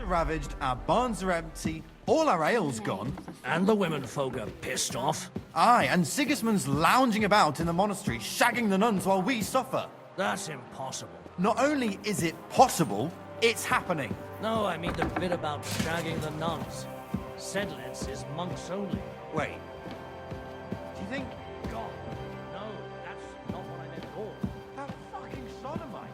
ravaged, our barns are empty, all our ale's gone. And the women folk are pissed off. Aye, and Sigismund's lounging about in the monastery, shagging the nuns while we suffer. That's impossible. Not only is it possible, it's happening. No, I mean the bit about shagging the nuns. Sedlitz is monks only. Wait, do you think... God, no, that's not what I meant at all. That fucking sodomite.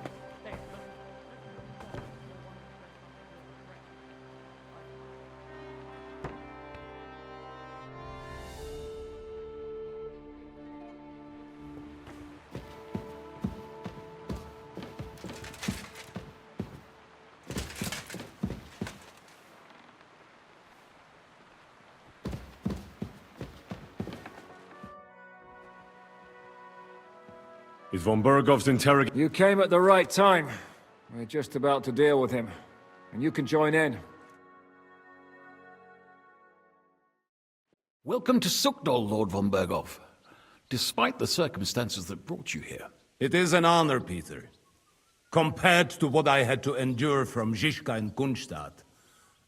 Is von Bergov's interrogation? You came at the right time. We're just about to deal with him. And you can join in. Welcome to Sukdal, Lord von Bergov. Despite the circumstances that brought you here. It is an honor, Peter. Compared to what I had to endure from Zizka and Kunstadt,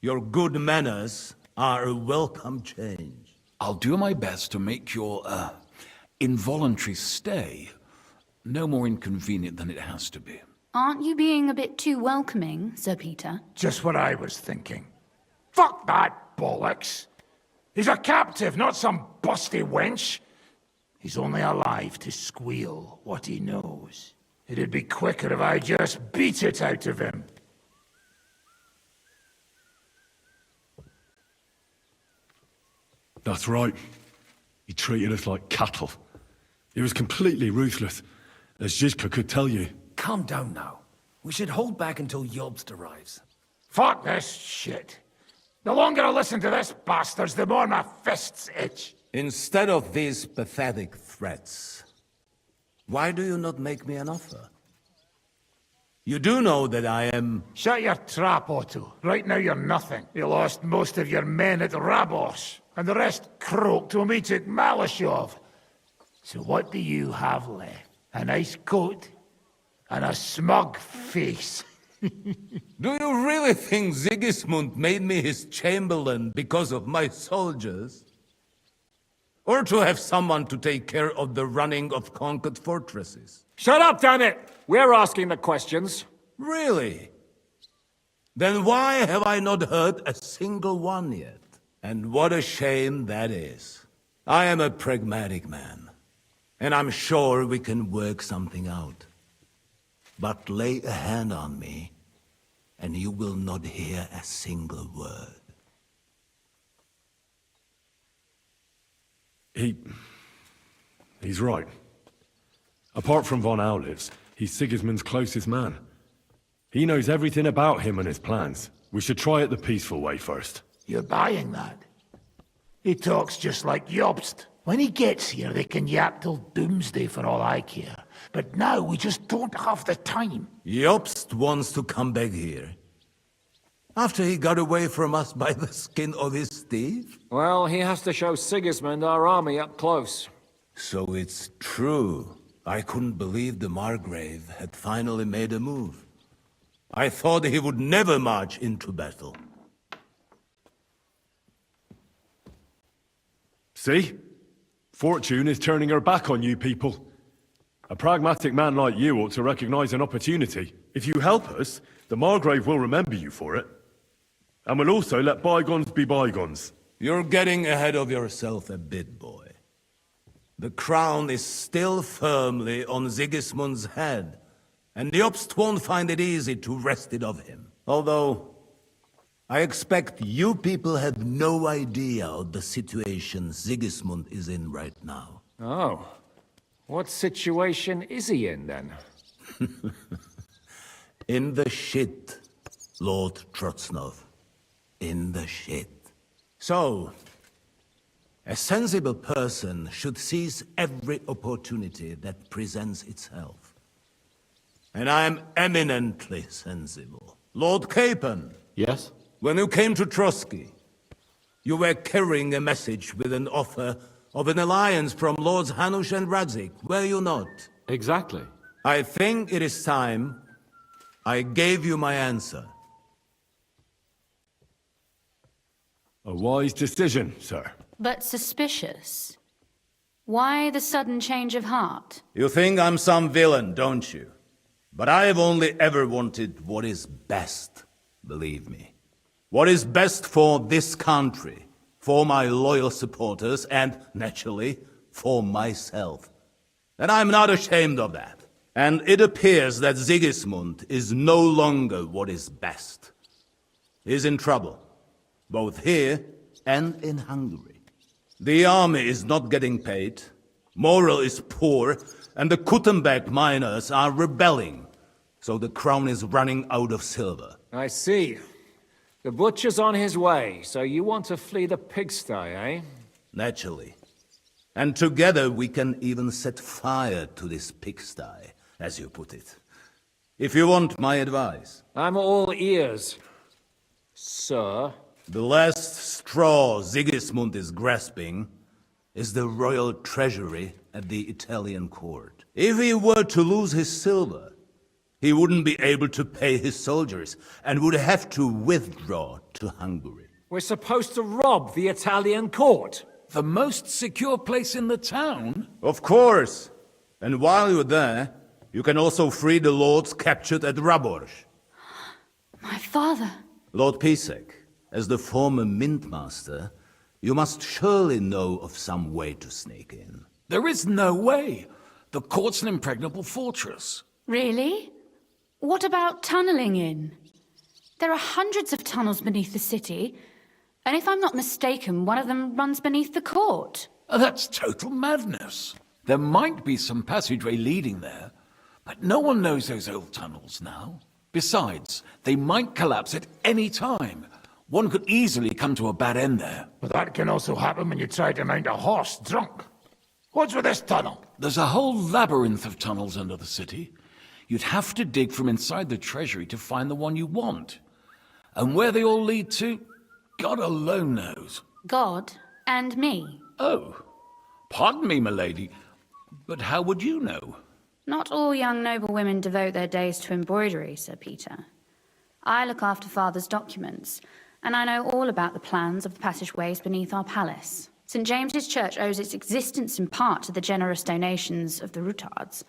your good manners are a welcome change. I'll do my best to make your, involuntary stay no more inconvenient than it has to be. Aren't you being a bit too welcoming, Sir Peter? Just what I was thinking. Fuck that bollocks! He's a captive, not some busty wench. He's only alive to squeal what he knows. It'd be quicker if I just beat it out of him. That's right. He treated us like cattle. He was completely ruthless, as Zizka could tell you. Calm down now. We should hold back until Jobst arrives. Fuck this shit. The longer I listen to this bastards, the more my fists itch. Instead of these pathetic threats, why do you not make me an offer? You do know that I am... Shut your trap, Otto. Right now you're nothing. You lost most of your men at Rabos, and the rest croaked when we took Malashov. So what do you have left? A nice coat? And a smug face? Do you really think Sigismund made me his chamberlain because of my soldiers? Or to have someone to take care of the running of conquered fortresses? Shut up, damn it! We're asking the questions. Really? Then why have I not heard a single one yet? And what a shame that is. I am a pragmatic man, and I'm sure we can work something out. But lay a hand on me, and you will not hear a single word. He's right. Apart from von Aulitz, he's Sigismund's closest man. He knows everything about him and his plans. We should try it the peaceful way first. You're buying that? He talks just like Jobst. When he gets here, they can yap till doomsday for all I care. But now we just don't have the time. Jobst wants to come back here. After he got away from us by the skin of his teeth? Well, he has to show Sigismund our army up close. So it's true. I couldn't believe the Margrave had finally made a move. I thought he would never march into battle. See? Fortune is turning her back on you people. A pragmatic man like you ought to recognize an opportunity. If you help us, the Margrave will remember you for it. And will also let bygones be bygones. You're getting ahead of yourself a bit, boy. The crown is still firmly on Sigismund's head, and Jobst won't find it easy to wrest it of him. Although, I expect you people have no idea of the situation Sigismund is in right now. Oh. What situation is he in, then? In the shit, Lord Trotznov. In the shit. So, a sensible person should seize every opportunity that presents itself. And I am eminently sensible. Lord Capon. Yes? When you came to Trotsky, you were carrying a message with an offer of an alliance from Lords Hanush and Radzik, were you not? Exactly. I think it is time I gave you my answer. A wise decision, sir. But suspicious. Why the sudden change of heart? You think I'm some villain, don't you? But I have only ever wanted what is best, believe me. What is best for this country, for my loyal supporters, and, naturally, for myself. And I'm not ashamed of that. And it appears that Sigismund is no longer what is best. He's in trouble, both here and in Hungary. The army is not getting paid, morale is poor, and the Kuttenberg miners are rebelling, so the crown is running out of silver. I see. The butcher's on his way, so you want to flee the pigsty, eh? Naturally. And together we can even set fire to this pigsty, as you put it. If you want my advice. I'm all ears, sir. The last straw Sigismund is grasping is the royal treasury at the Italian court. If he were to lose his silver, he wouldn't be able to pay his soldiers and would have to withdraw to Hungary. We're supposed to rob the Italian court. The most secure place in the town? Of course. And while you're there, you can also free the lords captured at Raborz. My father. Lord Pisek, as the former mintmaster, you must surely know of some way to sneak in. There is no way. The court's an impregnable fortress. Really? What about tunneling in? There are hundreds of tunnels beneath the city, and if I'm not mistaken, one of them runs beneath the court. That's total madness. There might be some passageway leading there, but no one knows those old tunnels now. Besides, they might collapse at any time. One could easily come to a bad end there. But that can also happen when you try to mount a horse drunk. What's with this tunnel? There's a whole labyrinth of tunnels under the city. You'd have to dig from inside the treasury to find the one you want. And where they all lead to, God alone knows. God and me. Oh, pardon me, milady, but how would you know? Not all young noble women devote their days to embroidery, Sir Peter. I look after Father's documents, and I know all about the plans of the passageways beneath our palace. St. James's Church owes its existence in part to the generous donations of the Rutards.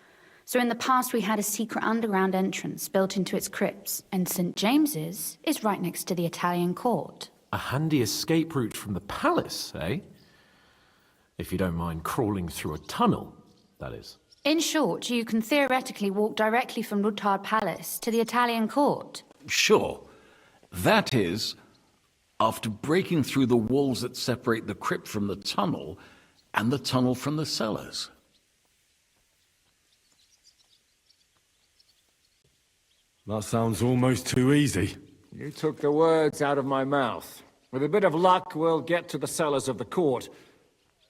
So in the past we had a secret underground entrance built into its crypts, and St. James's is right next to the Italian court. A handy escape route from the palace, eh? If you don't mind crawling through a tunnel, that is. In short, you can theoretically walk directly from Rutard Palace to the Italian court. Sure. That is, after breaking through the walls that separate the crypt from the tunnel, and the tunnel from the cellars. That sounds almost too easy. You took the words out of my mouth. With a bit of luck, we'll get to the cellars of the court.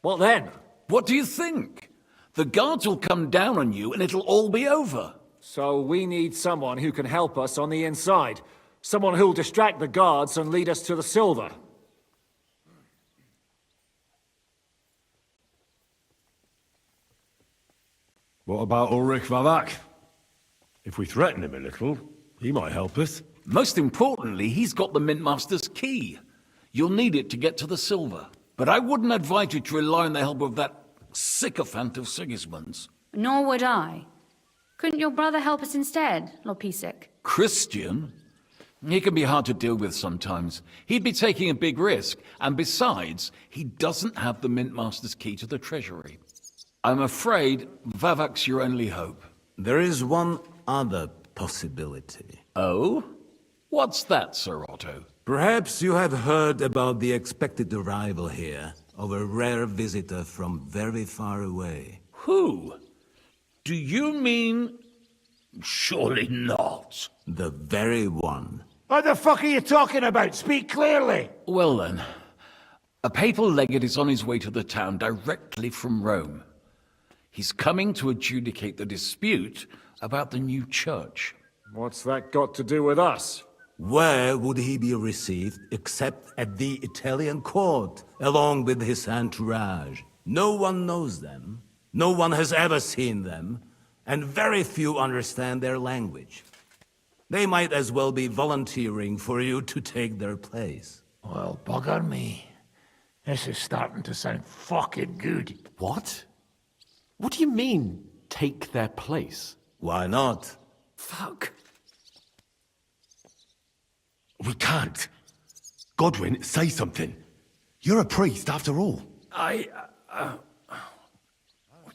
What then? What do you think? The guards will come down on you and it'll all be over. So we need someone who can help us on the inside. Someone who'll distract the guards and lead us to the silver. What about Ulrich Vavak? If we threaten him a little, he might help us. Most importantly, he's got the Mintmaster's key. You'll need it to get to the silver. But I wouldn't advise you to rely on the help of that sycophant of Sigismund's. Nor would I. Couldn't your brother help us instead, Lord Pisek? Christian? He can be hard to deal with sometimes. He'd be taking a big risk, and besides, he doesn't have the Mintmaster's key to the treasury. I'm afraid Vavak's your only hope. There is one other possibility. Oh? What's that, Sir Otto? Perhaps you have heard about the expected arrival here of a rare visitor from very far away. Who? Do you mean... Surely not. The very one. What the fuck are you talking about? Speak clearly! Well then, a papal legate is on his way to the town directly from Rome. He's coming to adjudicate the dispute about the new church. What's that got to do with us? Where would he be received except at the Italian court, along with his entourage? No one knows them, no one has ever seen them, and very few understand their language. They might as well be volunteering for you to take their place. Well, bugger me. This is starting to sound fucking good. What? What do you mean, take their place? Why not? Fuck. We can't. Godwin, say something. You're a priest, after all.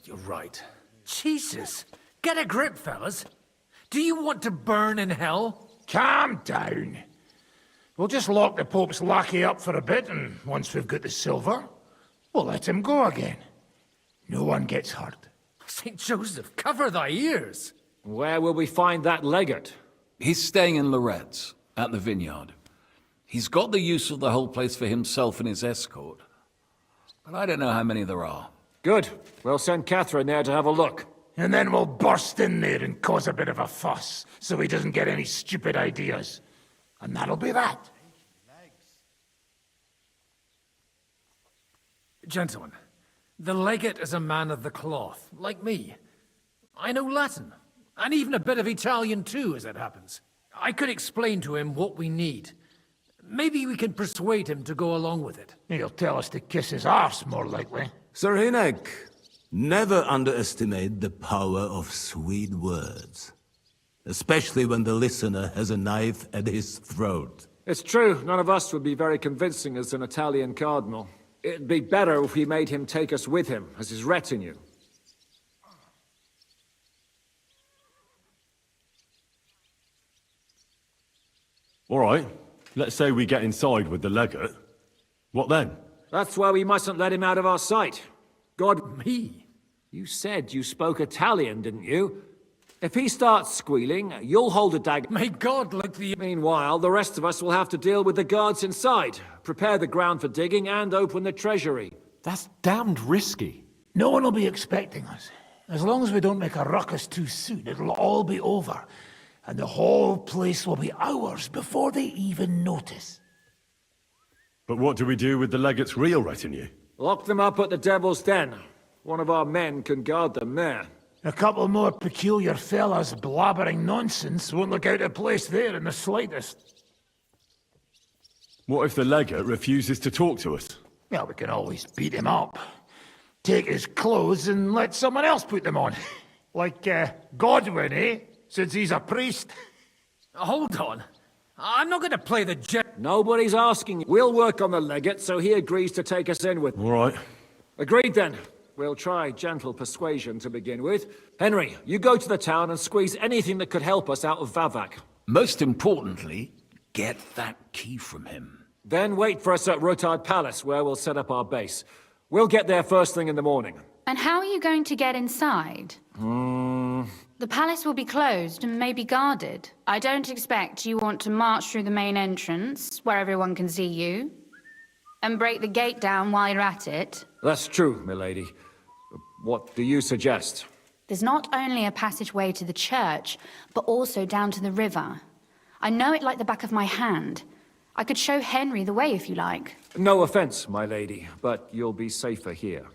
You're right. Jesus! Get a grip, fellas. Do you want to burn in hell? Calm down. We'll just lock the Pope's lackey up for a bit, and once we've got the silver, we'll let him go again. No one gets hurt. St. Joseph, cover thy ears! Where will we find that legate? He's staying in Loretz, at the vineyard. He's got the use of the whole place for himself and his escort. But I don't know how many there are. Good. We'll send Catherine there to have a look. And then we'll burst in there and cause a bit of a fuss, so he doesn't get any stupid ideas. And that'll be that. Gentlemen, the legate is a man of the cloth, like me. I know Latin, and even a bit of Italian too, as it happens. I could explain to him what we need. Maybe we can persuade him to go along with it. He'll tell us to kiss his arse, more likely. Sir Hynek, never underestimate the power of sweet words. Especially when the listener has a knife at his throat. It's true, none of us would be very convincing as an Italian cardinal. It'd be better if we made him take us with him, as his retinue. All right. Let's say we get inside with the legate. What then? That's why we mustn't let him out of our sight. God, Me? you said you spoke Italian, didn't you? If he starts squealing, you'll hold a dagger. May God look the... Meanwhile, the rest of us will have to deal with the guards inside, prepare the ground for digging, and open the treasury. That's damned risky. No one will be expecting us. As long as we don't make a ruckus too soon, it'll all be over. And the whole place will be ours before they even notice. But what do we do with the legate's real retinue? Lock them up at the Devil's Den. One of our men can guard them there. A couple more peculiar fellas blabbering nonsense won't look out of place there in the slightest. What if the legate refuses to talk to us? Well, we can always beat him up. Take his clothes and let someone else put them on. Like, Godwin, eh? Since he's a priest. Hold on. I'm not going to play the Nobody's asking. We'll work on the legate so he agrees to take us in with. All right. Agreed then. We'll try gentle persuasion to begin with. Henry, you go to the town and squeeze anything that could help us out of Vavak. Most importantly, get that key from him. Then wait for us at Rotard Palace, where we'll set up our base. We'll get there first thing in the morning. And how are you going to get inside? The palace will be closed and maybe guarded. I don't expect you want to march through the main entrance, where everyone can see you, and break the gate down while you're at it. That's true, milady. What do you suggest? There's not only a passageway to the church, but also down to the river. I know it like the back of my hand. I could show Henry the way if you like. No offense, my lady, but you'll be safer here.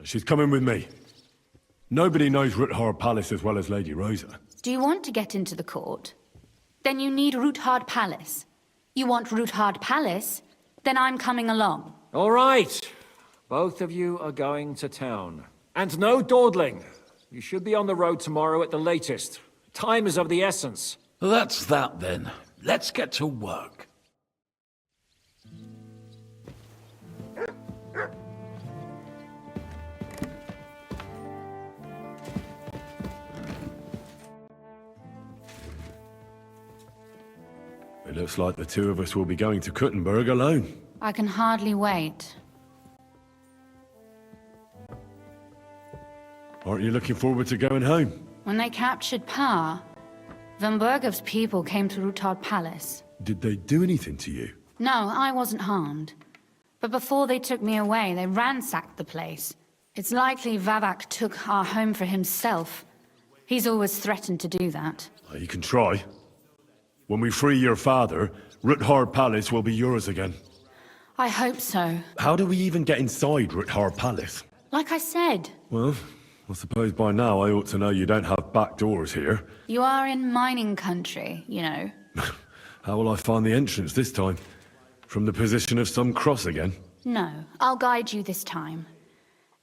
She's coming with me. Nobody knows Ruthard Palace as well as Lady Rosa. Do you want to get into the court? Then you need Ruthard Palace. You want Ruthard Palace? Then I'm coming along. All right. Both of you are going to town. And no dawdling. You should be on the road tomorrow at the latest. Time is of the essence. That's that then. Let's get to work. It looks like the two of us will be going to Kuttenberg alone. I can hardly wait. Aren't you looking forward to going home? When they captured Pa, Van Bergov's people came to Ruthard Palace. Did they do anything to you? No, I wasn't harmed. But before they took me away, they ransacked the place. It's likely Vavak took our home for himself. He's always threatened to do that. You can try. When we free your father, Ruthard Palace will be yours again. I hope so. How do we even get inside Ruthard Palace? Like I said, Well, I suppose by now I ought to know you don't have back doors here. you are in mining country, you know. How will I find the entrance this time? From the position of some cross again? No, I'll guide you this time.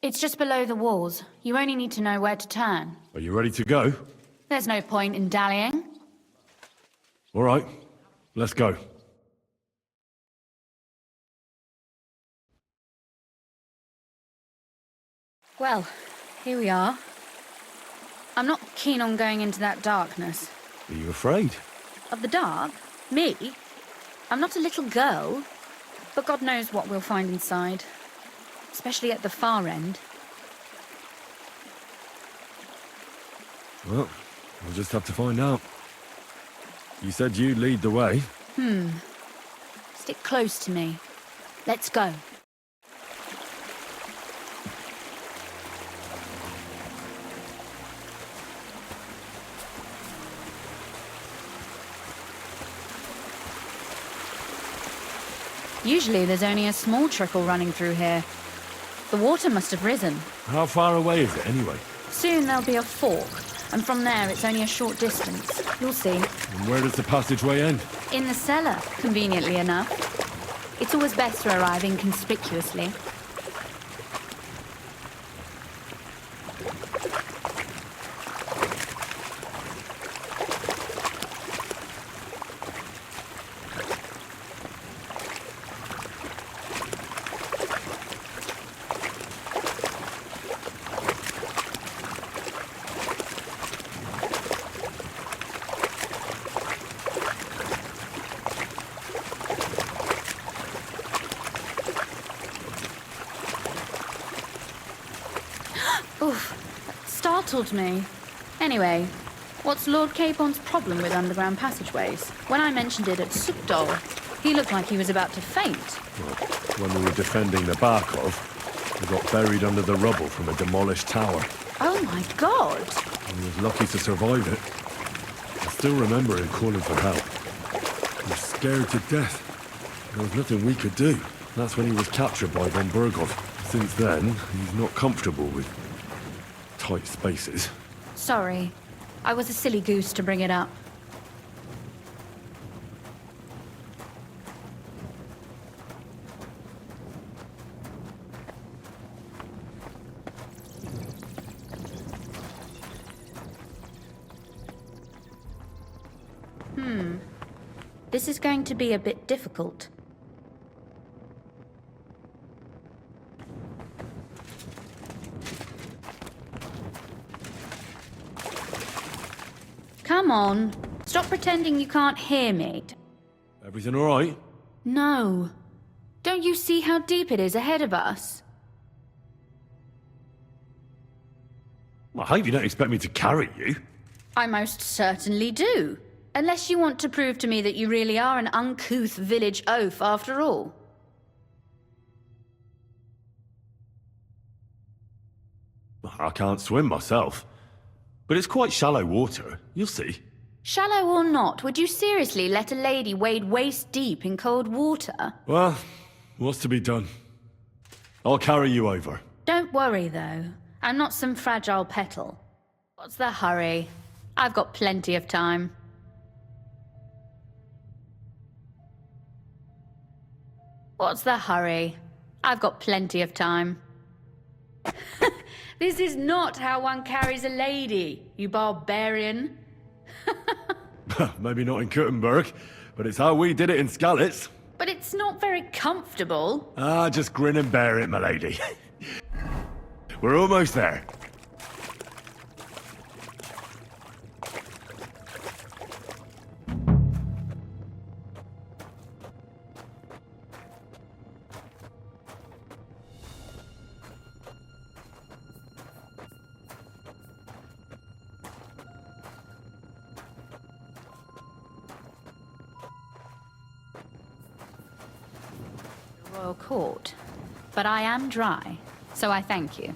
It's just below the walls. You only need to know where to turn. Are you ready to go? There's no point in dallying. All right, let's go. Well, here we are. I'm not keen on going into that darkness. Are you afraid? Of the dark? Me? I'm not a little girl. But God knows what we'll find inside. Especially at the far end. Well, we'll just have to find out. You said you'd lead the way. Stick close to me. Let's go. Usually there's only a small trickle running through here. The water must have risen. How far away is it anyway? Soon there'll be a fork, and from there it's only a short distance. You'll see. And where does the passageway end? In the cellar, conveniently enough. It's always best to arrive inconspicuously. Startled me. Anyway, what's Lord Capon's problem with underground passageways? When I mentioned it at Sukdol, he looked like he was about to faint. Well, when we were defending the Barkov, we got buried under the rubble from a demolished tower. Oh my god! He was lucky to survive it. I still remember him calling for help. He was scared to death. There was nothing we could do. That's when he was captured by von Burgov. Since then, he's not comfortable with tight spaces. Sorry. I was a silly goose to bring it up. This is going to be a bit difficult. Come on. Stop pretending you can't hear me. Everything all right? No. Don't you see how deep it is ahead of us? I hope you don't expect me to carry you. I most certainly do. Unless you want to prove to me that you really are an uncouth village oaf after all. I can't swim myself. But it's quite shallow water. You'll see. Shallow or not, would you seriously let a lady wade waist deep in cold water? Well, what's to be done? I'll carry you over. Don't worry, though. I'm not some fragile petal. What's the hurry? I've got plenty of time. What's the hurry? I've got plenty of time. This is not how one carries a lady, you barbarian. Maybe not in Kuttenberg, but it's how we did it in Skalitz. But it's not very comfortable. Ah, just grin and bear it, my lady. We're almost there. Royal Court. But I am dry, so I thank you.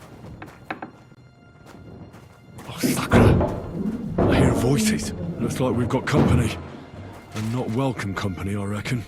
Oh, Sakura! I hear voices. Looks like we've got company. And not welcome company, I reckon.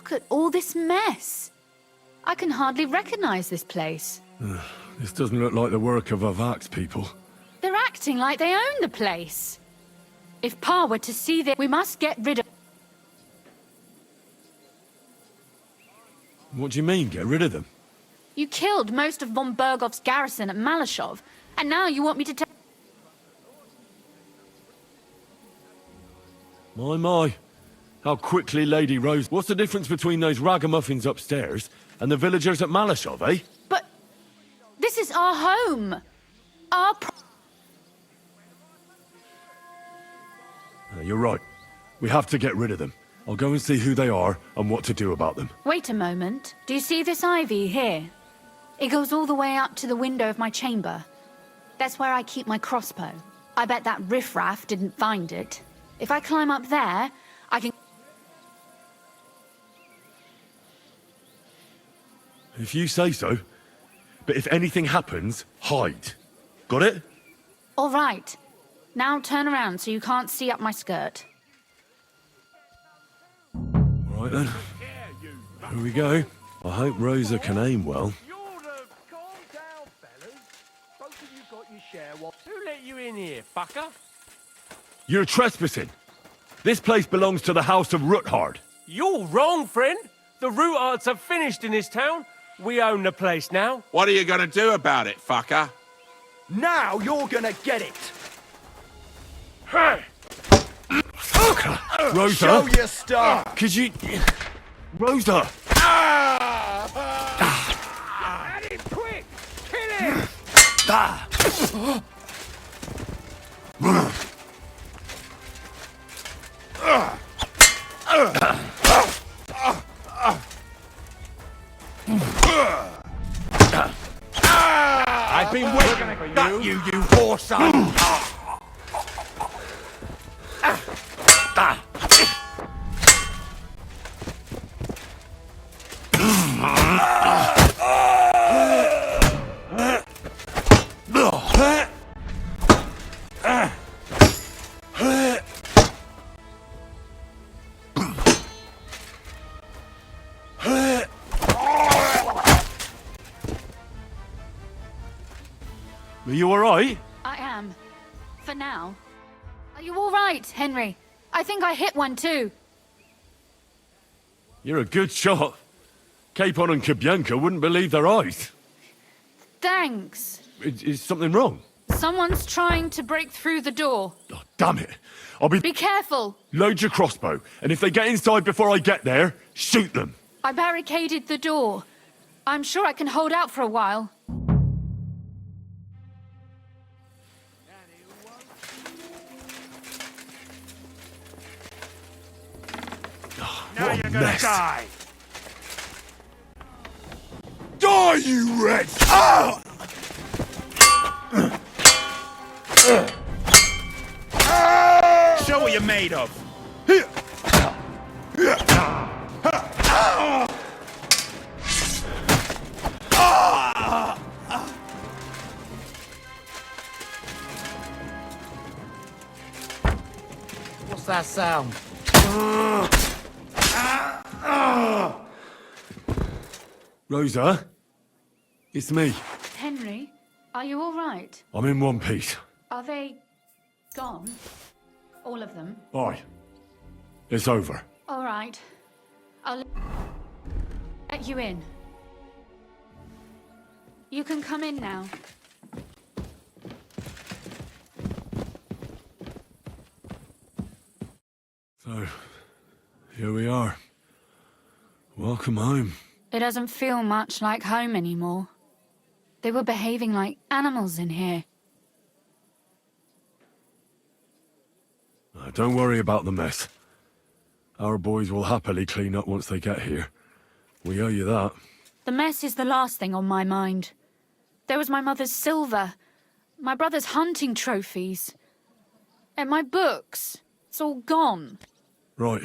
Look at all this mess. I can hardly recognize this place. This doesn't look like the work of Avak's people. They're acting like they own the place. If Pa were to see this, we must get rid of... What do you mean, get rid of them? You killed most of von Bergov's garrison at Malashov, and now you want me to tell... My. How quickly Lady Rose... What's the difference between those ragamuffins upstairs and the villagers at Malashov, eh? But this is our home. Our... You're right. We have to get rid of them. I'll go and see who they are and what to do about them. Wait a moment. Do you see this ivy here? It goes all the way up to the window of my chamber. That's where I keep my crossbow. I bet that riffraff didn't find it. If I climb up there, I can... If you say so. But if anything happens, hide. Got it? All right. Now turn around so you can't see up my skirt. All right then. Here we go. I hope Rosa can aim well. Calm down, fellas. Both of you got your share. Who let you in here, fucker? You're trespassing. This place belongs to the House of Ruthard. You're wrong, friend. The Rootards are finished in this town. We own the place now. What are you gonna do about it, fucker? Now you're gonna get it. Hey! Rosa? Show your stuff. Could you... Rosa! At him quick! Kill him! I've been waiting for you, you whoreson! Are you all right? I am. For now. Are you all right, Henry? I think I hit one too. You're a good shot. Capon and Kabianka wouldn't believe their eyes. Thanks. Is something wrong? Someone's trying to break through the door. Oh, damn it. I'll be... Be careful. Load your crossbow, and if they get inside before I get there, shoot them. I barricaded the door. I'm sure I can hold out for a while. Now you're gonna mess. die! Die, you wretch! Ah! Show what you're made of! What's that sound? Rosa? It's me. Henry, are you all right? I'm in one piece. Are they gone? All of them? Aye. It's over. All right. I'll let you in. You can come in now. So, here we are. Welcome home. It doesn't feel much like home anymore. They were behaving like animals in here. Don't worry about the mess. Our boys will happily clean up once they get here. We owe you that. The mess is the last thing on my mind. There was my mother's silver, my brother's hunting trophies, and my books. It's all gone. Right.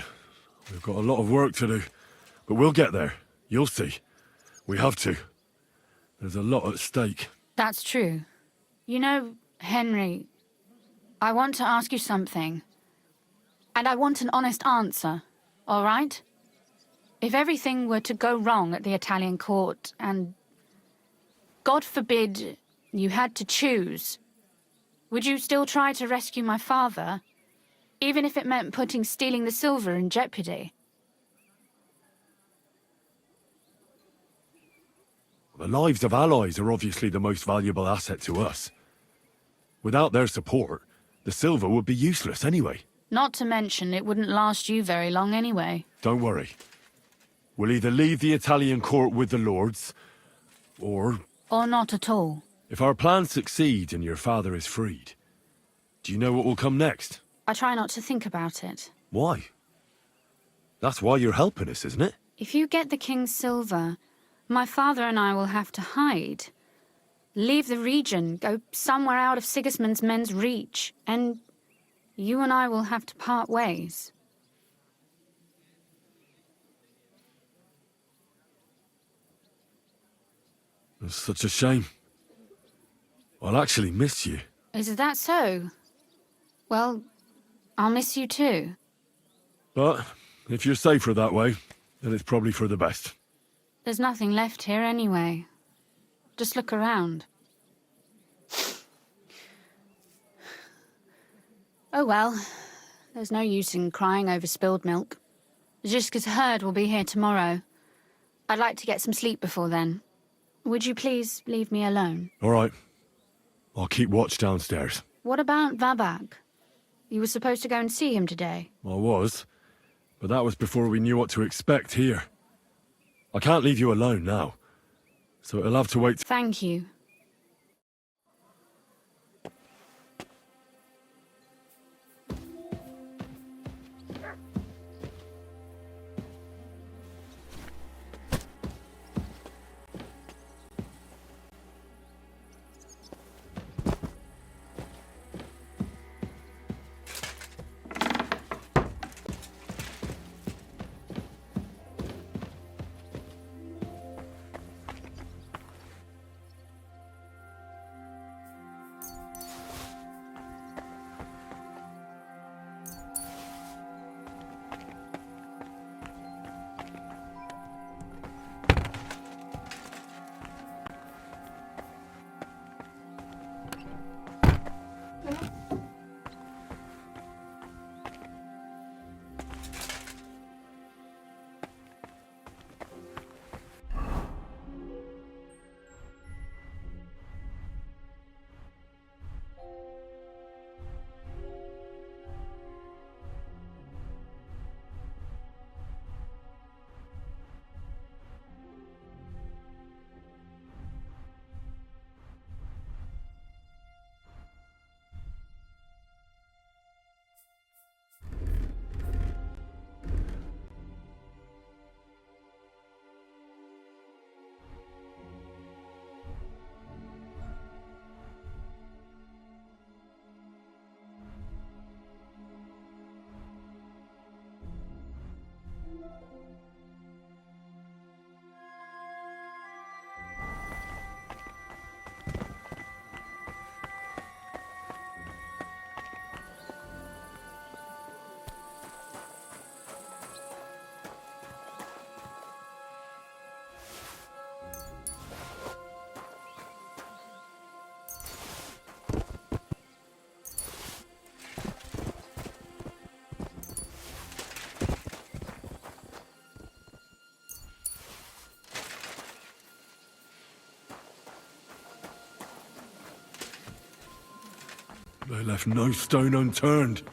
We've got a lot of work to do. But we'll get there. You'll see. We have to. There's a lot at stake. That's true. You know, Henry, I want to ask you something. And I want an honest answer, all right? If everything were to go wrong at the Italian court, and God forbid you had to choose, would you still try to rescue my father, even if it meant putting stealing the silver in jeopardy? The lives of allies are obviously the most valuable asset to us. Without their support, the silver would be useless anyway. Not to mention, it wouldn't last you very long anyway. Don't worry. We'll either leave the Italian court with the lords, or... Or not at all. If our plans succeed and your father is freed, do you know what will come next? I try not to think about it. Why? That's why you're helping us, isn't it? If you get the king's silver, my father and I will have to hide. Leave the region, go somewhere out of Sigismund's men's reach, and you and I will have to part ways. It's such a shame. I'll actually miss you. Is that so? Well, I'll miss you too. But if you're safer that way, then it's probably for the best. There's nothing left here anyway. Just look around. Oh well, there's no use in crying over spilled milk. Ziska's herd will be here tomorrow. I'd like to get some sleep before then. Would you please leave me alone? All right. I'll keep watch downstairs. What about Vabak? You were supposed to go and see him today. I was, but that was before we knew what to expect here. I can't leave you alone now, so it'll have to wait. Thank you. They left no stone unturned.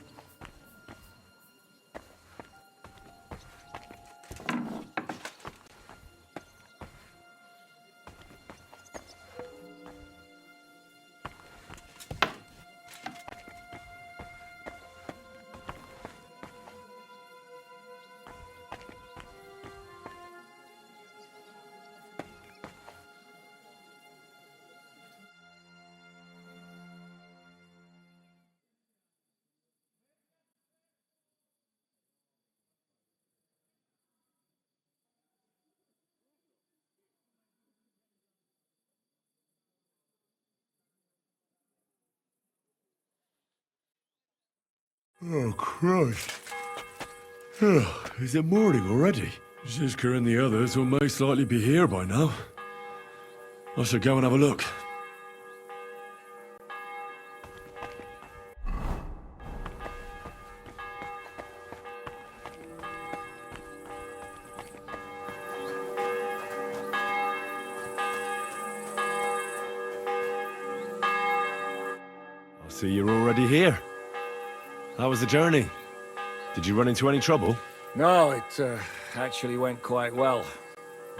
Oh, Christ. Is it morning already? Zizka and the others will most likely be here by now. I should go and have a look. I see you're already here. How was the journey? Did you run into any trouble? No, it actually went quite well.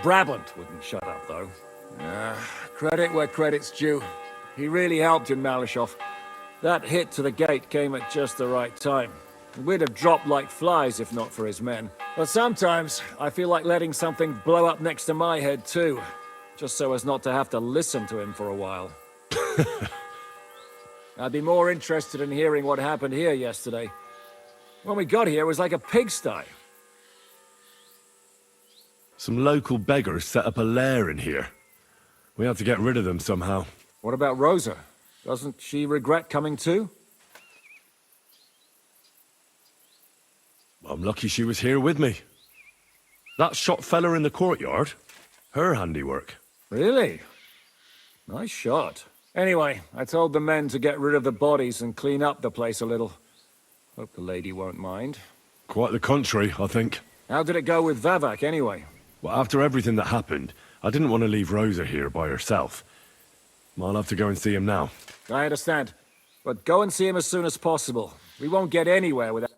Brabant wouldn't shut up, though. Credit where credit's due. He really helped in Malishov. That hit to the gate came at just the right time. We'd have dropped like flies if not for his men. But sometimes, I feel like letting something blow up next to my head too. Just so as not to have to listen to him for a while. I'd be more interested in hearing what happened here yesterday. When we got here, it was like a pigsty. Some local beggars set up a lair in here. We had to get rid of them somehow. What about Rosa? Doesn't she regret coming too? I'm lucky she was here with me. That shot fella in the courtyard, her handiwork. Really? Nice shot. Anyway, I told the men to get rid of the bodies and clean up the place a little. Hope the lady won't mind. Quite the contrary, I think. How did it go with Vavak, anyway? Well, after everything that happened, I didn't want to leave Rosa here by herself. I'll have to go and see him now. I understand. But go and see him as soon as possible. We won't get anywhere without...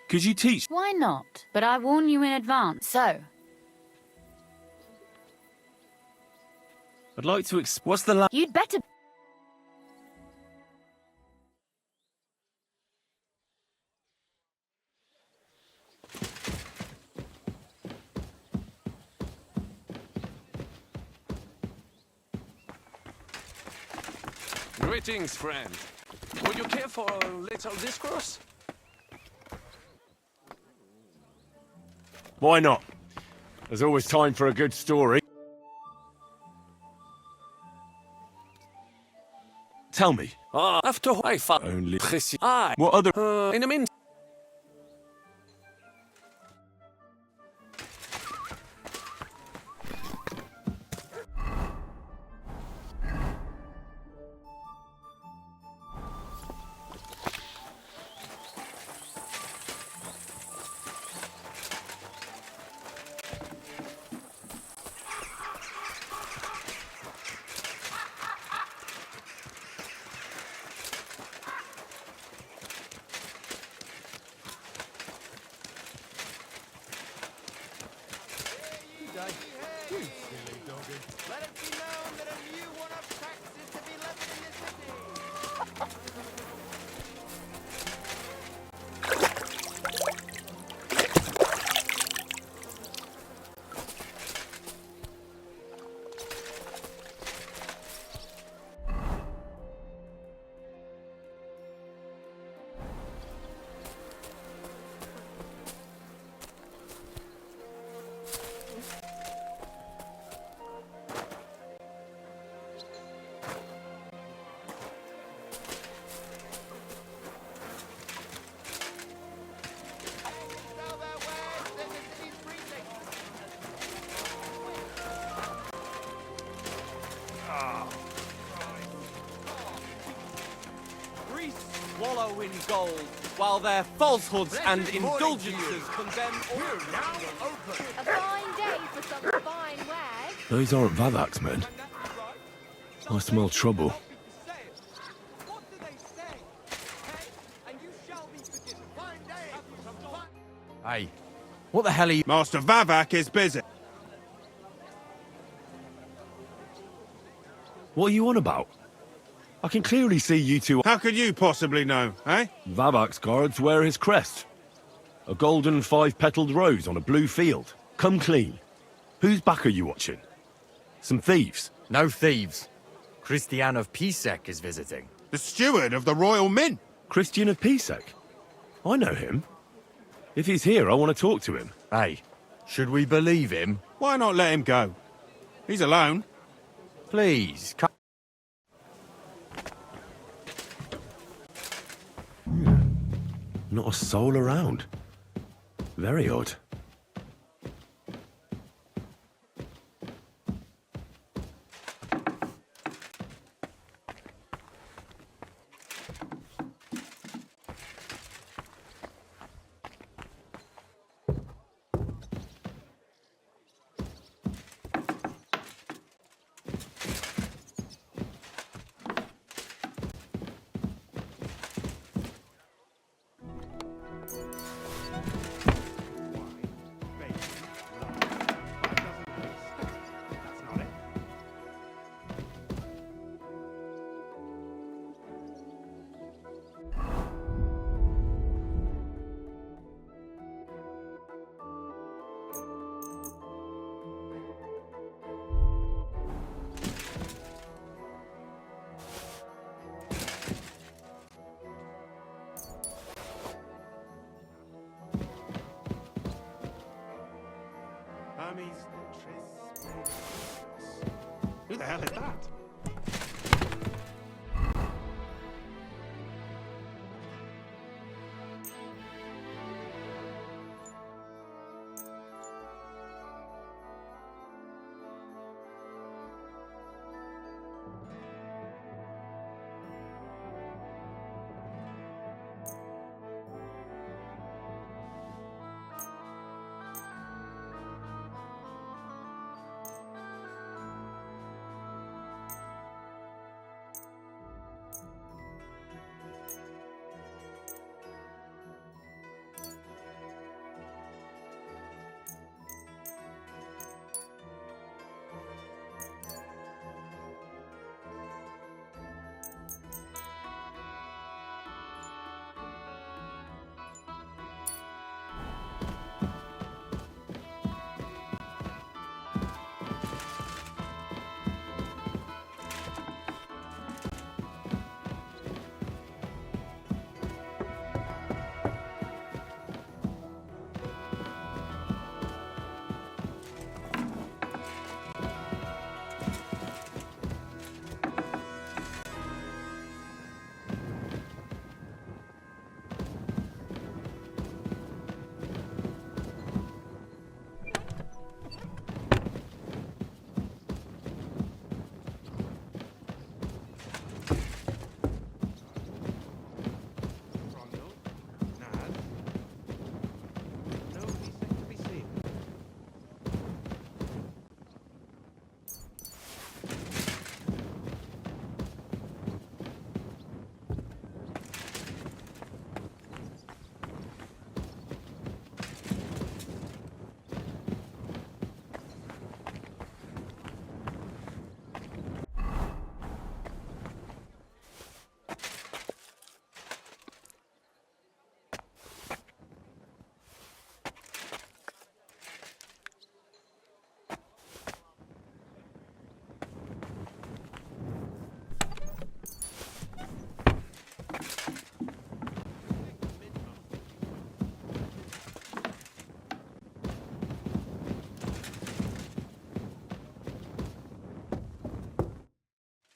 Could you teach? Why not? But I warn you in advance, so... I'd like to what's the You'd better... Greetings, friend. Would you care for a little discourse? Why not? There's always time for a good story. Tell me. After I found Only... what other... in a minute. Let it be known that a new one of tax is to be levied in this city. Wallow in gold, while their falsehoods and indulgences condemn all. A fine day for some fine wares. Those aren't Vavak's men. I smell trouble. Hey, what the hell are you... Master Vavak is busy. What are you on about? I can clearly see you two... How could you possibly know, eh? Vavak's guards wear his crest. A golden five-petaled rose on a blue field. Come clean. Whose back are you watching? Some thieves. No thieves. Christian of Pisek is visiting. The steward of the Royal Mint. Christian of Pisek? I know him. If he's here, I want to talk to him. Hey, should we believe him? Why not let him go? He's alone. Please, come. Not a soul around. Very odd. Who the hell is that?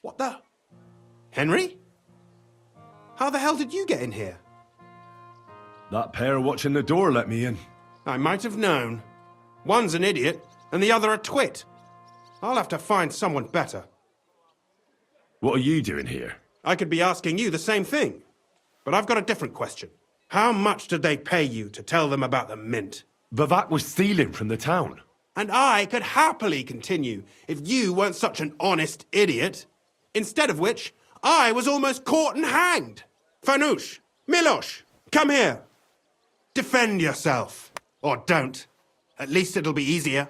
What the? Henry? How the hell did you get in here? That pair watching the door let me in. I might have known. One's an idiot, and the other a twit. I'll have to find someone better. What are you doing here? I could be asking you the same thing. But I've got a different question. How much did they pay you to tell them about the mint? Vivek was stealing from the town. And I could happily continue if you weren't such an honest idiot. Instead of which, I was almost caught and hanged. Fanush, Milosh, come here. Defend yourself. Or don't. At least it'll be easier.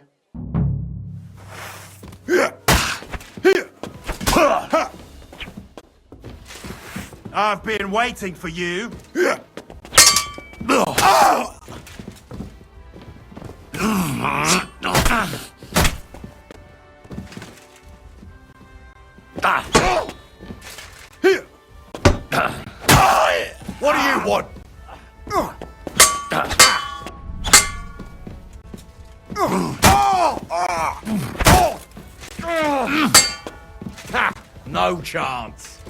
I've been waiting for you. What do you want? No chance.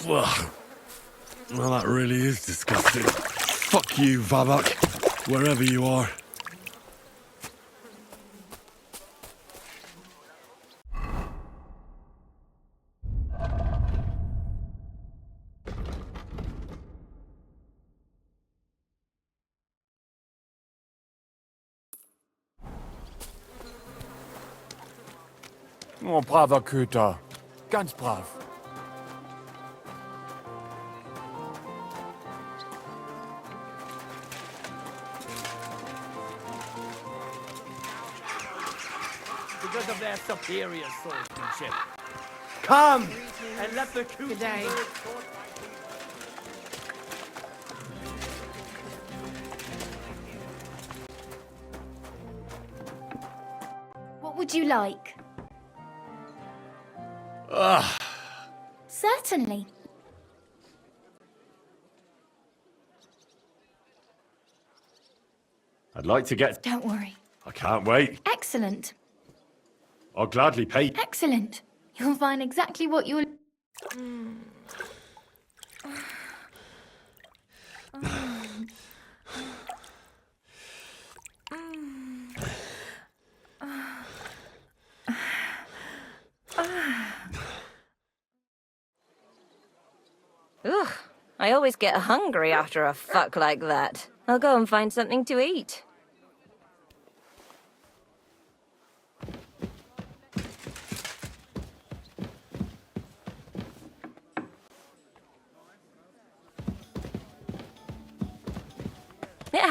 Ugh. Well, that really is disgusting. Fuck you, Vavak, wherever you are. Oh, braver Köter. Ganz brav. Because of their superior swordsmanship. Come! And let the Good day. What would you like? Ugh. Certainly. I'd like to get... Don't worry. I can't wait. Excellent. I'll gladly pay... Excellent. You'll find exactly what you're... Ugh, I always get hungry after a fuck like that. I'll go and find something to eat.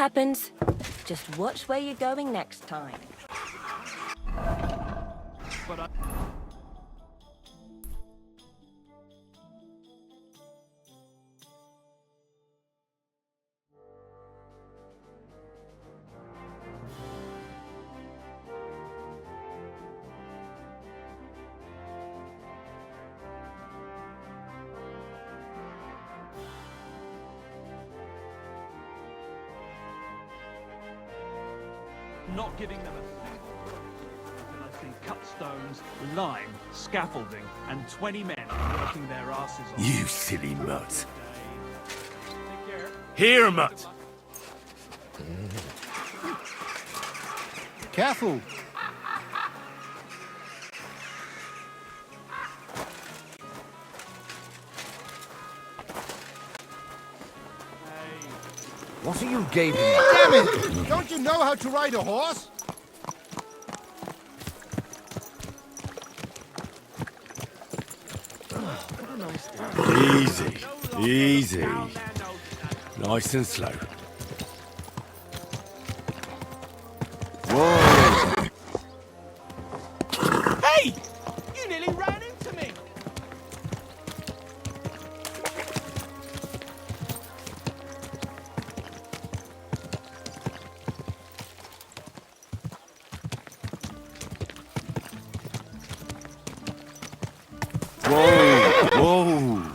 happens. Just watch where you're going next time. Not giving them a single blow until I've seen cut stones, lime, scaffolding, and 20 men working their asses off. You silly mutt. Here, mutt! Careful! What are you gaping Damn it! Don't you know how to ride a horse? Easy, easy. Nice and slow. Whoa! Hey! You nearly ran into me! Whoa! Whoa!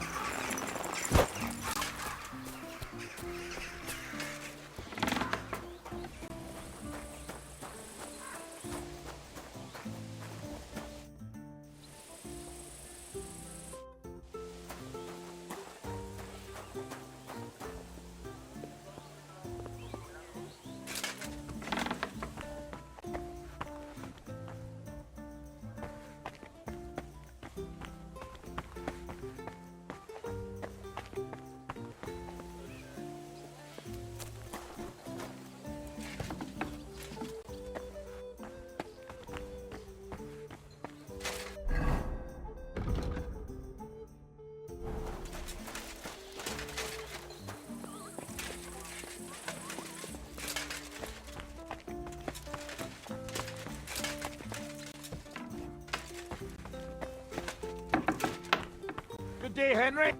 Good day, Henry.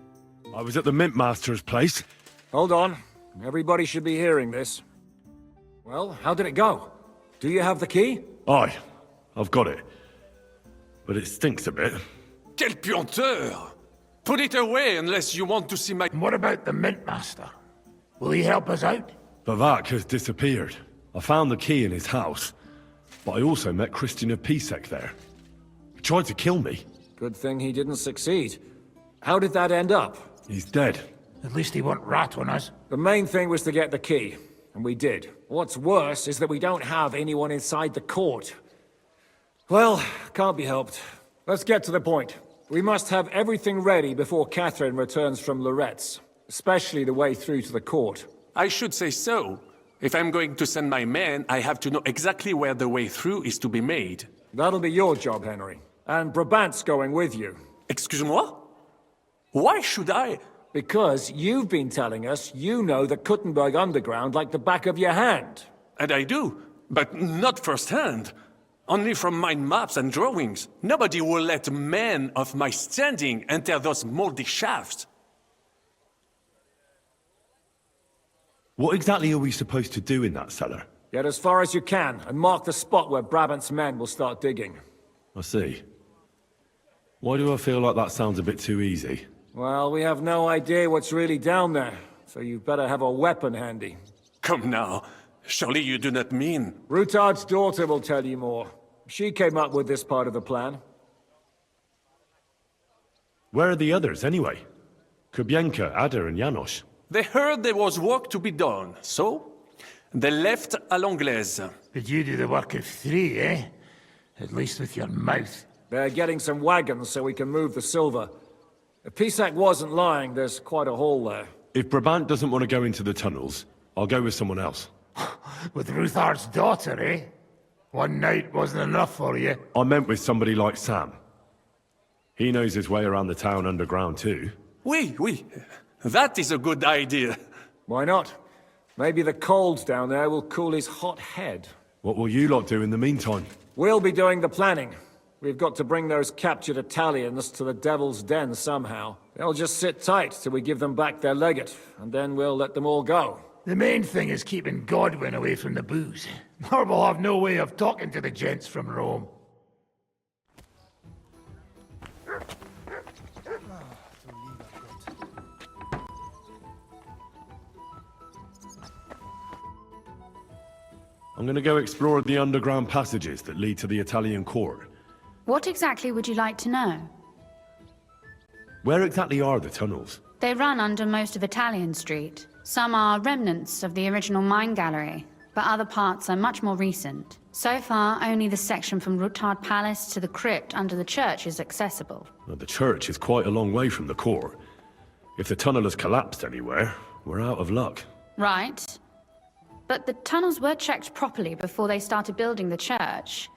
I was at the Mint Master's place. Hold on. Everybody should be hearing this. Well, how did it go? Do you have the key? Aye, I've got it. But it stinks a bit. Quel puanteur! Put it away unless you want to see my... And what about the Mint Master? Will he help us out? Vivek has disappeared. I found the key in his house. But I also met Christian of Pisek there. He tried to kill me. Good thing he didn't succeed. How did that end up? He's dead. At least he won't rat on us. The main thing was to get the key, and we did. What's worse is that we don't have anyone inside the court. Well, can't be helped. Let's get to the point. We must have everything ready before Catherine returns from Loretz, especially the way through to the court. I should say so. If I'm going to send my men, I have to know exactly where the way through is to be made. That'll be your job, Henry. And Brabant's going with you. Excuse-moi? Why should I? Because you've been telling us you know the Kuttenberg underground like the back of your hand. And I do, but not firsthand. Only from mind maps and drawings. Nobody will let men of my standing enter those moldy shafts. What exactly are we supposed to do in that cellar? Get as far as you can, and mark the spot where Brabant's men will start digging. I see. Why do I feel like that sounds a bit too easy? Well, we have no idea what's really down there, so you better have a weapon handy. Come now. Surely you do not mean... Rutard's daughter will tell you more. She came up with this part of the plan. Where are the others, anyway? Kubienka, Ada, and Janos. They heard there was work to be done, so... they left à l'anglaise. But you do the work of 3, eh? At least with your mouth. They're getting some wagons so we can move the silver. If Pisak wasn't lying, there's quite a hole there. If Brabant doesn't want to go into the tunnels, I'll go with someone else. With Ruthard's daughter, eh? One night wasn't enough for you. I meant with somebody like Sam. He knows his way around the town underground too. Oui. That is a good idea. Why not? Maybe the cold down there will cool his hot head. What will you lot do in the meantime? We'll be doing the planning. We've got to bring those captured Italians to the Devil's Den somehow. They'll just sit tight till we give them back their legate, and then we'll let them all go. The main thing is keeping Godwin away from the booze. Or we'll have no way of talking to the gents from Rome. I'm gonna go explore the underground passages that lead to the Italian court. What exactly would you like to know? Where exactly are the tunnels? They run under most of Italian Street. Some are remnants of the original mine gallery, but other parts are much more recent. So far, only the section from Rutard Palace to the crypt under the church is accessible. Well, the church is quite a long way from the court. If the tunnel has collapsed anywhere, we're out of luck. Right. But the tunnels were checked properly before they started building the church.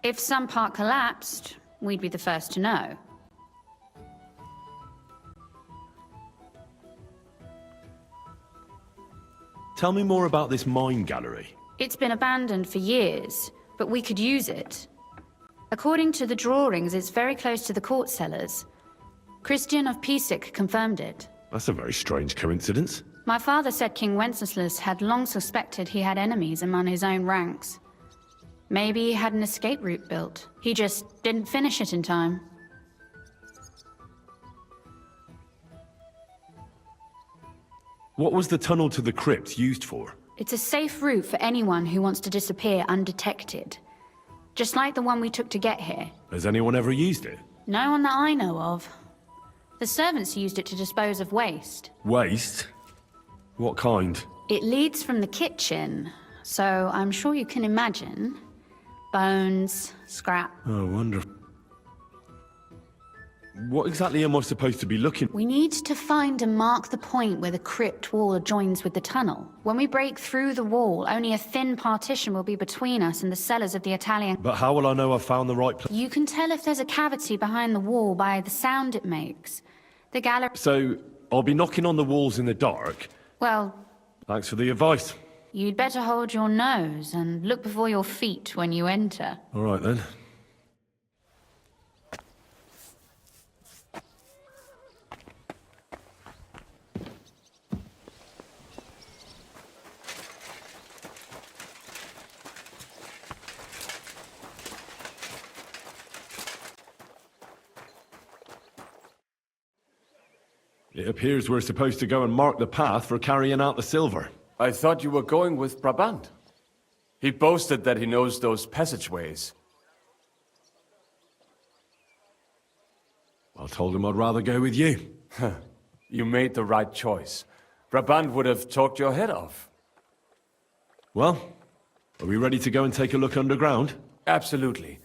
If some part collapsed, we'd be the first to know. Tell me more about this mine gallery. It's been abandoned for years, but we could use it. According to the drawings, it's very close to the court cellars. Christian of Pisac confirmed it. That's a very strange coincidence. My father said King Wenceslas had long suspected he had enemies among his own ranks. Maybe he had an escape route built. He just didn't finish it in time. What was the tunnel to the crypt used for? It's a safe route for anyone who wants to disappear undetected. Just like the one we took to get here. Has anyone ever used it? No one that I know of. The servants used it to dispose of waste. Waste? What kind? It leads from the kitchen, so I'm sure you can imagine. Bones, scrap. Oh, wonderful. What exactly am I supposed to be looking? We need to find and mark the point where the crypt wall joins with the tunnel. When we break through the wall, only a thin partition will be between us and the cellars of the Italian... But how will I know I've found the right place? You can tell if there's a cavity behind the wall by the sound it makes. The gallery... So, I'll be knocking on the walls in the dark? Well... Thanks for the advice. You'd better hold your nose and look before your feet when you enter. All right, then. It appears we're supposed to go and mark the path for carrying out the silver. I thought you were going with Brabant. He boasted that he knows those passageways. I told him I'd rather go with you. You made the right choice. Brabant would have talked your head off. Well, are we ready to go and take a look underground? Absolutely.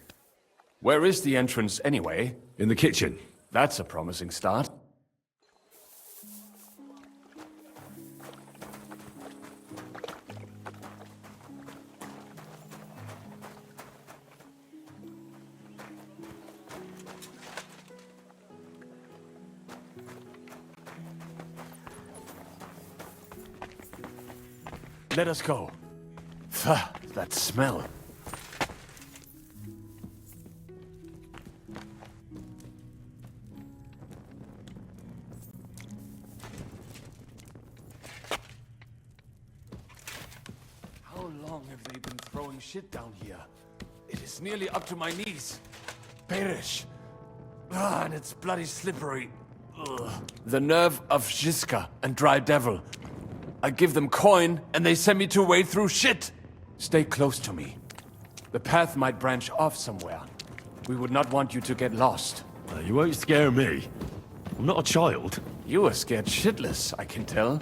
Where is the entrance anyway? In the kitchen. That's a promising start. Let us go. Pah, that smell. How long have they been throwing shit down here? It is nearly up to my knees. Perish. Ah, and it's bloody slippery. Ugh. The nerve of Jiska and Dry Devil. I give them coin, and they send me to wade through shit! Stay close to me. The path might branch off somewhere. We would not want you to get lost. You won't scare me. I'm not a child. You are scared shitless, I can tell.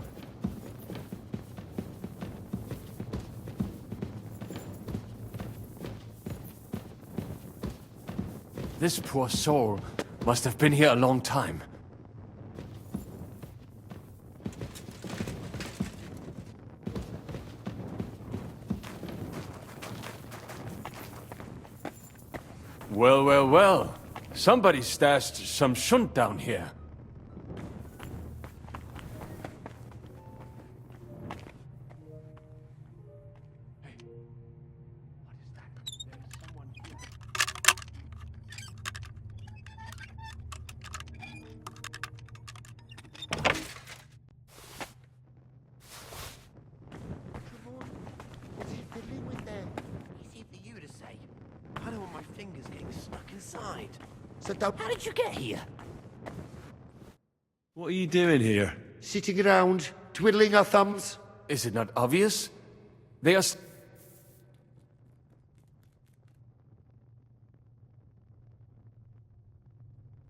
This poor soul must have been here a long time. Well, well, well. Somebody stashed some shunt down here. finger's getting stuck inside. So don't... How did you get here? What are you doing here? Sitting around, twiddling our thumbs. Is it not obvious? They are...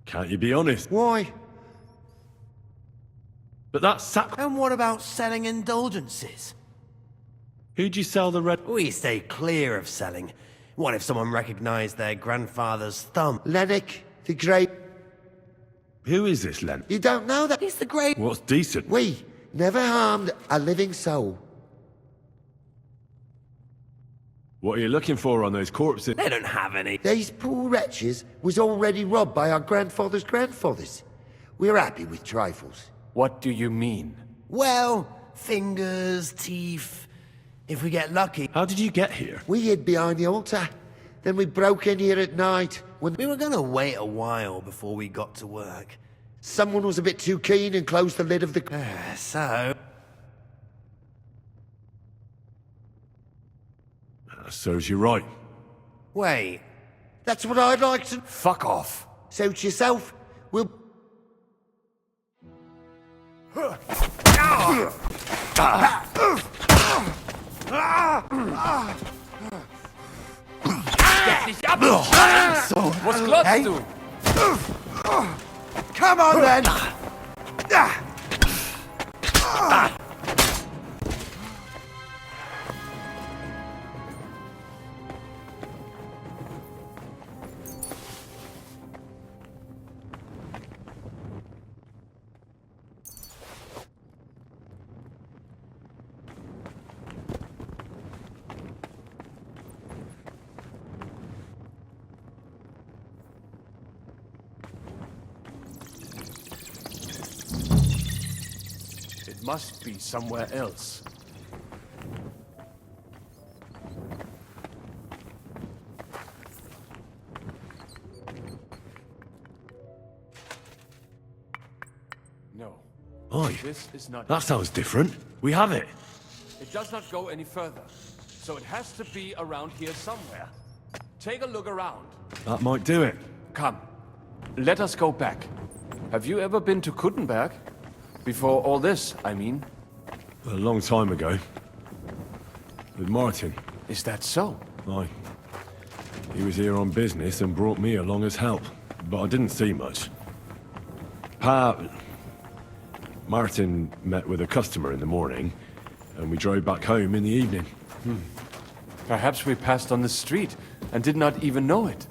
Can't you be honest? Why? But that's sap... And what about selling indulgences? Who'd you sell the red... We stay clear of selling. What if someone recognized their grandfather's thumb? Lennox, the Great. Who is this, Len? You don't know that? He's the Great. What's decent? We never harmed a living soul. What are you looking for on those corpses? They don't have any. These poor wretches was already robbed by our grandfather's grandfathers. We're happy with trifles. What do you mean? Well, fingers, teeth. If we get lucky. How did you get here? We hid behind the altar. Then we broke in here at night when... We were gonna wait a while before we got to work. Someone was a bit too keen and closed the lid of the... So... Serves you right. Wait. That's what I'd like to... Fuck off. Suit yourself. We'll... Was klotzt du? Come on then! It must be somewhere else. No. Oi, This is not... that sounds different. We have it. It does not go any further. So it has to be around here somewhere. Take a look around. That might do it. Come. Let us go back. Have you ever been to Kuttenberg? Before all this, I mean. A long time ago. With Martin. Is that so? Aye. He was here on business and brought me along as help. But I didn't see much. Martin met with a customer in the morning, and we drove back home in the evening. Perhaps we passed on the street and did not even know it.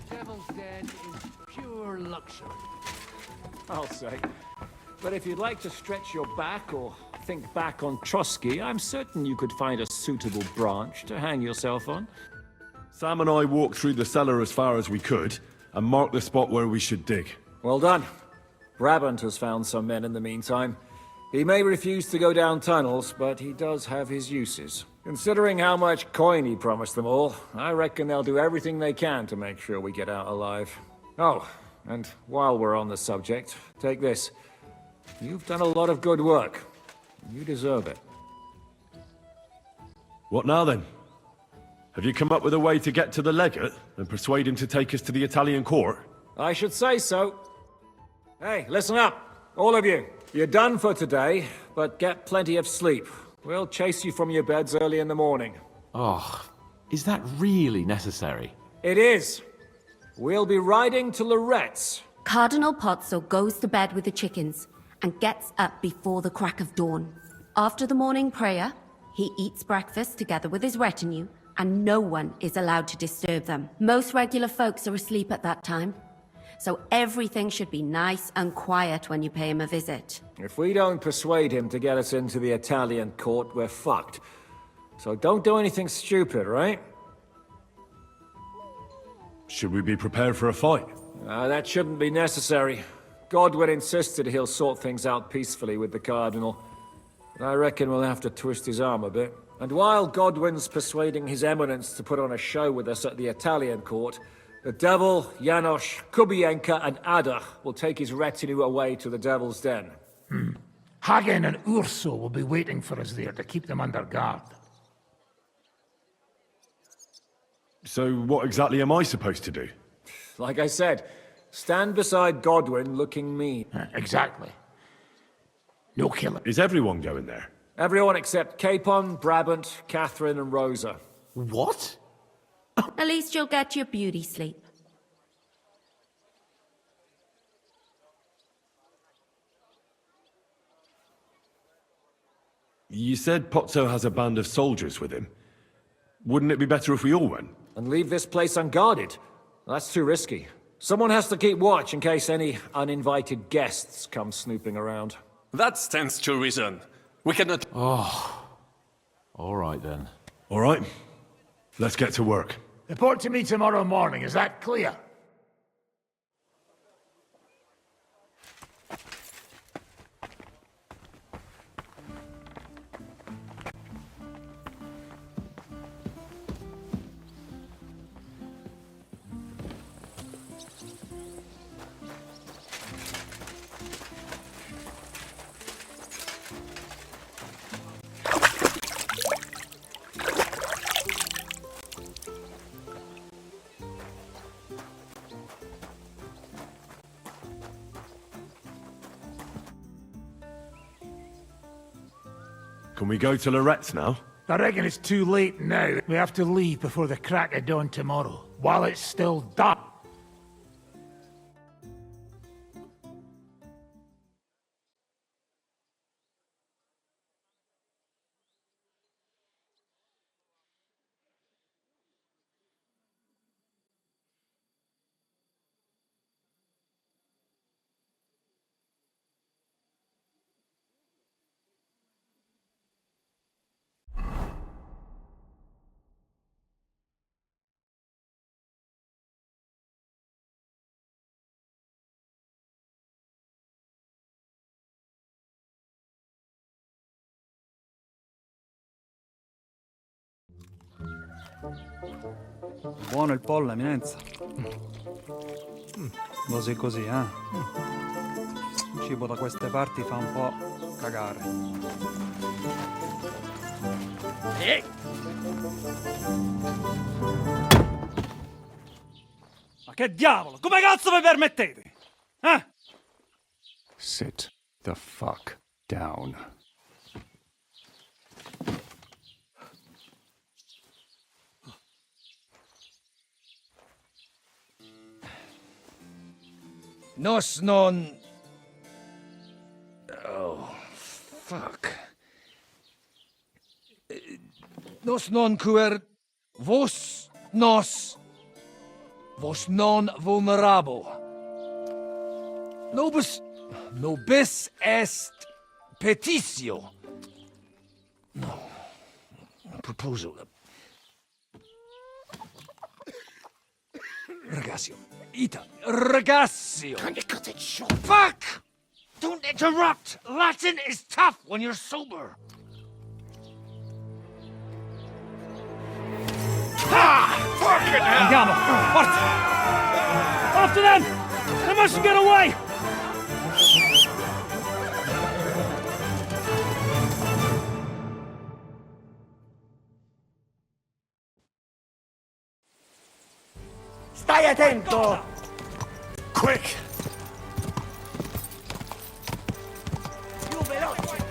Devil's Den is pure luxury. I'll say. But if you'd like to stretch your back or think back on Trotsky, I'm certain you could find a suitable branch to hang yourself on. Sam and I walked through the cellar as far as we could, and marked the spot where we should dig. Well done. Brabant has found some men in the meantime. He may refuse to go down tunnels, but he does have his uses. Considering how much coin he promised them all, I reckon they'll do everything they can to make sure we get out alive. Oh, and while we're on the subject, take this. You've done a lot of good work. You deserve it. What now then? Have you come up with a way to get to the legate and persuade him to take us to the Italian court? I should say so. Hey, listen up, all of you. You're done for today, but get plenty of sleep. We'll chase you from your beds early in the morning. Oh, is that really necessary? It is. We'll be riding to Loretz. Cardinal Pozzo goes to bed with the chickens and gets up before the crack of dawn. After the morning prayer, he eats breakfast together with his retinue, and no one is allowed to disturb them. Most regular folks are asleep at that time, so everything should be nice and quiet when you pay him a visit. If we don't persuade him to get us into the Italian court, we're fucked. So don't do anything stupid, right? Should we be prepared for a fight? That shouldn't be necessary. Godwin insisted he'll sort things out peacefully with the Cardinal. But I reckon we'll have to twist his arm a bit. And while Godwin's persuading His Eminence to put on a show with us at the Italian court, the Devil, Janosch, Kubienka, and Ada will take his retinue away to the Devil's Den. Hagen and Urso will be waiting for us there to keep them under guard. So what exactly am I supposed to do? Like I said, stand beside Godwin looking mean. Exactly. No killing. Is everyone going there? Everyone except Capon, Brabant, Catherine, and Rosa. What? At least you'll get your beauty sleep. You said Pozzo has a band of soldiers with him. Wouldn't it be better if we all went? And leave this place unguarded? That's too risky. Someone has to keep watch in case any uninvited guests come snooping around. That stands to reason. We cannot... Oh. All right then. All right. Let's get to work. Report to me tomorrow morning, is that clear? Can we go to Loretz now? I reckon it's too late now. We have to leave before the crack of dawn tomorrow, while it's still dark. Buono il pollo, eminenza. Così così, eh? Il cibo da queste parti fa un po' cagare. Ma che diavolo? Come cazzo vi permettete? Eh? Sit the fuck down. Nos non... Oh, fuck. Nos non quer... Vos nos... Vos non vulnerabo. Nobis est petitio. No. Proposal. Ragazio. Ita. Ragazio. Can you cut it short? Fuck! Don't interrupt! Latin is tough when you're sober. Ah! Fucking hell! Andiamo! Forza! After them! They mustn't get away! Stai attento! Quick! Più veloce!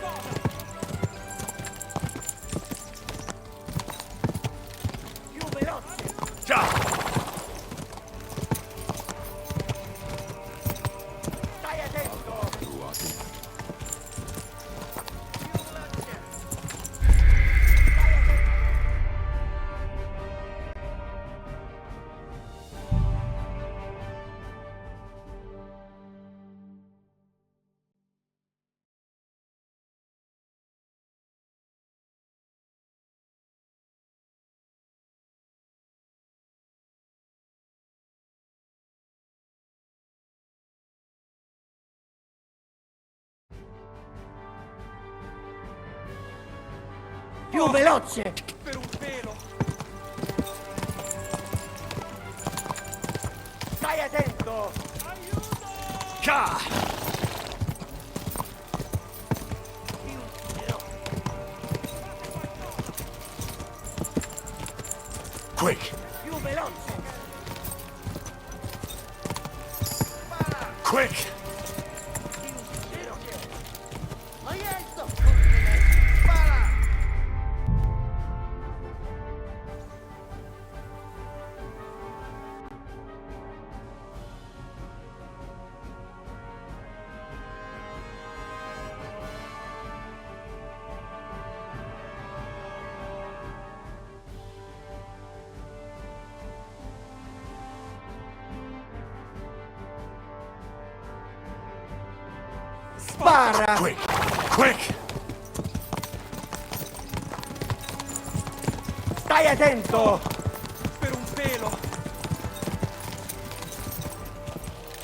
Più veloce! Già! Stai attento! Più veloce! Per un pelo! Stai attento! Già! Quick! Più veloce! Quick! Aiuto! Spara! Spara! Quick! Quick! Stai attento! Per un pelo!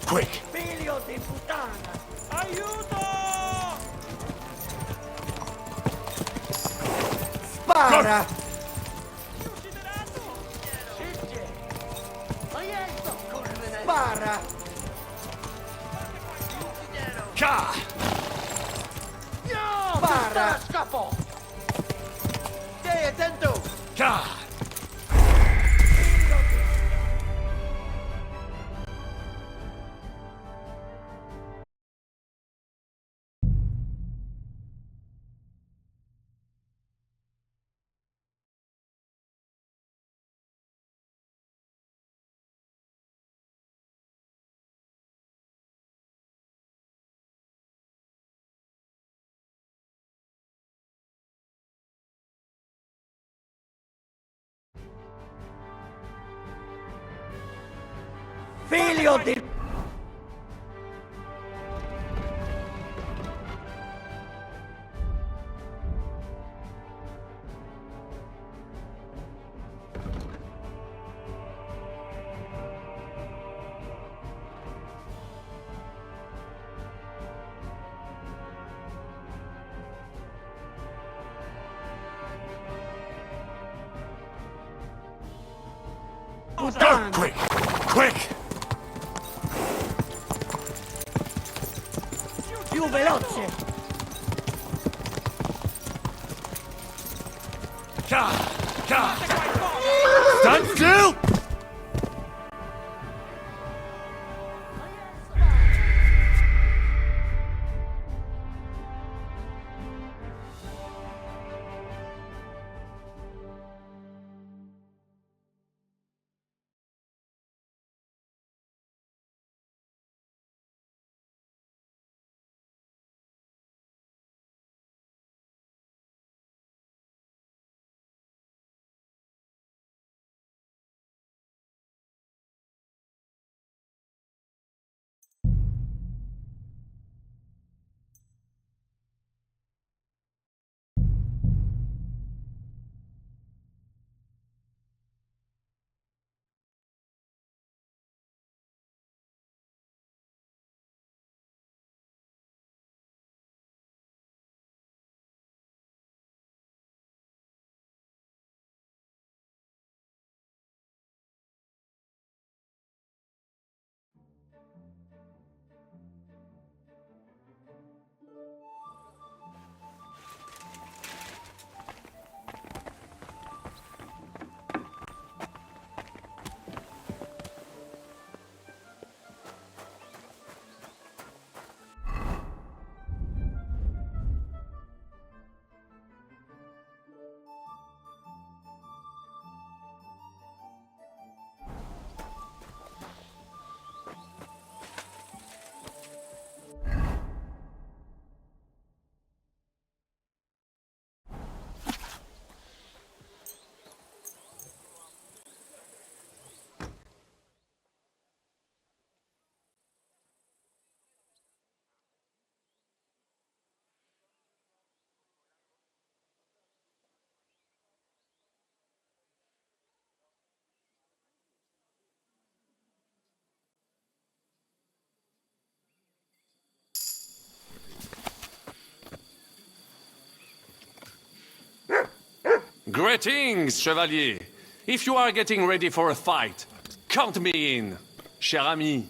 Quick! Figlio di puttana! Aiuto! Spara! Spara! Già! Spara! Scappo! Stai attento! Già! Figlio di... Go! Quick! Quick! Più veloce! Già! Già! Stand still! Greetings, Chevalier. If you are getting ready for a fight, count me in, cher ami.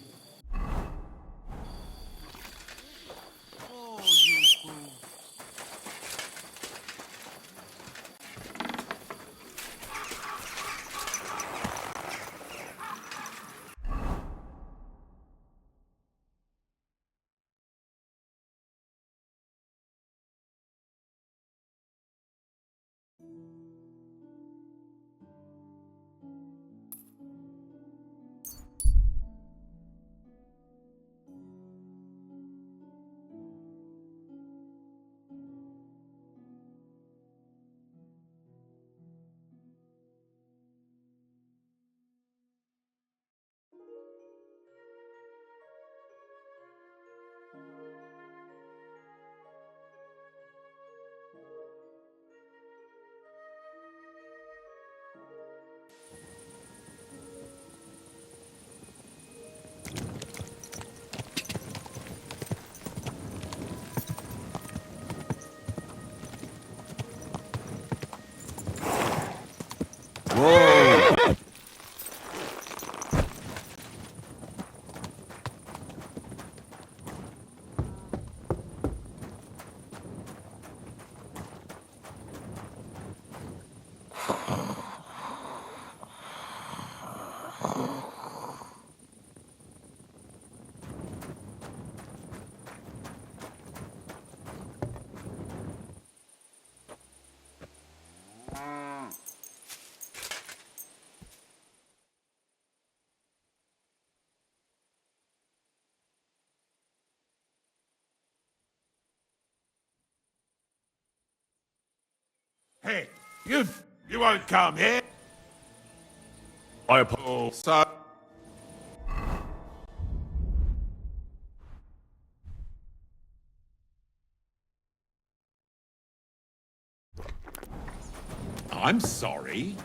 Whoa! Hey, you won't come here. I apologize. So, I'm sorry.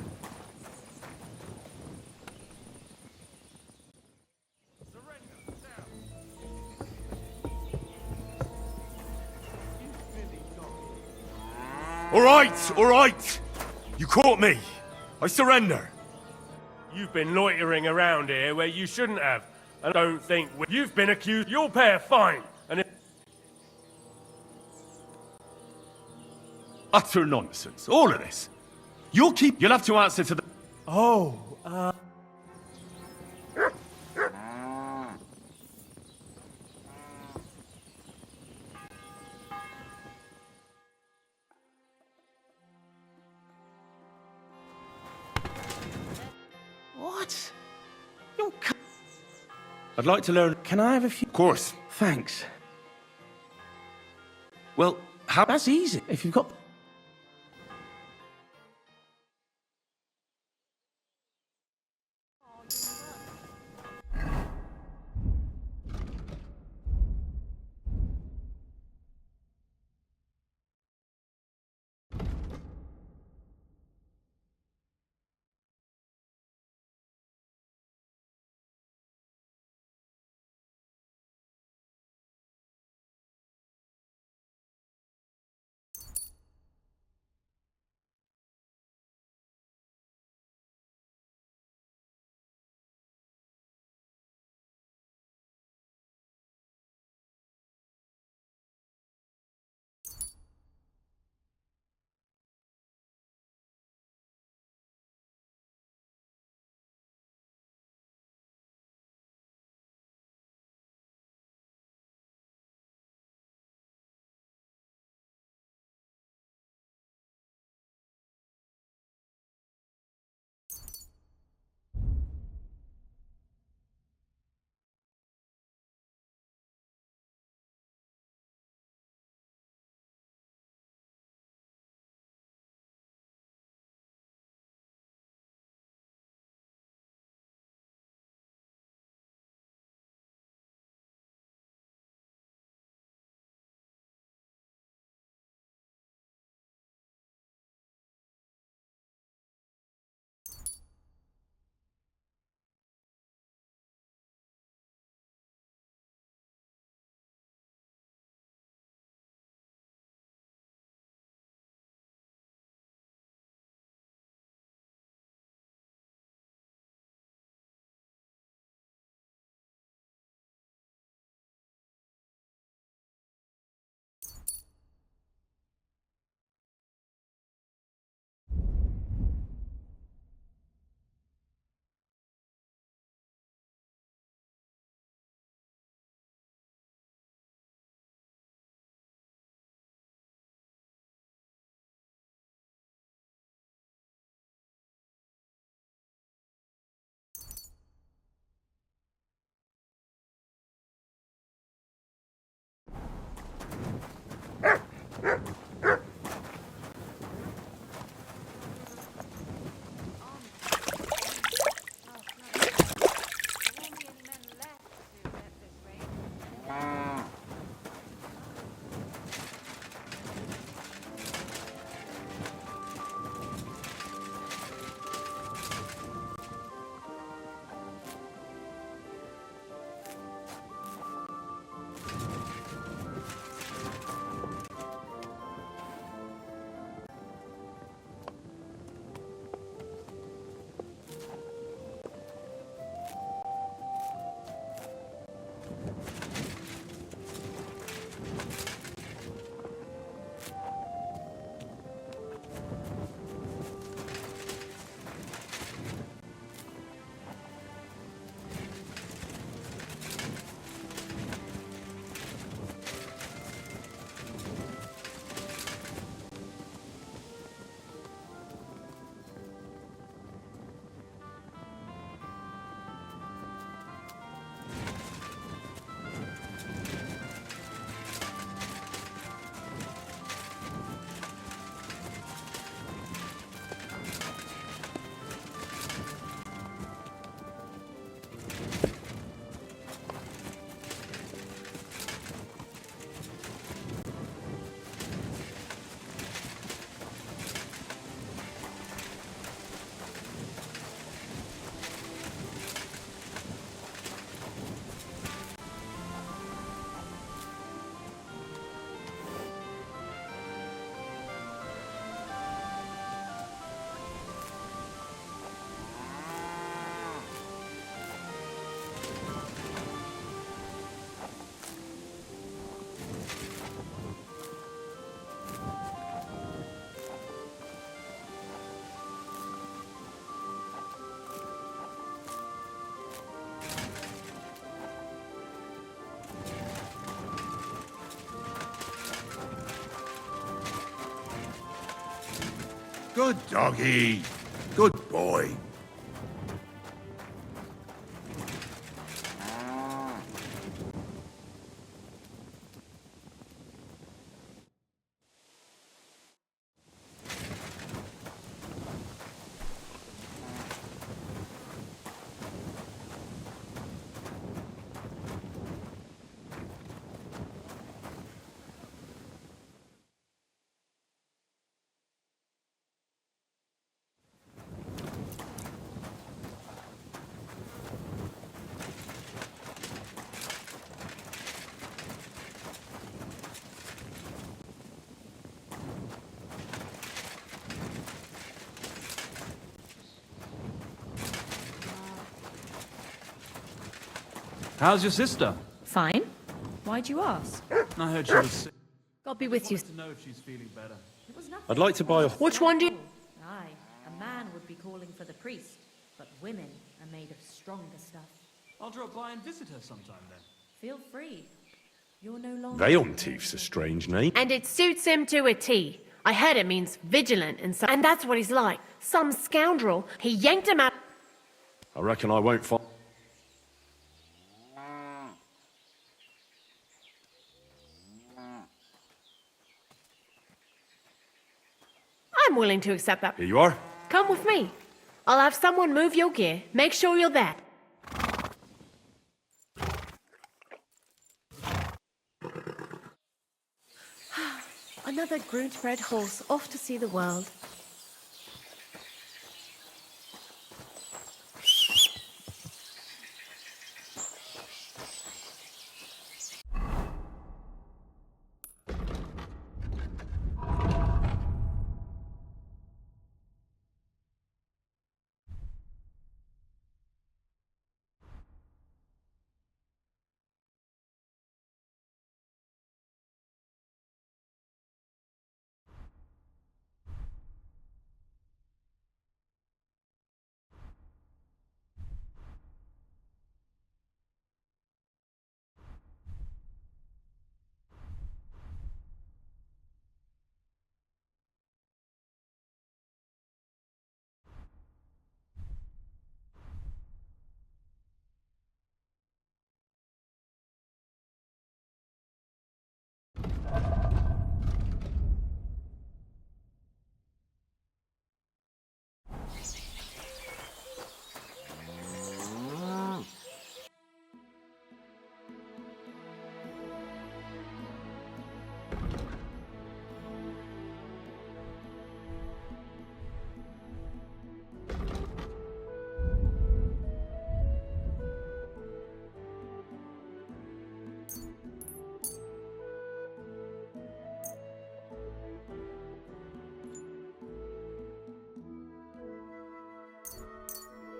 All right! You caught me. I surrender. You've been loitering around here where you shouldn't have. I don't think you've been accused. You'll pay a fine. And if Utter nonsense. All of this. You'll have to answer to the... What? You I'd like to learn... Can I have a few? Of course. Thanks. Well, how? That's easy. If you've got... Good doggy. Good boy. How's your sister? Fine. Why'd you ask? I heard she was sick. God be with you. To know if she's feeling better. I'd like to buy a... Which one do you... Aye, a man would be calling for the priest, but women are made of stronger stuff. I'll drop by and visit her sometime then. Feel free. You're no longer... Veiltief's a strange name. And it suits him to a T. I heard it means vigilant and that's what he's like. Some scoundrel. He yanked him out... I reckon I won't find... I'm willing to accept that. Here you are. Come with me. I'll have someone move your gear. Make sure you're there. Another Groot-bred horse off to see the world.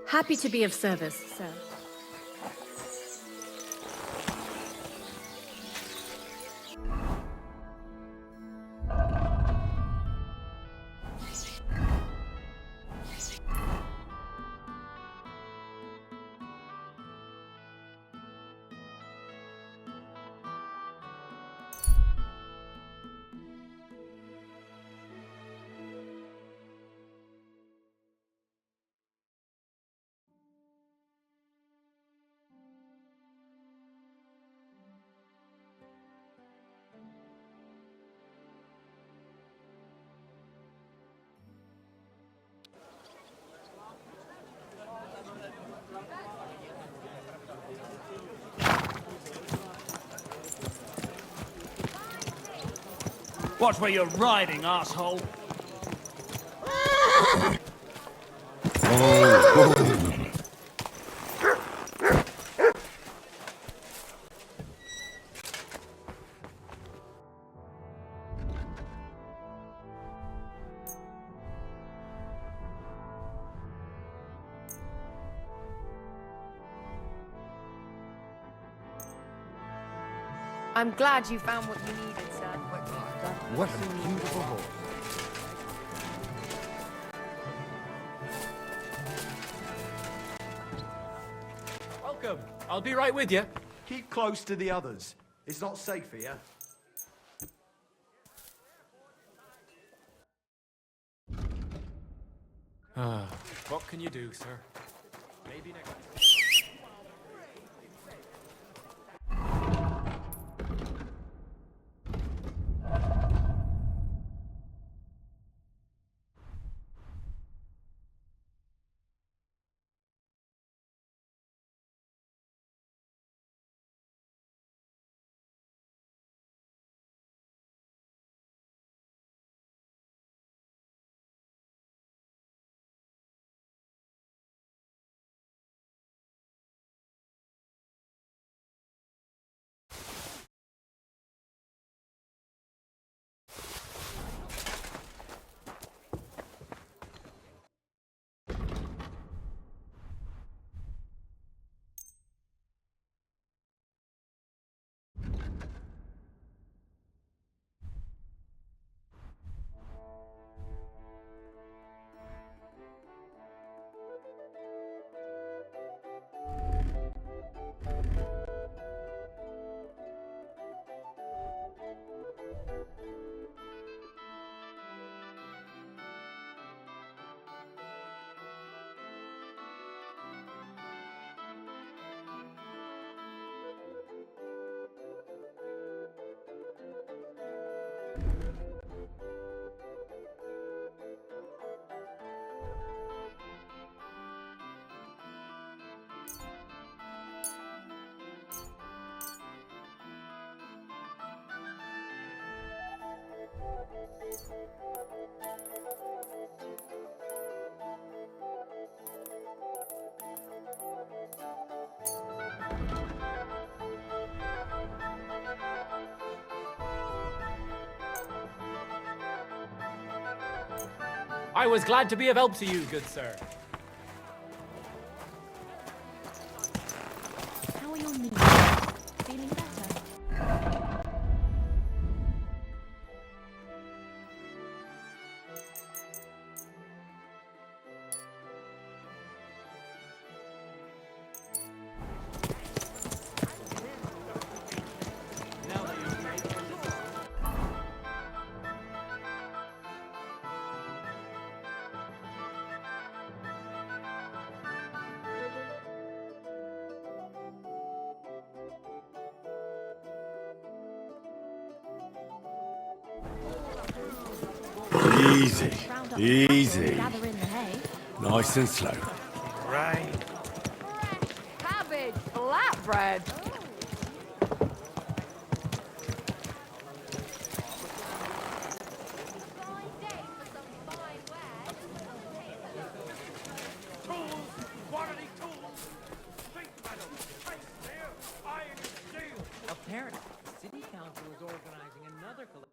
Happy to be of service, sir. Watch where you're riding, asshole. I'm glad you found what you needed, sir. What a beautiful horse. Welcome. I'll be right with you. Keep close to the others. It's not safe here. What can you do, sir? Maybe next. I was glad to be of help to you, good sir. How are your knees? Feeling better? Easy, easy. Gather in the hay. Nice and slow. Right. Cabbage flatbread. Apparently, City Council is organizing another collection.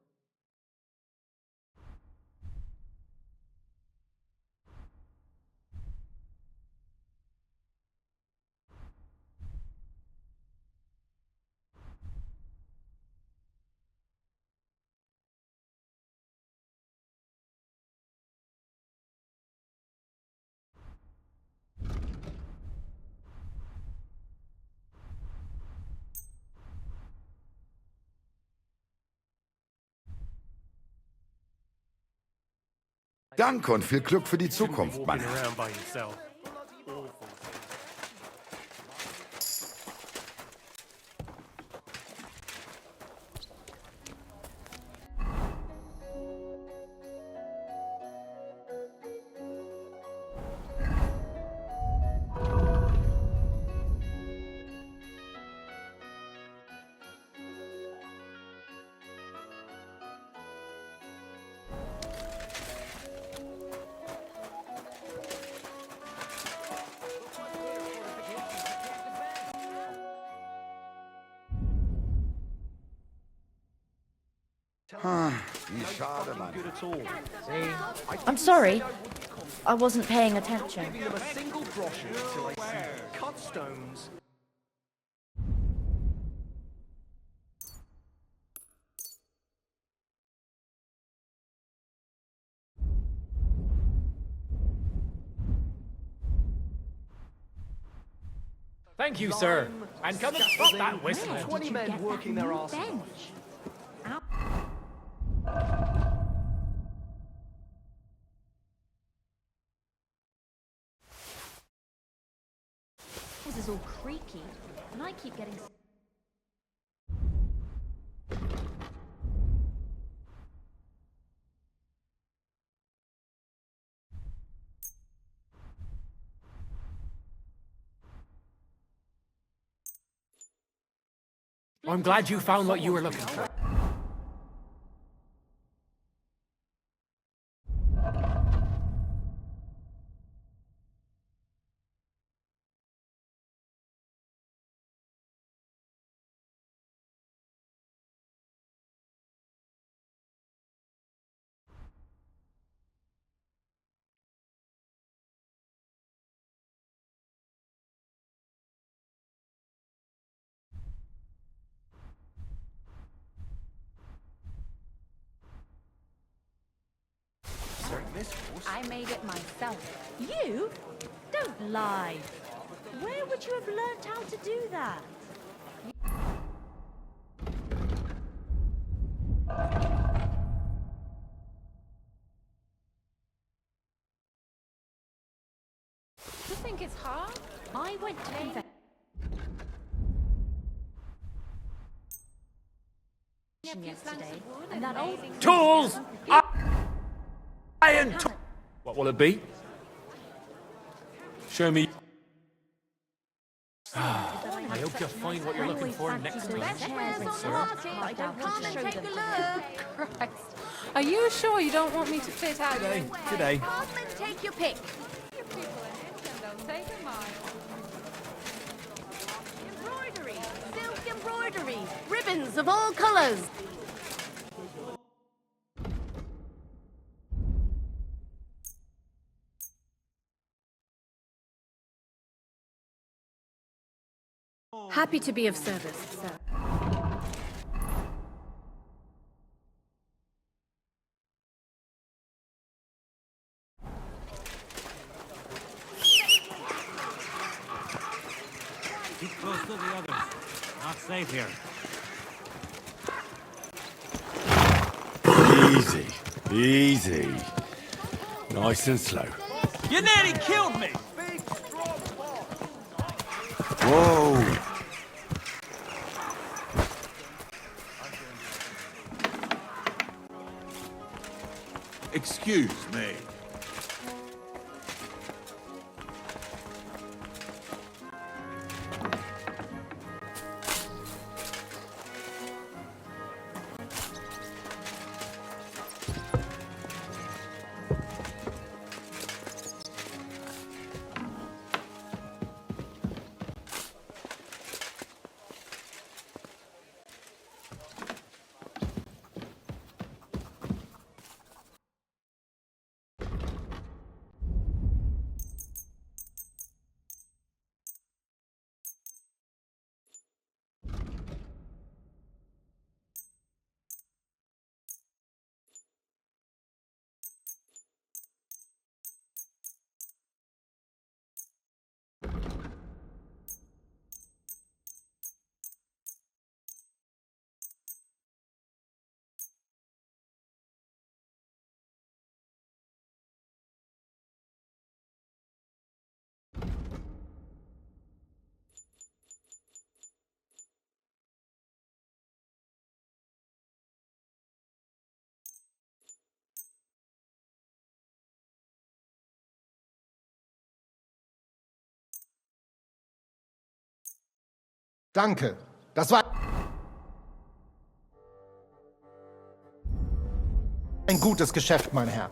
Danke und viel Glück für die Zukunft, Mann. Walking around by yourself. Wie schade, Mann. I'm sorry. I wasn't paying attention. Giving them a single brochure until I see cut stones. Thank you, sir. And come and stop that whistle. 20 men working their arse off. This is all creaky, and I keep getting... I'm glad you found what you were looking for. I made it myself. You? Don't lie. Where would you have learnt how to do that? You think it's hard? I went to convent yesterday, and that old... Tools! Iron tools! What will it be? Show me. I hope you'll find what you're looking for next week. I can't show them. Christ. Are you sure you don't want me to fit out? Today. Hardman, take your pick. Embroidery, silk embroidery, ribbons of all colours. Happy to be of service, sir. Keep close to the others. Not safe here. Easy. Easy. Nice and slow. You nearly killed me! Whoa. Excuse me. Danke. Das war ein gutes Geschäft, mein Herr.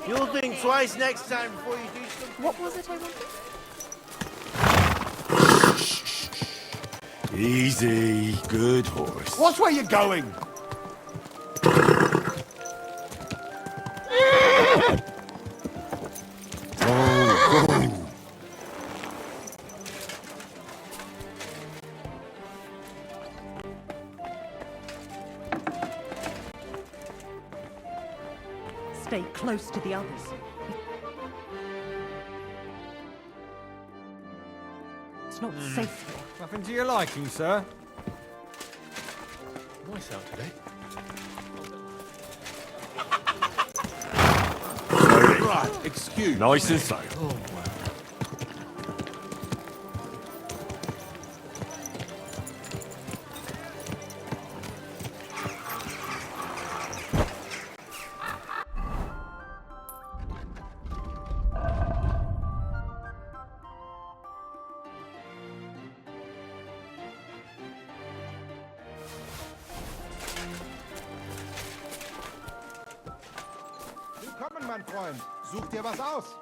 You'll think twice next time before you do something. What was it I wanted? Easy, good horse. Watch where you're going! Stay close to the others. It's not safe here. Nothing to your liking, sir? Nice out today. Right, excuse Nice me. and safe. Willkommen, mein Freund. Such dir was aus.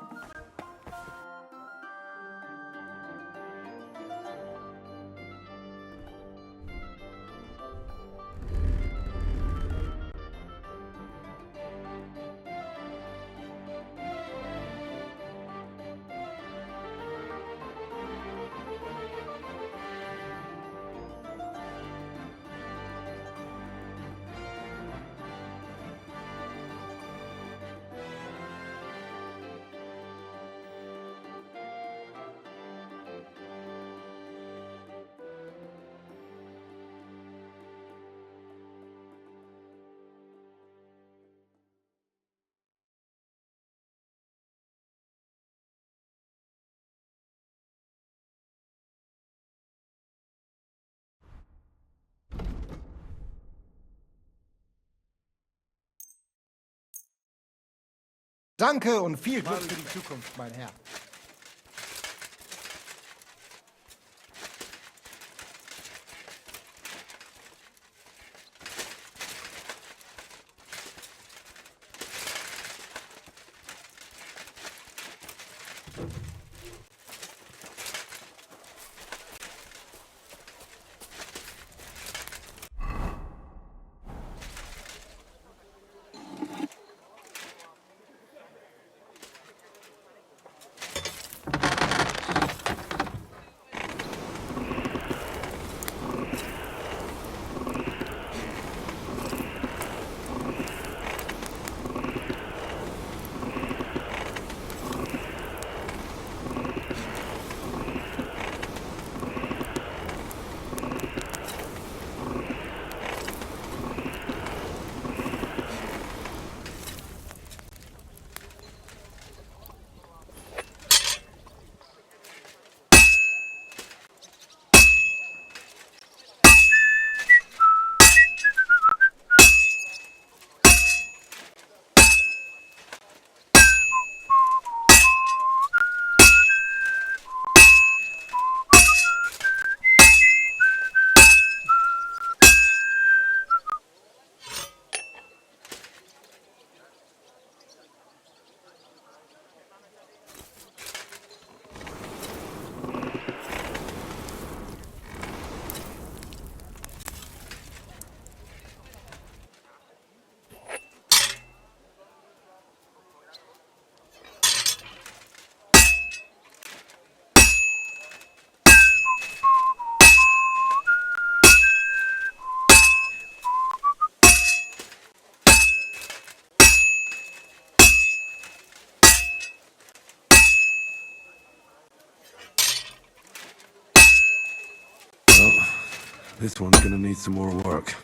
Danke und viel Glück für die Zukunft, mein Herr. This one's gonna need some more work.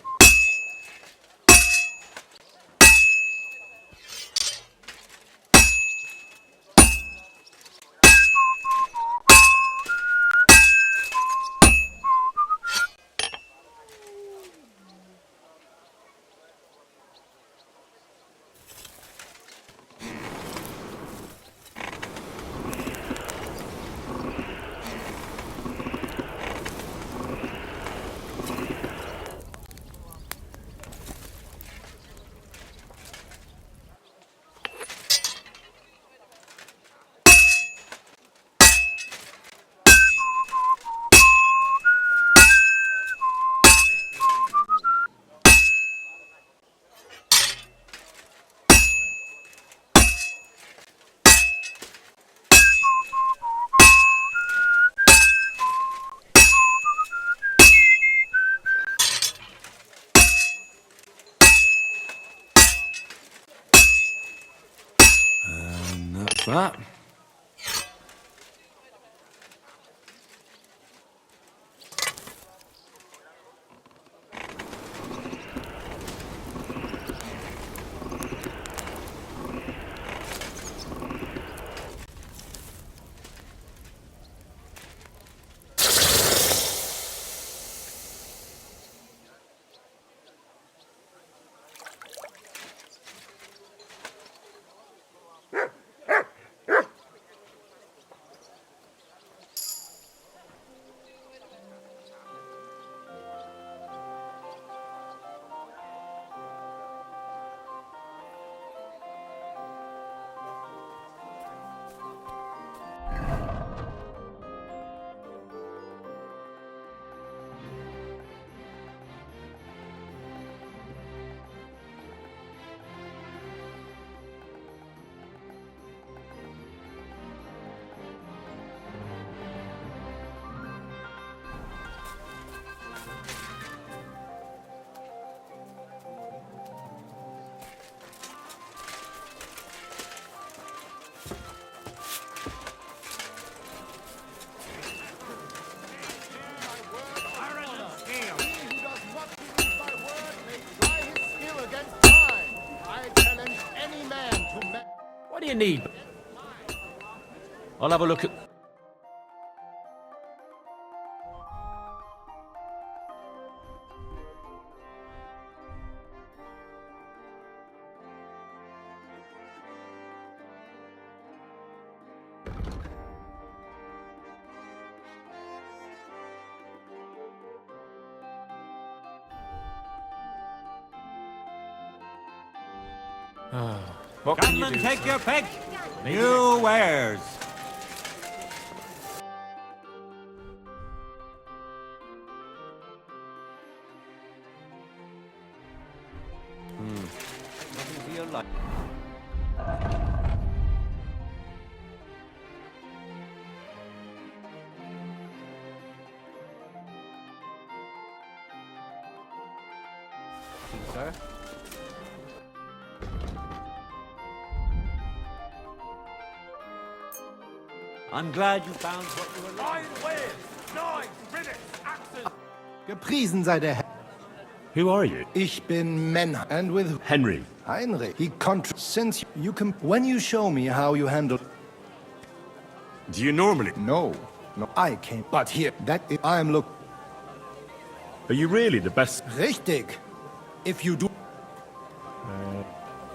And that's that. What do you need? I'll have a look at... What can you do? Come and take your pick. New wares. Nothing to your life. Sir? I'm glad you found what you were looking for. Knives, rivets, axes. Gepriesen sei der Herr. Who are you? Ich bin Menha, and with Henry. Heinrich. He since you can when you show me how you handle. Do you normally? No, I came. But here, I am look. Are you really the best? Richtig. If you do.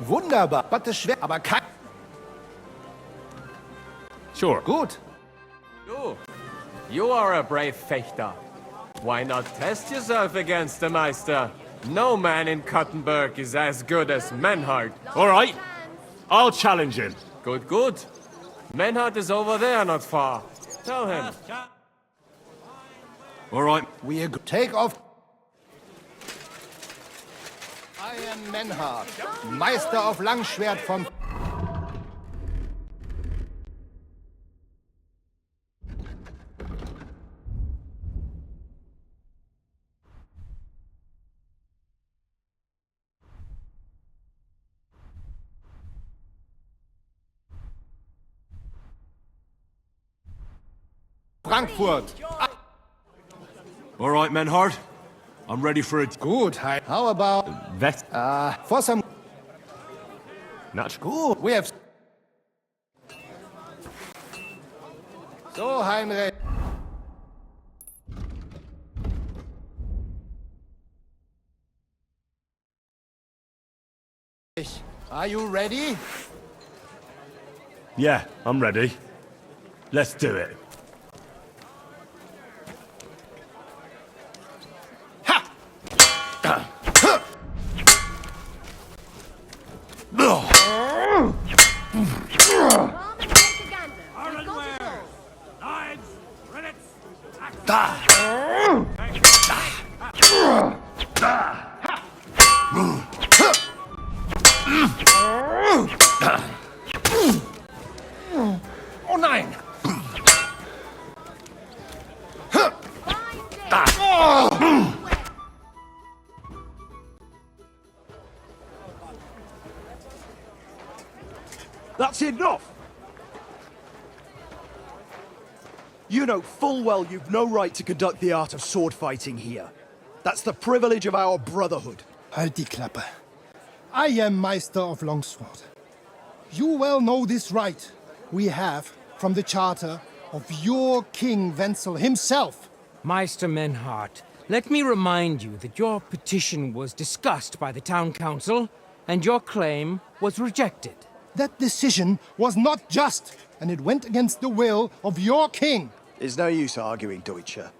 Wunderbar. But the schwer, aber kein. Sure. Gut. You are a brave fechter. Why not test yourself against the Meister? No man in Kuttenberg is as good as Menhard. All right. I'll challenge him. Good, good. Menhard is over there not far. Tell him. All right. We take off. I am Menhard, Meister of Langschwert von... Frankfurt. All right, Menhard. I'm ready for a... Good. How about... Vet... For some... Natural. Good. We have... So, Heinrich... Are you ready? Yeah, I'm ready. Let's do it. Oh nein! That's enough! You know full well you've no right to conduct the art of sword fighting here. That's the privilege of our brotherhood. Halt die Klappe. I am Meister of Longsword. You well know this right we have from the charter of your King Wenzel himself. Meister Menhart, let me remind you that your petition was discussed by the town council, and your claim was rejected. That decision was not just, and it went against the will of your king. It's no use arguing, Deutscher.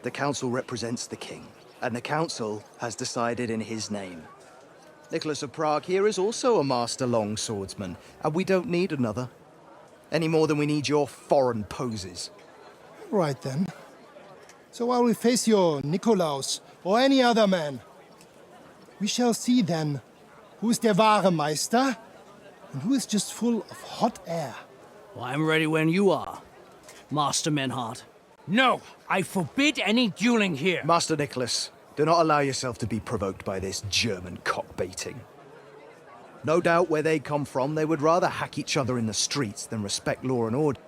The council represents the king, and the council has decided in his name. Nicholas of Prague here is also a master longswordsman, and we don't need another. Any more than we need your foreign poses. Right then. So I will face your Nikolaus or any other man. We shall see then who is der wahre Meister and who is just full of hot air. Well, I'm ready when you are, Master Menhart. No, I forbid any dueling here. Master Nicholas, do not allow yourself to be provoked by this German cock-baiting. No doubt where they come from, they would rather hack each other in the streets than respect law and order.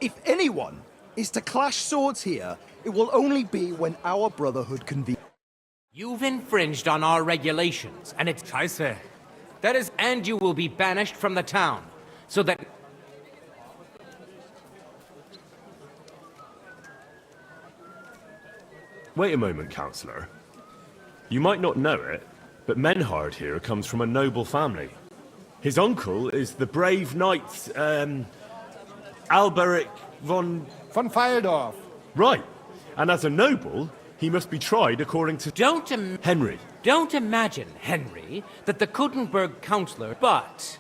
If anyone is to clash swords here, it will only be when our brotherhood convenes. You've infringed on our regulations, and it's... Scheiße. That is... And you will be banished from the town, so that... Wait a moment, Counselor. You might not know it, but Menhard here comes from a noble family. His uncle is the brave knight, Alberic von Fyeldorf. Right. And as a noble, he must be tried according to... Henry. Don't imagine, Henry, that the Kuttenberg Counselor... But...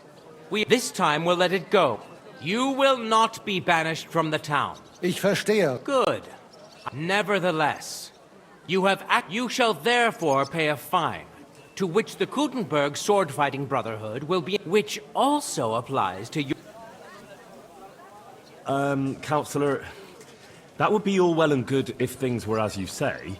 This time we'll let it go. You will not be banished from the town. Ich verstehe. Good. Nevertheless, you shall therefore pay a fine, to which the Kuttenberg sword-fighting brotherhood will be... Which also applies to you... Counselor, that would be all well and good if things were as you say,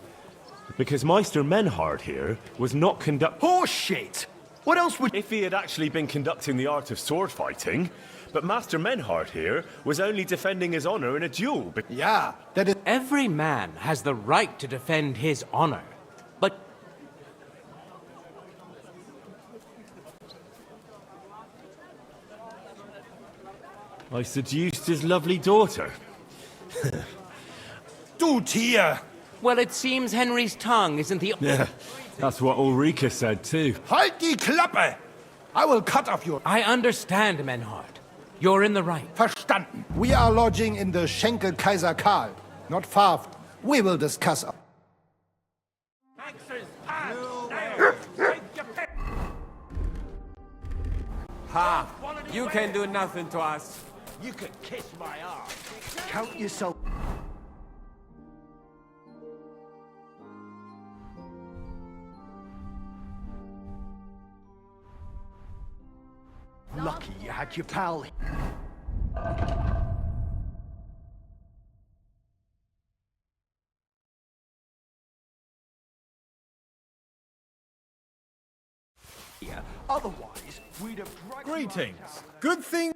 because Meister Menhard here was not Horseshit! What else would... If he had actually been conducting the art of sword fighting, but Master Menhard here was only defending his honor in a duel. Yeah, that is... Every man has the right to defend his honor, but... I seduced his lovely daughter. Du Tier! Well, it seems Henry's tongue isn't the... Yeah, that's what Ulrika said too. Halt die Klappe! I will cut off your... I understand, Menhard. You're in the right. Verstanden. We are lodging in the Schenkel Kaiser Karl, not far. We will discuss... Ha! You can do nothing to us. You could kiss my ass. Count yourself... Lucky you had your pal. Otherwise, we'd have... Greetings. Good thing...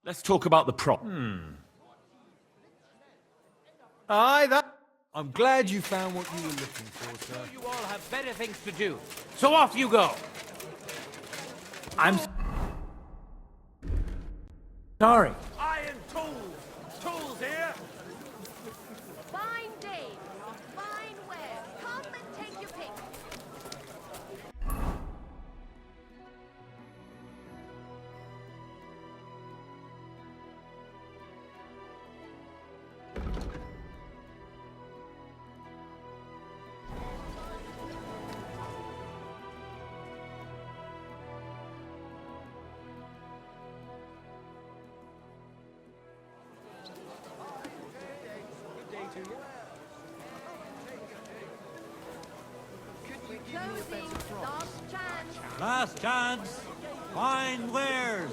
Let's talk about the prop. Aye, that... I'm glad you found what you were looking for, sir. You all have better things to do. So off you go. I'm sorry. Iron tools! Tools here! Fine day, fine wear. Come and take your pick. Closing, last chance. Last chance. Fine wares.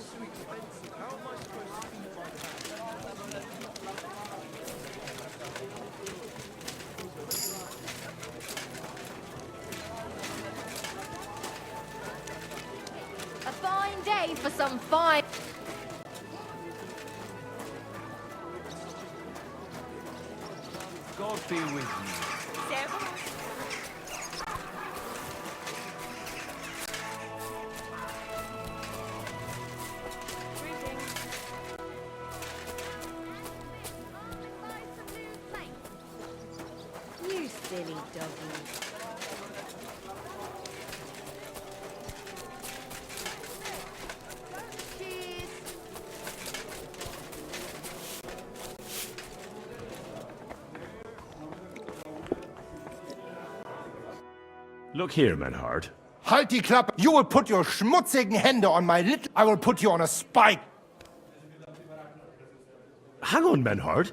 A fine day for some fine. God be with you. You silly doggy. Cheers. Look here, Menhard. Halt die Klappe! You will put your schmutzigen Hände on my little... I will put you on a spike! Hang on, Menhard.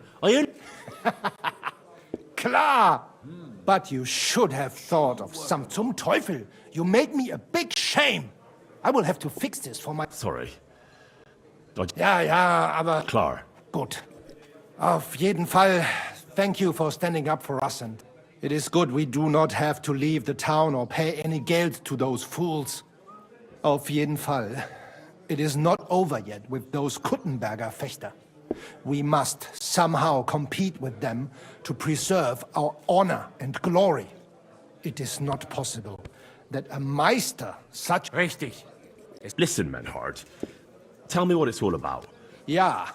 Klar! But you should have thought of some... Zum Teufel! You made me a big shame! I will have to fix this for my... Sorry. Ja, ja, aber... Klar. Gut. Auf jeden Fall, thank you for standing up for us, and it is good we do not have to leave the town or pay any geld to those fools. Auf jeden Fall. It is not over yet with those Kuttenberger Fechter. We must somehow compete with them to preserve our honor and glory. It is not possible that a Meister such... Richtig. Listen, Menhard. Tell me what it's all about. Ja.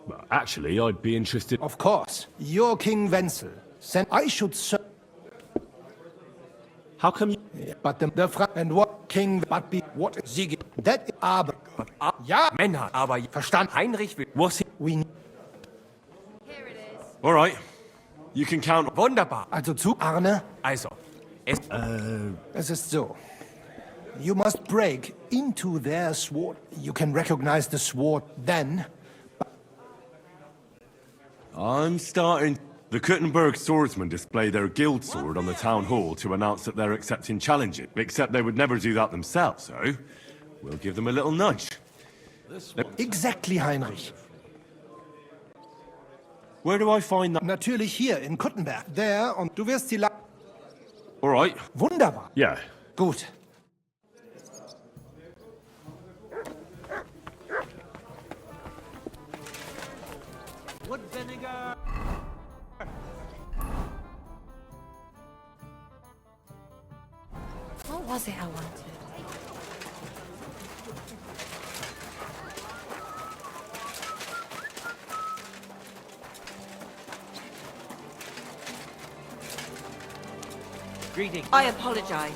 Well, actually, I'd be interested... Of course. Your King Wenzel sent... I should serve... How come you... But the and what King... But be... What... Siege... That... Aber... Ja. Männer, aber... Verstanden. Heinrich will... Was he... We... Here it is. All right. You can count... Wunderbar. Also zu, Arne? Also, Es ist so. You must break into their sword. You can recognize the sword then. I'm starting... The Kuttenberg swordsmen display their guild sword on the town hall to announce that they're accepting challenges. Except they would never do that themselves, so... We'll give them a little nudge. Exactly, Heinrich. Where do I find that? Natürlich hier in Kuttenberg. There, und du wirst sie... All right. Wunderbar. Yeah. Gut. Wood vinegar. What was it I wanted? Greetings. I apologize.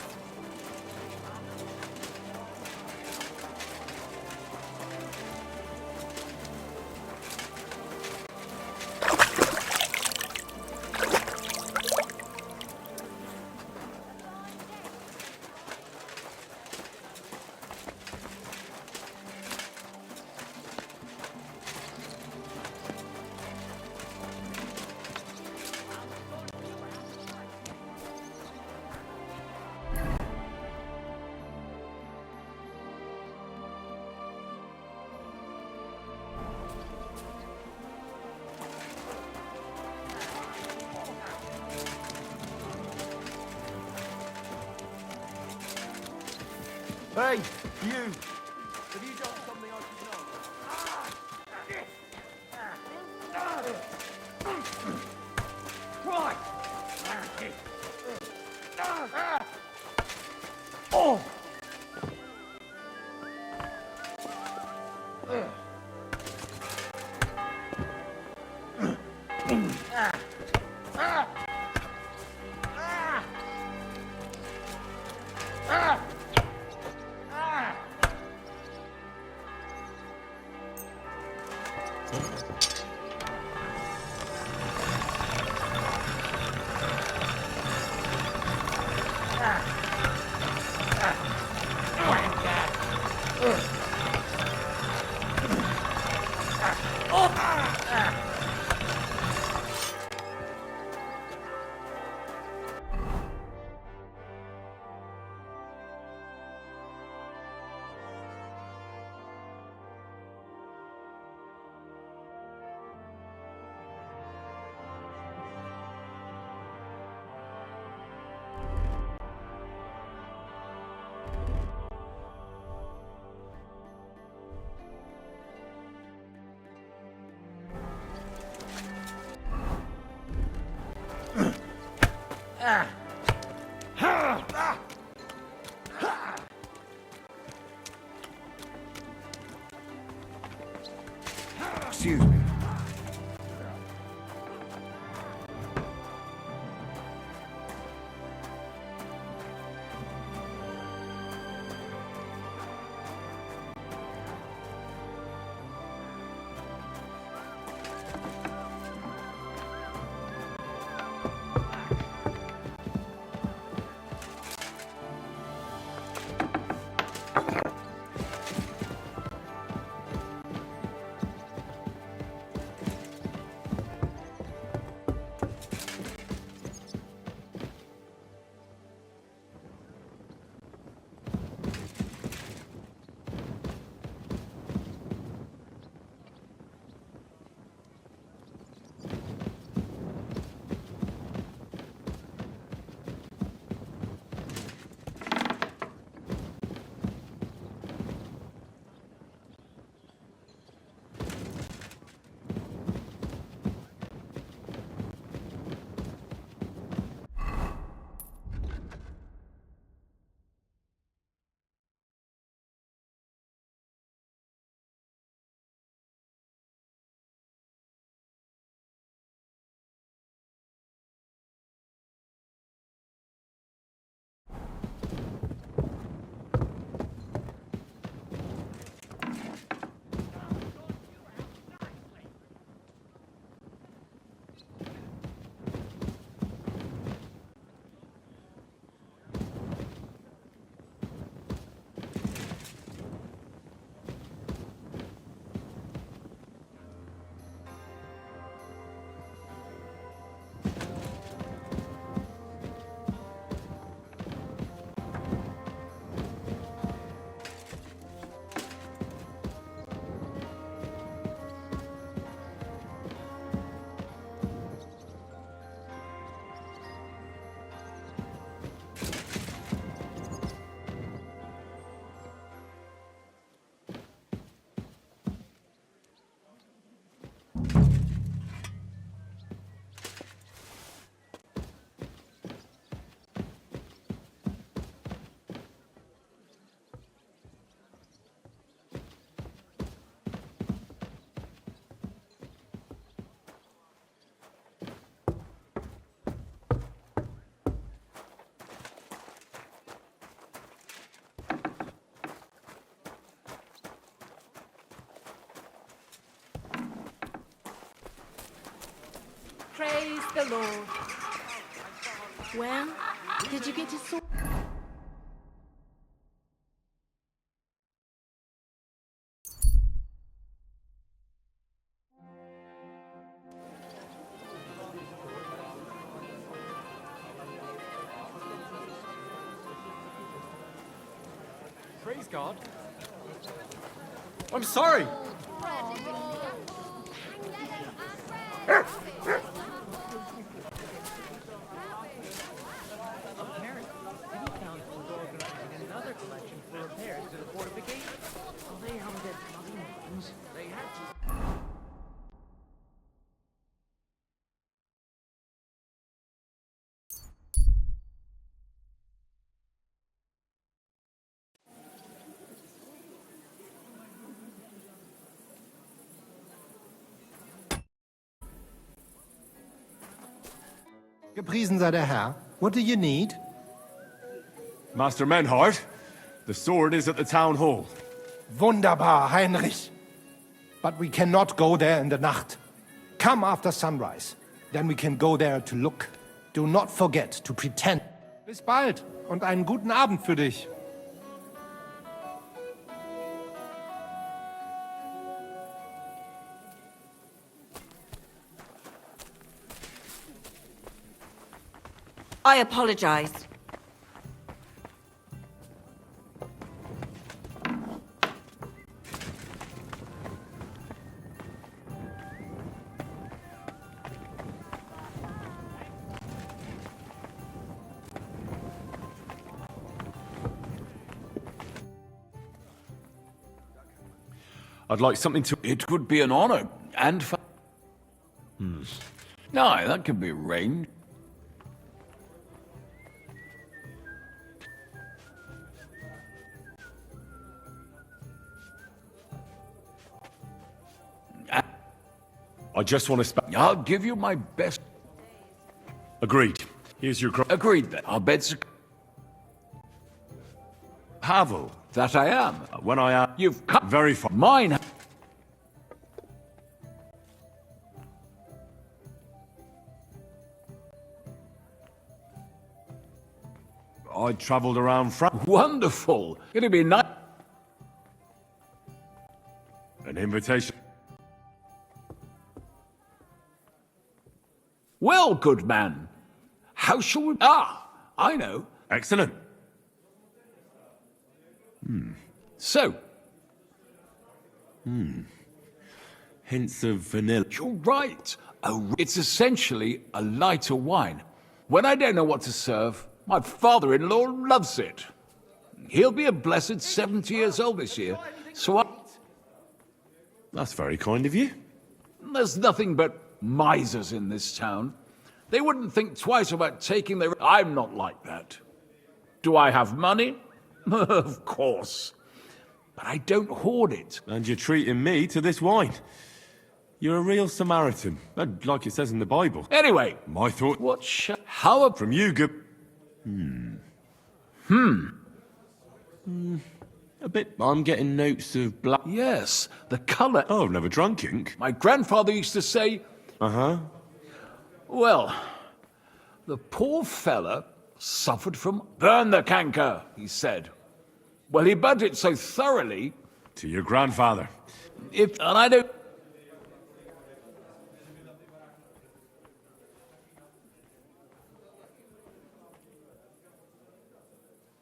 Hey, you! Have you got something I should know? Oh! Excuse me. Praise the Lord. Well, did you get your sword? Praise God. I'm sorry. Another collection for repairs to the fortification. Well, they haven't had bloody names. They had to. Gepriesen sei der Herr. What do you need? Master Menhart, the sword is at the town hall. Wunderbar, Heinrich. But we cannot go there in the Nacht. Come after sunrise. Then we can go there to look. Do not forget to pretend. Bis bald und einen guten Abend für dich. I apologize. I'd like something to... It would be an honor, and... Aye, that can be arranged. I just want to I'll give you my best. Agreed. Here's your... Agreed, then. I'll bet... Pavel. That I am. When I am... You've come... Very far. Mine... I travelled around France. Wonderful. It'll be nice. An invitation. Well, good man. How shall we... Ah, I know. Excellent. So... Hints of vanilla. You're right. It's essentially a lighter wine. When I don't know what to serve, my father-in-law loves it. He'll be a blessed 70 years old this year, so That's very kind of you. There's nothing but misers in this town. They wouldn't think twice about taking their... I'm not like that. Do I have money? Of course. But I don't hoard it. And you're treating me to this wine. You're a real Samaritan, like it says in the Bible. Anyway. My thought... What How... From you, good... A bit... I'm getting notes of black... Yes, the colour... Oh, I've never drunk ink. My grandfather used to say... Uh-huh. Well, the poor fella suffered from... Burn the canker, he said. Well, he burnt it so thoroughly... To your grandfather. And I don't...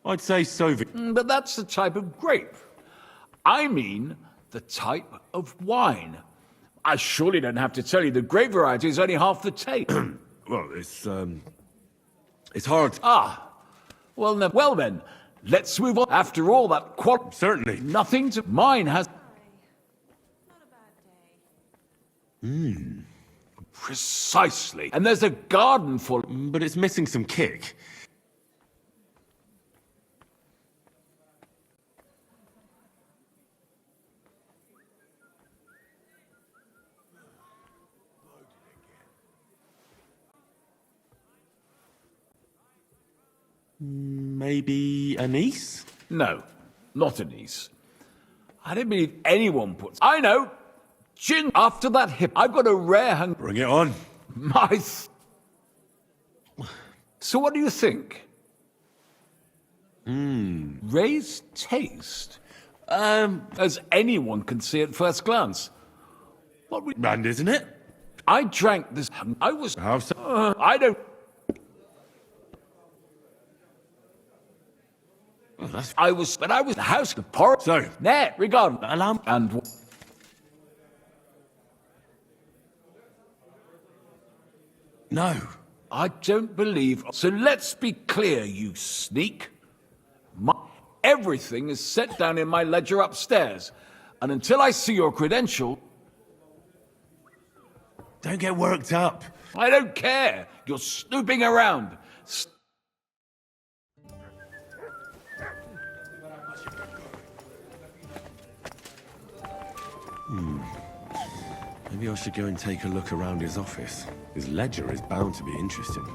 I'd say Soviet. But that's the type of grape. I mean the type of wine. I surely don't have to tell you the grape variety is only half the taste. Well, it's hard. Ah, well then, let's move on. After all that Certainly. Nothing to... Mine has... Precisely. And there's a garden full... But it's missing some kick. Maybe a niece? No, not a niece. I don't believe anyone puts... I know! Gin after that hip. I've got a rare hung... Bring it on. So what do you think? Ray's taste? As anyone can see at first glance. And isn't it? I drank this... I was... How so? I don't... Well, I was the house, the porridge. So, There, regard, and no. I don't believe. So let's be clear, you sneak. Everything is set down in my ledger upstairs, and until I see your credential, Don't get worked up. I don't care. You're snooping around. Maybe I should go and take a look around his office. His ledger is bound to be interesting.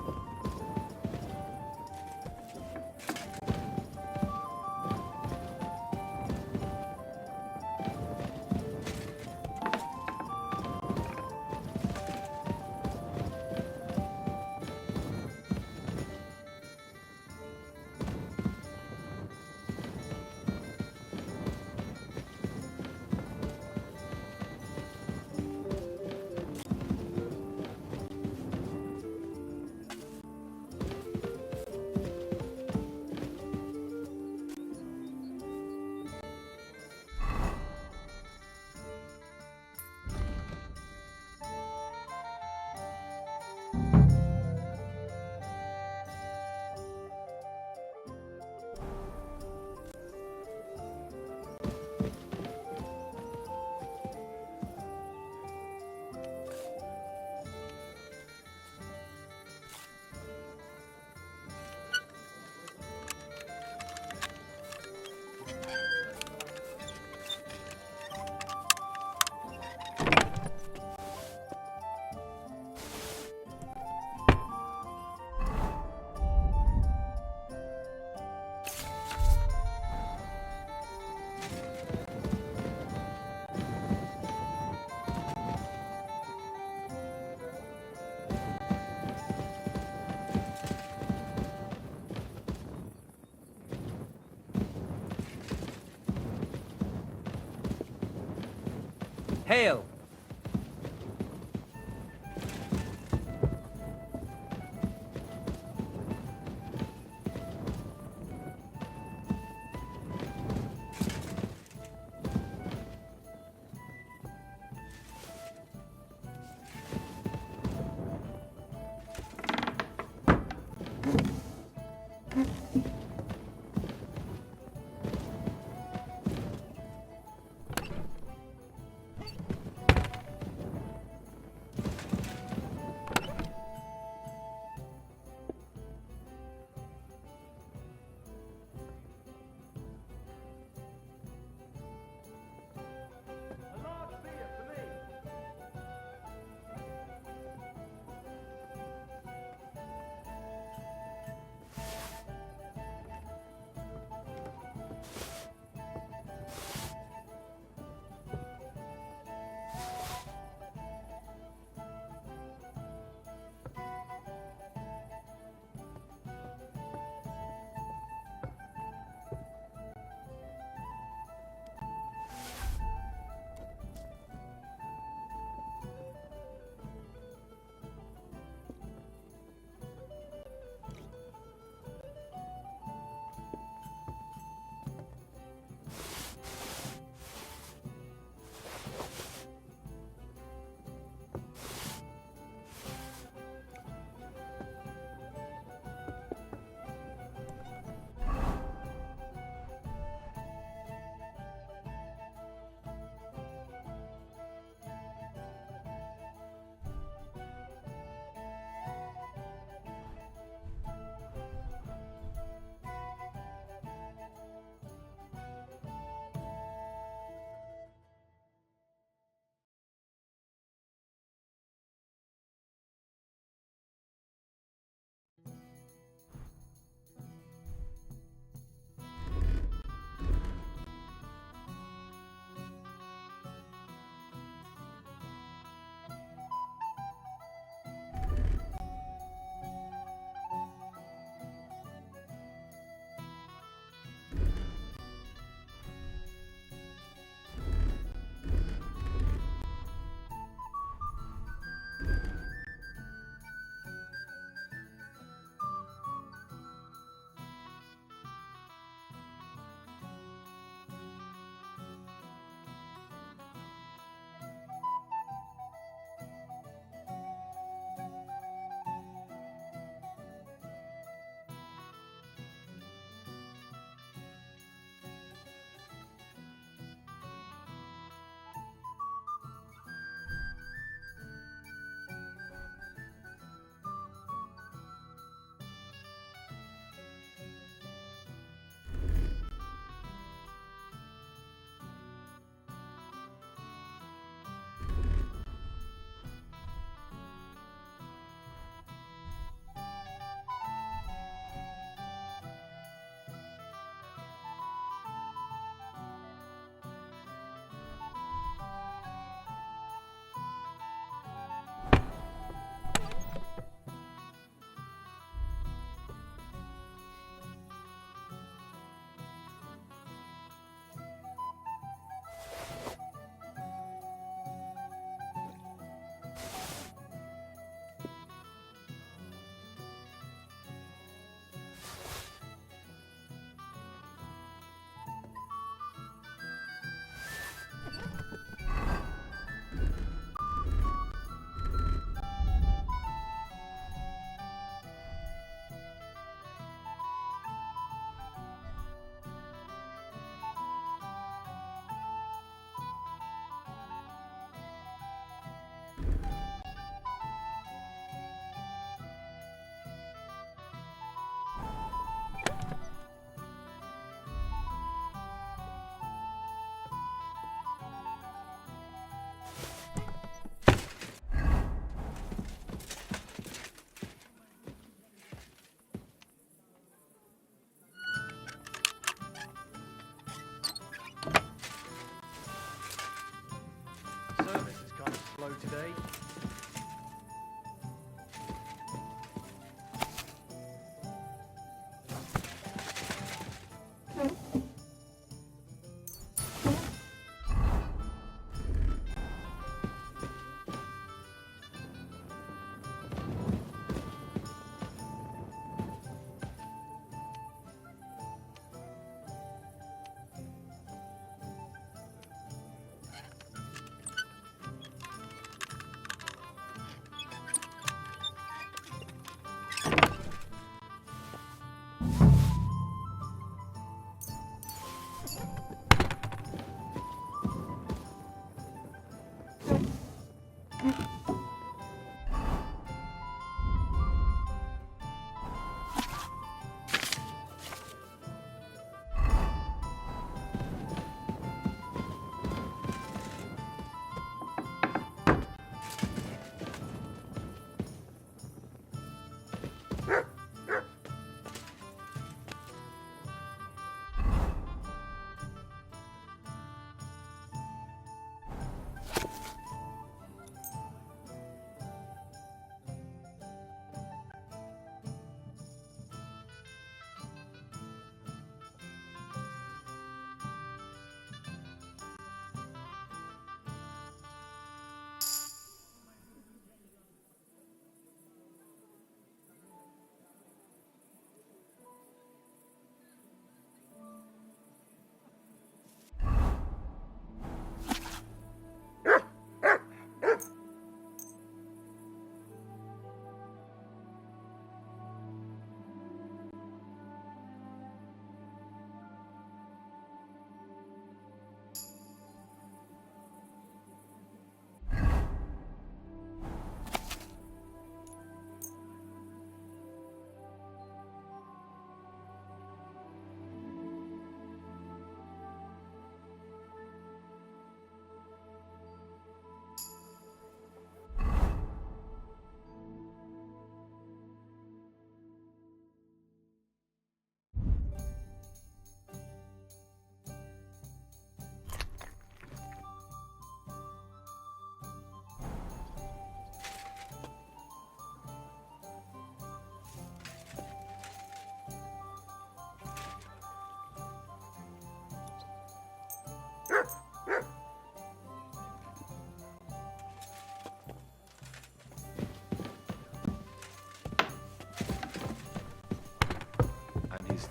Hail!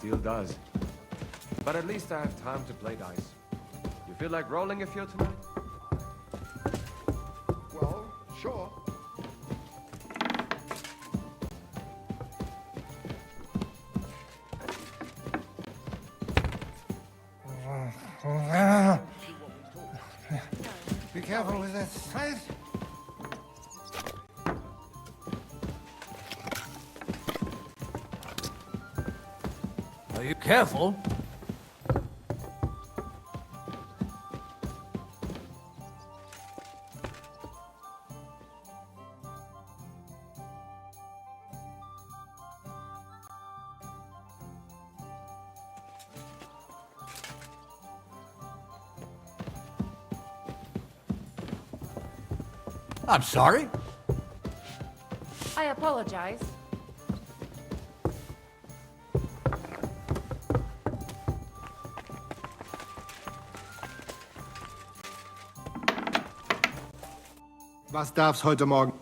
steel does. But at least I have time to play dice. You feel like rolling a few tonight? Well, sure. Be careful with that scythe. Are you careful? I'm sorry. I apologize. Was darf's heute Morgen?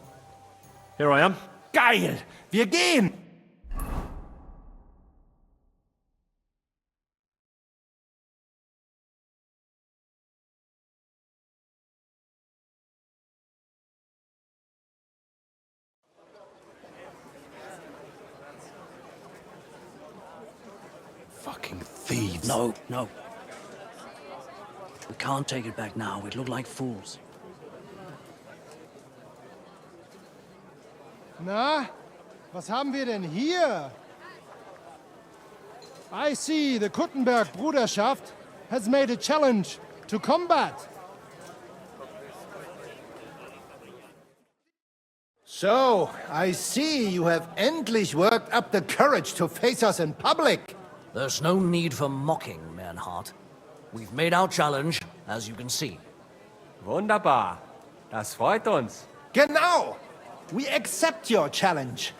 Here I am. Geil! Wir gehen! Fucking thieves. No, no. We can't take it back now. We'd look like fools. Na, was haben wir denn hier? I see the Kuttenberg Bruderschaft has made a challenge to combat. So, I see you have endlich worked up the courage to face us in public. There's no need for mocking, Mernhardt. We've made our challenge, as you can see. Wunderbar. Das freut uns. Genau! We accept your challenge.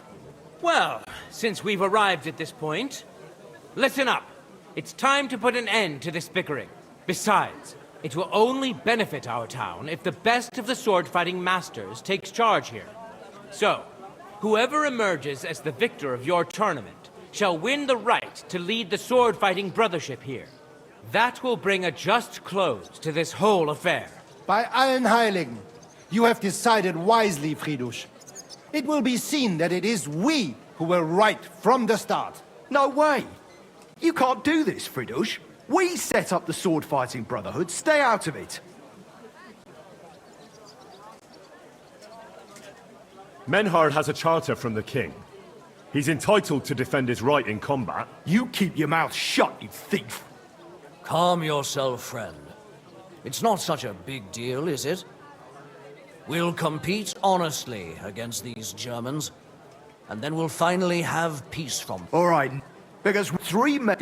Well, since we've arrived at this point, listen up. It's time to put an end to this bickering. Besides, it will only benefit our town if the best of the sword-fighting masters takes charge here. So, whoever emerges as the victor of your tournament shall win the right to lead the sword-fighting brothership here. That will bring a just close to this whole affair. Bei allen Heiligen, you have decided wisely, Fridush. It will be seen that it is we who were right from the start. No way! You can't do this, Fridush. We set up the sword-fighting brotherhood. Stay out of it. Menhard has a charter from the king. He's entitled to defend his right in combat. You keep your mouth shut, you thief! Calm yourself, friend. It's not such a big deal, is it? We'll compete honestly against these Germans, and then we'll finally have peace from them. All right, because 3 men...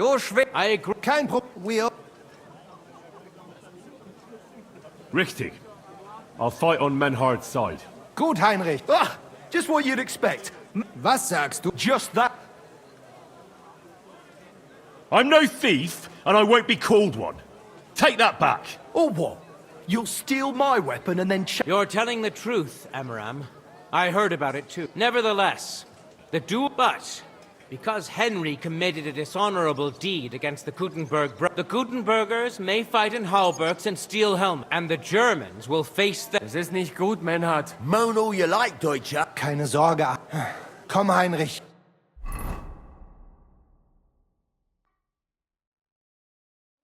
I agree. Kein Problem. We'll... Richtig. I'll fight on Menhard's side. Gut, Heinrich. Ah! Just what you'd expect. Was sagst du? Just that. I'm no thief, and I won't be called one. Take that back. Or what? You'll steal my weapon and then... You're telling the truth, Amaram. I heard about it too. Nevertheless, the duel... But, because Henry committed a dishonorable deed against the the Gutenbergers may fight in halberds and steel helmets, and the Germans will face the... Das ist nicht gut, Menhard. Moan all you like, Deutscher. Keine Sorge. Komm, Heinrich.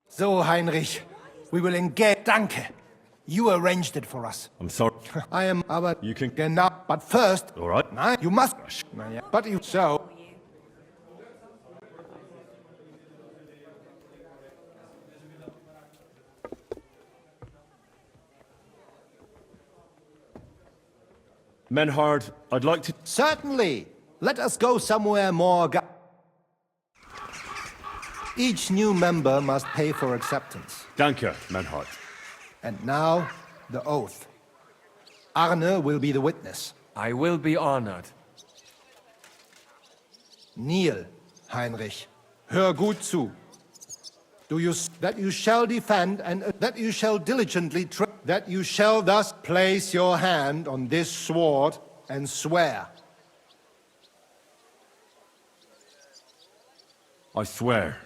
So, Heinrich, we will engage. Danke. You arranged it for us. I'm sorry. I am, aber... You can... Genau. But first... All right. Nein, you must... But you... So... Menhard, I'd like to... Certainly. Let us go somewhere more... Each new member must pay for acceptance. Danke, Menhard. And now, the oath. Arne will be the witness. I will be honored. Kneel, Heinrich. Hör gut zu. That you shall defend and that you shall diligently that you shall thus place your hand on this sword and swear. I swear,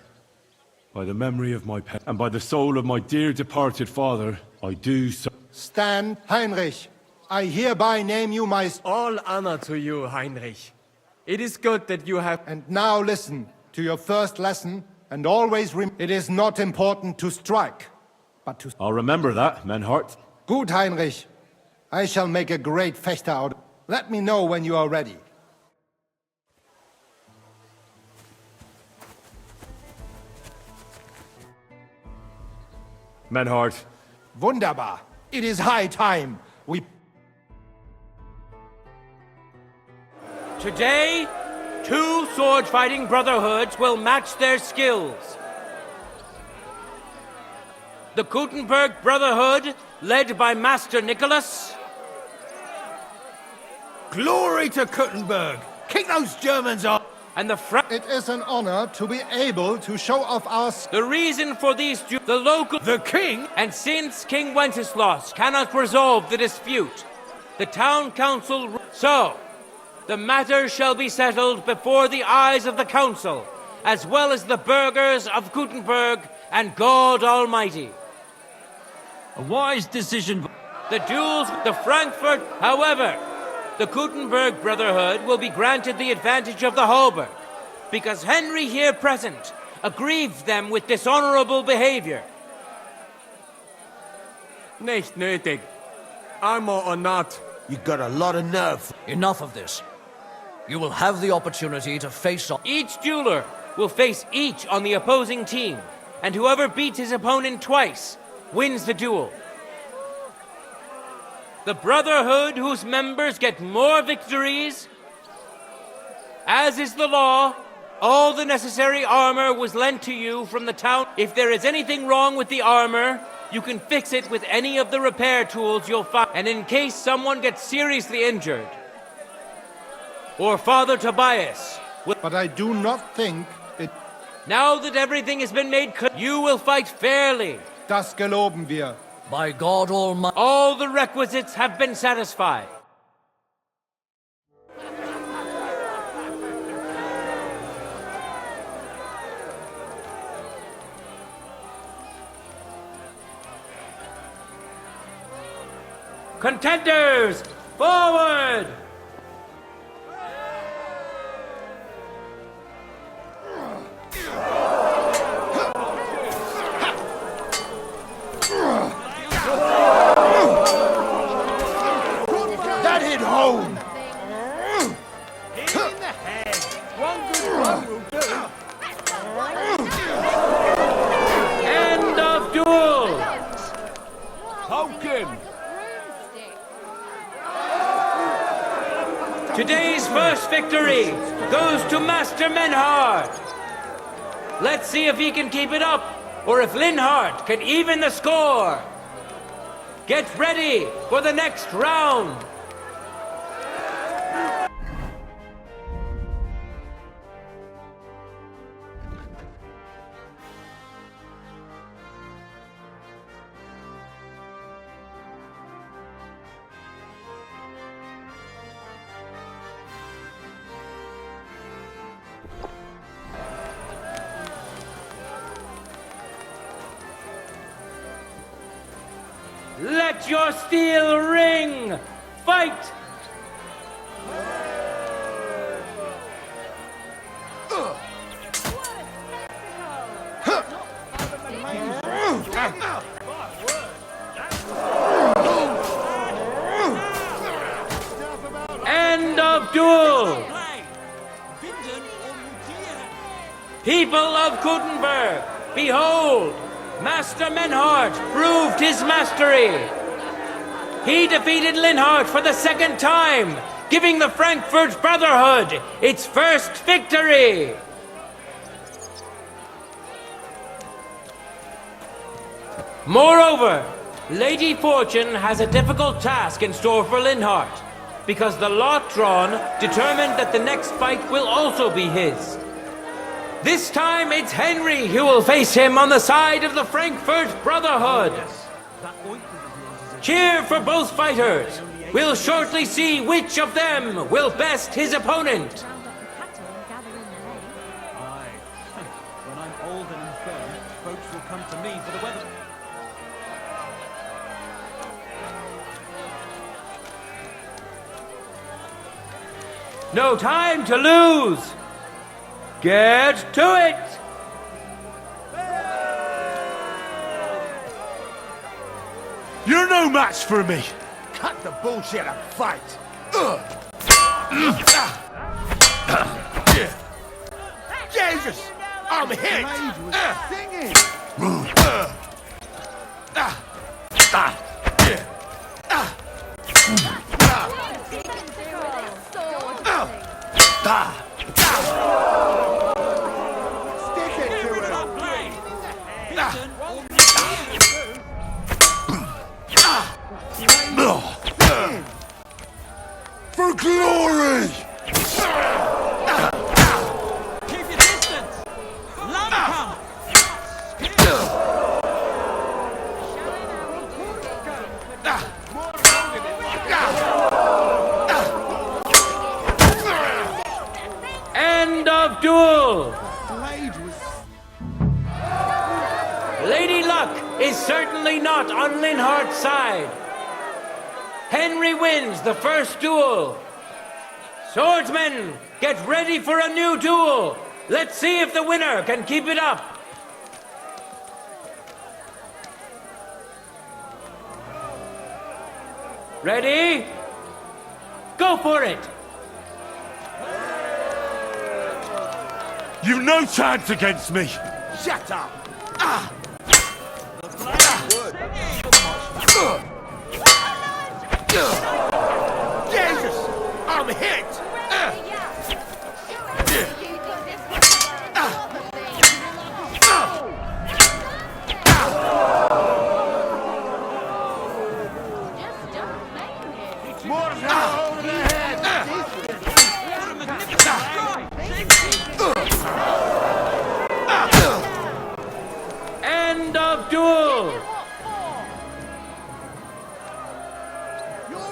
by the memory of my pet and by the soul of my dear departed father, I do so. Stand, Heinrich. I hereby name you my... All honor to you, Heinrich. It is good that you have... And now listen to your first lesson, and always it is not important to strike, but to... I'll remember that, Menhart. Good, Heinrich. I shall make a great fechter out. Let me know when you are ready. Menhart. Wunderbar. It is high time. We... Today, 2 sword-fighting brotherhoods will match their skills. The Gutenberg Brotherhood, led by Master Nicholas. Glory to Gutenberg! Kick those Germans off! And the It is an honor to be able to show off our... The reason for these the local... The king? And since King Wenceslas cannot resolve the dispute, the town council... So, the matter shall be settled before the eyes of the council, as well as the burghers of Gutenberg and God Almighty. A wise decision. The duels, the Frankfurt, however, the Gutenberg Brotherhood will be granted the advantage of the halberd, because Henry here present aggrieved them with dishonorable behavior. Nicht nötig. Armor or not, You got a lot of nerve. Enough of this. You will have the opportunity to face off. Each dueler will face each on the opposing team, and whoever beats his opponent twice wins the duel. The Brotherhood whose members get more victories, as is the law, all the necessary armor was lent to you from the town. If there is anything wrong with the armor, you can fix it with any of the repair tools you'll find. And in case someone gets seriously injured, or Father Tobias will... But I do not think it... Now that everything has been made clear, you will fight fairly. Das geloben wir. By God Almighty. All the requisites have been satisfied. Contenders, forward! That hit home! Hit in the head. One good run will do. End of duel! Poke him! Today's first victory goes to Master Menhart. Let's see if he can keep it up, or if Linhart can even the score. Get ready for the next round. Let your steel ring! Fight! End of duel! People of Gutenberg, behold! Master Menhart proved his mastery. He defeated Linhart for the second time, giving the Frankfurt Brotherhood its first victory. Moreover, Lady Fortune has a difficult task in store for Linhart, because the lot drawn determined that the next fight will also be his. This time it's Henry who will face him on the side of the Frankfurt Brotherhood. Cheer for both fighters. We'll shortly see which of them will best his opponent. than infirm, folks will come to me for the weather. No time to lose! Get to it! You're no match for me! Cut the bullshit and fight! Jesus! I'm hit! Singing! For glory! Keep your distance! Lamb come! End of duel! Lady Luck is certainly not on Linhart's side. Henry wins the first duel. Swordsmen, get ready for a new duel. Let's see if the winner can keep it up. Ready? Go for it! You've no chance against me! Shut up! Jesus! I'm hit! End of duel!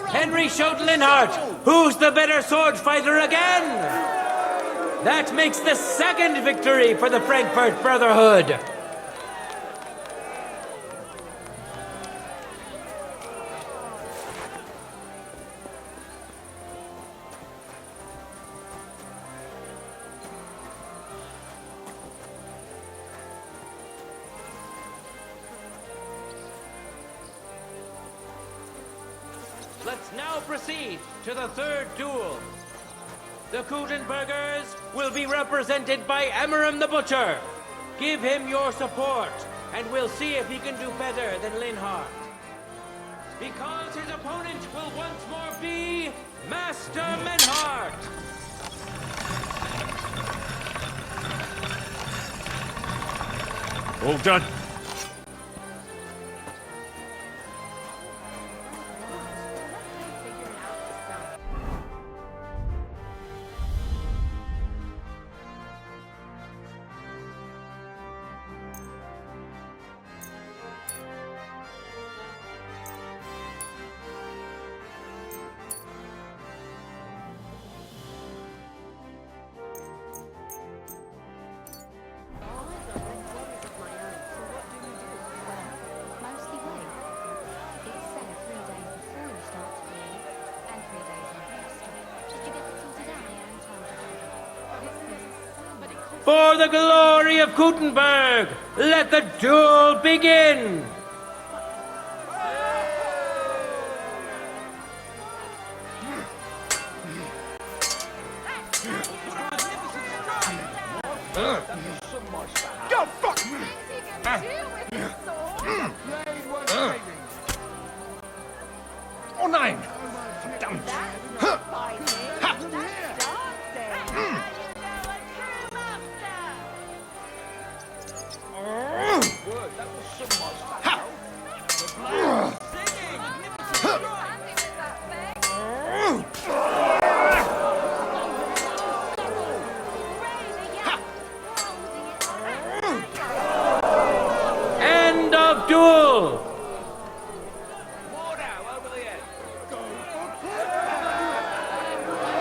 Henry showed Linhart who's the better sword fighter again! That makes the second victory for the Frankfurt Brotherhood! Let's now proceed to the third duel. The Gutenbergers will be represented by Emmeram the Butcher. Give him your support, and we'll see if he can do better than Linhart. Because his opponent will once more be Master Menhart. All done. For the glory of Gutenberg, let the duel begin! Go fuck me! Oh nein! Verdammt! End of duel!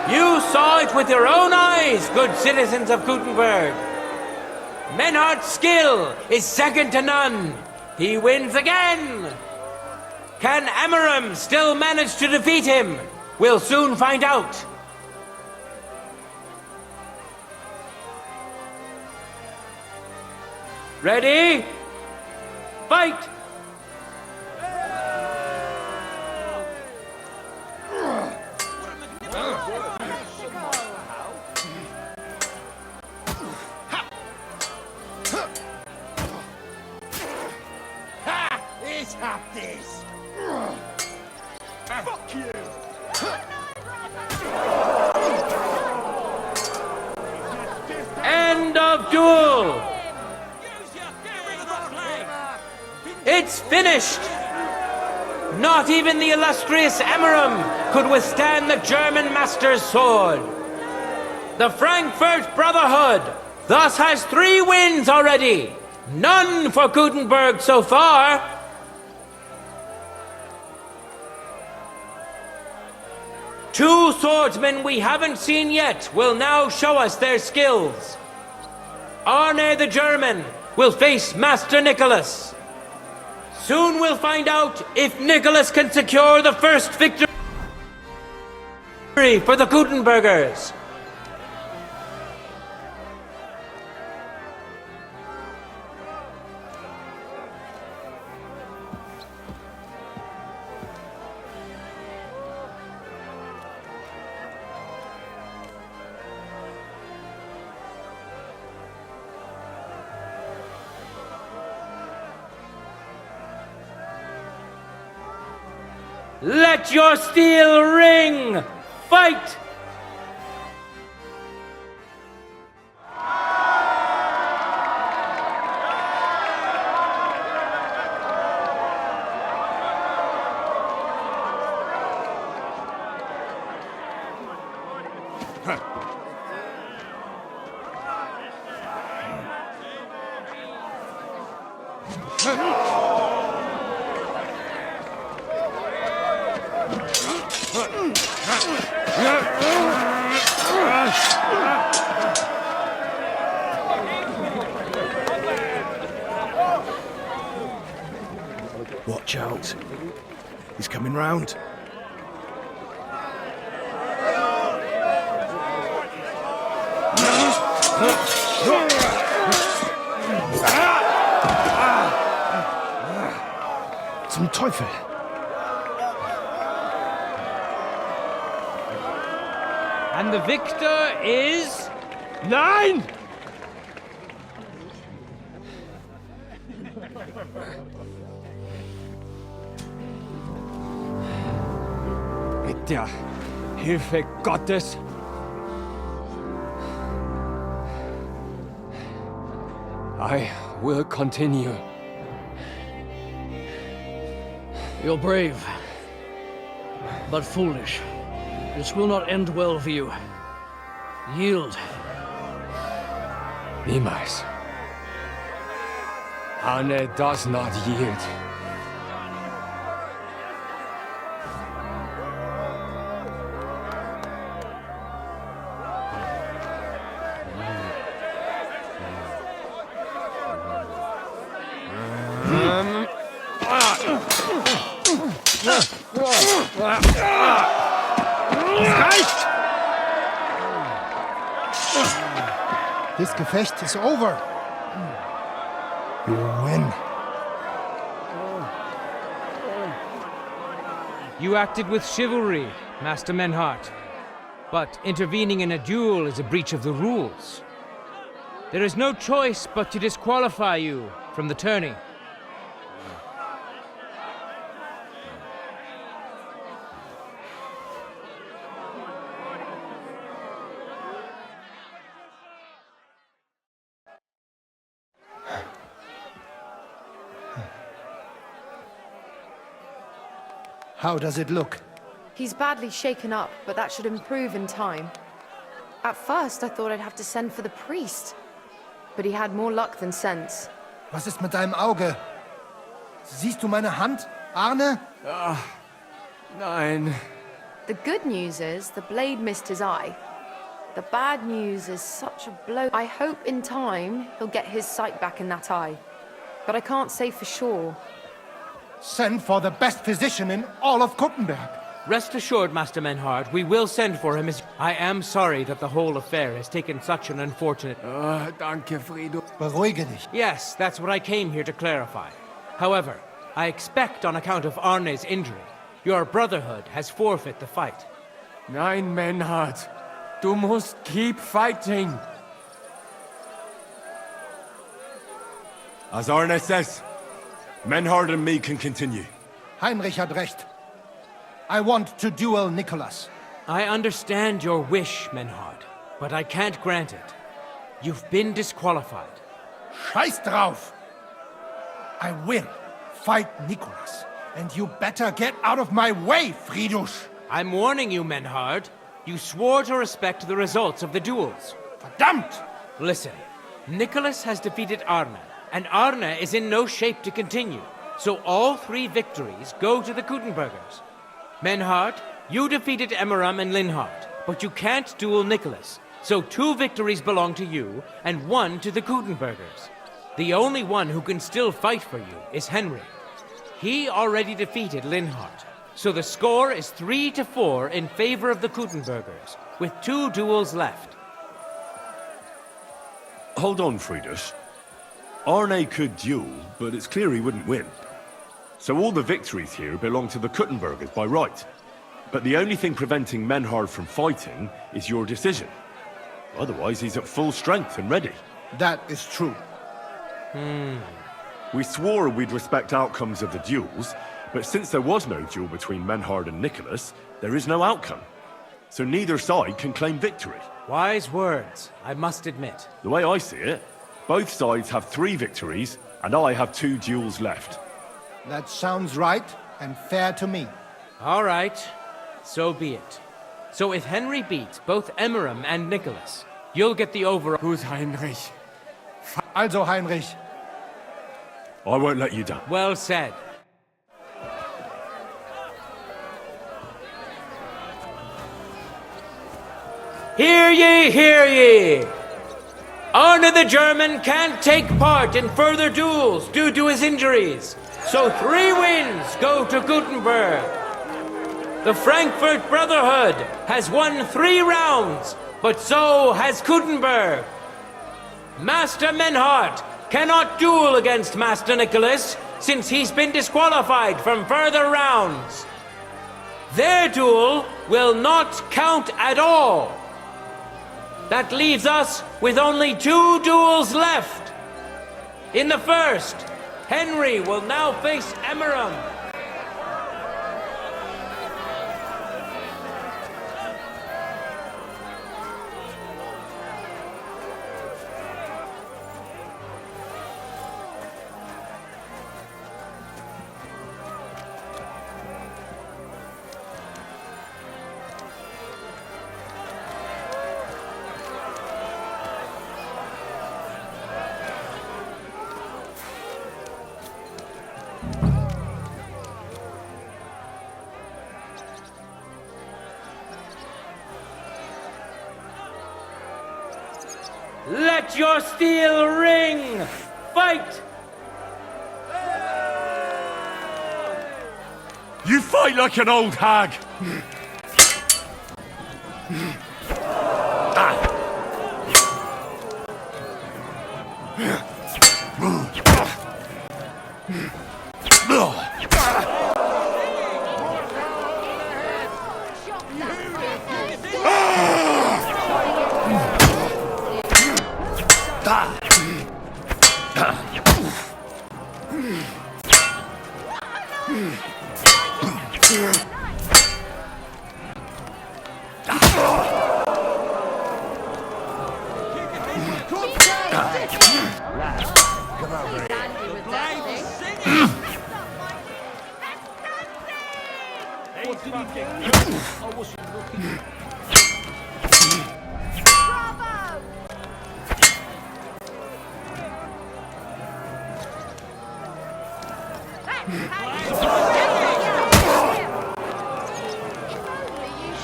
You saw it with your own eyes, good citizens of Gutenberg. Menhardt's skill is second to none. He wins again. Can Amaram still manage to defeat him? We'll soon find out. Ready? Fight! He's got this! Fuck you! End of duel! It's finished! Not even the illustrious Amaram could withstand the German master's sword. The Frankfurt Brotherhood thus has 3 wins already. None for Gutenberg so far. Two swordsmen we haven't seen yet will now show us their skills. Arne the German will face Master Nicholas. Soon we'll find out if Nicholas can secure the first victory for the Gutenbergers. Let your steel ring! Fight! Watch out. He's coming round. Zum Teufel! And the victor is... Nein! Mit der Hilfe Gottes I will continue. You're brave, but foolish. This will not end well for you. Yield. Niemals. Arne does not yield. This Gefecht is over. You win. You acted with chivalry, Master Menhardt. But intervening in a duel is a breach of the rules. There is no choice but to disqualify you from the tourney. How does it look? He's badly shaken up, but that should improve in time. At first, I thought I'd have to send for the priest. But he had more luck than sense. Was ist mit deinem Auge? Siehst du meine Hand, Arne? Nein. The good news is, the blade missed his eye. The bad news is such a blow. I hope in time he'll get his sight back in that eye. But I can't say for sure. Send for the best physician in all of Kuttenberg. Rest assured, Master Menhard, we will send for him as... I am sorry that the whole affair has taken such an unfortunate... Danke, Frido. Beruhige dich. Yes, that's what I came here to clarify. However, I expect on account of Arne's injury, your brotherhood has forfeit the fight. Nein, Menhard. Du musst keep fighting. As Arne says, Menhard and me can continue. Heinrich had recht. I want to duel Nicholas. I understand your wish, Menhard, but I can't grant it. You've been disqualified. Scheiß drauf! I will fight Nicholas, and you better get out of my way, Friedrich! I'm warning you, Menhard. You swore to respect the results of the duels. Verdammt! Listen, Nicholas has defeated Arne, and Arne is in no shape to continue. So all 3 victories go to the Kuttenbergers. Menhard, you defeated Emmeram and Linhard, but you can't duel Nicholas. So 2 victories belong to you, and 1 to the Kuttenbergers. The only one who can still fight for you is Henry. He already defeated Linhard. So the score is 3-4 in favor of the Kuttenbergers, with 2 duels left. Hold on, Friedrich. Arne could duel, but it's clear he wouldn't win. So all the victories here belong to the Kuttenbergers by right. But the only thing preventing Menhard from fighting is your decision. Otherwise, he's at full strength and ready. That is true. We swore we'd respect outcomes of the duels, but since there was no duel between Menhard and Nicholas, there is no outcome. So neither side can claim victory. Wise words, I must admit. The way I see it, both sides have 3 victories, and I have 2 duels left. That sounds right and fair to me. All right, so be it. So if Henry beats both Emmeram and Nicholas, you'll get the over... Who's Heinrich? Also, Heinrich. I won't let you down. Well said. Hear ye, hear ye! Arne the German can't take part in further duels due to his injuries, so 3 wins go to Gutenberg. The Frankfurt Brotherhood has won 3 rounds, but so has Gutenberg. Master Menhard cannot duel against Master Nicholas since he's been disqualified from further rounds. Their duel will not count at all. That leaves us with only 2 duels left. In the first, Henry will now face Emmeram. Let your steel ring! Fight! You fight like an old hag!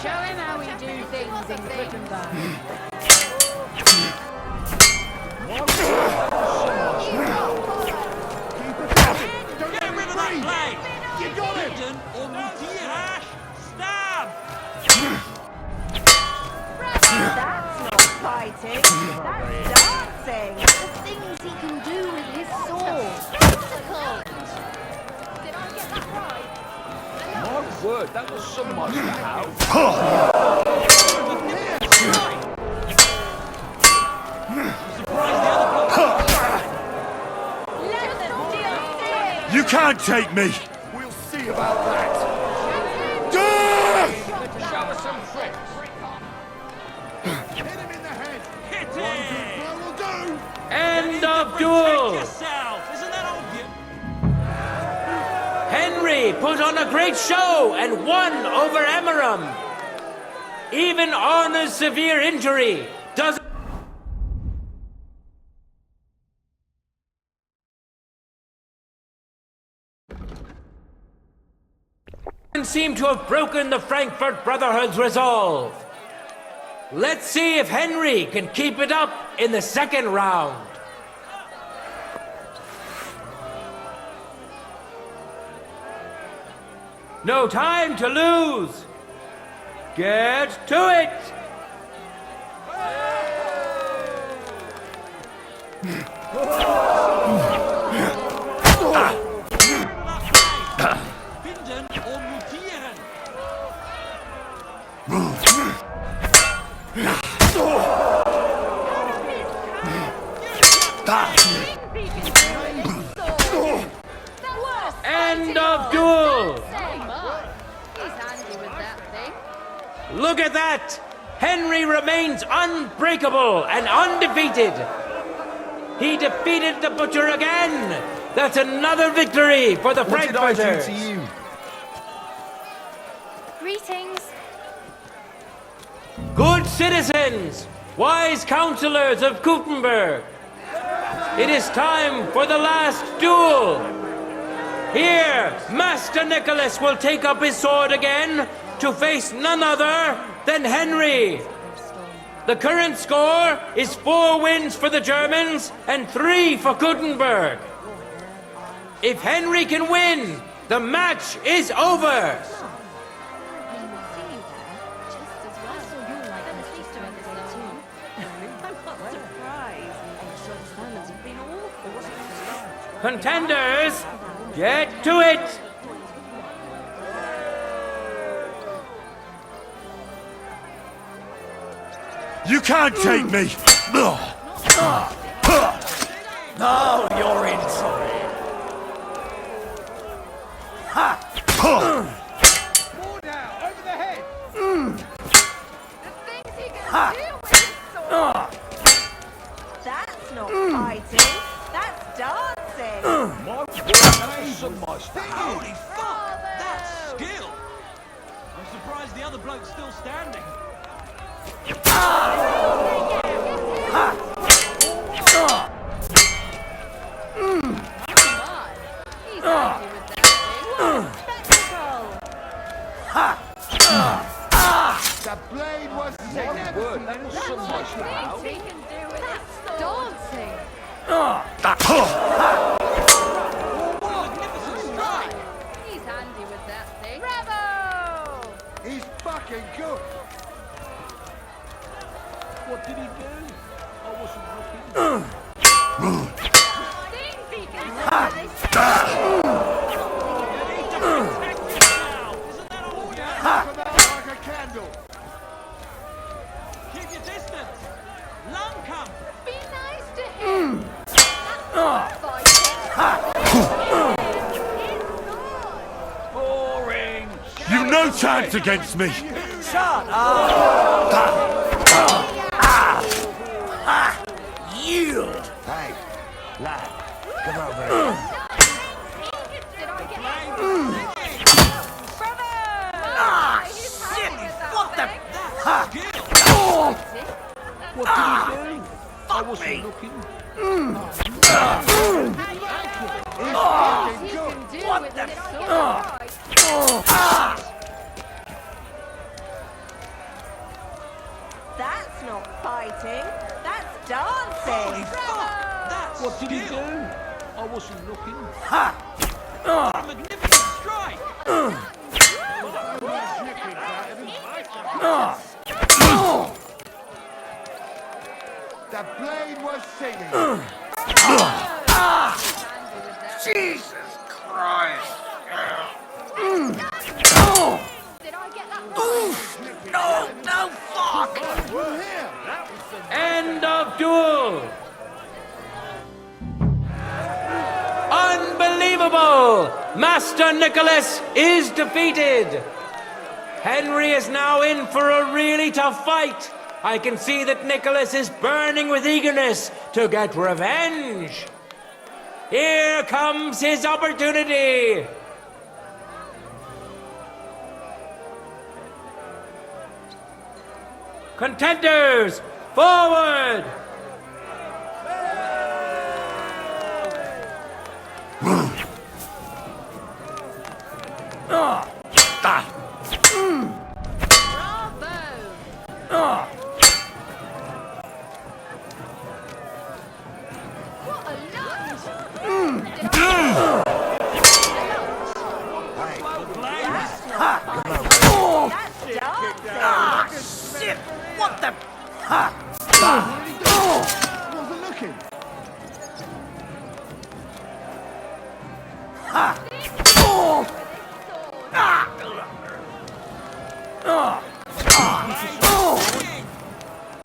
Show him how we do things been written down. Get rid of that blade! You got it! Or Mutiash! Stab! That's not fighting, that's dancing. The things he can do with his sword. Spectacle. Did I get that right? My word, that was so much to have. You can't take me! We'll see about that! Show us some tricks. Hit him in the head! Hit him! One good blow will do! End of duel! Yourself! Isn't that obvious? Henry put on a great show and won over Emeram. Even Arna's severe injury doesn't seem to have broken the Frankfurt Brotherhood's resolve. Let's see if Henry can keep it up in the second round. No time to lose. Get to it. Binden or mutieren! End of duel. He's handy with that thing. Look at that! Henry remains unbreakable and undefeated. He defeated the Butcher again. That's another victory for the Frankfurters. Greetings. Good citizens, wise counselors of Gutenberg. It is time for the last duel. Here, Master Nicholas will take up his sword again to face none other than Henry. The current score is 4 wins for the Germans and 3 for Gutenberg. If Henry can win, the match is over. Contenders, get to it! You can't take me! Now you're in for it. More now, over the head. The things he can do with his sword. That's not fighting, that's dancing. Holy fuck! That's skill! I'm surprised the other bloke's still standing. He's handy with that thing. The blade was magnificent. That was so much to have. He can do with his sword. Dancing. He's handy with that thing. Bravo! He's fucking good. What did he do? I wasn't looking. Thinks he can do with his Come out like a candle. Keep your distance! Long come! Be nice to him. Boring. You've no chance against me! Shut up. Yield. Hey, lad, come over here. Silly. What the? What did he do? I wasn't looking. What the? That's not fighting. That's dancing. What did he do? I wasn't looking. Ha! Magnificent strike! The blade was singing. Jesus Christ! No, fuck! End of duel! Unbelievable! Master Nicholas is defeated! Henry is now in for a really tough fight. I can see that Nicholas is burning with eagerness to get revenge. Here comes his opportunity! Contenders, forward! Shit! What the? Wasn't looking.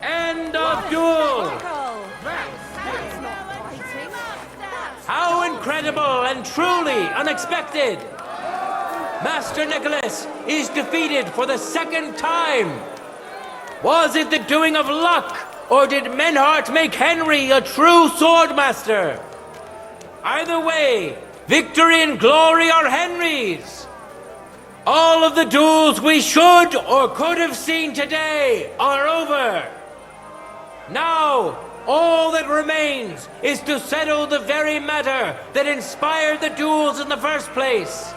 End of duel! How incredible and truly unexpected! Master Nicholas is defeated for the second time! Was it the doing of luck, or did Menhart make Henry a true swordmaster? Either way, victory and glory are Henry's! All of the duels we should or could have seen today are over! Now, all that remains is to settle the very matter that inspired the duels in the first place.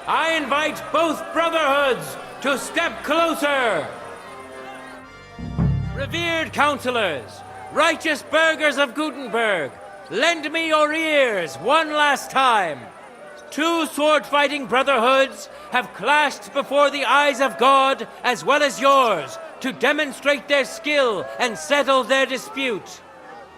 I invite both brotherhoods to step closer. Revered counselors, righteous burghers of Gutenberg, lend me your ears one last time. Two sword-fighting brotherhoods have clashed before the eyes of God as well as yours to demonstrate their skill and settle their dispute.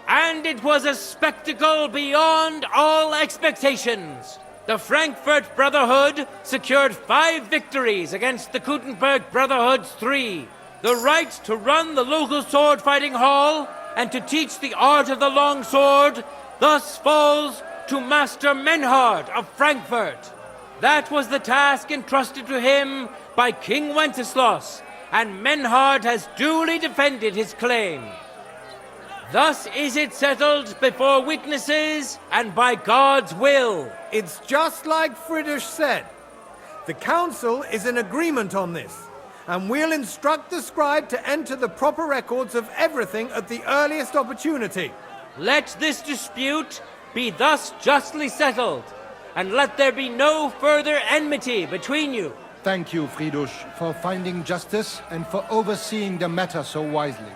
And it was a spectacle beyond all expectations. The Frankfurt Brotherhood secured 5 victories against the Gutenberg Brotherhood's 3. The right to run the local sword-fighting hall and to teach the art of the long sword thus falls to Master Menhard of Frankfurt. That was the task entrusted to him by King Wenceslas, and Menhard has duly defended his claim. Thus is it settled before witnesses and by God's will. It's just like Friedrich said. The council is in agreement on this, and we'll instruct the scribe to enter the proper records of everything at the earliest opportunity. Let this dispute be thus justly settled, and let there be no further enmity between you. Thank you, Friedrich, for finding justice and for overseeing the matter so wisely.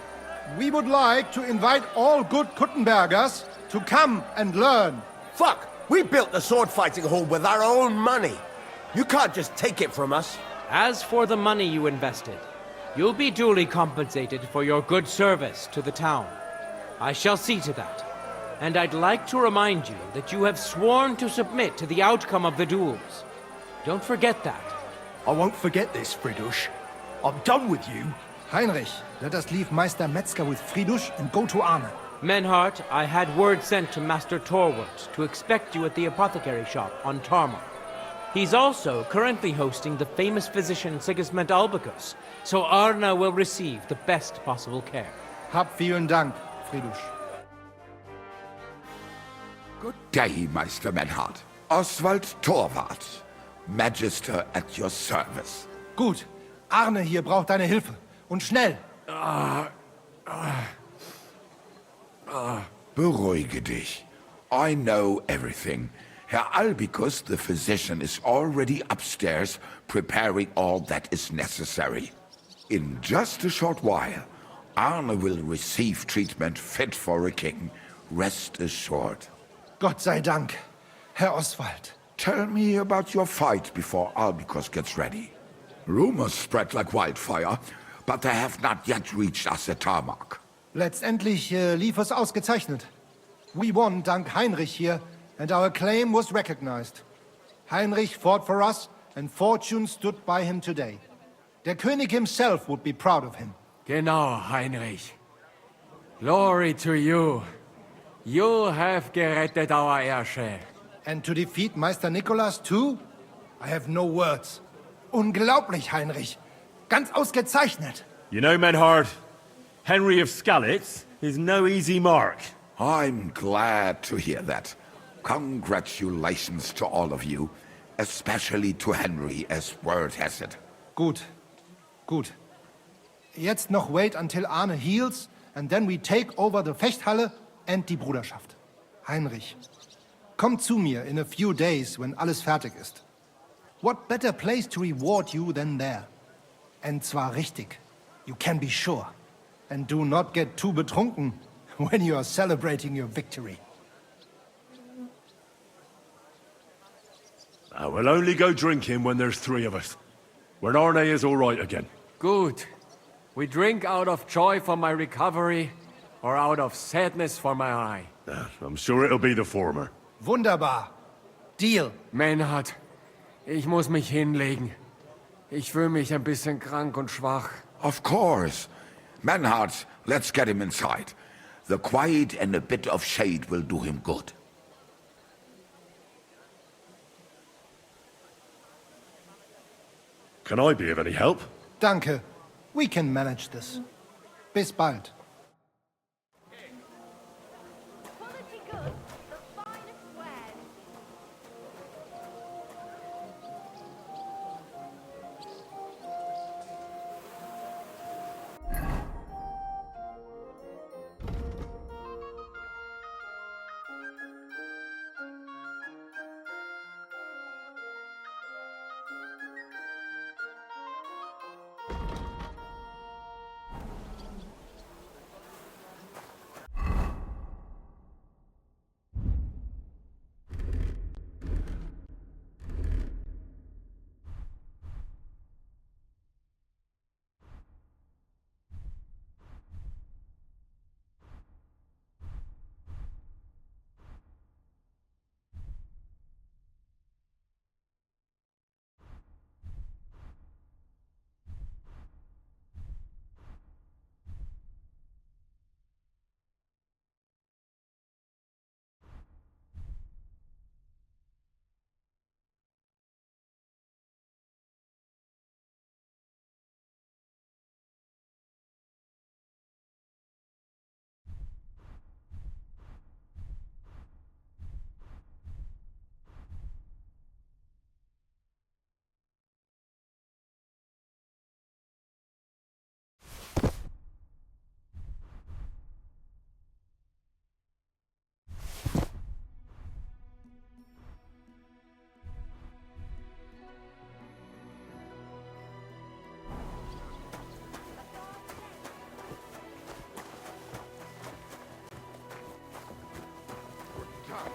We would like to invite all good Kuttenbergers to come and learn. Fuck! We built the sword-fighting hall with our own money. You can't just take it from us. As for the money you invested, you'll be duly compensated for your good service to the town. I shall see to that. And I'd like to remind you that you have sworn to submit to the outcome of the duels. Don't forget that. I won't forget this, Friedrich. I'm done with you. Heinrich, let us leave Meister Metzger with Friedrich and go to Arne. Menhart, I had word sent to Master Torwart to expect you at the apothecary shop on Tarmar. He's also currently hosting the famous physician Sigismund Albicus, so Arne will receive the best possible care. Hab vielen Dank, Friedrich. Good day, Meister Menhard. Oswald Torwart, Magister at your service. Gut. Arne hier braucht deine Hilfe. Und schnell. Beruhige dich. I know everything. Herr Albicus, the physician, is already upstairs preparing all that is necessary. In just a short while, Arne will receive treatment fit for a king. Rest assured. Gott sei Dank, Herr Oswald. Tell me about your fight before Albicus gets ready. Rumors spread like wildfire, but they have not yet reached us at Tarmac. Letztendlich lief es ausgezeichnet. We won dank Heinrich here, and our claim was recognized. Heinrich fought for us, and fortune stood by him today. Der König himself would be proud of him. Genau, Heinrich. Glory to you. You have gerettet our Herrscher. And to defeat Meister Nicholas too? I have no words. Unglaublich, Heinrich. Ganz ausgezeichnet. You know, Menhard, Henry of Skalitz is no easy mark. I'm glad to hear that. Congratulations to all of you, especially to Henry, as word has it. Gut. Gut. Jetzt noch wait until Arne heals, and then we take over the Fechthalle and die Bruderschaft. Heinrich, komm zu mir in a few days when alles fertig ist. What better place to reward you than there? And zwar richtig. You can be sure. And do not get too betrunken when you are celebrating your victory. I will only go drinking when there's 3 of us. When Arne is all right again. Good. We drink out of joy for my recovery, or out of sadness for my eye. I'm sure it'll be the former. Wunderbar. Deal. Menhard, ich muss mich hinlegen. Ich fühle mich ein bisschen krank und schwach. Of course. Menhard, let's get him inside. The quiet and a bit of shade will do him good. Can I be of any help? Danke. We can manage this. Bis bald.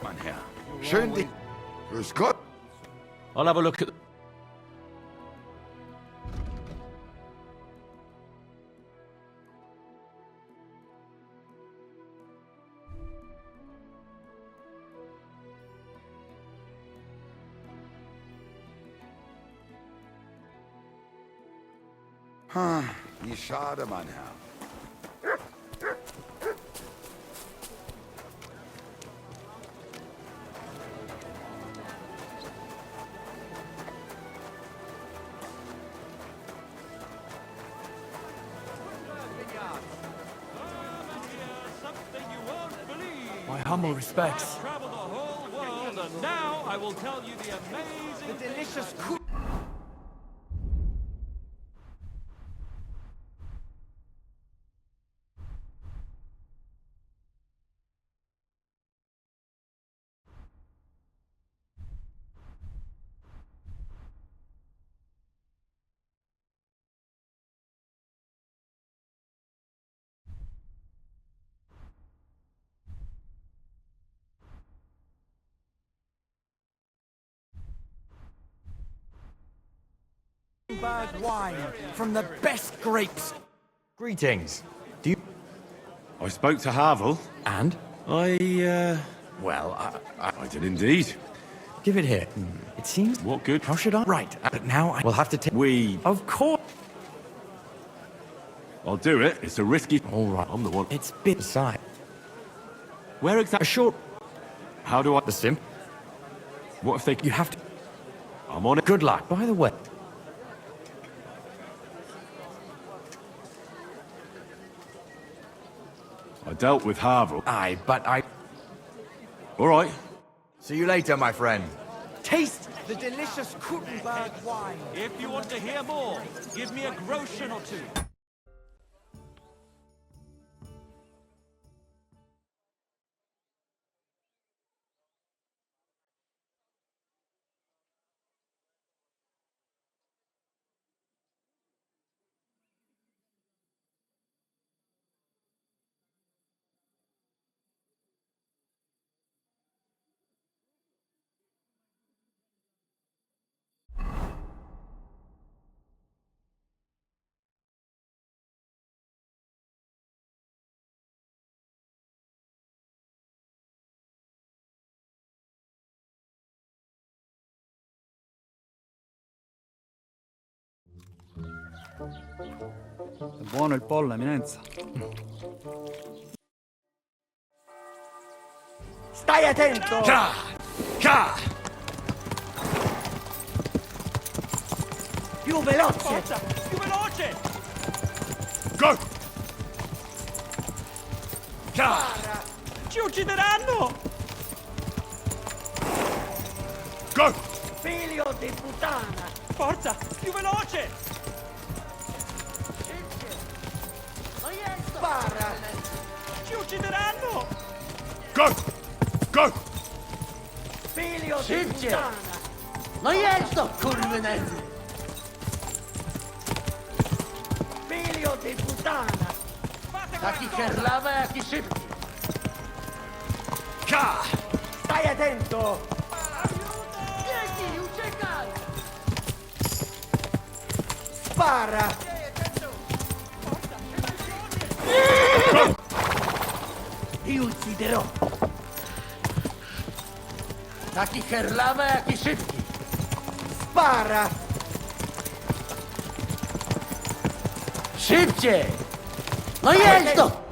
Mein Herr. Schön dich. Grüß Gott. I'll have a look at... Wie schade, mein Herr. My humble respects. Travel the whole world, and now I will tell you the amazing... The delicious Krukenberg wine from the best grapes. Greetings. Do you... I spoke to Havel. And? Well, I did indeed. Give it here. It seems... What good? How should I? Right, but now I will have to take... We... Of course. I'll do it. It's a risky... All right. I'm the one. It's bit side. Where exactly? A short... How do I... The sim? What if they... You have to... I'm on it. Good luck. By the way... I dealt with Havel. Aye, but I... All right. See you later, my friend. Taste the delicious Krukenberg wine. If you want to hear more, give me a groschen or two. È buono il pollo, eminenza. Stai attento! Ca! Più veloce! Forza, più veloce! Go! Ca! Ci uccideranno! Go! Figlio di puttana! Forza, più veloce! Spara! Ci uccideranno! Go! Go! Figlio di puttana! No jest to, kurwynety! Figlio di puttana! Taki herlawa, jaki szybki! Ca! Stai attento! Biegnij, uciekaj! Spara! Ti ucciderò! Taki herlawa, jaki szybki! Spara! Szybciej! No jest to!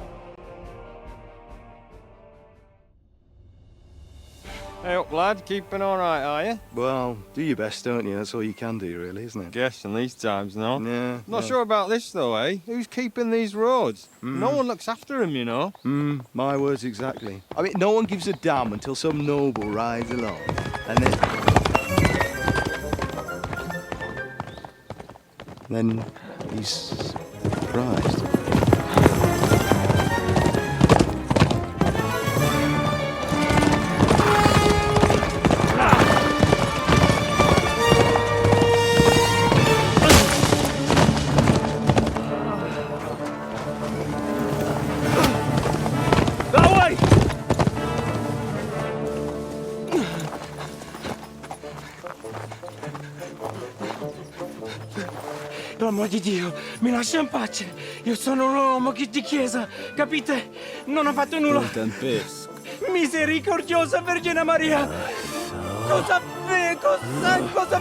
Hey up, lad. Keeping all right, are you? Well, do your best, don't you? That's all you can do, really, isn't it? Guess in these times, no? Yeah. Not sure about this, though, eh? Who's keeping these roads? Mm. No one looks after them, you know. My words exactly. I mean, no one gives a damn until some noble rides along. And then he's surprised. Per amor di Dio, mi lascia in pace. Io sono un uomo di chiesa, capite? Non ho fatto nulla. Misericordiosa Vergine Maria! Cosa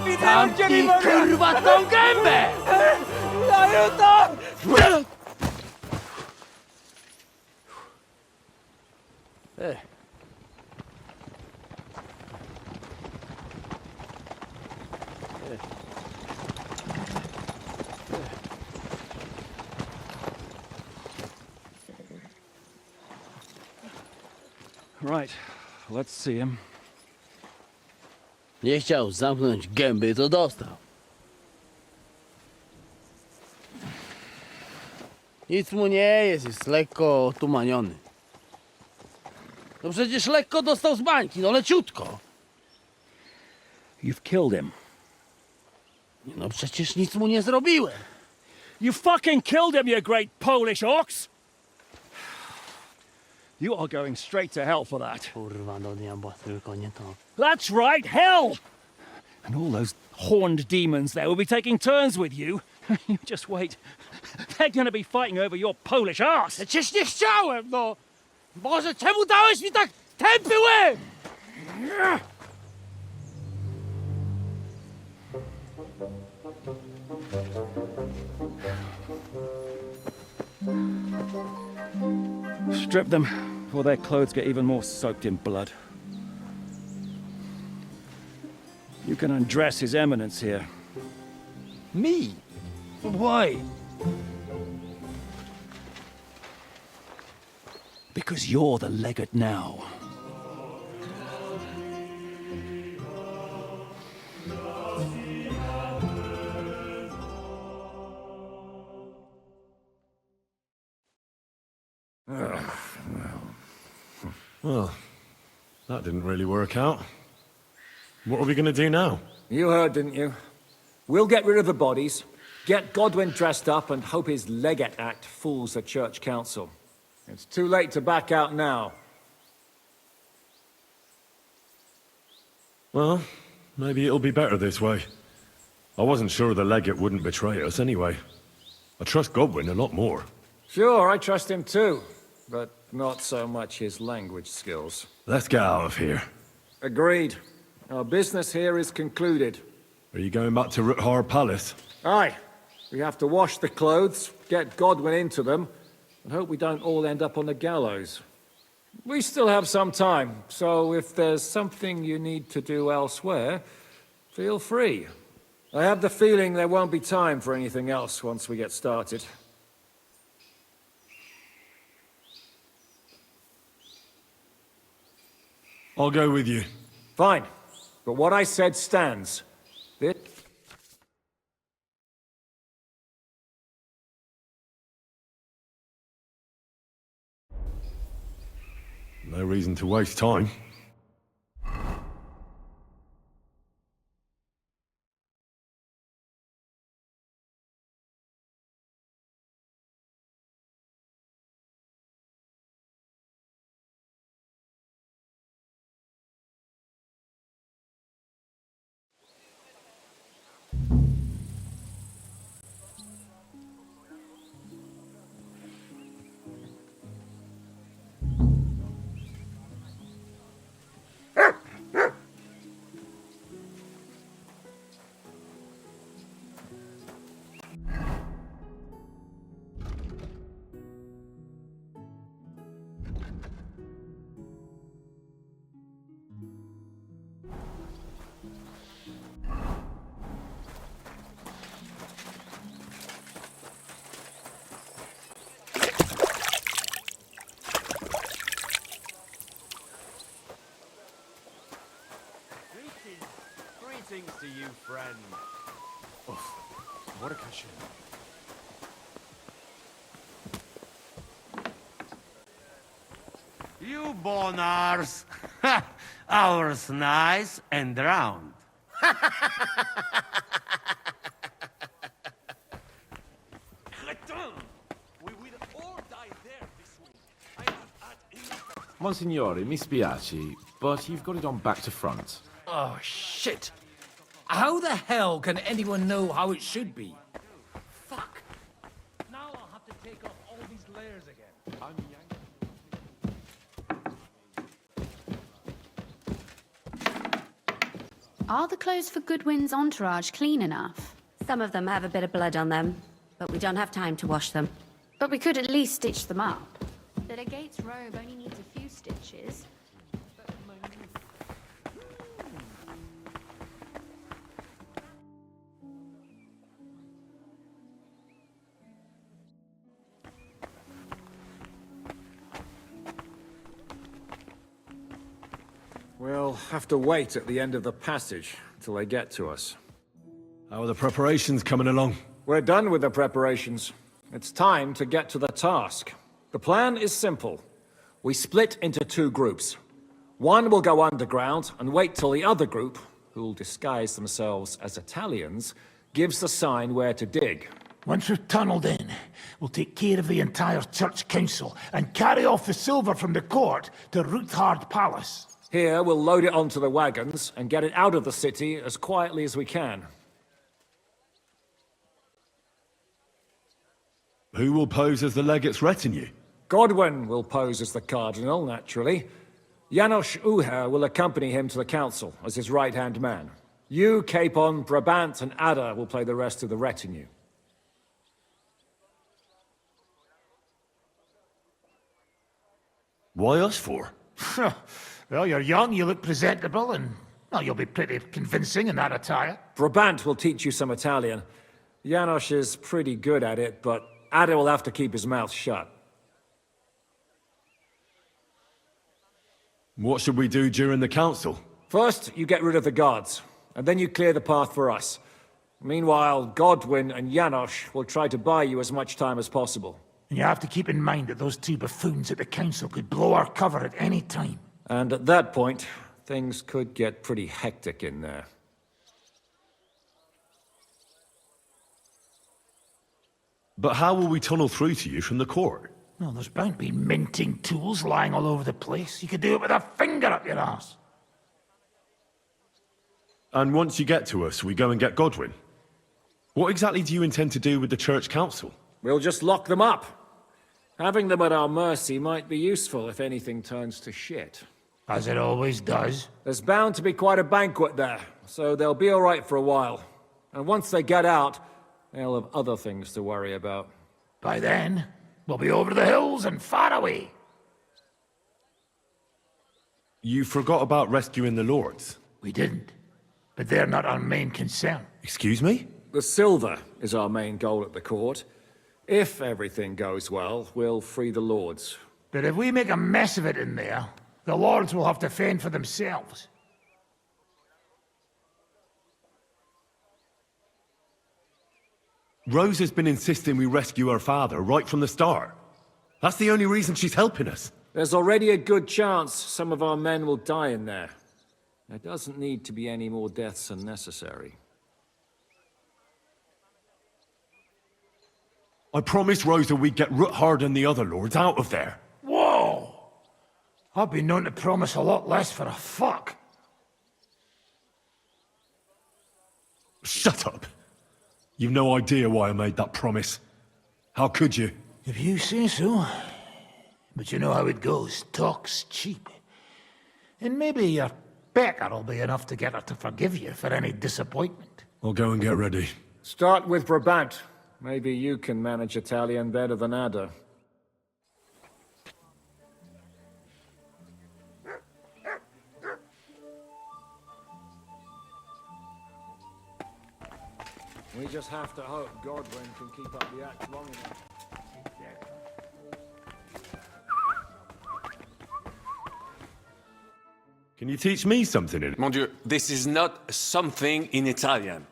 fide Vergine Maria? Curvato un gambe! Aiuto! Right, let's see him. Nie chciał zamknąć gęby, to dostał. Nic mu nie jest lekko otumaniony. No przecież lekko dostał z bańki, no leciutko. You've killed him. No przecież nic mu nie zrobiłem. You fucking killed him, you great Polish ox! You are going straight to hell for that. Kurwa, do diabła, tylko nie to. That's right, hell! And all those horned demons there will be taking turns with you. You just wait. They're gonna be fighting over your Polish arse. Przecież nie chciałem, no! Boże, czemu dałeś mi tak tępy łeb? Strip them, or their clothes get even more soaked in blood. You can undress His Eminence here. Me? Why? Because you're the legate now. Well, that didn't really work out. What are we gonna do now? You heard, didn't you? We'll get rid of the bodies, get Godwin dressed up, and hope his Legate Act fools the Church Council. It's too late to back out now. Well, maybe it'll be better this way. I wasn't sure the legate wouldn't betray us anyway. I trust Godwin a lot more. Sure, I trust him too, but not so much his language skills. Let's get out of here. Agreed. Our business here is concluded. Are you going back to Ruthar Palace? Aye. We have to wash the clothes, get Godwin into them, and hope we don't all end up on the gallows. We still have some time, so if there's something you need to do elsewhere, feel free. I have the feeling there won't be time for anything else once we get started. I'll go with you. Fine. But what I said stands. This... No reason to waste time. Greetings to you, friend. Oof, what a cushion. You bonars. Ours nice and round. Monsignore, mi spiace, but you've got it on back to front. Oh, shit. How the hell can anyone know how it should be? Fuck. Now I'll have to take off all these layers again. Are the clothes for Goodwin's entourage clean enough? Some of them have a bit of blood on them, but we don't have time to wash them. But we could at least stitch them up. The legate's robe only needs a few stitches. We'll have to wait at the end of the passage till they get to us. How are the preparations coming along? We're done with the preparations. It's time to get to the task. The plan is simple. We split into two groups. One will go underground and wait till the other group, who'll disguise themselves as Italians, gives the sign where to dig. Once we've tunneled in, we'll take care of the entire Church Council and carry off the silver from the court to Ruthard Palace. Here, we'll load it onto the wagons and get it out of the city as quietly as we can. Who will pose as the legate's retinue? Godwin will pose as the cardinal, naturally. Janos Uher will accompany him to the council as his right-hand man. You, Capon, Brabant, and Ada will play the rest of the retinue. Why us for? Well, you're young, you look presentable, and well, you'll be pretty convincing in that attire. Brabant will teach you some Italian. Janos is pretty good at it, but Ada will have to keep his mouth shut. What should we do during the council? First, you get rid of the guards, and then you clear the path for us. Meanwhile, Godwin and Janos will try to buy you as much time as possible. And you have to keep in mind that those two buffoons at the council could blow our cover at any time. And at that point, things could get pretty hectic in there. But how will we tunnel through to you from the court? Well, there's bound to be minting tools lying all over the place. You could do it with a finger up your ass. And once you get to us, we go and get Godwin. What exactly do you intend to do with the church council? We'll just lock them up. Having them at our mercy might be useful if anything turns to shit. As it always does. There's bound to be quite a banquet there, so they'll be all right for a while. And once they get out, they'll have other things to worry about. By then, we'll be over the hills and far away. You forgot about rescuing the lords. We didn't. But they're not our main concern. Excuse me? The silver is our main goal at the court. If everything goes well, we'll free the lords. But if we make a mess of it in there, the lords will have to fend for themselves. Rose has been insisting we rescue her father right from the start. That's the only reason she's helping us. There's already a good chance some of our men will die in there. There doesn't need to be any more deaths than necessary. I promised Rosa we'd get Ruthard and the other lords out of there. Whoa! I've been known to promise a lot less for a fuck. Shut up. You've no idea why I made that promise. How could you? If you say so. But you know how it goes. Talk's cheap. And maybe your becker'll be enough to get her to forgive you for any disappointment. I'll go and get ready. Start with Brabant. Maybe you can manage Italian better than Ada. We just have to hope Godwin can keep up the act long enough. Can you teach me something in it? Mon Dieu, this is not something in Italian.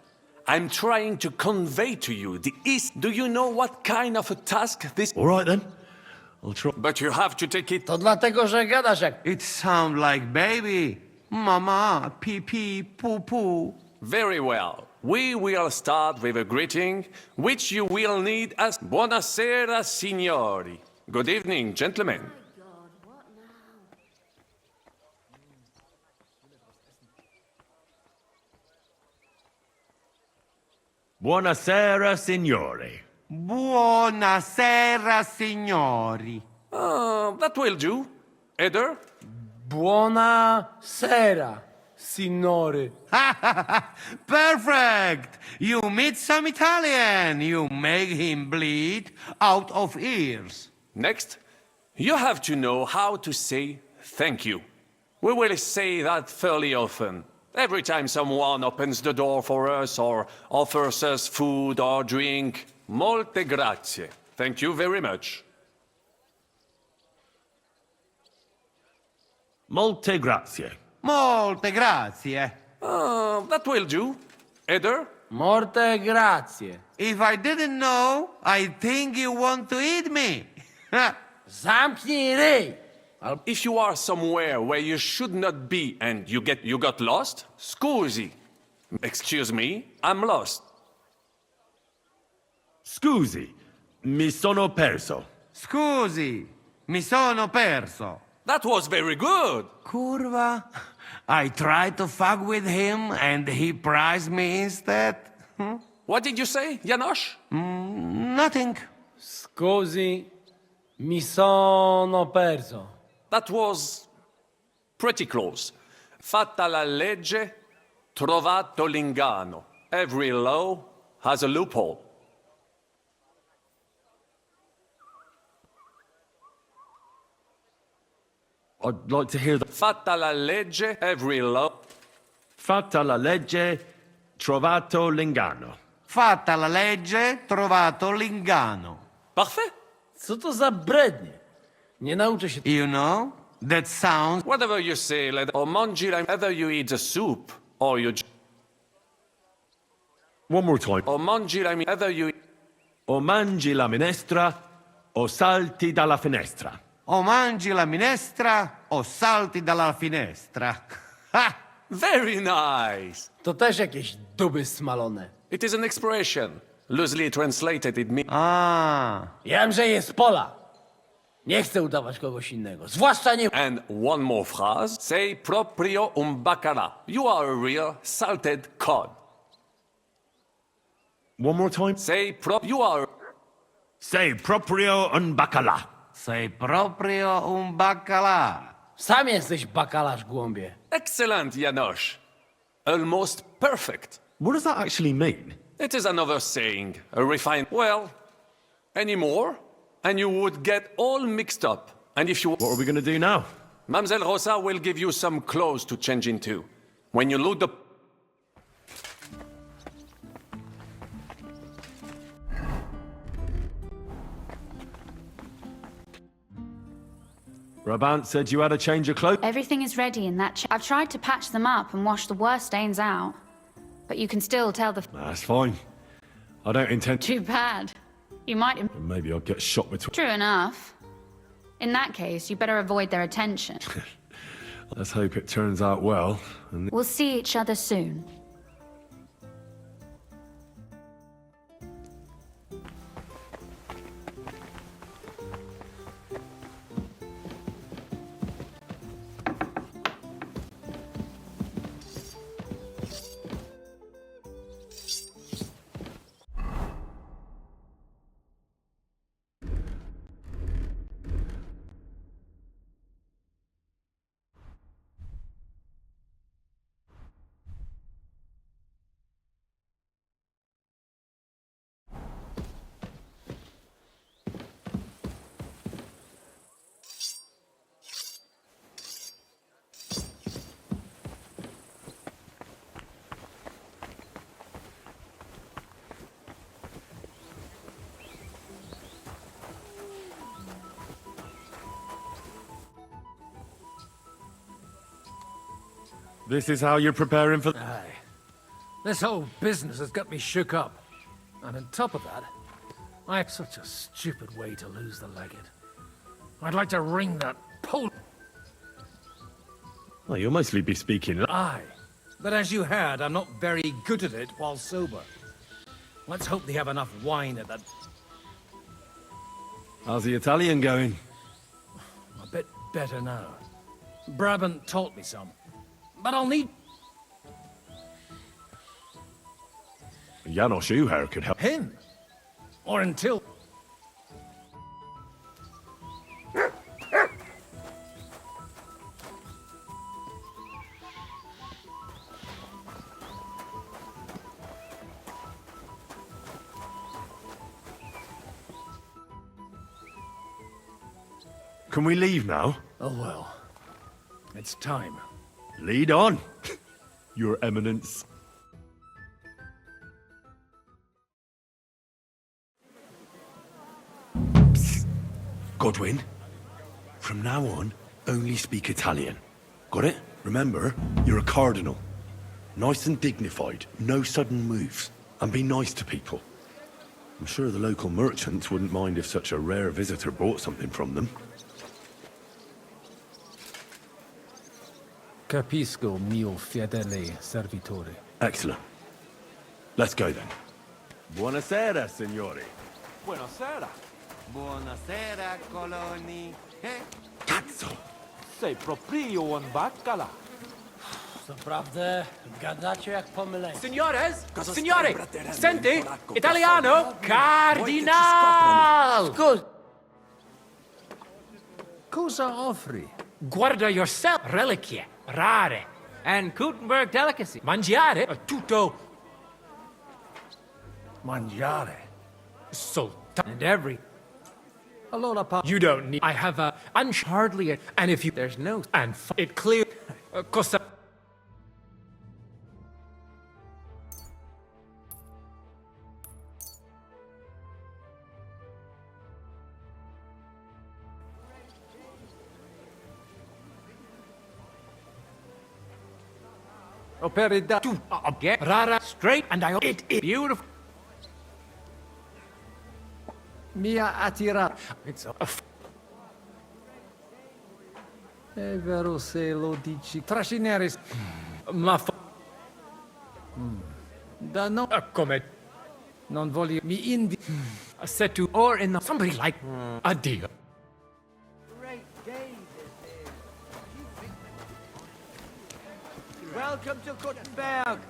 I'm trying to convey to you the East. Do you know what kind of a task this... All right then. I'll try. But you have to take it... To dlatego, że gadasz jak... It sounds like baby. Mama, pee pee, poo poo. Very well. We will start with a greeting, which you will need as Buonasera, signori. Good evening, gentlemen. Buonasera, signori. Buonasera, signori. That will do. Eder? Buonasera, signore. Perfect! You meet some Italian. You make him bleed out of ears. Next, you have to know how to say thank you. We will say that fairly often. Every time someone opens the door for us or offers us food or drink. Molte grazie. Thank you very much. Molte grazie. Molte grazie. That will do. Eder? Morte grazie. If I didn't know, I think you want to eat me. Zamknij ryj! If you are somewhere where you should not be and you got lost, scusi. Excuse me, I'm lost. Scusi, mi sono perso. Scusi, mi sono perso. That was very good. Kurwa. I tried to fuck with him and he prized me instead. What did you say, Janosch? Nothing. Scusi, mi sono perso. That was pretty close. Fatta la legge, trovato l'ingano. Every law has a loophole. I'd like to hear the... Fatta la legge, every law... Fatta la legge, trovato l'ingano. Fatta la legge, trovato l'ingano. Parfait. Co to za brednie? Nie nauczę się... You know, that sounds... Whatever you say, lad, or mangi either you eat the soup, or you... One more time. Or mangi either you... O mangi la minestra, o salti dalla finestra. O mangi la minestra, o salti dalla finestra. Ha! Very nice. To też jakieś duby smalone. It is an expression. Loosely translated, it means... Wiem, że jest pola. Nie chcę udawać kogoś innego. Zwłaszcza nie... And one more phrase. Sei proprio un bacala. You are a real salted cod. One more time. You are... Sei proprio un bacala. Sei proprio un bacala. Sam jesteś bakalarz, głąbie. Excellent, Janosch. Almost perfect. What does that actually mean? It is another saying, a refined... Well, any more, and you would get all mixed up. And if you... What are we going to do now? Mamselle Rosa will give you some clothes to change into. When you loot the... Brabant said you had a change of clothes. Everything is ready in that I've tried to patch them up and wash the worst stains out. But you can still tell the... That's fine. I don't intend... Too bad. You might... Maybe I'll get shot between... True enough. In that case, you better avoid their attention. Let's hope it turns out well. And... We'll see each other soon. This is how you're preparing for... Aye. This whole business has got me shook up. And on top of that, I had such a stupid way to lose the legate. I'd like to ring that pole... Well, you'll mostly be speaking... Aye. But as you heard, I'm not very good at it while sober. Let's hope they have enough wine at that... How's the Italian going? A bit better now. Brabant taught me some. But I'll need... Janosch Uher could help. Him? Or until... Can we leave now? Oh well. It's time. Lead on, Your Eminence. Psst. Godwin, from now on, only speak Italian. Got it? Remember, you're a cardinal. Nice and dignified, no sudden moves, and be nice to people. I'm sure the local merchants wouldn't mind if such a rare visitor bought something from them. Capisco, mio fedele servitore. Excellent. Let's go then. Buonasera, signori. Buonasera. Buonasera, coloni. Cazzo! Sei proprio un baccala. Naprawdę, gadacie jak pomyleni. Signores, signore, senti, italiano, cardinal! Cosa offri? Guarda yourself, reliquie, rare, and Gutenberg delicacy. Mangiare, tutto. Mangiare. Soltanto. And every. Allora, You don't need. I have a hardly a. And if you. There's no. And it clear. Cosa. Operida. Tu. Get rara, straight, and I. It is beautiful. Mia attira. It's a. È vero se lo dici. Trascinare. Ma. Da no. Come. Non voglio mi indi. Set to or in the, somebody like a deal. Welcome to Gutenberg.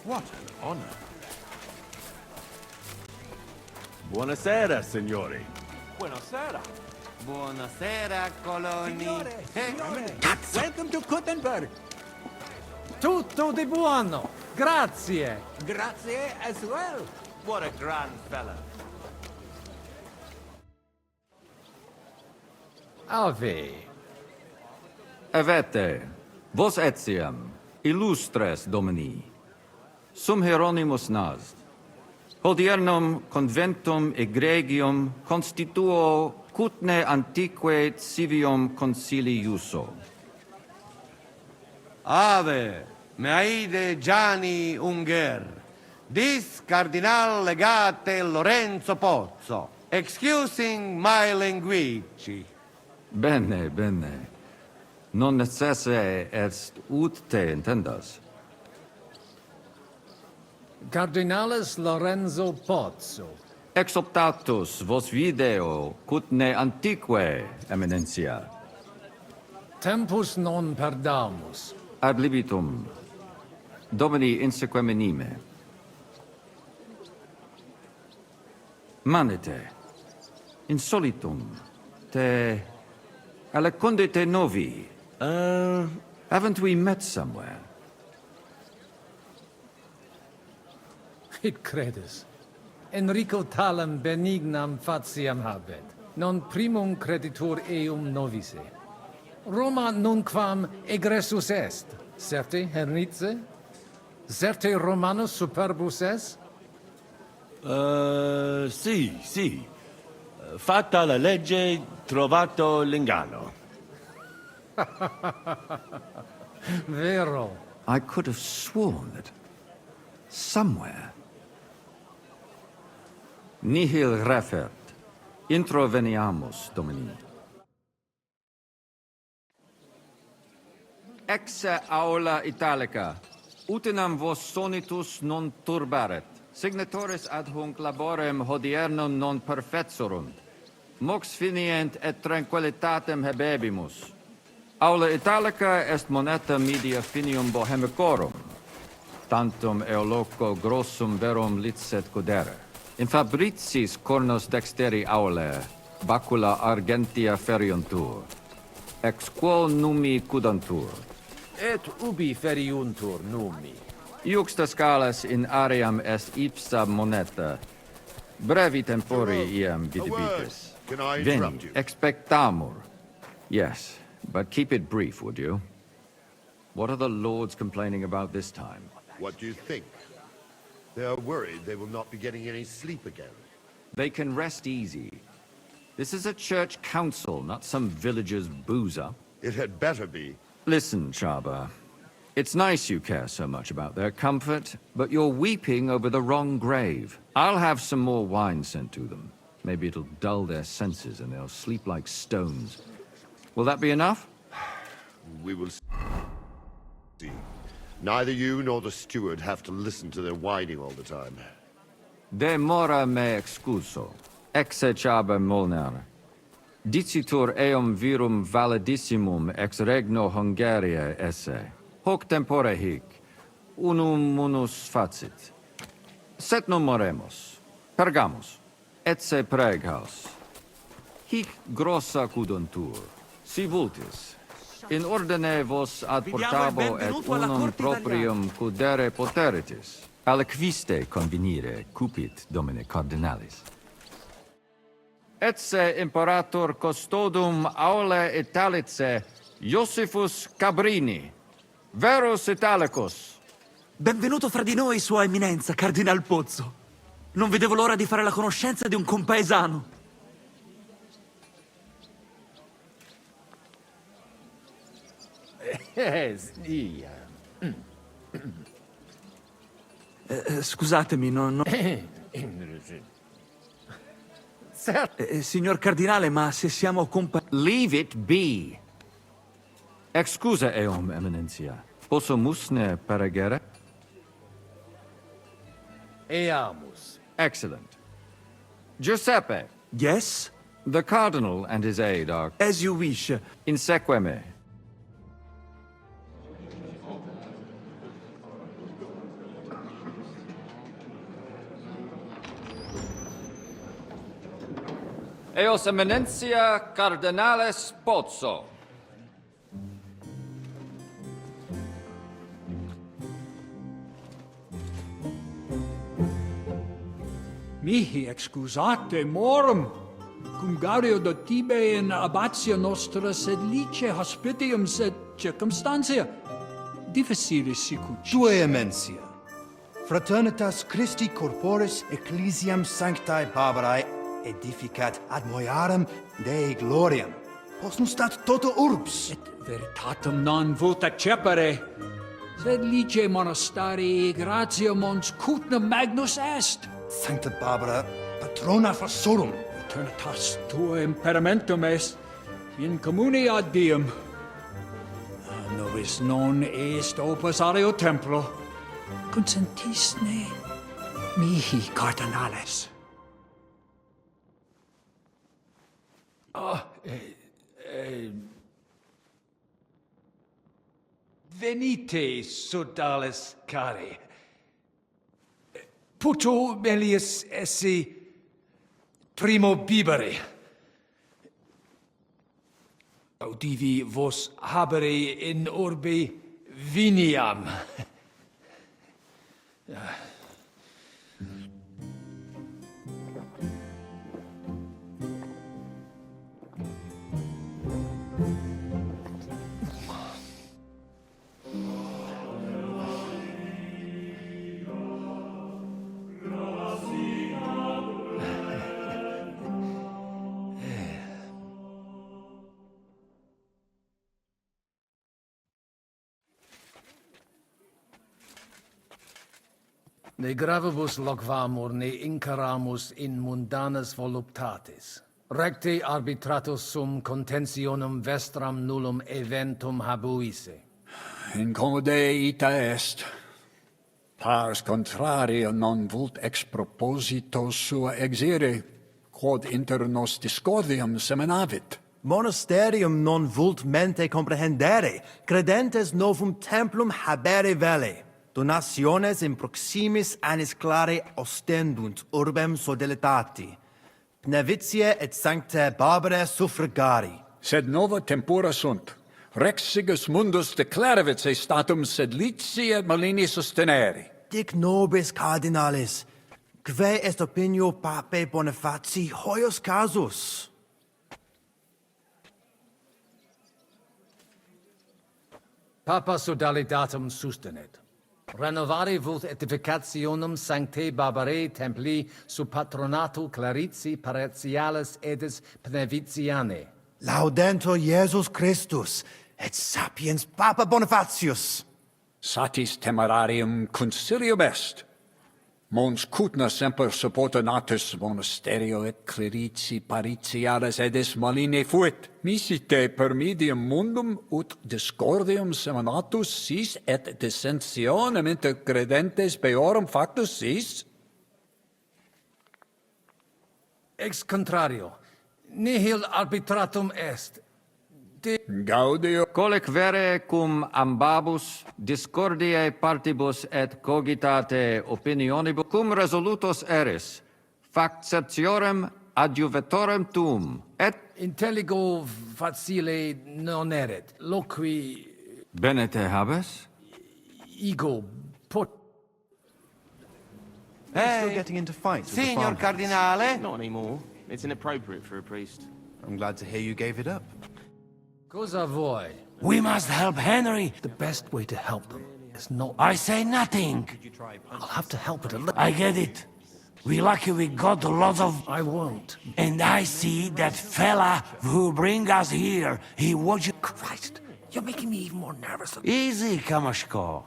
What an honor. Buonasera, signori. Buonasera. Buonasera, coloni. Welcome to Gutenberg. Tutto di buono. Grazie. Grazie as well. What a grand fella. Ave. Avete, vos etiam, illustres domini, sum Hieronymus nas, hodiernum conventum egregium constituo cutne antique civium concili iuso. Ave, meaide Gianni Unger, dis Cardinal Legate Lorenzo Pozzo, excusing my language. Bene, bene. Non necesse est ut te intendas. Cardinales Lorenzo Pozzo. Ex optatus vos video cutne antique eminencia. Tempus non perdamus. Ad libitum. Domini inseque menime. Manete. Insolitum. Te alecundite novi. Haven't we met somewhere? It credes. Enrico talam benignam fatiam habet. Non primum creditur eum novice. Roma nunquam egressus est. Certe, Hernice? Certe Romanus superbus est? Sì. Fatta la legge, trovato l'inganno. Vero. I could have sworn that somewhere. Nihil refert. Introveniamus, Domini. Ex aula italica. Utinam vos sonitus non turbaret. Signatoris ad hunc laborem hodiernum non perfetsurunt. Mox finient et tranquillitatem habebimus. Aula italica est moneta media finium bohemicorum. Tantum eoloco grossum verum licet godere. In fabricis cornos dexteri aule, bacula argentia feriuntur. Ex quo numi cudantur. Et ubi feriuntur numi? Iuxta scalas in aream est ipsa moneta. Brevi tempori iam vidibitis. Can I interrupt Veni, you? expectamur. Yes, but keep it brief, would you? What are the lords complaining about this time? What do you think? They are worried they will not be getting any sleep again. They can rest easy. This is a church council, not some villager's boozer. It had better be. Listen, Chaba. It's nice you care so much about their comfort, but you're weeping over the wrong grave. I'll have some more wine sent to them. Maybe it'll dull their senses and they'll sleep like stones. Will that be enough? We will see. Neither you nor the steward have to listen to their whining all the time. Demora me excuso. Exechaber molnar. Dicitur eum virum validissimum ex regno Hungariae esse. Hoc tempore hic. Unum munus facit. Set non moremus. Pergamus. Etse preghaus. Hic grossa cuduntur. Si vultis. In ordine vos ad portabo et unum proprium cudere poteritis. Aliquiste convenire cupit domine cardinalis. Etse imperator custodum aule Italice Iosifus Cabrini. Verus Italicus. Benvenuto fra di noi, Sua Eminenza, Cardinal Pozzo. Non vedevo l'ora di fare la conoscenza di un compaesano. Scusatemi, non... signor Cardinale, ma se siamo Leave it be. Excusa eum, Eminentia. Posso musne peregere? Eamus. Excellent. Giuseppe. Yes? The Cardinal and his aide are... As you wish. Inseque me. Eos Eminentia Cardinales Pozzo. Mihi excusate morum, cum gaudio do tibe in abatia nostra sed lice hospitium sed circumstantia difficilis sicut. Tue emensia. Fraternitas Christi corporis ecclesiam sanctae Barbarae edificat ad moiarem Dei gloriam. Postum stat toto urbs. Et veritatem non vult accepere, sed lice monastarii gratia mons cutnam magnus est. Sancta Barbara, patrona forsorum. Eternitas tua imperamentum est in communi ad diem. Nobis non est opus areo templo. Consentisne mihi cardinales. Venite, sodales cari. Puto melius esse primo bibere. Audivi vos habere in orbe viniam. Ne gravibus loquamur ne incaramus in mundanas voluptatis. Recte arbitratus sum contentionum vestram nullum eventum habuisse. Incommode ita est. Pars contrario non vult ex proposito sua exire, quod inter nos discordium seminavit. Monasterium non vult mente comprehendere, credentes novum templum habere vele. Donationes in proximis annis clare ostendunt urbem sodelitati. Pnevitiae et sanctae Barbarae suffragari. Sed nova tempora sunt. Rex sigus mundus declaravit se statum sed lici et malini sostenere. Dic nobis cardinalis, kve est opinio pape Bonifaci hoius casus? Papa sodalitatum sustenet. Renovare vult edificationum sanctae Barbarae templi sub patronato Clarici paretialis edis Pnevitianae. Laudentur Jesus Christus, et sapiens Papa Bonifacius. Satis temerarium concilium est. Mons cutna semper supportatus monasterio et clerici paritiaris edis maline fuit. Misite per medium mundum ut discordium semanatus sis et dissensionem inter credentes peorum factus sis? Ex contrario, nihil arbitratum est. Gaudio. Colec vere cum ambabus discordiae partibus et cogitate opinionibus cum resolutos eris, factiorem adjuvetorem tuum, et Intelligo facile non erit, loqui bene te habes? ego pot. Still getting into fights with the Signor farmhands. Cardinale? Not anymore. It's inappropriate for a priest. I'm glad to hear you gave it up. Cosa vuoi? We must help Henry. The best way to help them is not... I say nothing. I'll have to help it a little. I get it. We lucky we got a lot of... I won't. And I see that fella who bring us here. He watch... Christ, you're making me even more nervous. Easy, Kamashko.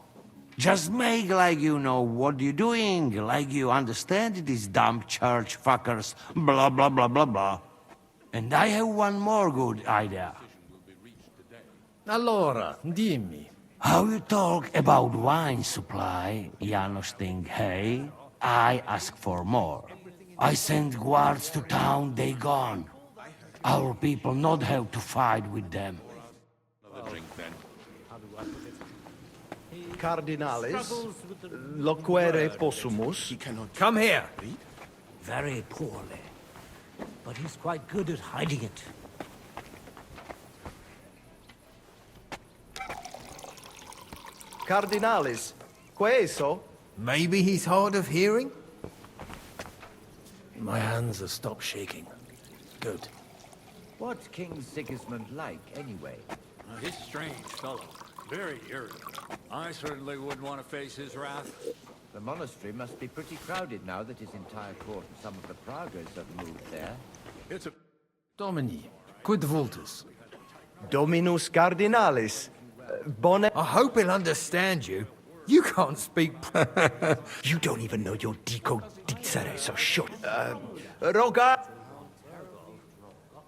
Just make like you know what you're doing, like you understand these dumb church fuckers, blah, blah, blah, blah, blah. And I have one more good idea. Allora, dimmi. How you talk about wine supply, Janos think, hey, I ask for more. I send guards to town, they gone. Our people not have to fight with them. Cardinalis, loquere possumus. Come here. Very poorly. But he's quite good at hiding it. Cardinalis, queso? Maybe he's hard of hearing? My hands have stopped shaking. Good. What's King Sigismund like, anyway? He's a strange fellow. Very irritable. I certainly wouldn't want to face his wrath. The monastery must be pretty crowded now that his entire court and some of the Pragas have moved there. It's a... Domini, quid vultus? Dominus Cardinalis. Bonne... I hope he'll understand you. You can't speak... You don't even know your dico dicere, so shut... Roga...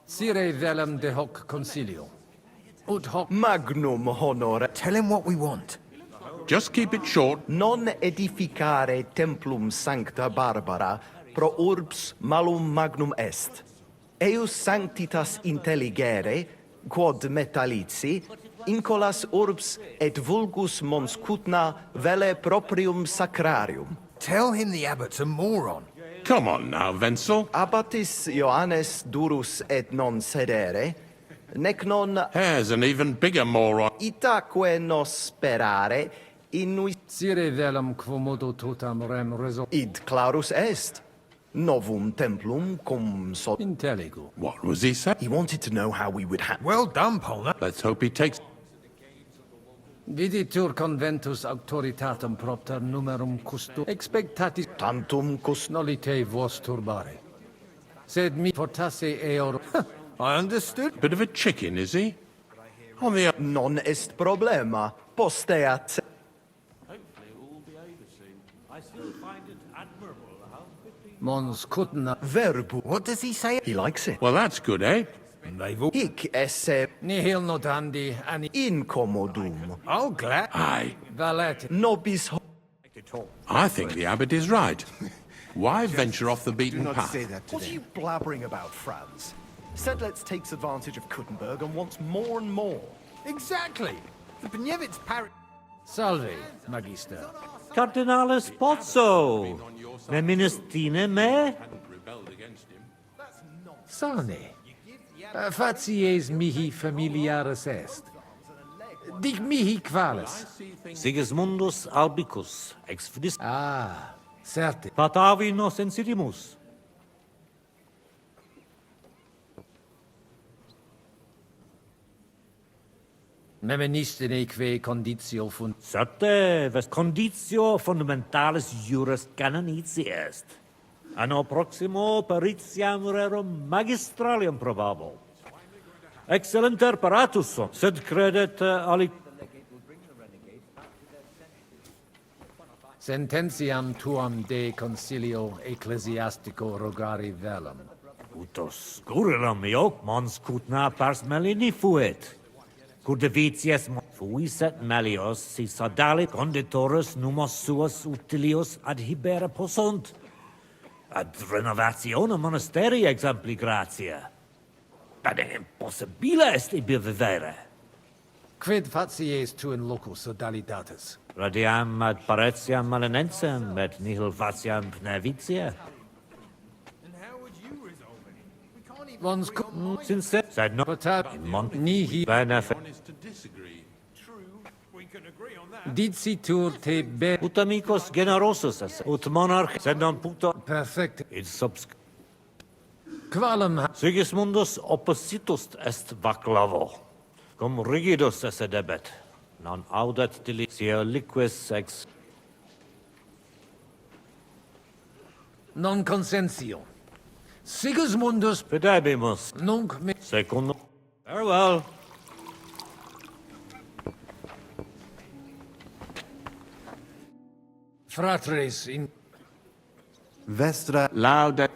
Sire velum de hoc consilio. Ut hoc... Magnum honore. Tell him what we want. Just keep it short. Non edificare templum sancta Barbara pro urbs malum magnum est. Eius sanctitas intelligere, quod metallici, incolas urbs et vulgus mons cutna vele proprium sacrarium. Tell him the abbot's a moron. Come on now, Wenzel. Abbatis Johannes durus et non sedere, nec non... Here's an even bigger moron. Itaque nos sperare, innui... Sire velum quomodo totam rem resol... Id clarus est. Novum templum cum so... Intelligo. What was he saying? He wanted to know how we would Well done, Polna. Let's hope he takes... Viditur conventus auctoritatem propter numerum custo expectatis tantum nolite vos turbare. Sed mi fortasse eor... I understood. Bit of a chicken, is he? On the... Non est problema. Posteat... Mons cutna... Verbu. What does he say? He likes it. Well, that's good, eh? Hic esse... Nihil notandi ani... Incommodum. Oh, glad. Aye. Valet. Nobis... I think the abbot is right. Why venture off the beaten path? What are you blabbering about, Franz? Sedlitz takes advantage of Kuttenberg and wants more and more. Exactly. The Benevit's parrot... Salve, Magister. Cardinalis Pozzo. Ne ministine me? Sane. Facies mihi familiaris est. Dic mihi qualis. Sigismundus albicus, ex fidis... Ah, certe. Patavi nos insidimus. Memeniste neque conditio fund... Certe, ves conditio fundamentalis juris canonici est. Anno proximo peritiam rerum magistralium probabo. Excellenter paratus, sed credet alic... Sententiam tuam de concilio ecclesiastico rogari velum. Utos gurilam iok mons kutna pars melini fuit. Curdevitias fuiset melios si sadalit conditorus numos suos utilios adhibere possunt. Ad renovatione monasteri exempli gratia. Ad impossibile est ibi vivere. Quid facies tu in loco sodalidatis? Radiam ad paretiam malinensem et nihil faciam pnevitia. Mons Sincer, sed no nihi benefit. dicitur te be Ut amicos generosus es, ut monarch, sed non puto perfect. id subsc. Qualem Sigismundus oppositus est vaclavo, cum rigidus esse debet, non audet delicia liquis ex. non consensio. Sigismundus Fidebimus, nunc me secundum. Farewell. fratres in Vestra Laude.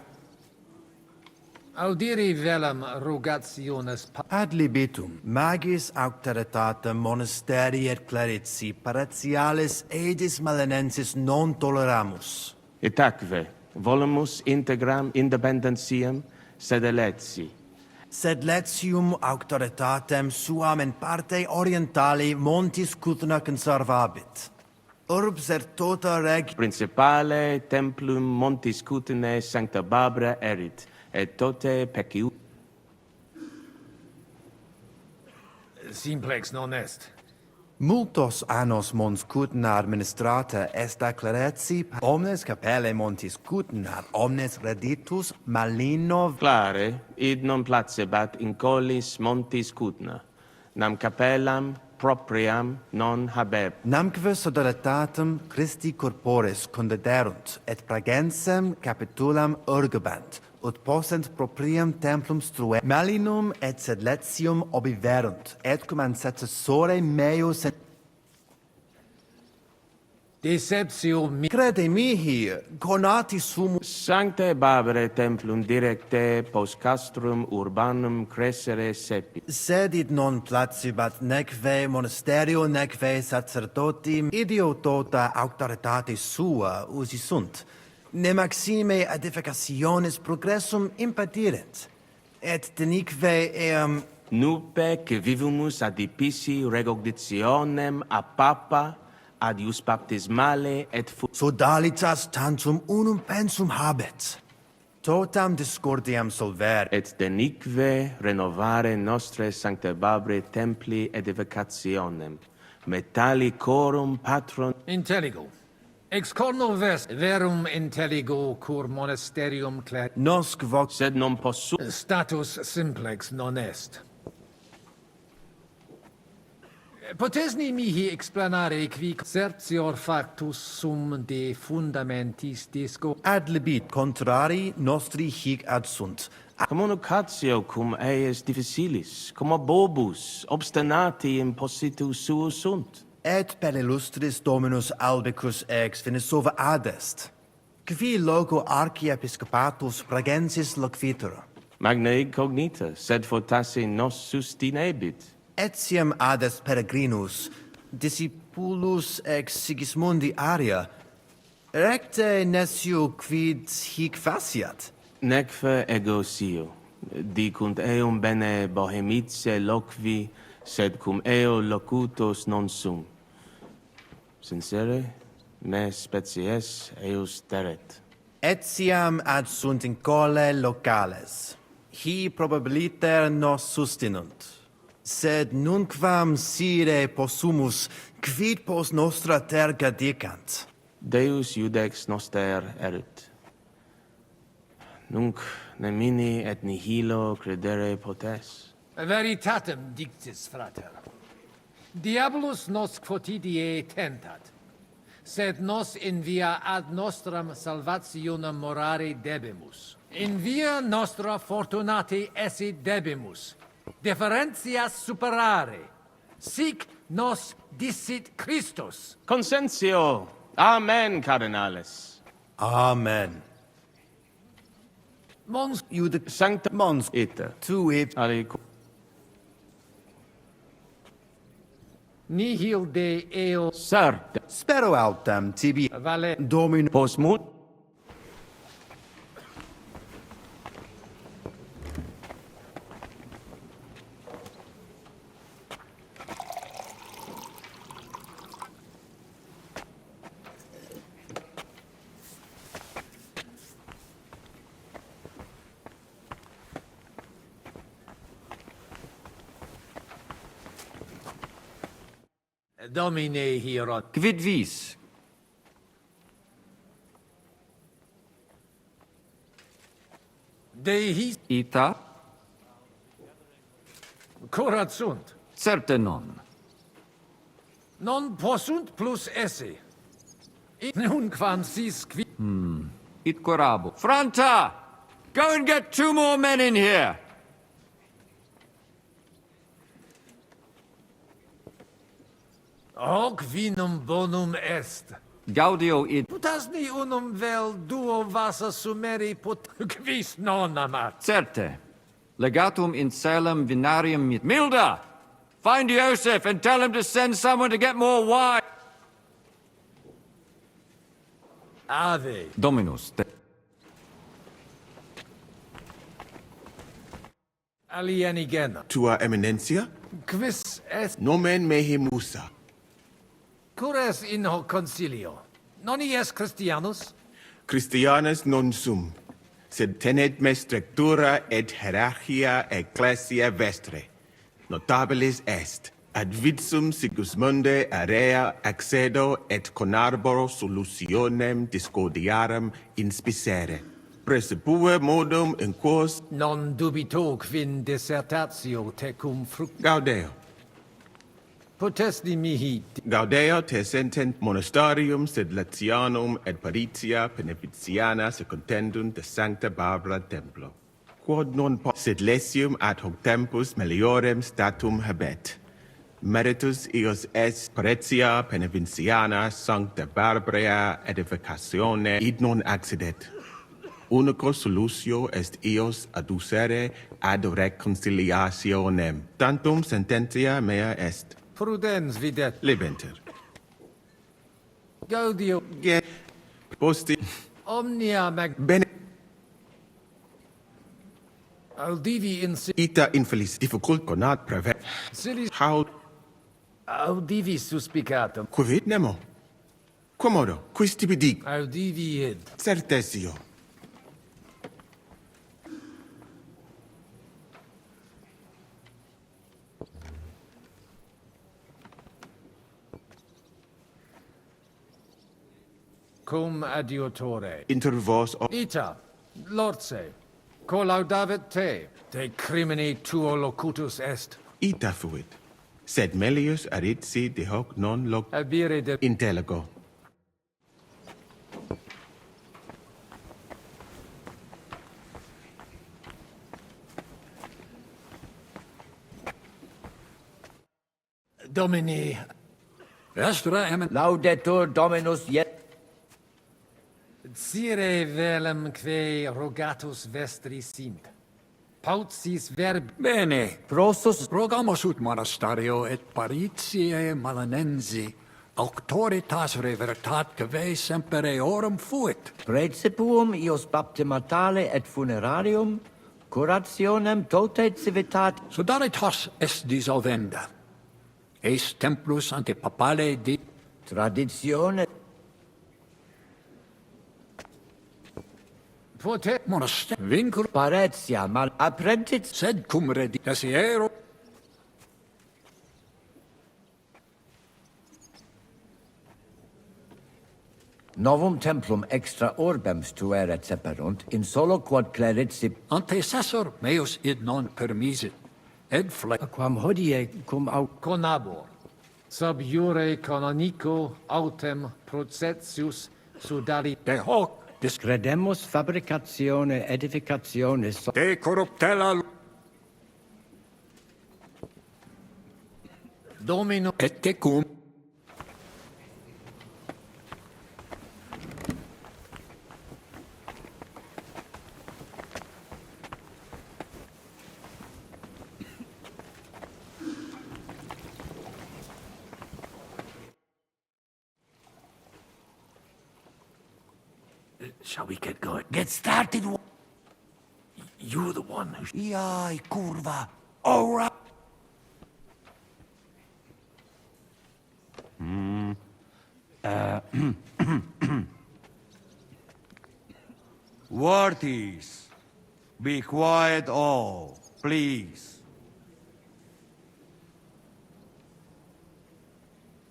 audiri velam rogationes ad libitum magis auctoritatem monasteri et clerici paratialis edis malinensis non toleramus. Itaque, volumus integram independentiam sed eletsi. Sed letium auctoritatem suam in parte orientali montis Cutna conservabit. Urbs er tota reg Principale templum montis Cutinae sancta Barbara erit, et tote peciu. simplex non est. multos annos mons Cutna administrata est a clerici omnes capellae montis Cutna omnes reditus malinov Clare, id non placebat in collis montis Cutna, nam capellam propriam non habeb. namque sodalitatem Christi corporis condederunt et pragensem capitulam urgebant ut possent proprium templum strue malinum et sed letium obiverunt et cum ancestore meus et Deceptio mi crede mihi conati sumus Sanctae Barbarae templum directe post castrum urbanum crescere sepi. sed id non placibat neque monasterio neque sacerdoti ideo tota auctoritate sua usi sunt ne maxime edificationis progressum impedirent et denique eam Nupe que vivumus adipisi recognitionem a papa ad ius baptismale et sodalitas tantum unum pensum habet totam discordiam solver et denique renovare nostre sanctae Barbarae templi edificationem metallicorum patron intelligo. Ex corno vest verum intelligo cur monasterium cler nosc vox sed non possu status simplex non est. Potesni mihi explanare qui certior factus sum de fundamentis disco ad libit contrari nostri hic ad sunt communicatio cum eius difficilis, cum bobus obstinati impositus suus sunt. et per illustris Dominus albicus ex Venesova adest qui loco archiepiscopatus pragensis loquitur Magna incognita, sed fortasse nos sustinebit. etiam adest peregrinus discipulus ex Sigismundi aria recte nescio quid hic faciat Neque ego sio, dicunt eum bene bohemice loqui, sed cum eo locutos non sum. Sincere, me species eus teret. etiam ad sunt in cole locales hi probabiliter nos sustinunt sed nunquam sire possumus quid post nostra terga dicant Deus iudex noster erit. Nunc nemini et nihilo credere potes. Veritatem dictis, frater. Diabolus nos quotidie tentat, sed nos in via ad nostram salvationem morare debimus. In via nostra fortunati esse debimus, differentias superare. Sic nos dicit Christus. Consentio! Amen, Cardinalis. Amen. Mons Jude Sancta Mons Iter. tu ip Alico. nihil de eo Certe. spero autem tibi vale Domino Postmut. Domine hieron. Quid vis? De his Ita? curat sunt. Certe non. Non possunt plus esse. Nunquam sis qui It corabo. Franta! Go and get 2 more men in here! hoc vinum bonum est. Gaudio id. Putasni unum vel duo vasa sumeri put quis non amat. Certe. Legatum in Salem vinarium mit. Milda! Find Joseph and tell him to send someone to get more wine. Ave. Dominus. Alienigena. Tua Eminencia? Quis est Nomen mehe Musa. cures in hoc concilio? Non ies Christianus? Christianus non sum, sed tenet me structura et hierarchia ecclesia vestre. Notabilis est, ad vitsum Sigismunde area accedo et conarboro solutionem discordiarum inspicere. Precipue modum in quos Non dubito quin dissertatio tecum fruct. Gaudeo. Potesti mihi. Gaudeo te sentent monastarium sed Latianum et Paritia Beneficiana secontendunt de Sancta Barbara Templo. Quod non sed lesium ad hoc tempus meliorem statum habet. Meritus eos est Paritia Beneficiana Sancta Barbara edificatione id non accidet. Unico solutio est eos adducere ad reconciliationem. Tantum sententia mea est. Prudens videt. Lebenter. Gaudio. Posti. Omnia mag. Bene. Audivi in Ita infeliz difficult conat preve. Silis. How. Audivi suspicatum. Quivit nemo. Quomodo. Quis tibi dig. Audivi id. Certesio. Cum adiutore. Inter vos Ita, Lordse, collaudavit te crimine tuo locutus est. Ita fuit. Sed melius aritsi de hoc non loc Abire de intellego. Domini. Estra emen. Laudetur Dominus yet. Sire velem que rogatus vestri sint. Pautsis verb. Bene. Prosus. Rogamus ut monastario et paritiae malanensi. Auctoritas revertat que semper eorum fuit. Praecipuum ios baptimatale et funerarium. Curationem tote civitat. Sodaritas est dissolvenda. Eis templus ante papale di Traditione. Pote monaster vincul Paretia mal apprentit. Sed cum redi desiero. Novum templum extra orbem stuere ceperunt in solo quod clerici Antecessor meus id non permisit. Ed fle quam hodie cum au conabor. Sub iure canonico autem processius sudari. De hoc Credemus fabricatione edificatione de corruptella Domino et tecum Shall we get going? Get started. You're the one who... Yai, kurva. All right. Worthies, be quiet all, please.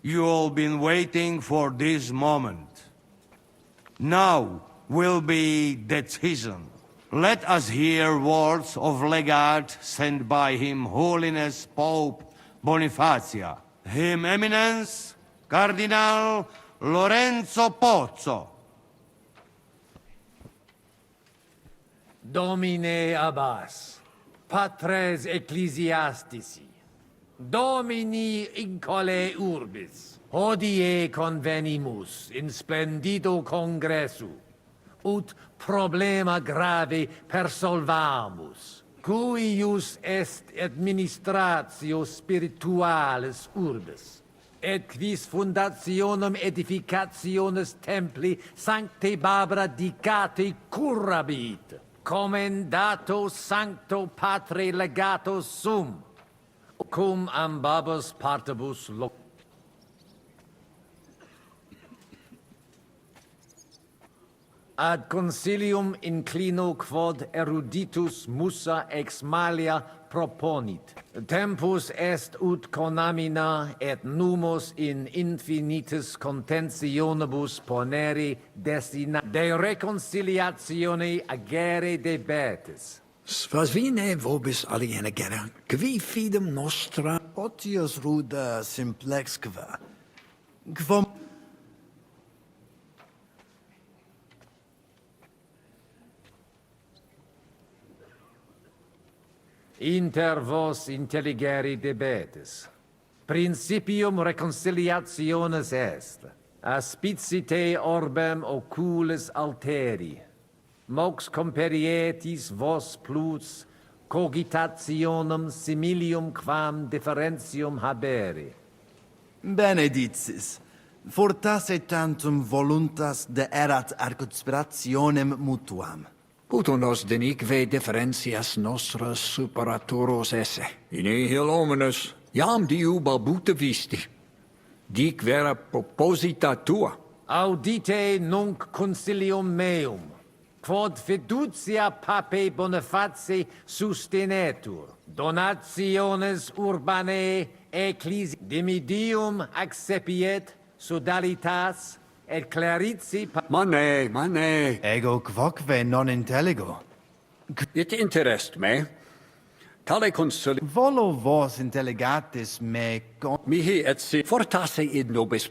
You all been waiting for this moment. Now will be decision. Let us hear words of legate sent by Him Holiness Pope Bonifacia, Him Eminence Cardinal Lorenzo Pozzo. Domine Abbas, patres ecclesiastici, Domini incole urbis, hodie convenimus in splendido congressu, ut problema grave persolvamus, cuius est administratio spiritualis urbis, et quis fundationem edificationes templi sancte Barbara dicate curabit, commendato sancto patre legato sum, cum ambabus partibus ad consilium inclino quod eruditus musa ex malia proponit. Tempus est ut conamina et numos in infinitus contentionibus ponere destina de reconciliatione agere debetis. Svasvine vobis aliena gera, qui fidem nostra... Otius ruda simplexque. Quam... Inter vos intelligere debetis. Principium reconciliationis est. Aspicite orbem oculis alteri. Mox comperietis vos plus cogitationem similium quam differentium habere. Benedictis. Fortasse tantum voluntas de erat argusperationem mutuam. Puto nos denique differentias nostras superatoros esse. In nihil hominus, iam diu balbuta visti. Dic vera proposita tua. Audite nunc concilium meum, quod fiducia pape Boniface sustenetur, donationes urbanae ecclesi dimidium accepiet sodalitas et claritzi... Mane. Ego quoque non intelligo. It interest me. Tale consili... Volo vos intelligatis me... Mihi et si fortasse id nobis...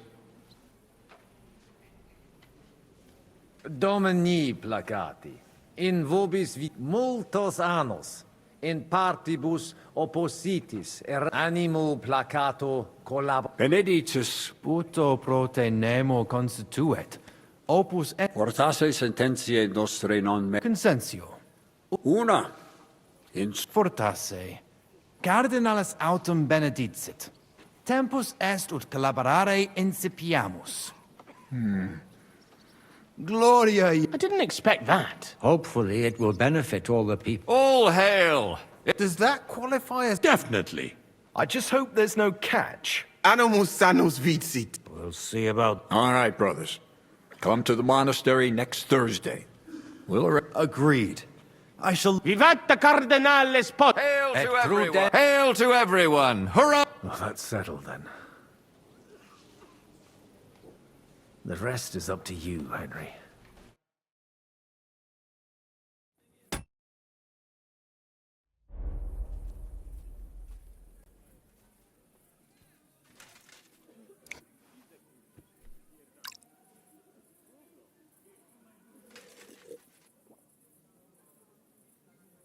Domini placati, in vobis multos annos, in partibus oppositis, animo placato collab... Benedictus. Puto pro te nemo constituet. Opus et... Fortasse sententiae nostre non me... Consensio. Una. In... Fortasse. Cardinalis autem benedicit. Tempus est ut collaborare incipiamus. Gloria... I didn't expect that. Hopefully it will benefit all the people. All hail! Does that qualify as... Definitely. I just hope there's no catch. Animus sanus vicit. We'll see about... All right, brothers. Come to the monastery next Thursday. We'll... Agreed. I shall... Vivat the Cardinales Pot! Hail to everyone! Hail to everyone! Hurrah! Well, that's settled then. The rest is up to you, Henry.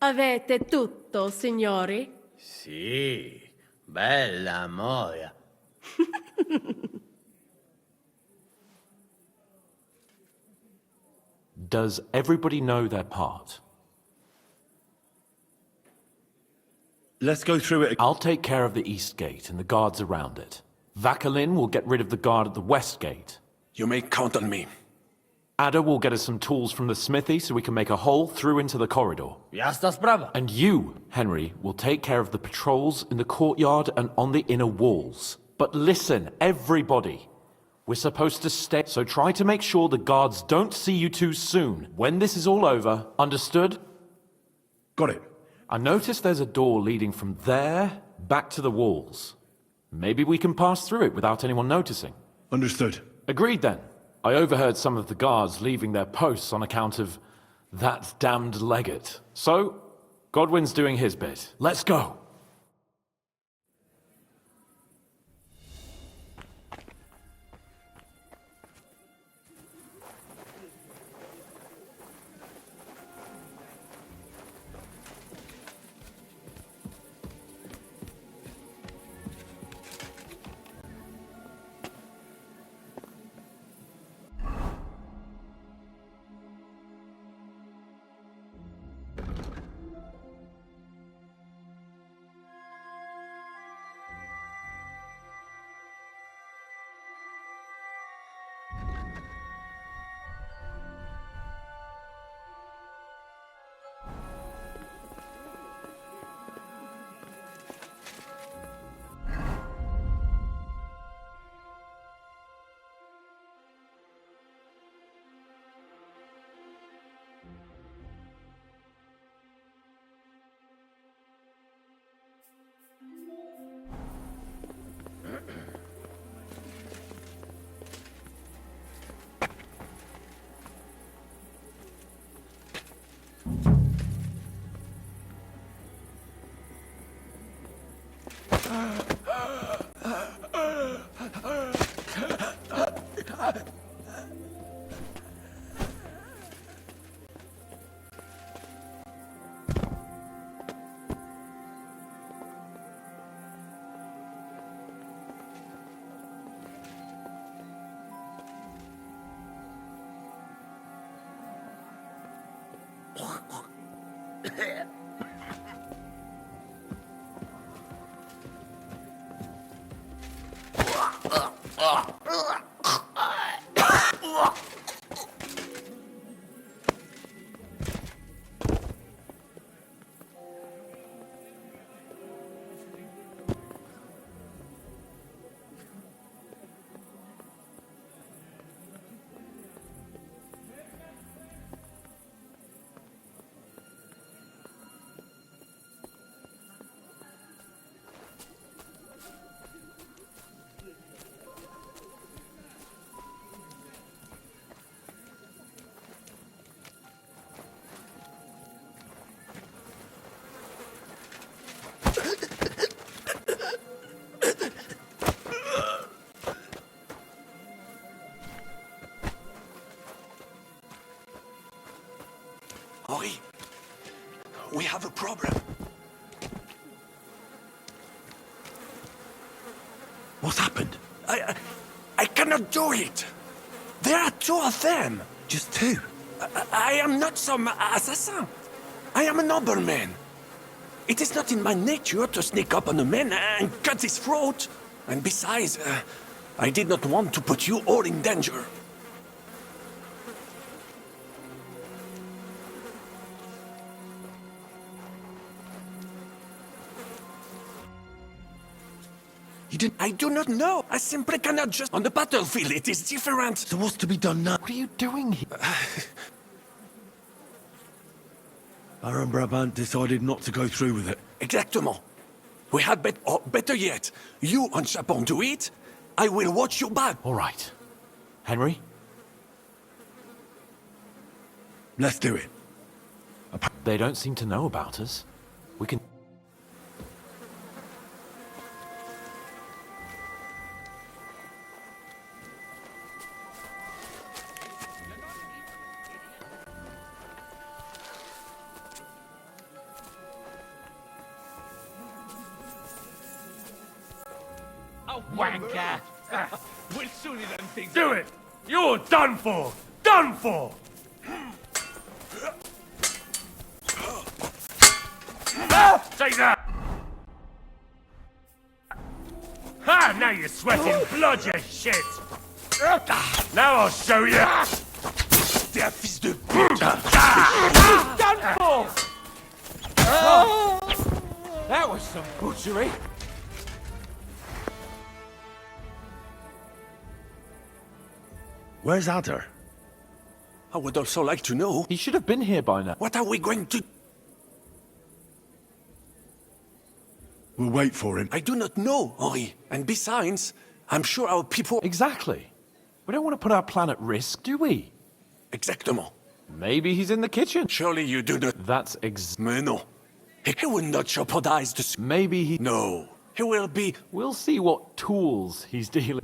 Avete tutto, signori? Sì, bella moia. Does everybody know their part? Let's go through it. I'll take care of the east gate and the guards around it. Vakalin will get rid of the guard at the west gate. You may count on me. Ada will get us some tools from the smithy so we can make a hole through into the corridor. Jasna sprawa. And you, Henry, will take care of the patrols in the courtyard and on the inner walls. But listen, everybody. We're supposed to stay, so try to make sure the guards don't see you too soon. When this is all over, understood? Got it. I noticed there's a door leading from there back to the walls. Maybe we can pass through it without anyone noticing. Understood. Agreed then. I overheard some of the guards leaving their posts on account of that damned legate. So, Godwin's doing his bit. Let's go. Henri, we have a problem. What happened? I cannot do it. There are two of them. Just two? I am not some assassin. I am a nobleman. It is not in my nature to sneak up on a man and cut his throat. And besides, I did not want to put you all in danger. I do not know. I simply cannot just... On the battlefield, it is different. So what's to be done now? What are you doing here? Baron Brabant decided not to go through with it. Exactement. We had better yet. You and Chapon do it. I will watch your back. All right. Henry? Let's do it. They don't seem to know about us. We can... Wanker! We'll soon them things. Do it! You're done for! Done for! Take that! Ha! Now you're sweating blood, you shit! Now I'll show you! t'es un fils de pute! Done for! Oh, that was some butchery. Where's Adder? I would also like to know. He should have been here by now. What are we going to... We'll wait for him. I do not know, Henri. And besides, I'm sure our people... Exactly. We don't want to put our plan at risk, do we? Exactement. Maybe he's in the kitchen. Surely you do not... That's Mais non. He will not jeopardize the... Maybe he... No. He will be... We'll see what tools he's dealing...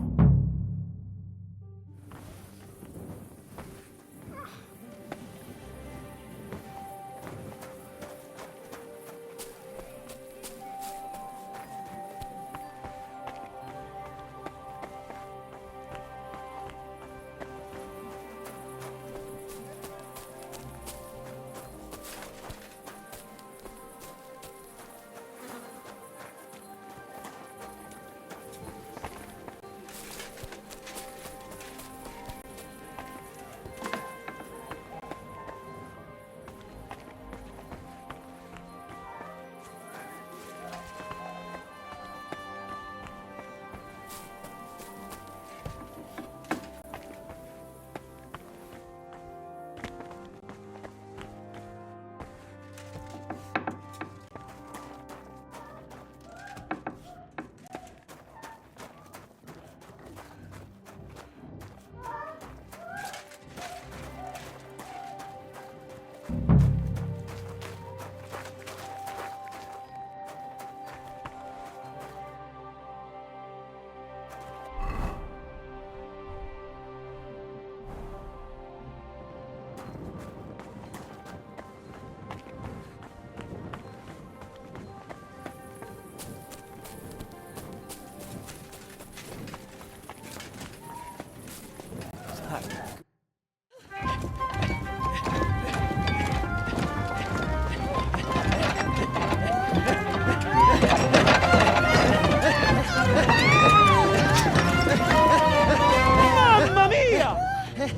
Mamma mia!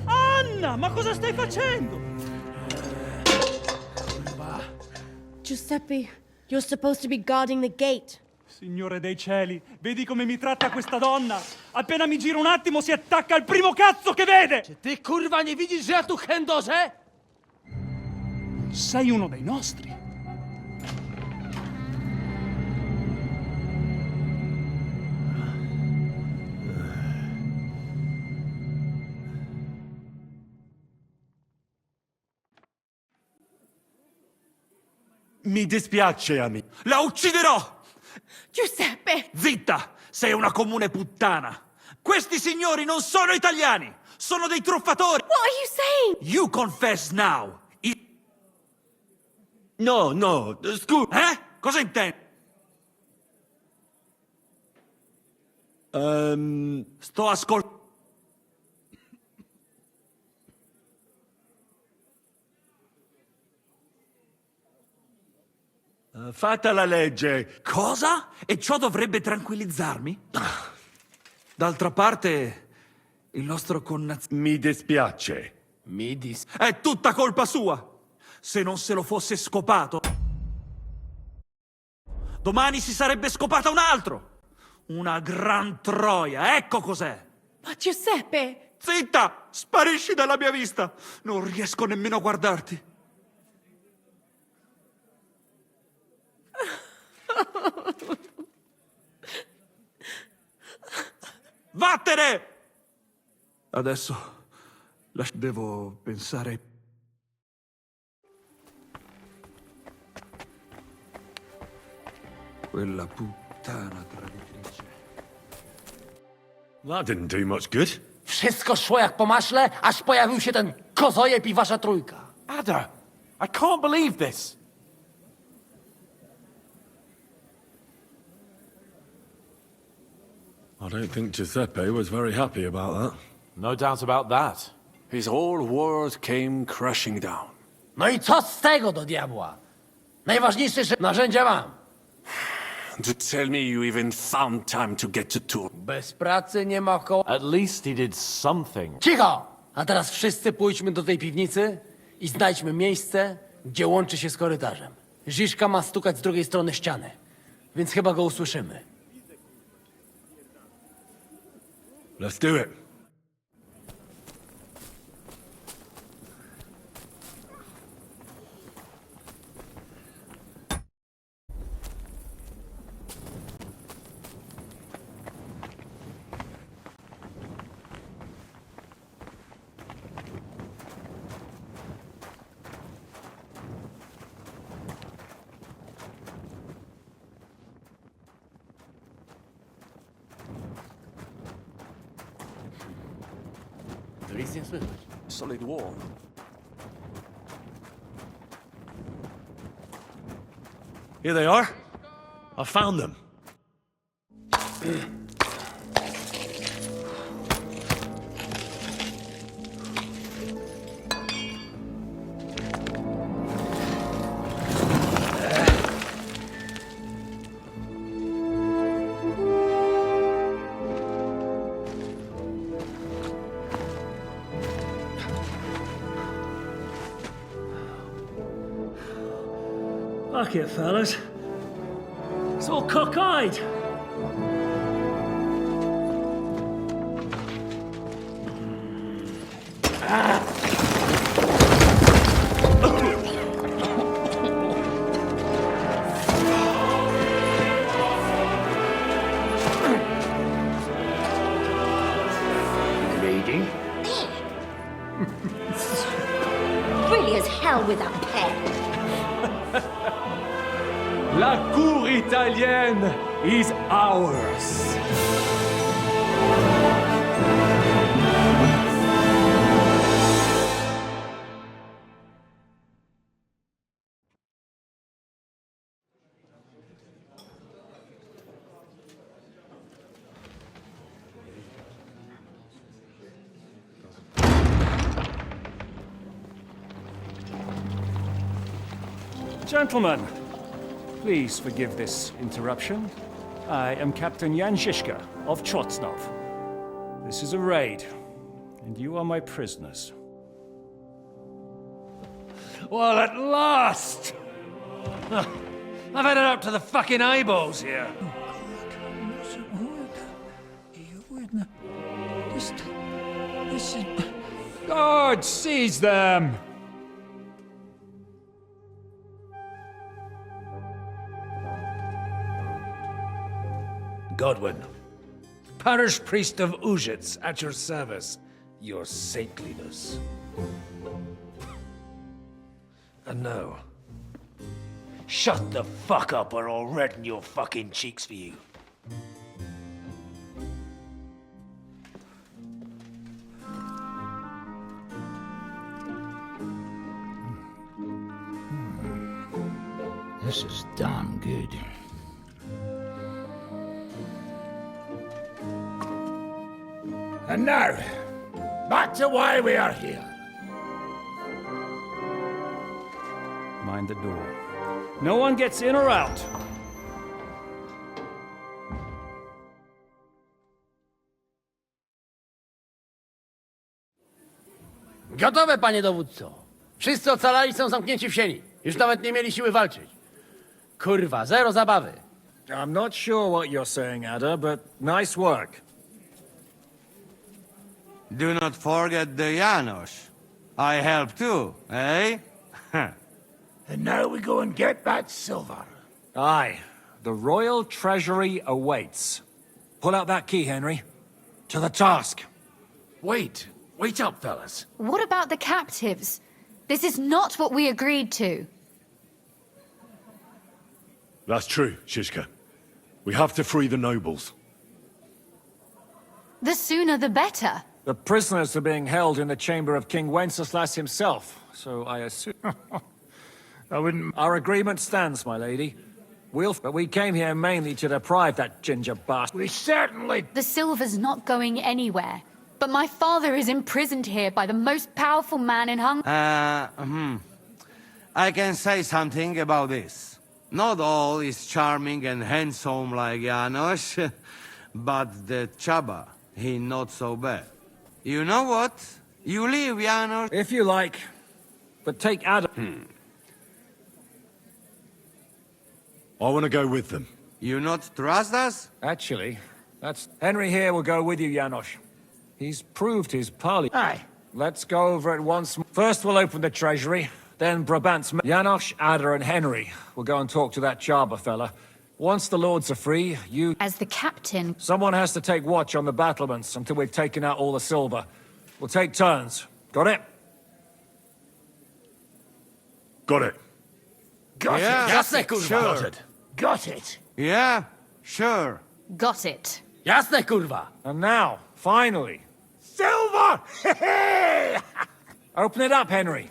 Anna, ma cosa stai facendo? Giuseppe, you're supposed to be guarding the gate. Signore dei cieli, vedi come mi tratta questa donna? Appena mi giro un attimo si attacca al primo cazzo che vede! Czy ty, kurwa, nie widzisz, że ja tu chędożę? Sei uno dei nostri. Mi dispiace, amico. La ucciderò! Giuseppe! Zitta! Sei una comune puttana! Questi signori non sono italiani! Sono dei truffatori! What are you saying? You confess now! No, no, scusa. Cosa intendi? Sto ascoltando. Fatta la legge. Cosa? E ciò dovrebbe tranquillizzarmi? D'altra parte, il nostro Mi dispiace. È tutta colpa sua! Se non se lo fosse scopato, domani si sarebbe scopata un altro! Una gran troia, ecco cos'è! Ma Giuseppe! Zitta! Sparisci dalla mia vista! Non riesco nemmeno a guardarti! Vattene! Adesso devo pensare. Quella puttana traditrice. That didn't do much good. Wszystko szło jak po maśle, aż pojawił się ten kozojeb i wasza trójka. Ada, I can't believe this. I don't think Giuseppe was very happy about that. No doubt about that. His whole world came crashing down. No i co z tego do diabła? Najważniejsze, że narzędzia mam. To tell me you even found time to get to tour. Bez pracy nie ma koło. At least he did something. Cicho! A teraz wszyscy pójdźmy do tej piwnicy i znajdźmy miejsce, gdzie łączy się z korytarzem. Ziszka ma stukać z drugiej strony ściany, więc chyba go usłyszymy. Let's do it. To nic nie słychać. Solid wall. Here they are. I found them. Fuck it, fellas. It's all cockeyed. Lady? Really as hell with that pen. La cour italienne is ours. Gentlemen, please forgive this interruption. I am Captain Jan Žižka of Chotsnov. This is a raid, and you are my prisoners. Well, at last! I've had it up to the fucking eyeballs here. Guard, seize them! Godwin, parish priest of Uzhitz, at your service, your saintliness. And now, shut the fuck up or I'll redden your fucking cheeks for you. This is damn good. And now, back to why we are here. Mind the door. No one gets in or out. Gotowe, panie dowódco. Wszyscy ocalali są zamknięci w sieni. Już nawet nie mieli siły walczyć. Kurwa, zero zabawy. I'm not sure what you're saying, Ada, but nice work. Do not forget the Janos. I help too, eh? And now we go and get that silver. Aye. The royal treasury awaits. Pull out that key, Henry. To the task. Wait up, fellas. What about the captives? This is not what we agreed to. That's true, Shishka. We have to free the nobles. The sooner the better. The prisoners are being held in the chamber of King Wenceslas himself, so I assume... I wouldn't... Our agreement stands, my lady. But we came here mainly to deprive that ginger bastard. We certainly... The silver's not going anywhere. But my father is imprisoned here by the most powerful man in Hungary. I can say something about this. Not all is charming and handsome like Janos, but the Chaba, he not so bad. You know what? You leave, Janos? If you like. But take Adam. I want to go with them. You not trust us? Actually, that's... Henry here will go with you, Janos. He's proved his parley. Aye. Let's go over it once more. First we'll open the treasury, then Brabant's... Janos, Ada and Henry will go and talk to that Jarber fella. Once the lords are free, you... As the captain... Someone has to take watch on the battlements until we've taken out all the silver. We'll take turns. Got it? Got it. Got Yeah. it. Jasne, kurwa. Sure. Got it. Yeah, sure. Got it. Jasne, kurwa. And now, finally, Silver! open it up, Henry.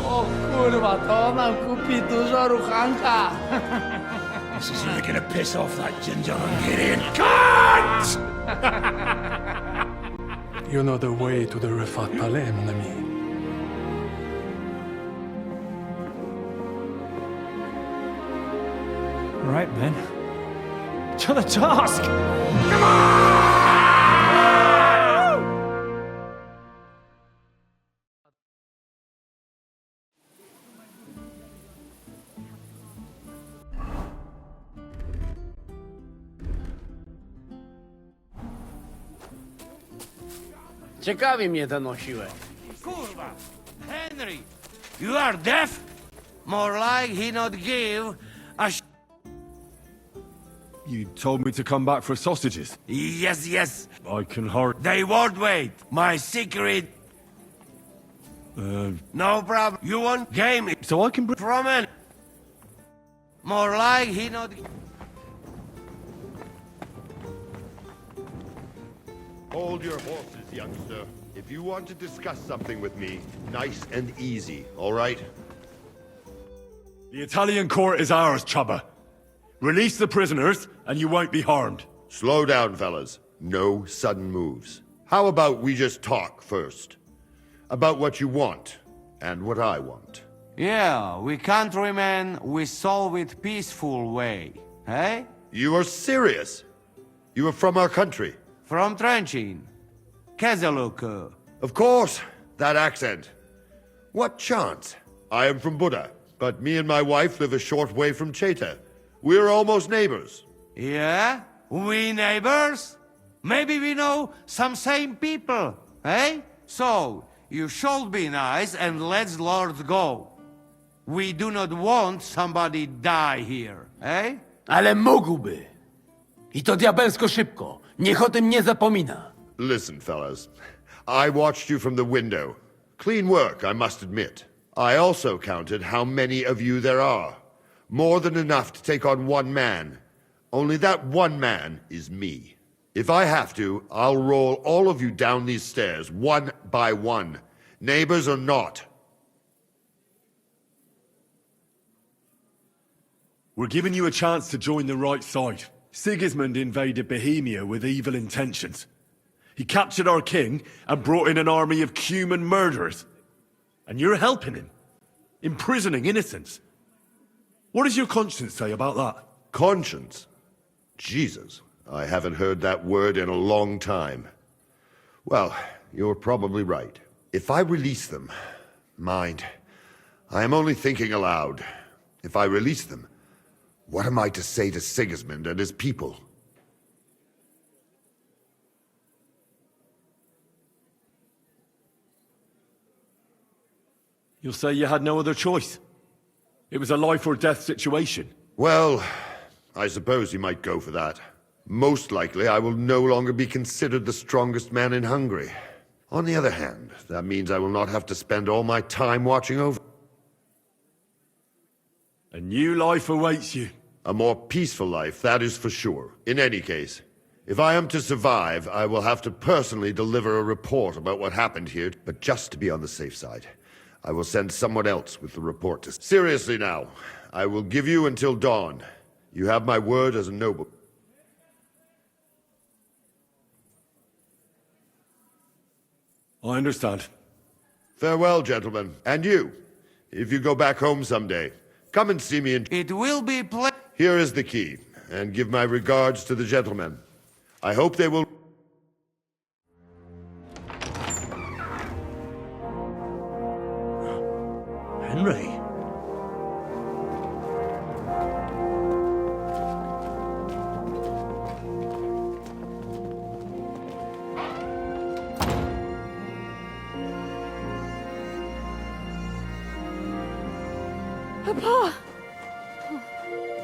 O kurwa, to nam kupi dużo ruchanka. This is really gonna piss off that ginger Hungarian cunt! You know the way to the Rifat Palais, mon ami. Right then. To the task! Ciekawi mnie ten osiłek. Kurwa! Henry! You are deaf? More like he not give a You told me to come back for sausages. Yes, yes. I can hardly... They won't wait. My secret... No problem. You want game? So I can bring... From it. More like he not... Hold your horses, youngster. If you want to discuss something with me, nice and easy, all right? The Italian court is ours, Chubba. Release the prisoners, and you won't be harmed. Slow down, fellas. No sudden moves. How about we just talk first? About what you want, and what I want. Yeah, we countrymen, we solve it peaceful way. Eh? You are serious? You are from our country? From Trenchin. Kezeluk. Of course, that accent. What chance? I am from Buddha, but me and my wife live a short way from Cheta. We're almost neighbors. Yeah? We neighbors? Maybe we know some same people, eh? So, you should be nice and let's Lord go. We do not want somebody die here, eh? Ale mógłby. I to diabelsko szybko. Niech o tym nie zapomina. Listen, fellas. I watched you from the window. Clean work, I must admit. I also counted how many of you there are. More than enough to take on one man. Only that one man is me. If I have to, I'll roll all of you down these stairs, one by one. Neighbors or not. We're giving you a chance to join the right side. Sigismund invaded Bohemia with evil intentions. He captured our king and brought in an army of Cuman murderers. And you're helping him, imprisoning innocents. What does your conscience say about that? Conscience? Jesus, I haven't heard that word in a long time. Well, you're probably right. If I release them, mind, I am only thinking aloud. If I release them, what am I to say to Sigismund and his people? You'll say you had no other choice. It was a life or death situation. Well, I suppose you might go for that. Most likely, I will no longer be considered the strongest man in Hungary. On the other hand, that means I will not have to spend all my time watching over. A new life awaits you. A more peaceful life, that is for sure. In any case, if I am to survive, I will have to personally deliver a report about what happened here. But just to be on the safe side, I will send someone else with the report to... Seriously now, I will give you until dawn. You have my word as a noble. I understand. Farewell, gentlemen. And you, if you go back home someday, come and see me in... It will be Here is the key, and give my regards to the gentlemen. I hope they will... Henry? Papa!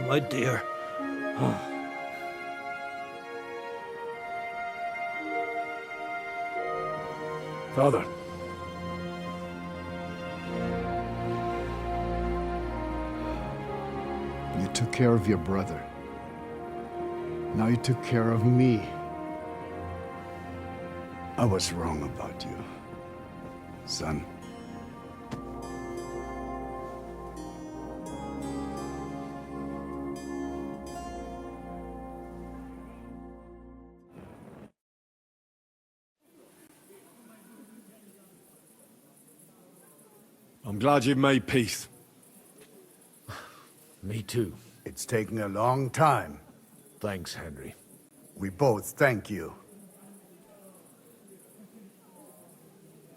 My dear. Father. You took care of your brother. Now you took care of me. I was wrong about you, son. I'm glad you've made peace. Me too. It's taken a long time. Thanks, Henry. We both thank you.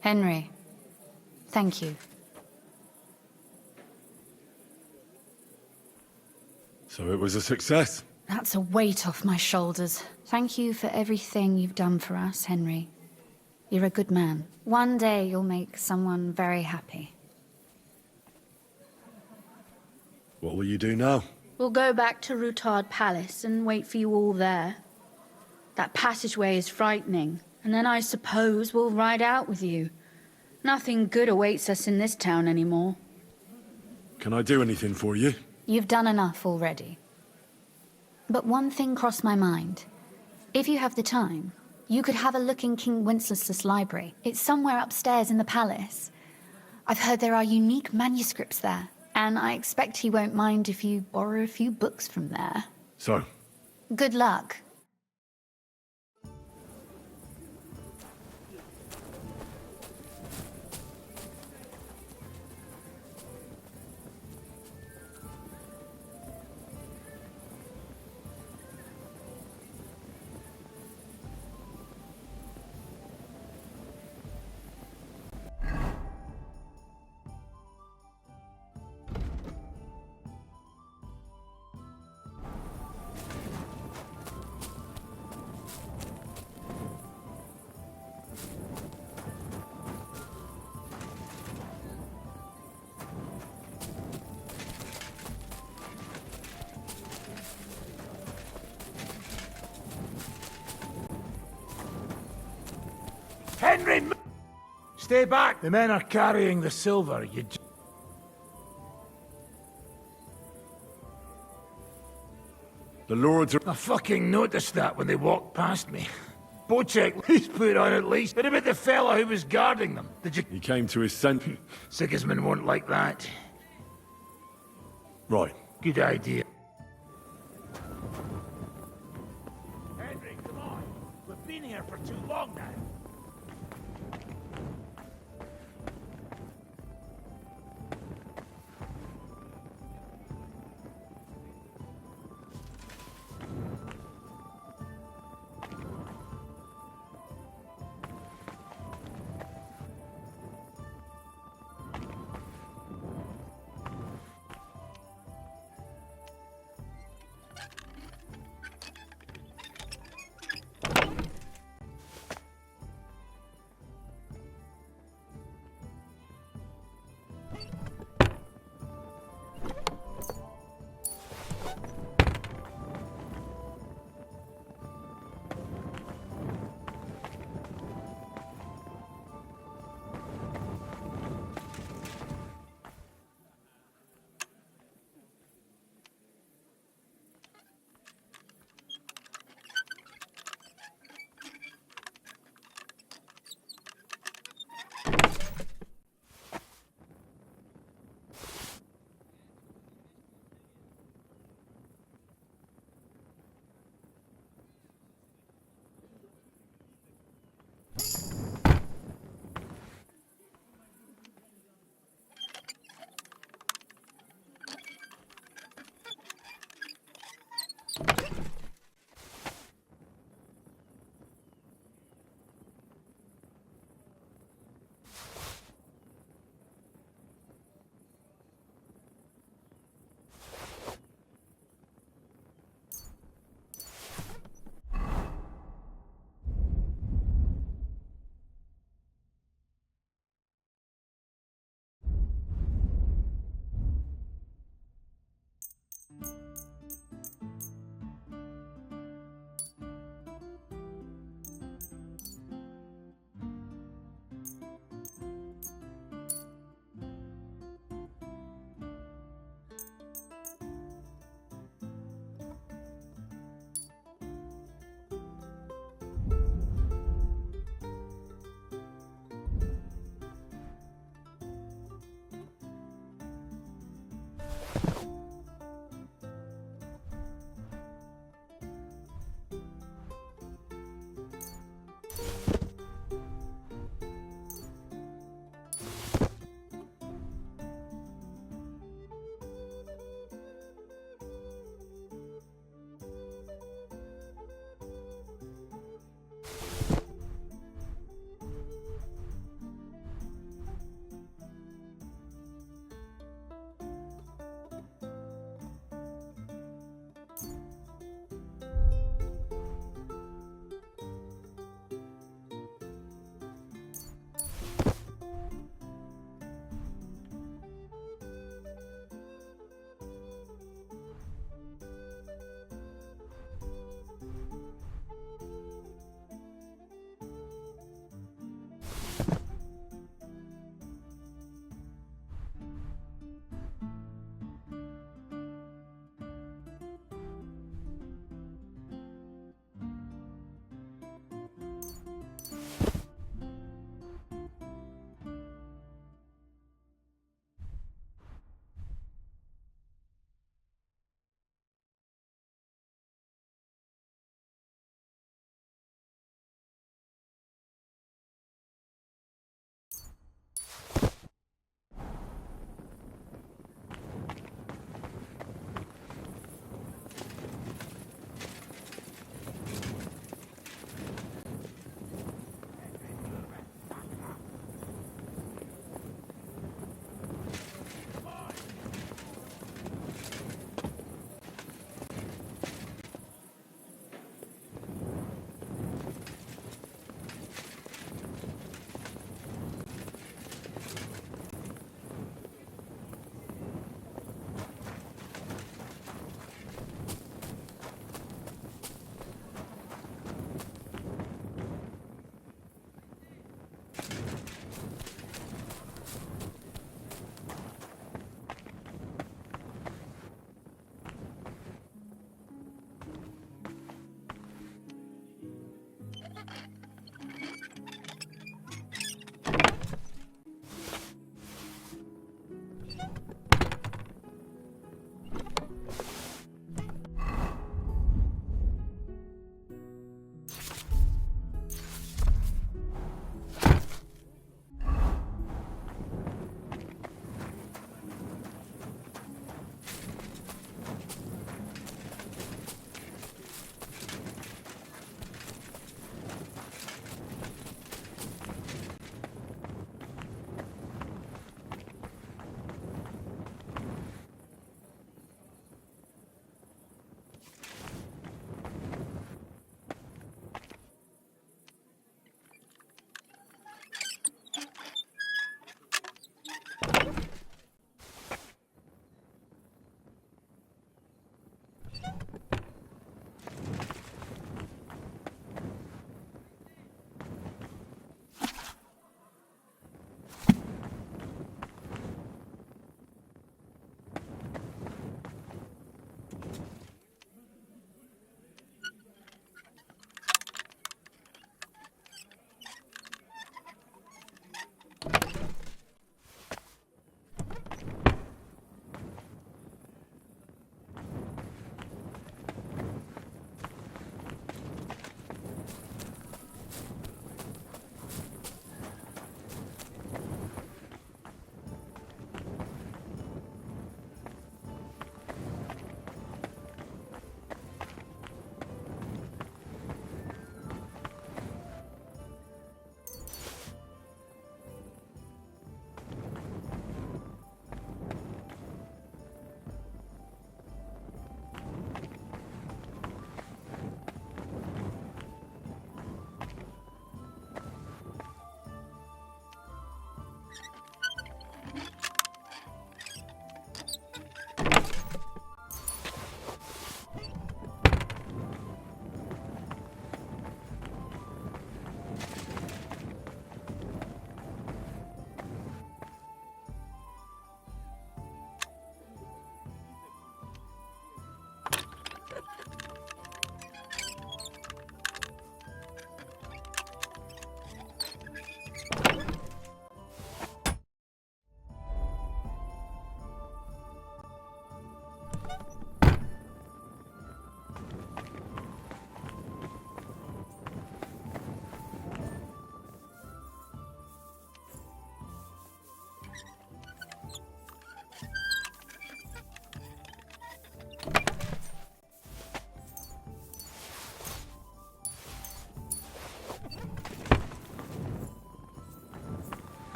Henry, thank you. So it was a success? That's a weight off my shoulders. Thank you for everything you've done for us, Henry. You're a good man. One day you'll make someone very happy. What will you do now? We'll go back to Rutard Palace and wait for you all there. That passageway is frightening, and then I suppose we'll ride out with you. Nothing good awaits us in this town anymore. Can I do anything for you? You've done enough already. But one thing crossed my mind. If you have the time, you could have a look in King Wenceslas' library. It's somewhere upstairs in the palace. I've heard there are unique manuscripts there. And I expect he won't mind if you borrow a few books from there. So? Good luck. Henry! Stay back! The men are carrying the silver. The lords are... I fucking noticed that when they walked past me. Bocek, he's put on at least. What about the fella who was guarding them? Did you... He came to his senses. Sigismund won't like that. Right. Good idea. Henry, come on. We've been here for too long now.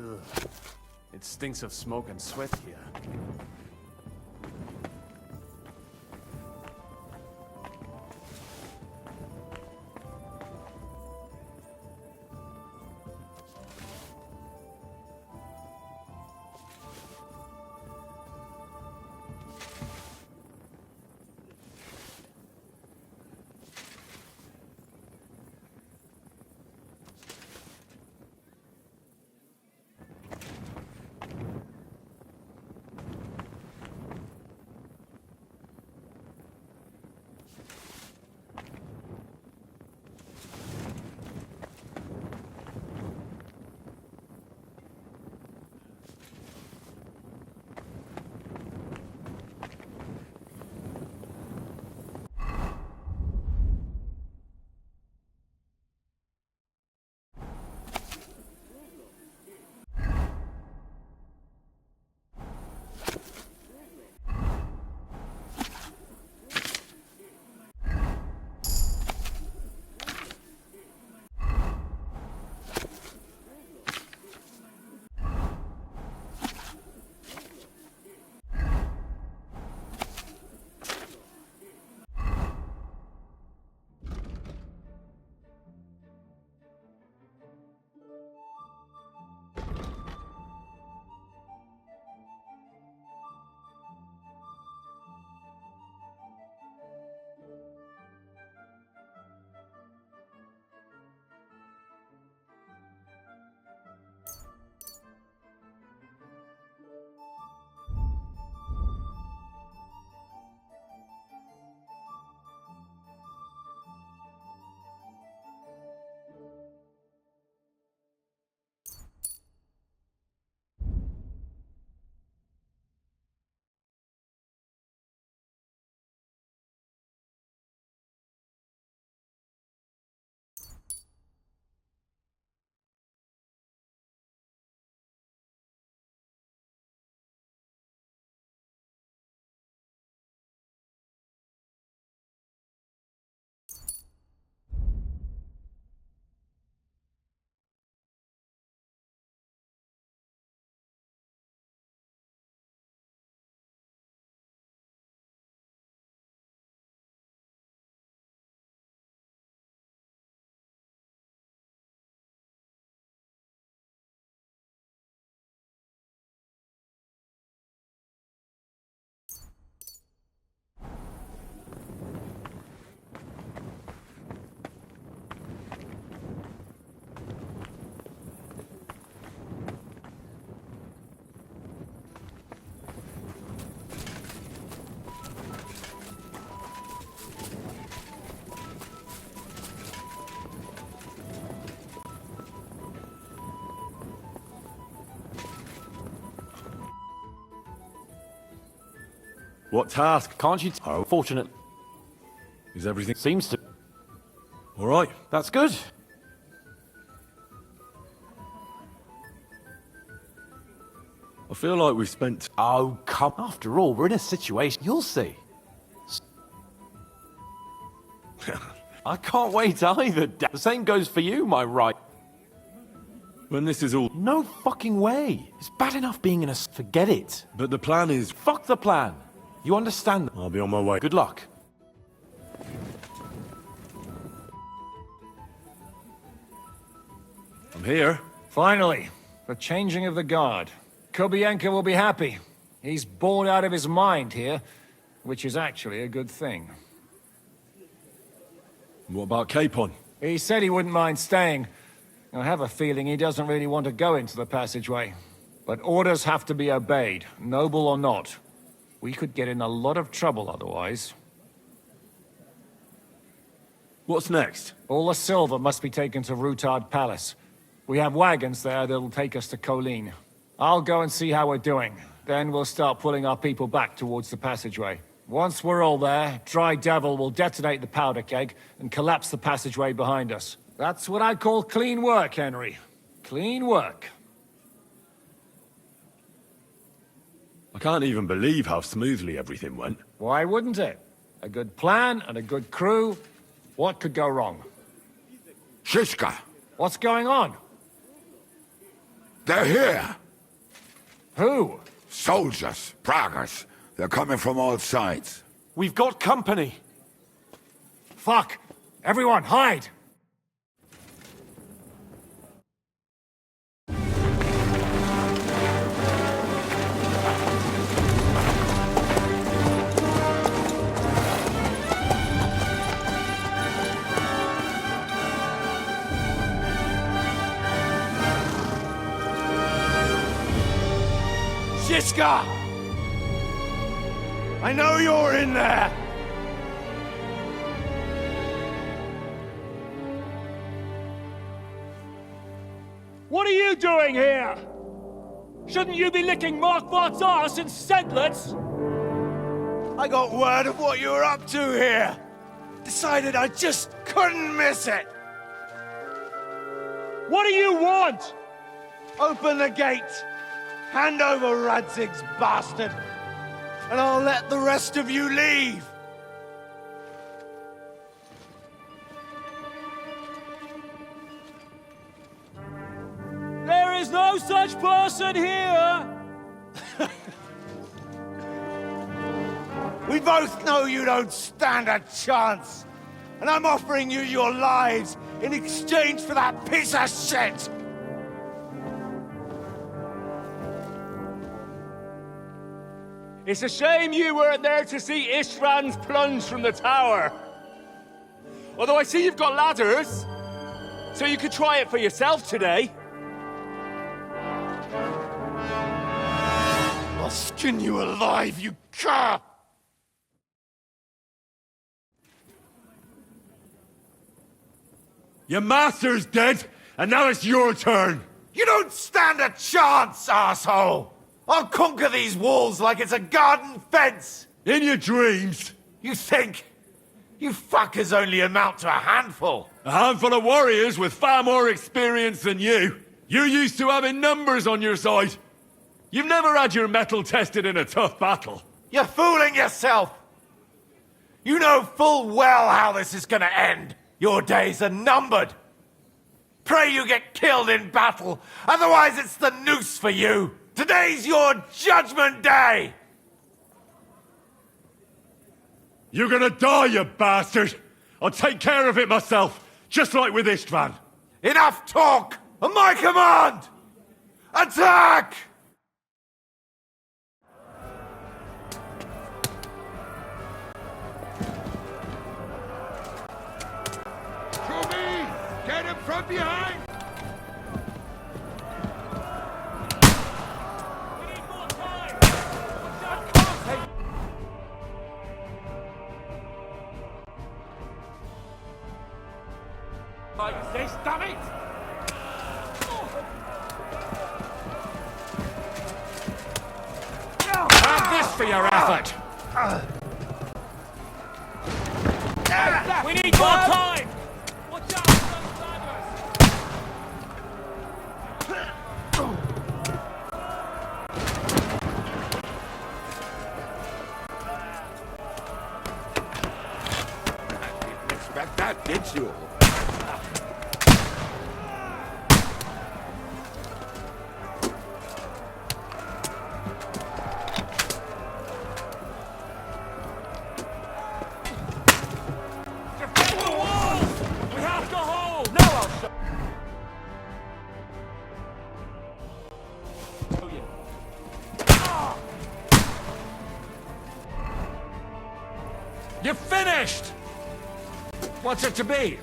Ugh. It stinks of smoke and sweat here. What task? Can't you? Oh, fortunate. Is everything? Seems to. All right. That's good. I feel like we've spent. Oh, come. After all, we're in a situation. You'll see. I can't wait either. The same goes for you, my right. When this is all. No fucking way. It's bad enough being in a. Forget it. But the plan is. Fuck the plan. You understand? I'll be on my way. Good luck. I'm here. Finally, the changing of the guard. Kobienka will be happy. He's bored out of his mind here, which is actually a good thing. What about Capon? He said he wouldn't mind staying. I have a feeling he doesn't really want to go into the passageway. But orders have to be obeyed, noble or not. We could get in a lot of trouble otherwise. What's next? All the silver must be taken to Rutard Palace. We have wagons there that'll take us to Colleen. I'll go and see how we're doing. Then we'll start pulling our people back towards the passageway. Once we're all there, Dry Devil will detonate the powder keg and collapse the passageway behind us. That's what I call clean work, Henry. Clean work. I can't even believe how smoothly everything went. Why wouldn't it? A good plan and a good crew. What could go wrong? Shishka! What's going on? They're here. Who? Soldiers, Pragas. They're coming from all sides. We've got company. Fuck! Everyone, hide! Shiska! I know you're in there! What are you doing here? Shouldn't you be licking Markvart's ass in Sedlets? I got word of what you were up to here. Decided I just couldn't miss it. What do you want? Open the gate. Hand over Radzig's bastard. And I'll let the rest of you leave. There is no such person here! We both know you don't stand a chance. And I'm offering you your lives in exchange for that piece of shit! It's a shame you weren't there to see Ishtvan's plunge from the tower. Although I see you've got ladders, so you could try it for yourself today. I'll skin you alive, you cur! Your master's dead, and now it's your turn! You don't stand a chance, asshole! I'll conquer these walls like it's a garden fence! In your dreams! You think? You fuckers only amount to a handful! A handful of warriors with far more experience than you! You're used to having numbers on your side! You've never had your mettle tested in a tough battle! You're fooling yourself! You know full well how this is gonna end! Your days are numbered! Pray you get killed in battle, otherwise it's the noose for you! Today's your judgment day! You're gonna die, you bastard! I'll take care of it myself, just like with Istvan. Enough talk! On my command! Attack! To me! Get him from behind! Like this, damn it! Have this for your effort! We need more time! Watch out for those ladders! Didn't expect that, did you? You're finished! What's it to be?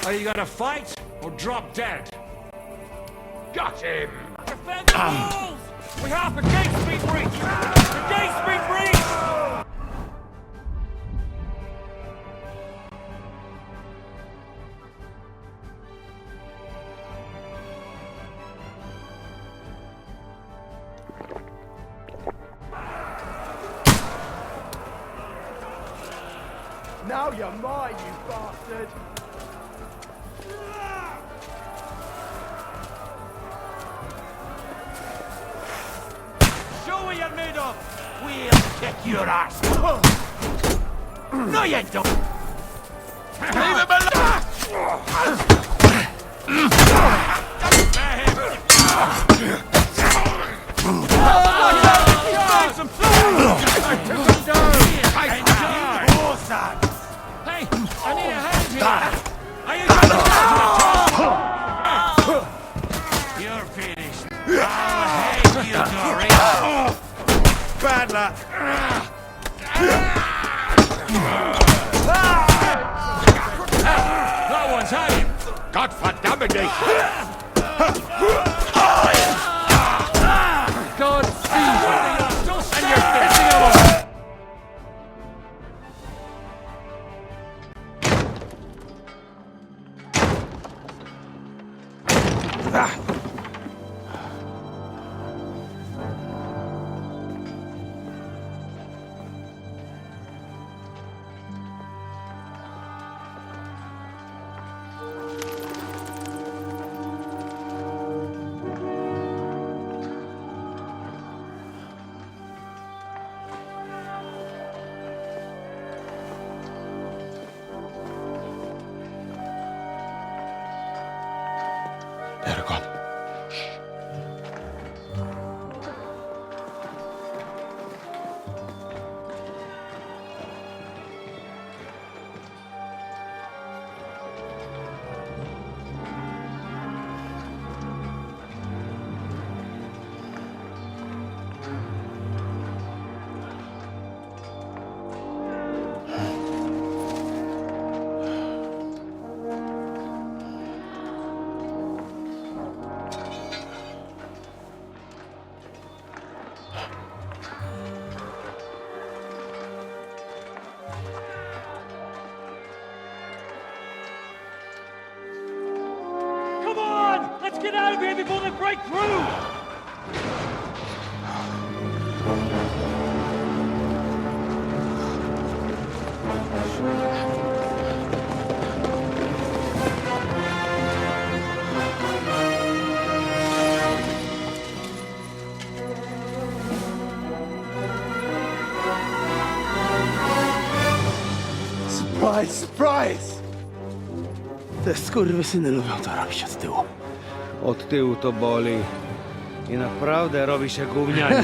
Are you gonna fight or drop dead? Got him! Defend the walls! We have the gates being breached! The gates being breached! Now you're mine, you bastard! Show what you're made of! We'll kick your ass! No, you don't! Leave him alone! hate you, Dory. Bad luck. That one's had him. God verdammt dich! God speed! And you're pissing him off! They're gone. Come on! Let's get out of here before they break through! Surprise, surprise! Te skurwysyny lubią to robić od tyłu. Od tyłu to boli. I naprawdę robi się gównianie.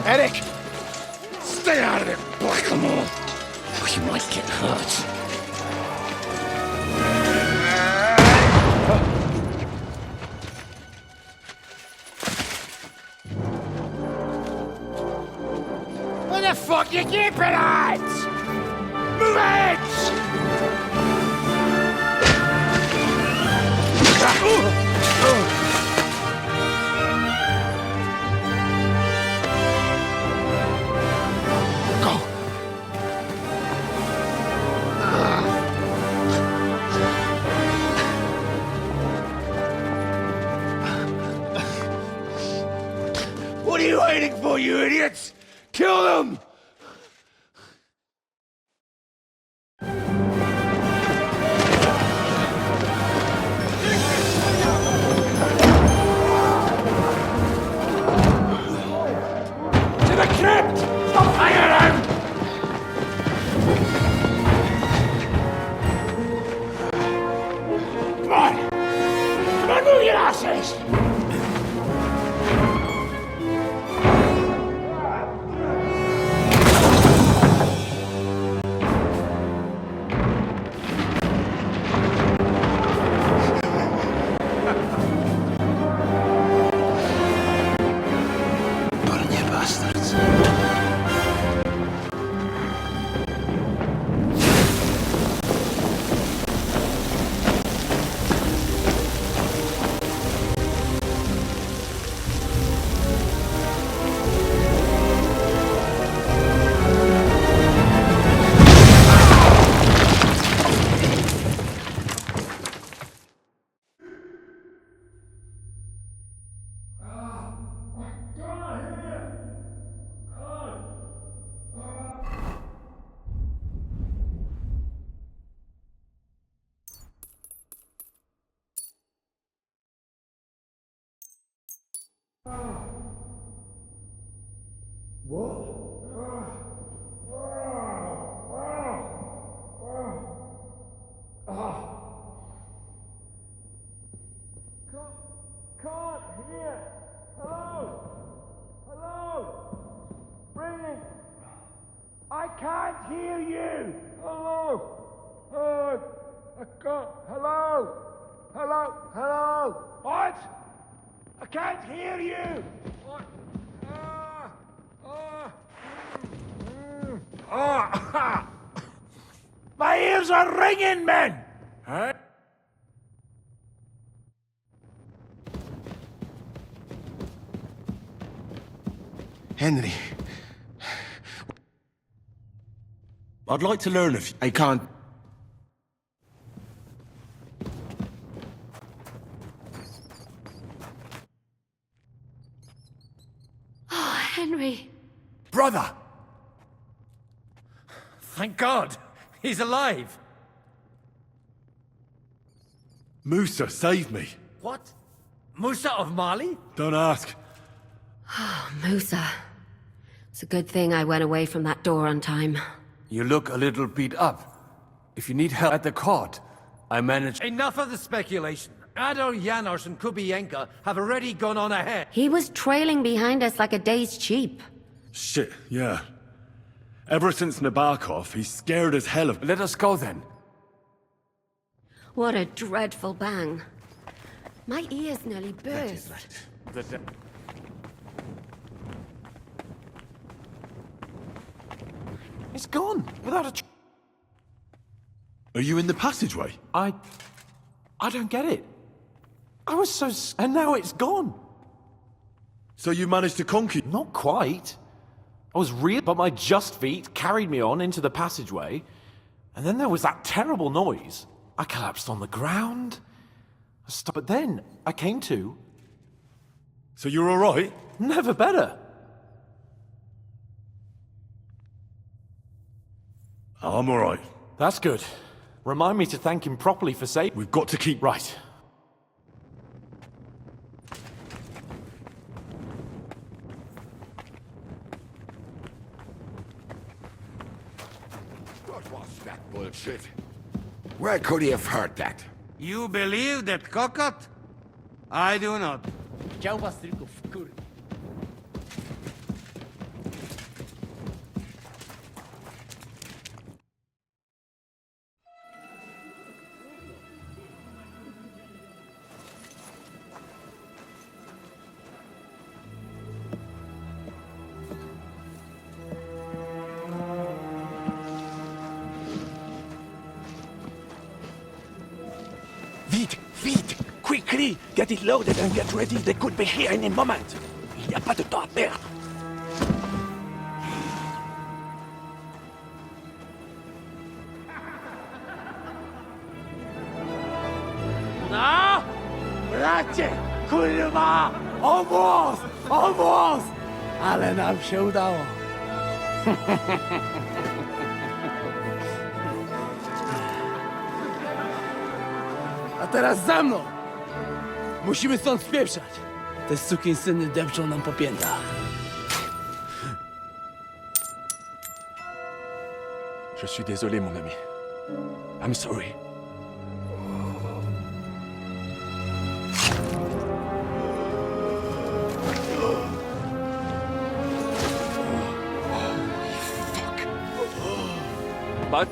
Eric! Stay out of it, Blackamoor! Or you might get hurt. Where the fuck you keeping it? Move it! What are you waiting for, you idiots? Kill them! To the crypt! Stop firing! Come on! Come on, move your asses! Can't hear. Hello? Hello? Ringing. I can't hear you. Hello? I can't. Hello? Hello? Hello? What? I can't hear you. What? My ears are ringing, men. Huh? Henry. I'd like to learn if I can't. Oh, Henry. Brother! Thank God! He's alive! Musa, save me. What? Musa of Mali? Don't ask. Oh, Musa. It's a good thing I went away from that door on time. You look a little beat up. If you need help at the court, I managed— Enough of the speculation. Adol Janos and Kubienka have already gone on ahead. He was trailing behind us like a day's sheep. Shit, yeah. Ever since Nabokov, he's scared as hell of— Let us go then. What a dreadful bang. My ears nearly burst. It's gone, without a... Are you in the passageway? I don't get it. I was so... and now it's gone. So you managed to conquer... Not quite. I was real, but my just feet carried me on into the passageway, and then there was that terrible noise. I collapsed on the ground. But then I came to. So you're all right? Never better. I'm all right. That's good. Remind me to thank him properly for saving. We've got to keep... Right. What was that bullshit? Where could he have heard that? You believe that cockot? I do not. Chciał was tylko wkurwić. Vite! Quickly! Get it loaded and get ready. They could be here any moment. Il n'y a pas de temps à perdre. No! Bracie! Kurwa! Almost! Almost! Ale nam się udało. A teraz za mną! Musimy stąd spieprzać. Te sukinsyny depczą nam po piętach. Je suis désolé, mon ami. I'm sorry. But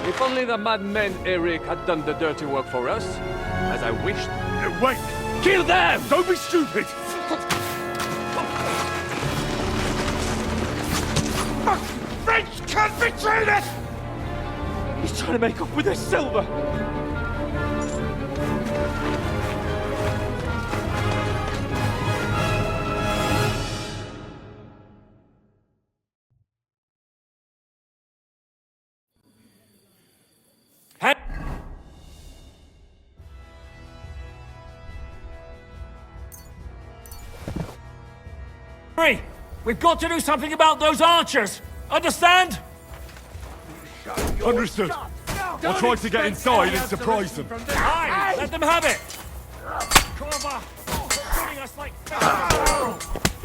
if only the madman Eric had done the dirty work for us, as I wished. Wait! Kill them! Don't be stupid! French can't betray us! He's trying to make up with his silver. Henry, we've got to do something about those archers. Understand? Understood. I'll try to get inside and surprise them. Aye, let them have it. Cover! They're treating us like...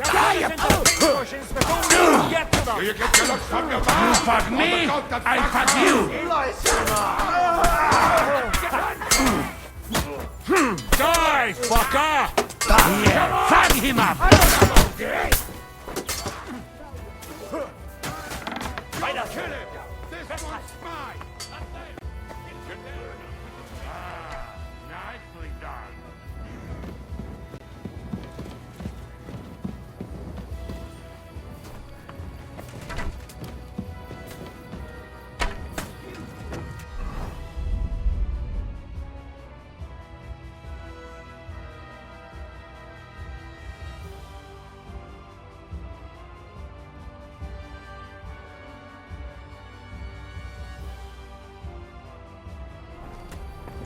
Die, you pincushions before we even get to them! You get your looks from your mouth! You fuck me, I fuck you! Die, fucker! Yeah, fuck him up! Kill him! This one's spy! Nicely done.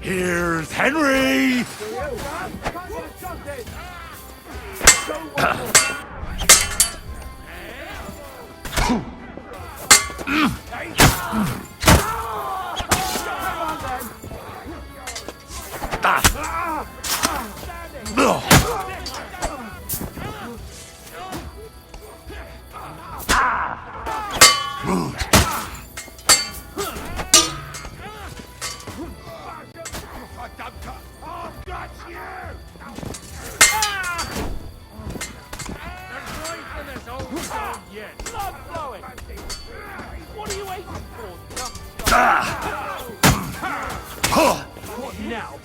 Here's Henry! What are you waiting for? What now?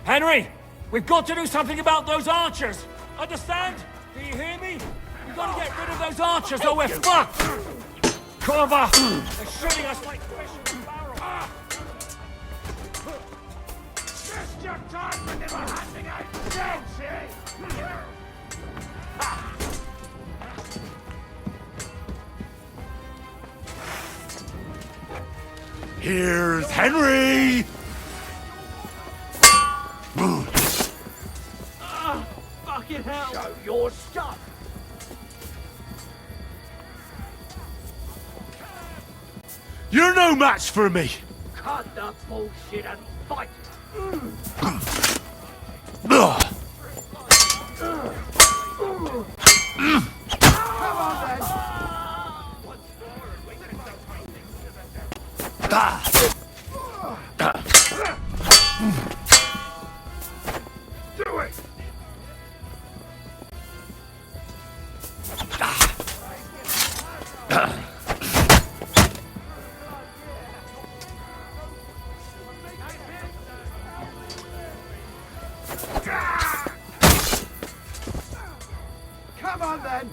Henry! We've got to do something about those archers! Understand? Do you hear me? We've got to get rid of those archers or we're fucked! Cover! They're shooting us like fish in a barrel! Just your time when they were handing out jobs, eh? Here's Henry! Fucking hell! Show your stuff! You're no match for me! Cut the bullshit and fight! Do it! Come on then!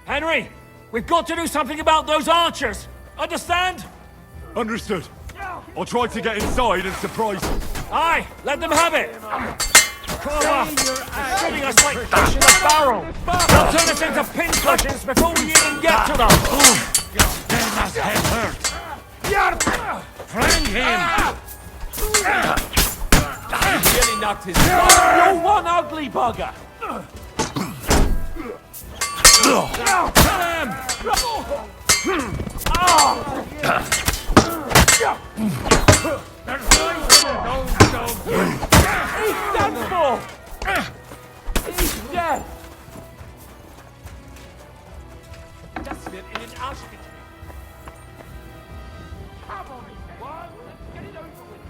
Henry! We've got to do something about those archers! Understand? Understood. I'll try to get inside and surprise them. Aye! Let them have it! Cover! They're shooting us like fish in a barrel! They'll turn us into pincushions before we even get to them! They must have hurt! Flank him! He really knocked his blood. You're one ugly bugger! Kill him! He's done for! He's dead! Das wird in den Arsch getreten. Come on, one, let's get it over with.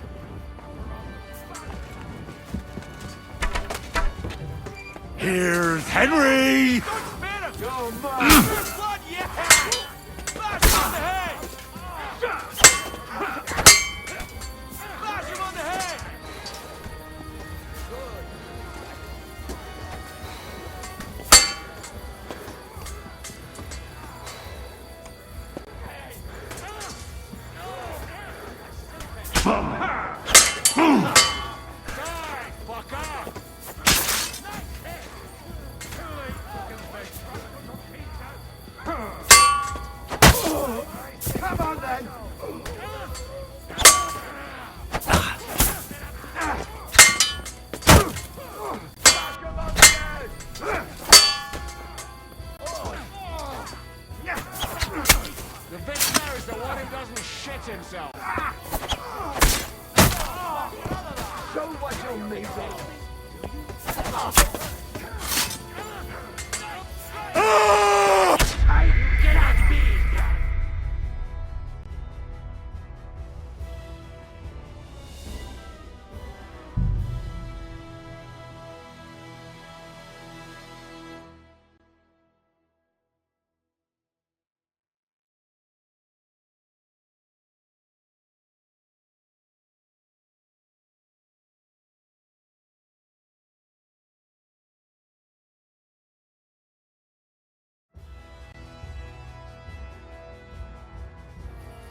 Here's Henry! Go, man! Blood, yeah! Bash him on the head! Bash him on the head! Come on then! The best there is the one who doesn't shit himself. Show what you're made of. Get out of me!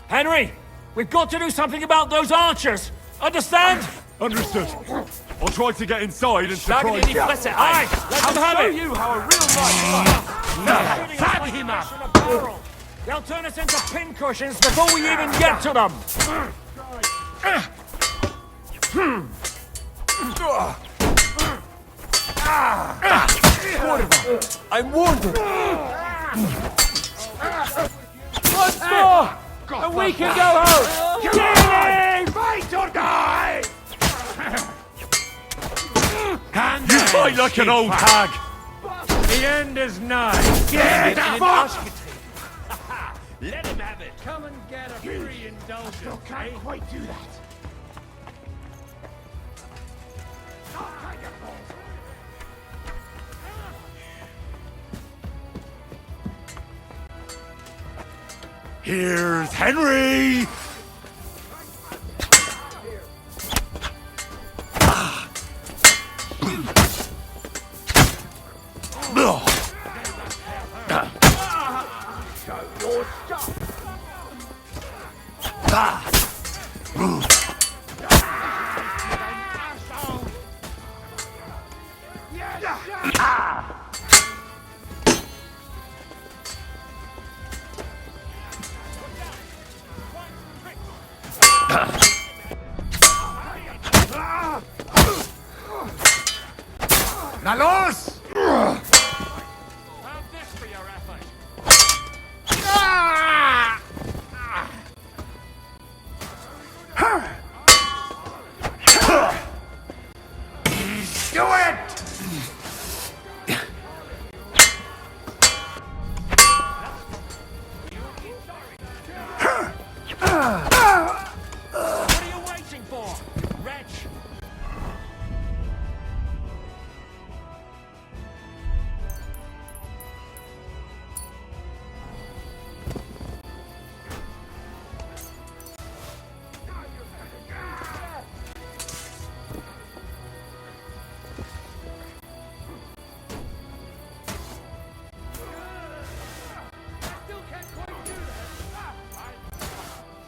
Henry, we've got to do something about those archers. Understand? Understood. I'll try to get inside and Schlag ihn in die surprise Fresse ein. Let them have it. you how a real knife Fab him up. They'll turn us into pincushions before we even get to them. I'm wounded. Once more, and we can go home. Get in! Fight or die! You fight like an old hag! The end is nigh. Get the fuck! Let him have it. Come and get a free indulgence. Still can't quite do that. Here's Henry! Na los! Have this for your effort. Do it! What are you waiting for, wretch?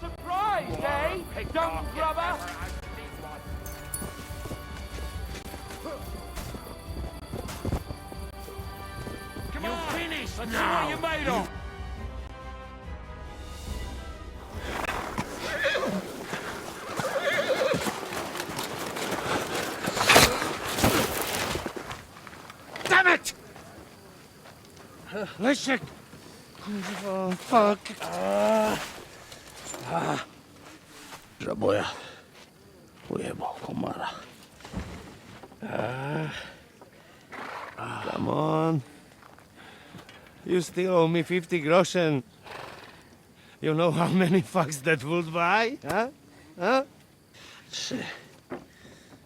Surprised, eh? Dumb grubber! Come on! Finished Let's now. see what you're made of! Damn it! Leszek! Kurwa, fuck. Żaboja. Ujebał komara. Come on. You still owe me 50 groschen. You know how many fucks that would buy? Huh? Huh?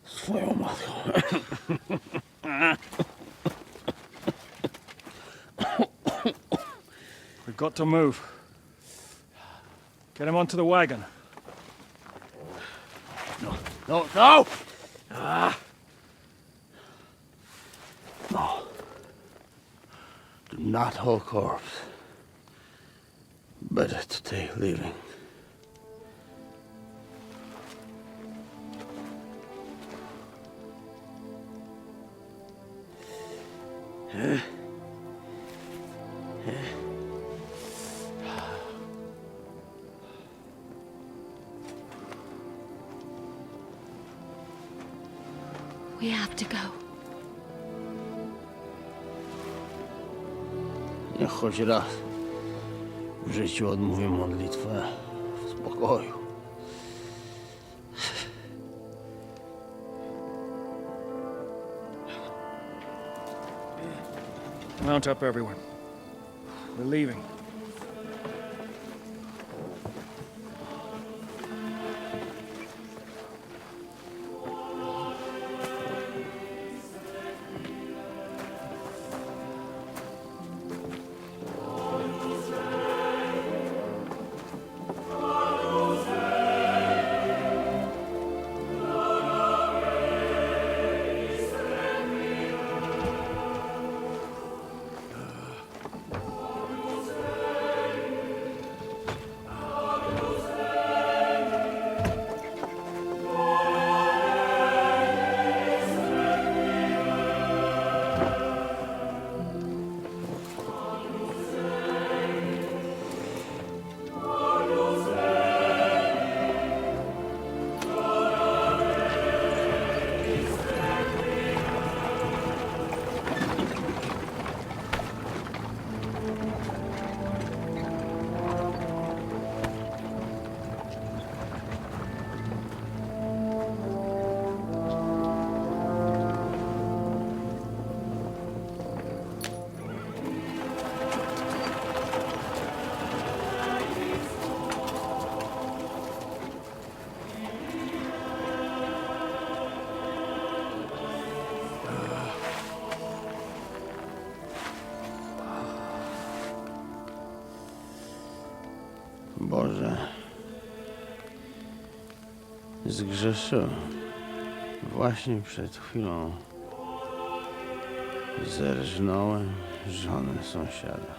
Swoją matką. We've got to move. Get him onto the wagon. No, no! Ah. No. Do not hold corpse. Better to take living. We have to go. Niech choć raz w życiu odmówię modlitwę w spokoju. Mount up, everyone. We're leaving. Boże, zgrzeszyłem. Właśnie przed chwilą zerżnąłem żonę sąsiada.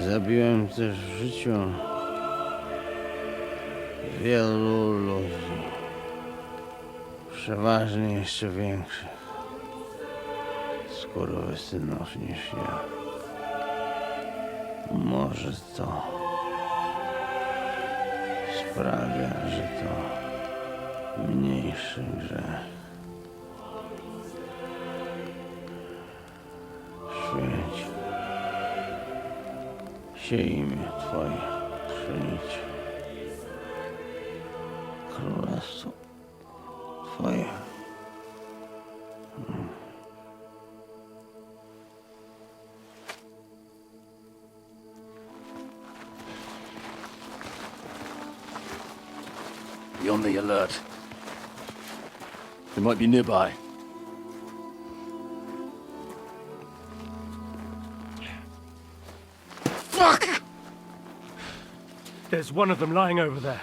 Zabiłem też w życiu wielu ludzi, przeważnie jeszcze większych skurwysynów niż ja. Może to sprawia, że to mniejszy grzech. Święć się imię Twoje, przyjdź królestwo Twoje. Be on the alert. They might be nearby. Fuck! There's one of them lying over there.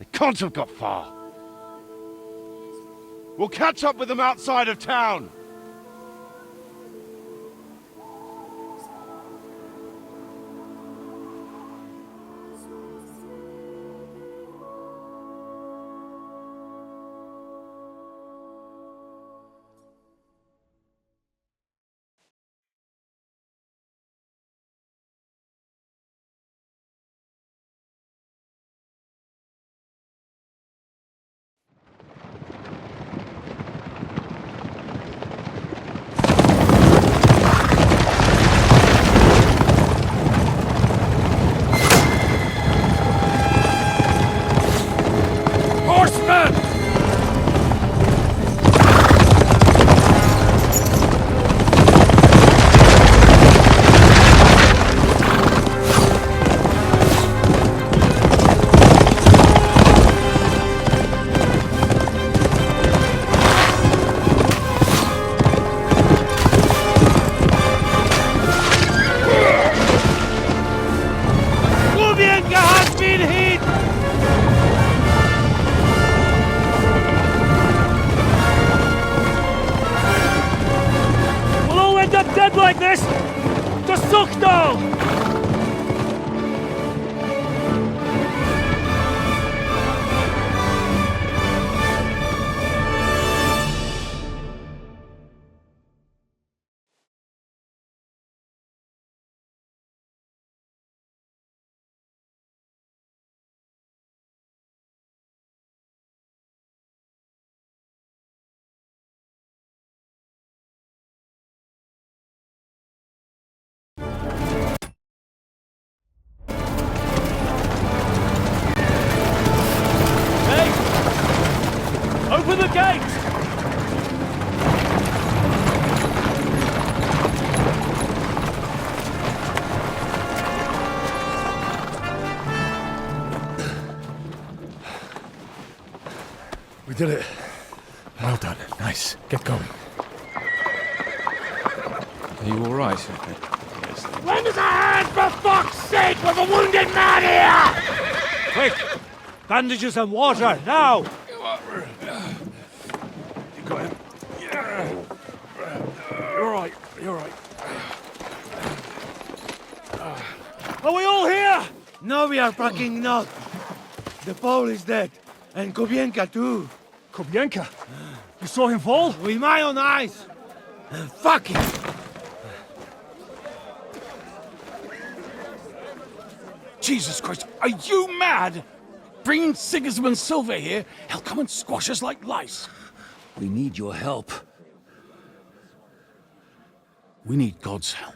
They can't have got far. We'll catch up with them outside of town. We did it. Well done. Nice. Get going. Are you all right? Lend us a hand, for fuck's sake, with a wounded man here! Quick! Bandages and water, now! You got him. You're right. You're right. Are we all here? No, we are fucking not. The Pole is dead. And Kobienka too. Kobienka? You saw him fall? With my own eyes. Fuck him. Jesus Christ, are you mad? Bringing Sigismund Silver here, he'll come and squash us like lice. We need your help. We need God's help.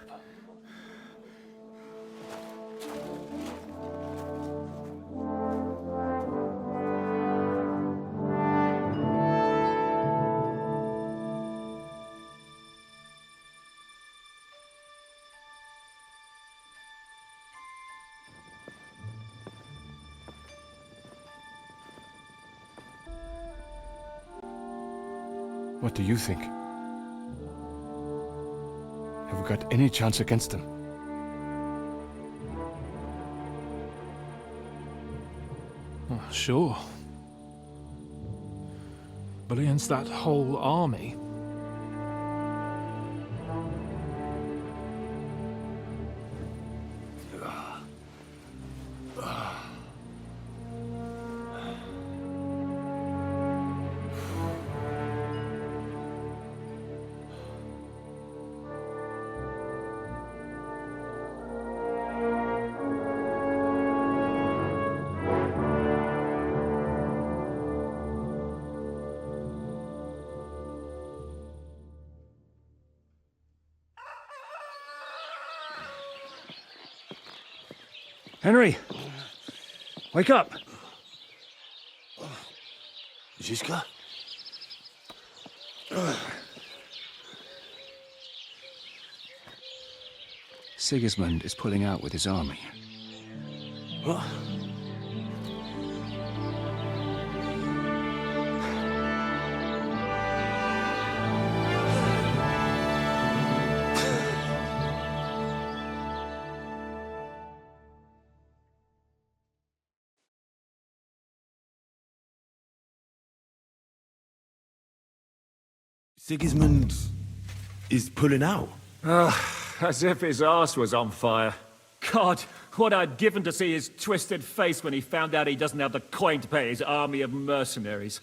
What do you think? Have we got any chance against them? Oh, sure. But against that whole army... Henry! Wake up! Ziska? Sigismund is pulling out with his army. What? Sigismund is pulling out. As if his arse was on fire. God, what I'd given to see his twisted face when he found out he doesn't have the coin to pay his army of mercenaries.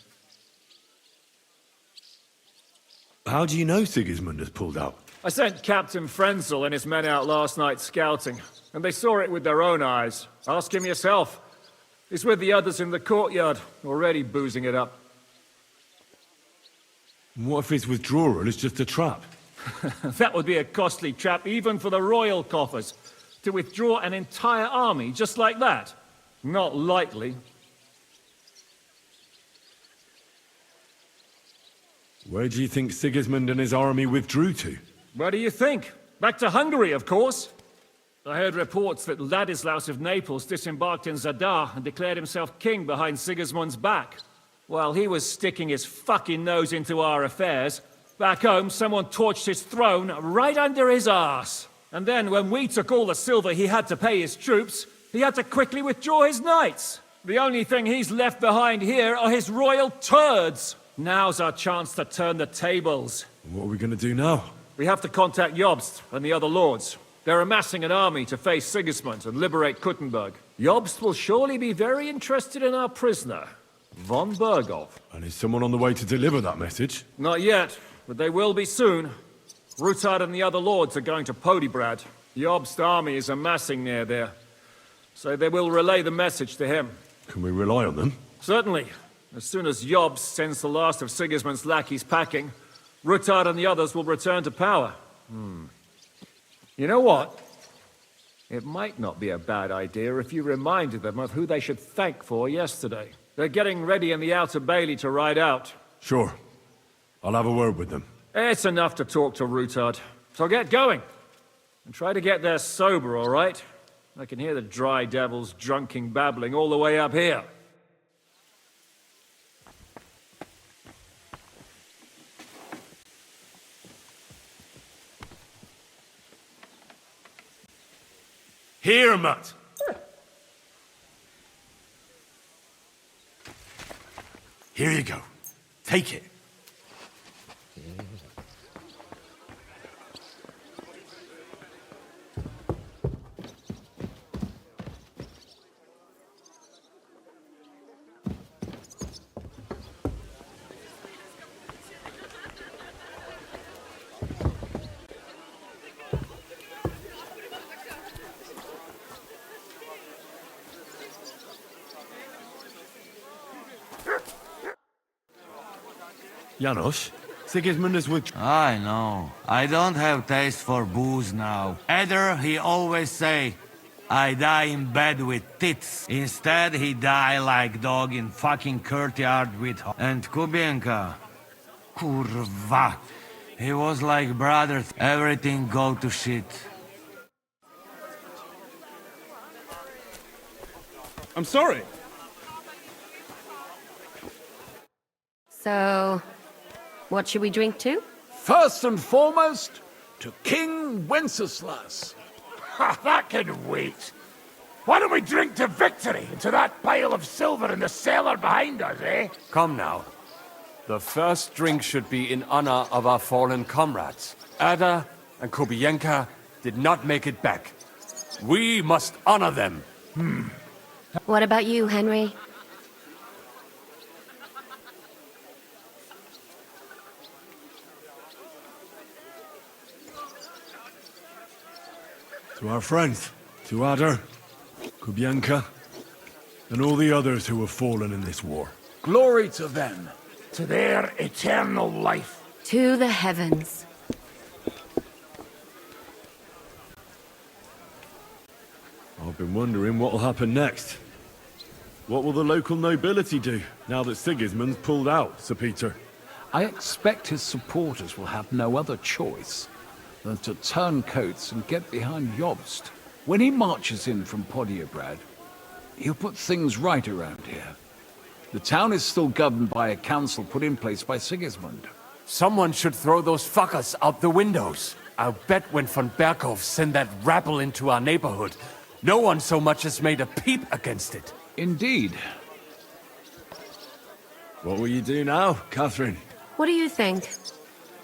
How do you know Sigismund has pulled out? I sent Captain Frenzel and his men out last night scouting, and they saw it with their own eyes. Ask him yourself. He's with the others in the courtyard, already boozing it up. What if his withdrawal is just a trap? That would be a costly trap even for the royal coffers. To withdraw an entire army just like that? Not likely. Where do you think Sigismund and his army withdrew to? Where do you think? Back to Hungary, of course. I heard reports that Ladislaus of Naples disembarked in Zadar and declared himself king behind Sigismund's back. While he was sticking his fucking nose into our affairs, back home someone torched his throne right under his arse. And then when we took all the silver he had to pay his troops, he had to quickly withdraw his knights. The only thing he's left behind here are his royal turds. Now's our chance to turn the tables. What are we going to do now? We have to contact Jobst and the other lords. They're amassing an army to face Sigismund and liberate Kuttenberg. Jobst will surely be very interested in our prisoner, von Bergov. And is someone on the way to deliver that message? Not yet, but they will be soon. Rutard and the other lords are going to Podibrad. Jobst's army is amassing near there, so they will relay the message to him. Can we rely on them? Certainly. As soon as Jobst sends the last of Sigismund's lackeys packing, Rutard and the others will return to power. You know what? It might not be a bad idea if you reminded them of who they should thank for yesterday. They're getting ready in the Outer Bailey to ride out. Sure. I'll have a word with them. It's enough to talk to Rutard. So get going. And try to get there sober, all right? I can hear the dry devils drunking babbling all the way up here. Here, Mutt. Here you go. Take it. Janos, Sigismund is with... I know. I don't have taste for booze now. Either he always say, I die in bed with tits. Instead, he die like dog in fucking courtyard with... And Kubienka. Kurva. He was like brother. Everything go to shit. I'm sorry. So, what should we drink to? First and foremost, to King Wenceslas. Ha, that can wait. Why don't we drink to victory and to that pile of silver in the cellar behind us, eh? Come now. The first drink should be in honor of our fallen comrades. Ada and Kubienka did not make it back. We must honor them. What about you, Henry? To our friends, to Ada, Kubienka, and all the others who have fallen in this war. Glory to them, to their eternal life. To the heavens. I've been wondering what will happen next. What will the local nobility do, now that Sigismund's pulled out, Sir Peter? I expect his supporters will have no other choice than to turn coats and get behind Jobst. When he marches in from Podiebrad, he'll put things right around here. The town is still governed by a council put in place by Sigismund. Someone should throw those fuckers out the windows. I'll bet when von Berkhoff sent that rabble into our neighborhood, no one so much as made a peep against it. Indeed. What will you do now, Catherine? What do you think?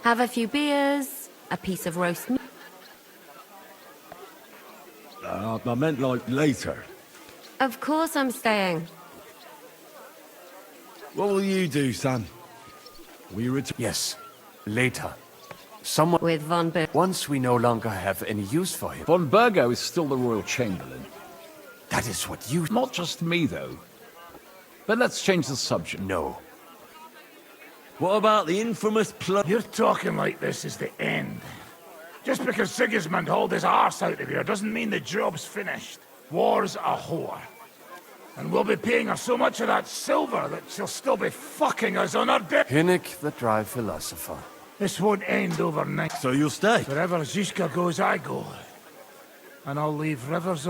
Have a few beers, a piece of roast meat? I meant like later. Of course I'm staying. What will you do, Sam? Will you return? Yes, later. Someone... With von Ber... Once we no longer have any use for him. Von Burgo is still the royal chamberlain. That is what you... Not just me, though. But let's change the subject. No. What about the infamous plot? You're talking like this is the end. Just because Sigismund hauled his arse out of here doesn't mean the job's finished. War's a whore. And we'll be paying her so much of that silver that she'll still be fucking us on her death. Hinnick, the dry philosopher. This won't end overnight. So you'll stay? Wherever Zizka goes, I go. And I'll leave Rivers...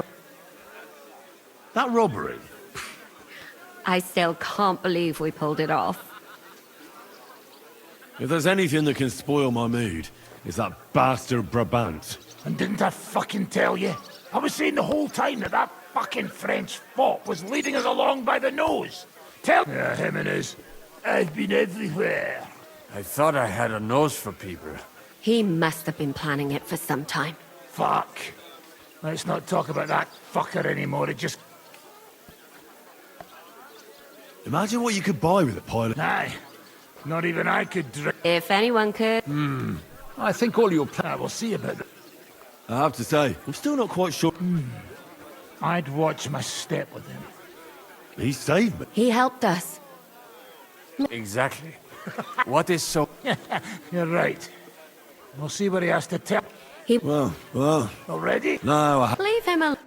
That robbery? I still can't believe we pulled it off. If there's anything that can spoil my mood, it's that bastard Brabant. And didn't I fucking tell you? I was saying the whole time that that fucking French fop was leading us along by the nose. Tell... Yeah, him and his... I've been everywhere. I thought I had a nose for people. He must have been planning it for some time. Fuck. Let's not talk about that fucker anymore. It just... Imagine what you could buy with a pile of... Aye. Not even I could drink. If anyone could... I think all your We'll see about that. I have to say, I'm still not quite sure... I'd watch my step with him. He saved me. He helped us. Exactly. What is so... You're right. We'll see what he has to tell. Well... Already? No, Leave him alone.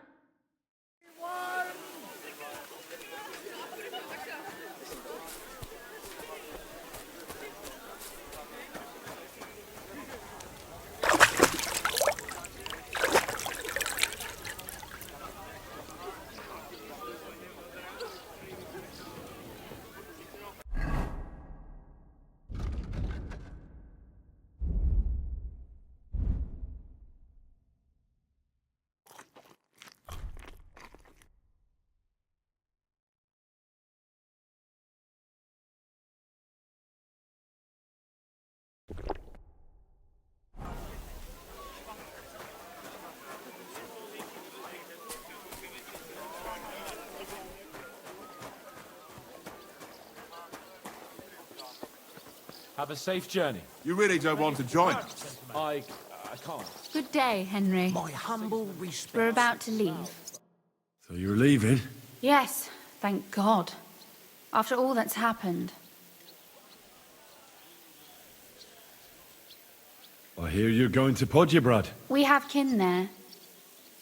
Have a safe journey. You really don't want to join? I can't. Good day, Henry. My humble respect. We're about to leave. So you're leaving? Yes, thank God. After all that's happened. I hear you're going to Podjebrad. We have kin there.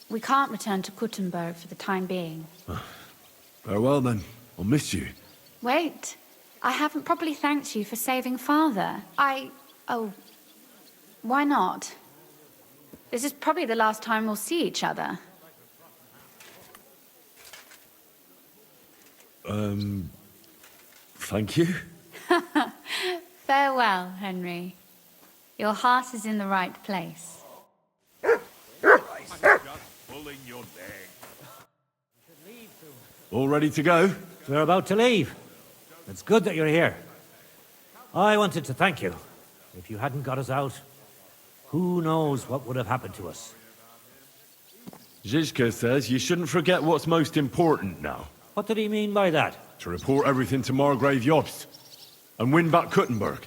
We can't return to Kuttenberg for the time being. Farewell then. I'll miss you. Wait, I haven't properly thanked you for saving Father. Oh, why not? This is probably the last time we'll see each other. Thank you. Farewell, Henry. Your heart is in the right place. Pulling your leg. All ready to go? We're about to leave. It's good that you're here. I wanted to thank you. If you hadn't got us out, who knows what would have happened to us. Zizka says you shouldn't forget what's most important now. What did he mean by that? To report everything to Margrave Jobst and win back Kuttenberg.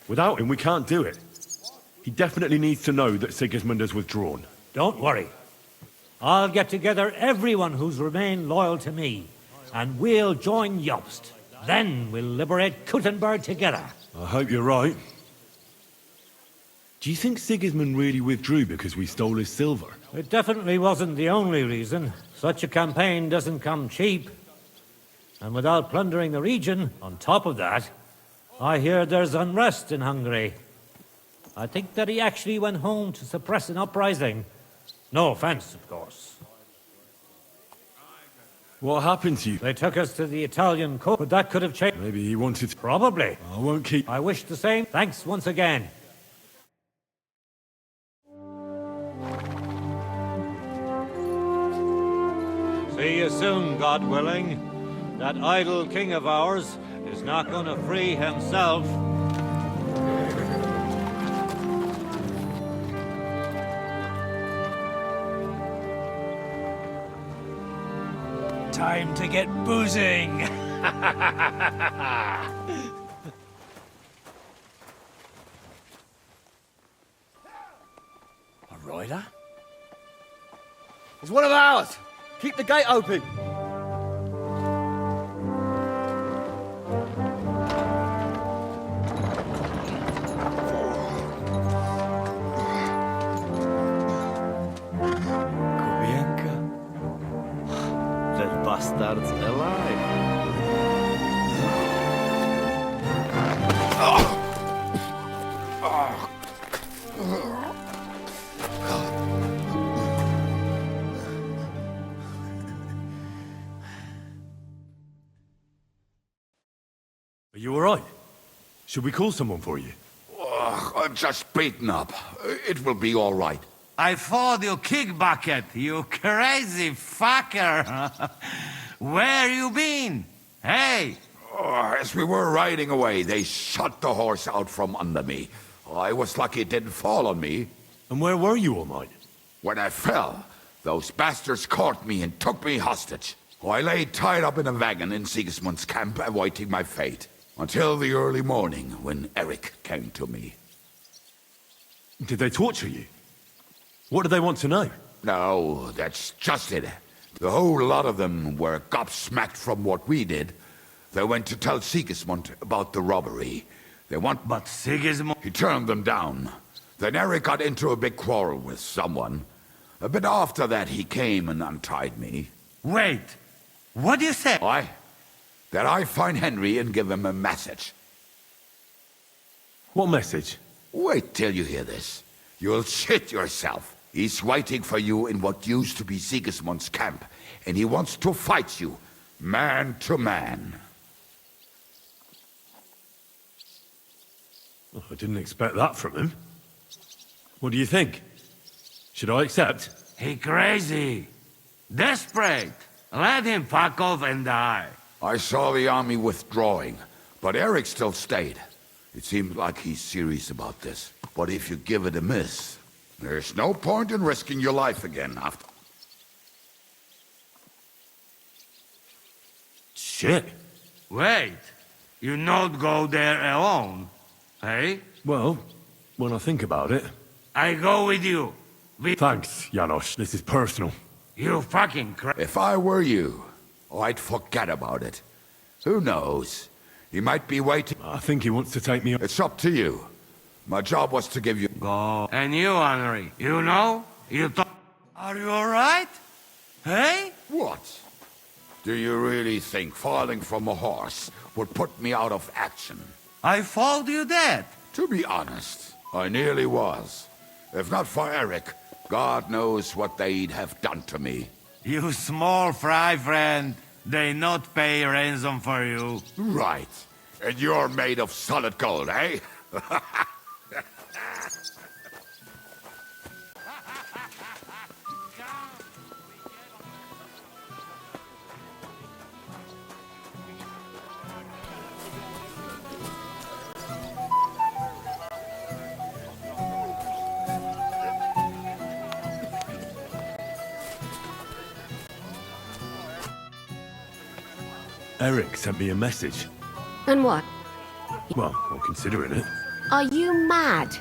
Without him, we can't do it. He definitely needs to know that Sigismund has withdrawn. Don't worry. I'll get together everyone who's remained loyal to me, and we'll join Jobst. Then we'll liberate Kuttenberg together. I hope you're right. Do you think Sigismund really withdrew because we stole his silver? It definitely wasn't the only reason. Such a campaign doesn't come cheap. And without plundering the region, on top of that, I hear there's unrest in Hungary. I think that he actually went home to suppress an uprising. No offense, of course. What happened to you? They took us to the Italian court, but that could have changed. Maybe he wanted to... Probably. I won't keep... I wish the same. Thanks once again. See you soon, God willing. That idle king of ours is not going to free himself. Time to get boozing. A rider? It's one of ours! Keep the gate open! Kubienka? That bastard's alive. Are you all right? Should we call someone for you? I'm just beaten up. It will be all right. I thought you kick bucket, you crazy fucker. Where you been? Hey! As we were riding away, they shot the horse out from under me. I was lucky it didn't fall on me. And where were you all night? When I fell, those bastards caught me and took me hostage. I lay tied up in a wagon in Sigismund's camp, awaiting my fate. Until the early morning, when Eric came to me. Did they torture you? What do they want to know? No, that's just it. The whole lot of them were gobsmacked from what we did. They went to tell Sigismund about the robbery. But Sigismund... He turned them down. Then Eric got into a big quarrel with someone. A bit after that, he came and untied me. Wait! What do you say? That I find Henry and give him a message. What message? Wait till you hear this. You'll shit yourself. He's waiting for you in what used to be Sigismund's camp, and he wants to fight you, man to man. Oh, I didn't expect that from him. What do you think? Should I accept? He crazy. Desperate. Let him fuck off and die. I saw the army withdrawing, but Eric still stayed. It seemed like he's serious about this. But if you give it a miss, there's no point in risking your life again after... Shit. Wait. You not go there alone. Hey? Well, when I think about it... I go with you. Thanks, Janos. This is personal. You fucking If I were you, I'd forget about it. Who knows? He might be waiting. I think he wants to take me... It's up to you. My job was to give you... Go. And you, Henry, you know? You thought... Are you alright? Hey? What? Do you really think falling from a horse would put me out of action? I followed you dead. To be honest, I nearly was. If not for Eric, God knows what they'd have done to me. You small fry, friend. They not pay ransom for you. Right. And you're made of solid gold, eh? Eric sent me a message. And what? Well, I'm considering it. Are you mad?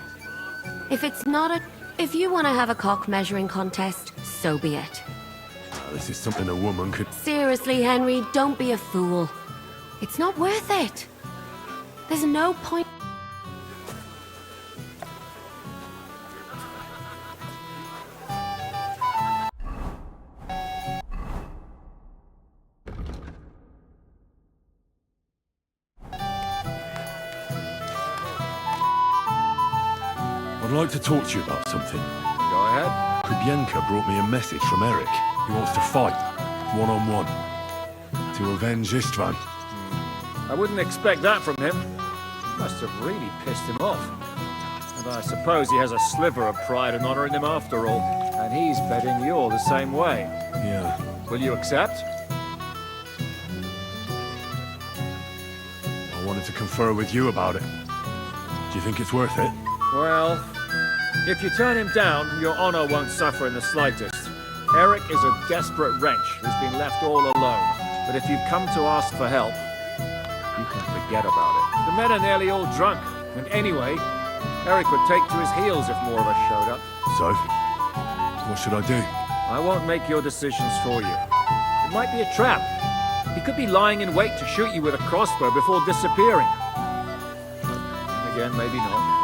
If you want to have a cock measuring contest, so be it. This is something a woman could... Seriously, Henry, don't be a fool. It's not worth it. There's no point... I'd like to talk to you about something. Go ahead. Kubienka brought me a message from Eric. He wants to fight, one-on-one, to avenge Istvan. I wouldn't expect that from him. Must have really pissed him off. And I suppose he has a sliver of pride and honor in him after all. And he's betting you're the same way. Yeah. Will you accept? I wanted to confer with you about it. Do you think it's worth it? Well, if you turn him down, your honor won't suffer in the slightest. Eric is a desperate wretch who's been left all alone. But if you've come to ask for help, you can forget about it. The men are nearly all drunk. And anyway, Eric would take to his heels if more of us showed up. So, what should I do? I won't make your decisions for you. It might be a trap. He could be lying in wait to shoot you with a crossbow before disappearing. And again, maybe not.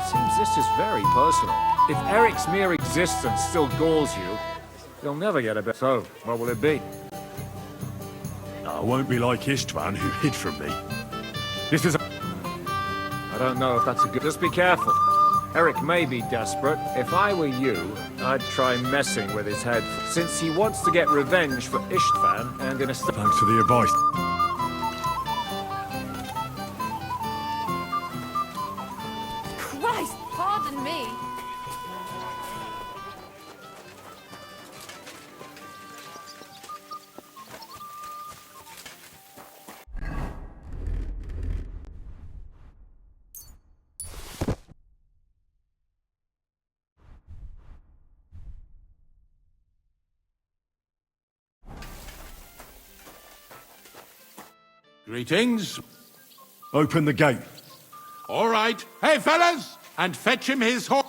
It seems this is very personal. If Eric's mere existence still galls you, you'll never get a better. So, what will it be? I won't be like Istvan, who hid from me. This is I don't know if that's a good... Just be careful. Eric may be desperate. If I were you, I'd try messing with his head, since he wants to get revenge for Istvan, and in a... Thanks for the advice. Christ, pardon me. Greetings. Open the gate. All right. Hey, fellas! And fetch him his horse.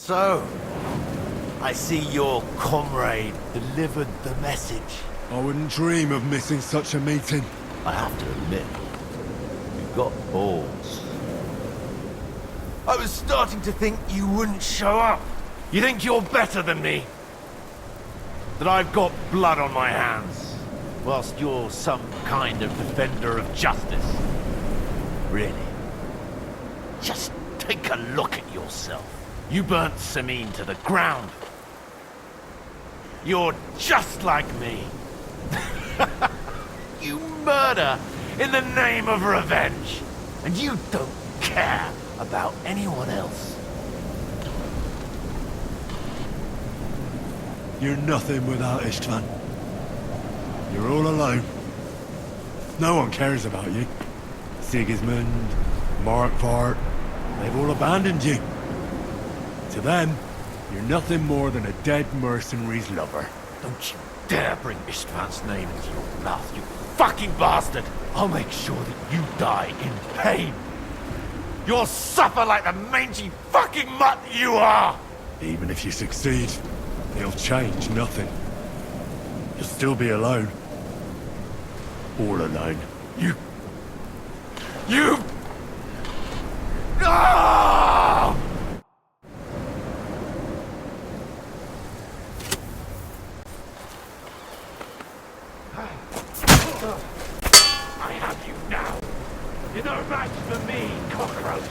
So, I see your comrade delivered the message. I wouldn't dream of missing such a meeting. I have to admit, you've got balls. I was starting to think you wouldn't show up. You think you're better than me? That I've got blood on my hands, whilst you're some kind of defender of justice. Really? Just take a look at yourself. You burnt Sameen to the ground. You're just like me. You murder in the name of revenge. And you don't care about anyone else. You're nothing without Istvan. You're all alone. No one cares about you. Sigismund, Markvart, they've all abandoned you. To them, you're nothing more than a dead mercenary's lover. Don't you dare bring Istvan's name into your mouth, you fucking bastard! I'll make sure that you die in pain. You'll suffer like the mangy fucking mutt you are! Even if you succeed, it'll change nothing. You'll still be alone. All alone. You... Ah! I have you now. You're no match for me, cockroach.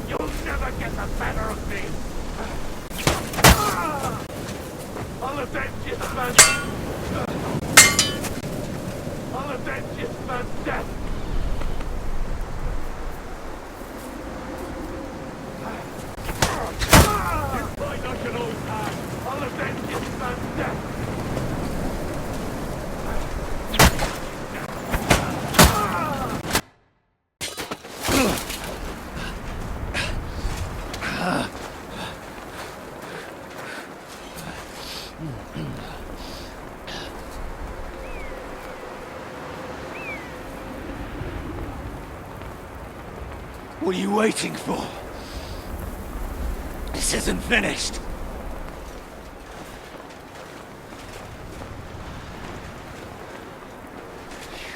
You'll never get the better of me. I'll avenge his man's... I'll avenge his man's death. You fight like an old man. I'll avenge his man's death. What are you waiting for? This isn't finished.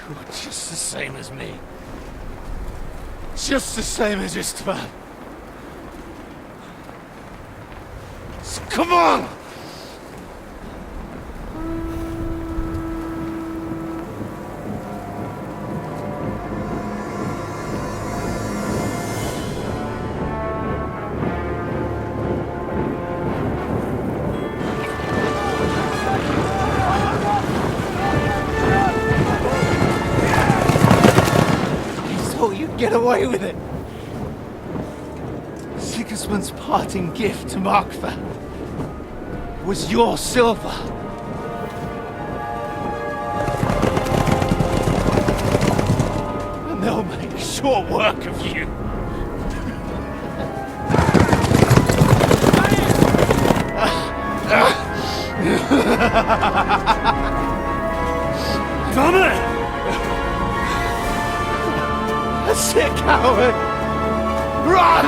You're just the same as me. Just the same as Istvan. So come on! Get away with it! Sigismund's parting gift to Markva was your silver. And they'll make short work of you. Damn it! That's it, coward! Run!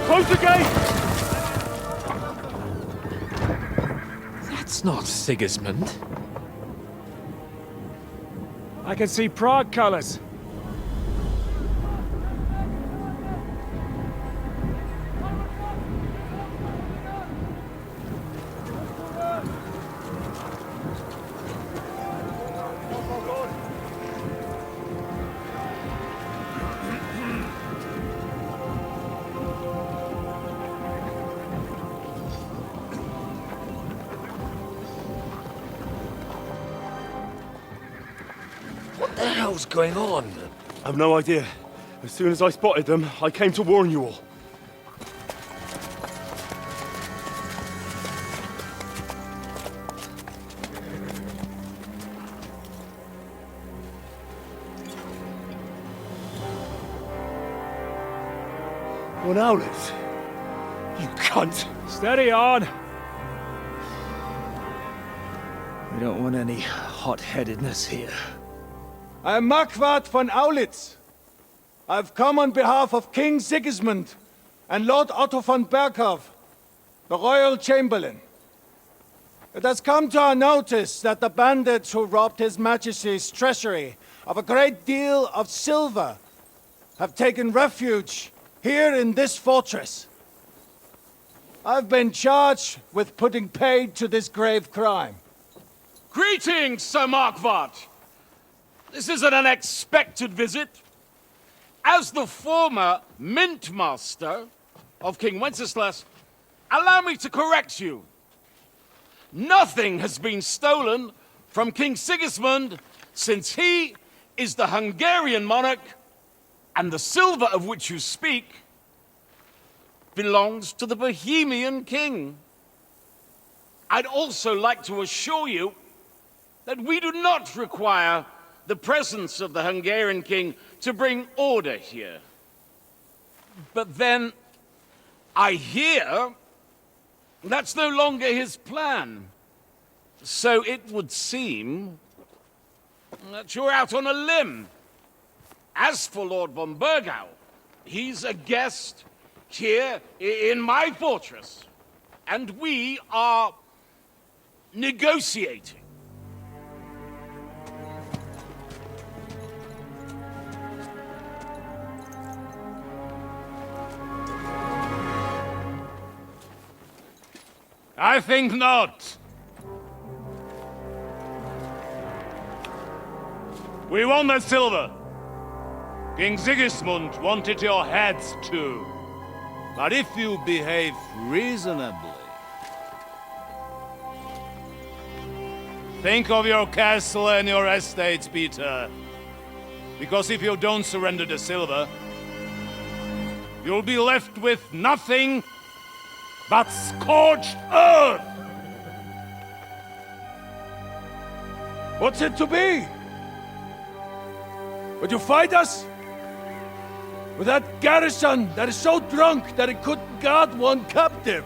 Close the gate! That's not Sigismund. I can see Prague colors. the hell's going on? I've no idea. As soon as I spotted them, I came to warn you all. One Owlet? You cunt! Steady on! We don't want any hot-headedness here. I am Marquardt von Aulitz. I've come on behalf of King Sigismund and Lord Otto von Berghoff, the Royal Chamberlain. It has come to our notice that the bandits who robbed His Majesty's treasury of a great deal of silver have taken refuge here in this fortress. I've been charged with putting paid to this grave crime. Greetings, Sir Marquardt. This is an unexpected visit. As the former Mint Master of King Wenceslas, allow me to correct you. Nothing has been stolen from King Sigismund since he is the Hungarian monarch, and the silver of which you speak belongs to the Bohemian king. I'd also like to assure you that we do not require the presence of the Hungarian king to bring order here. But then, I hear that's no longer his plan. So it would seem that you're out on a limb. As for Lord von Bergau, he's a guest here in my fortress, and we are negotiating. I think not. We want the silver. King Sigismund wanted your heads too. But if you behave reasonably... Think of your castle and your estates, Peter. Because if you don't surrender the silver, you'll be left with nothing but scorched earth! What's it to be? Would you fight us? With that garrison that is so drunk that it couldn't guard one captive?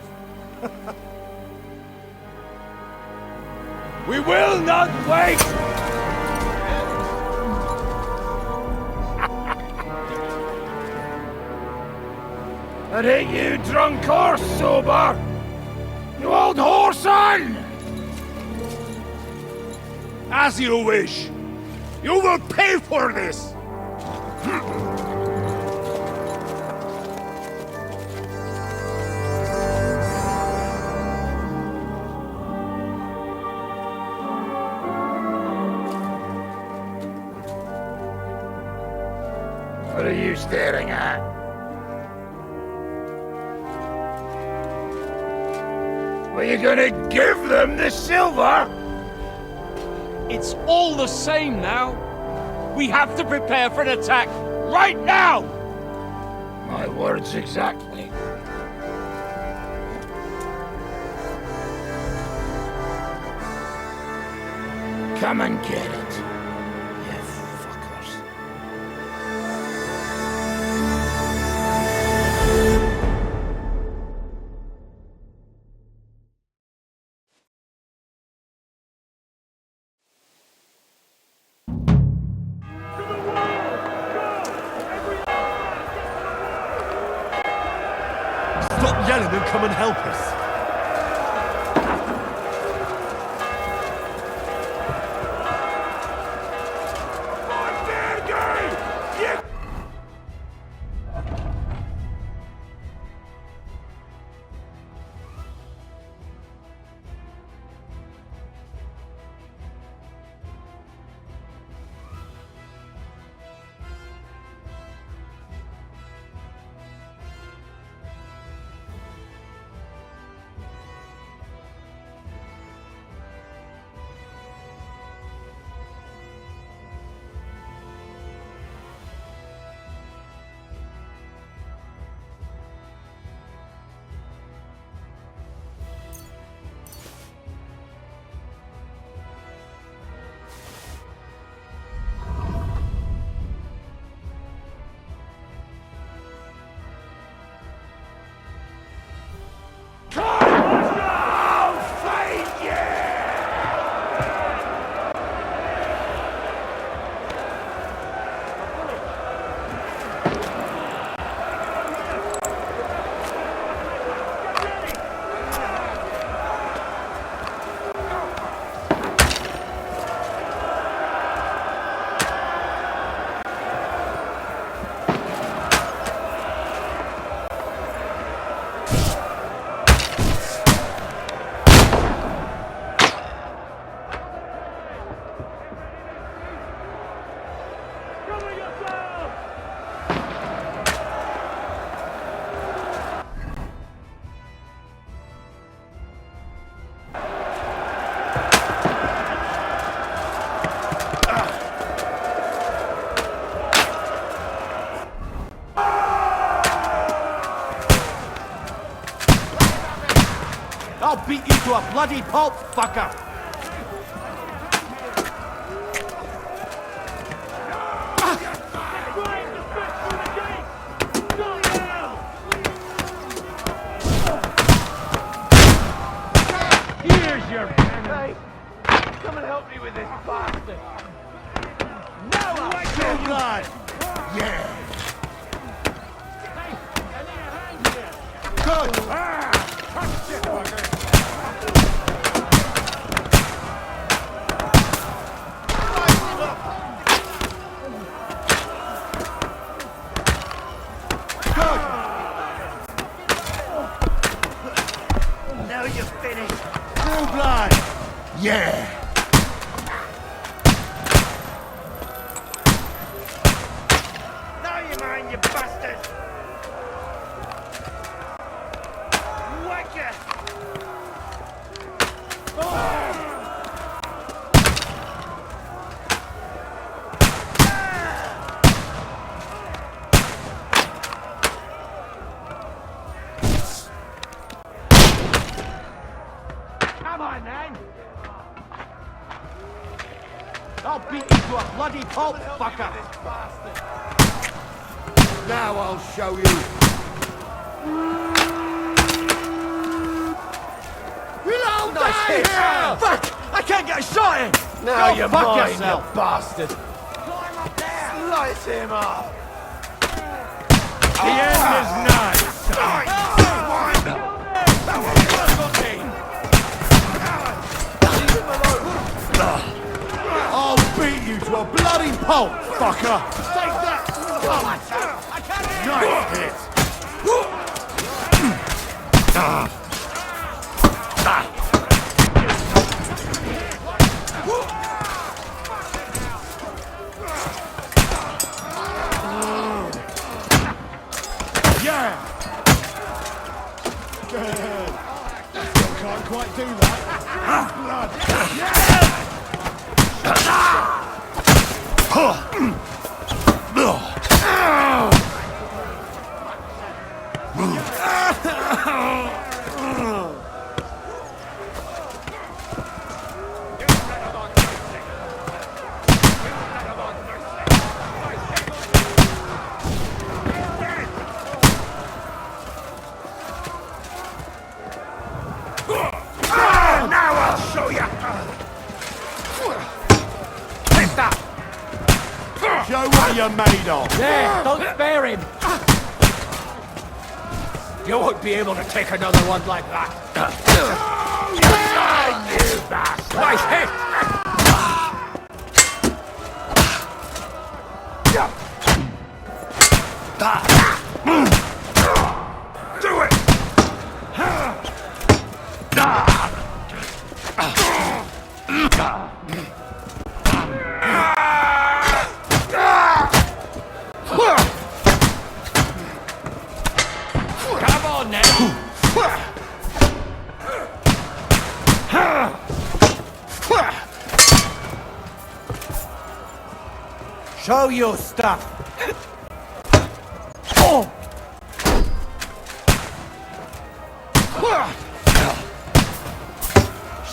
We will not wait! That ain't you drunk or sober? You old whoreson! As you wish. You will pay for this! What are you staring at? Were you gonna give them the silver? It's all the same now. We have to prepare for an attack right now! My words exactly. Come and get it, you fuckers. Stop yelling and come and help us. to a bloody pulp, fucker! Here's your pen. Come and help me with this bastard. Now Good blood! Yeah. Good! Now you're finished. True blood! Yeah. Now you mind, you bastard. Whack ya. Come on, man! I'll beat you to a bloody pulp, fucker! Now I'll show you. We'll all Nice die hit. here! Fuck! I can't get a shot in! Now Go you're fuck mine, yourself, you bastard! Climb up there! Slice him up! The end is nigh! I'll beat you to a bloody pulp, fucker! Take that! Nice hit! Yeah! Still can't quite do that. Blood! Now I'll show you! Take that! Show what you're made of! There, don't spare him! You won't be able to take another one like that. You bastard! Nice hit! Do it! Come on now! Show your stuff!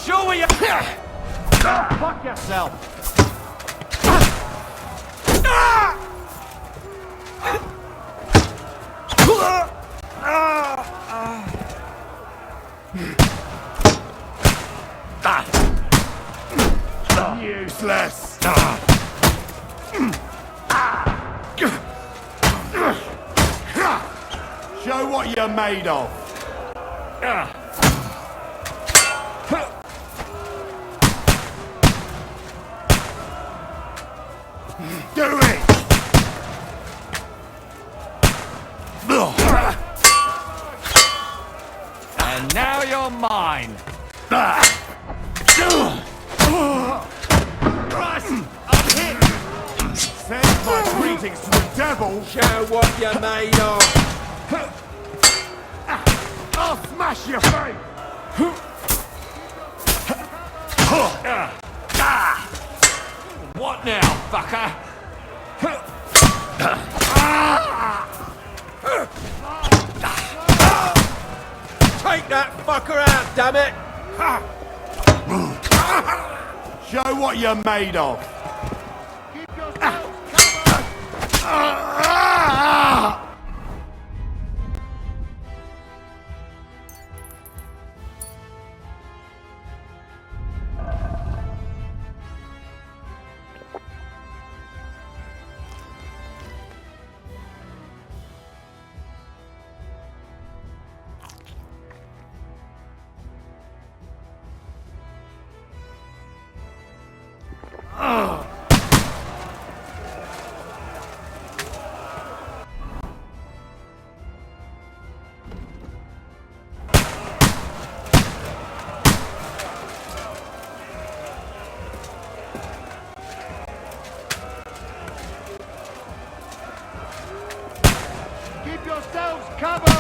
Show where you... Fuck yourself! Useless! Show what you're made of! Do it! And now you're mine. Christ! I'm hit! Send my greetings to the devil! Show what you're made of! I'll smash your face! What now, fucker? Take that fucker out, damn it! Show what you're made of. Keep yourselves covered!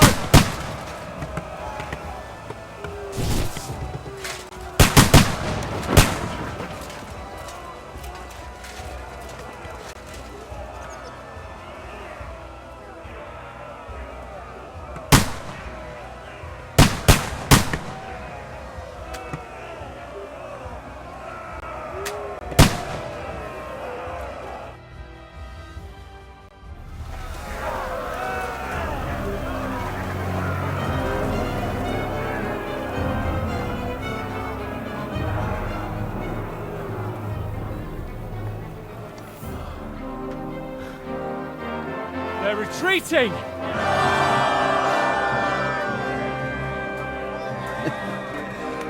They're retreating!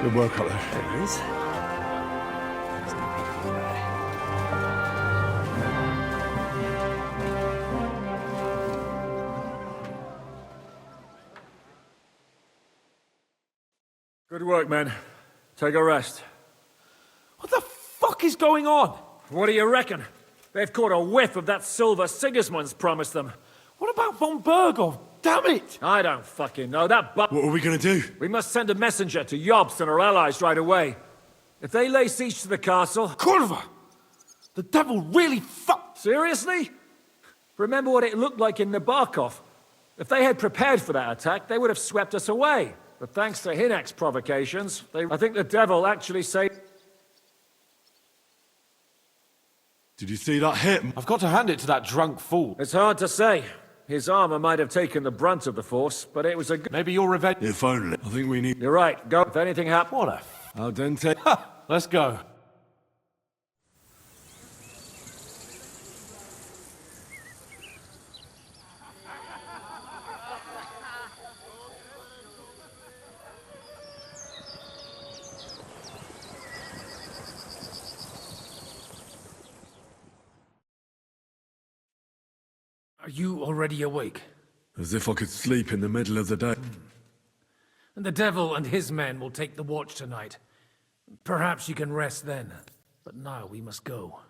Good work up there. There he is. Good work, men. Take a rest. What the fuck is going on? What do you reckon? They've caught a whiff of that silver Sigismund's promised them. What about von Burgov? Damn it! I don't fucking know. What are we gonna do? We must send a messenger to Jobst and her allies right away. If they lay siege to the castle... Kurva! The devil really Seriously? Remember what it looked like in Nabokov. If they had prepared for that attack, they would have swept us away. But thanks to Hinek's provocations, I think the devil actually saved... Did you see that hit? I've got to hand it to that drunk fool. It's hard to say. His armor might have taken the brunt of the force, but it was a good... Maybe your revenge... If only. I think we need... You're right. Go. If anything happens... What a... Al dente. Let's go. Are you already awake? As if I could sleep in the middle of the day. And the devil and his men will take the watch tonight. Perhaps you can rest then. But now we must go.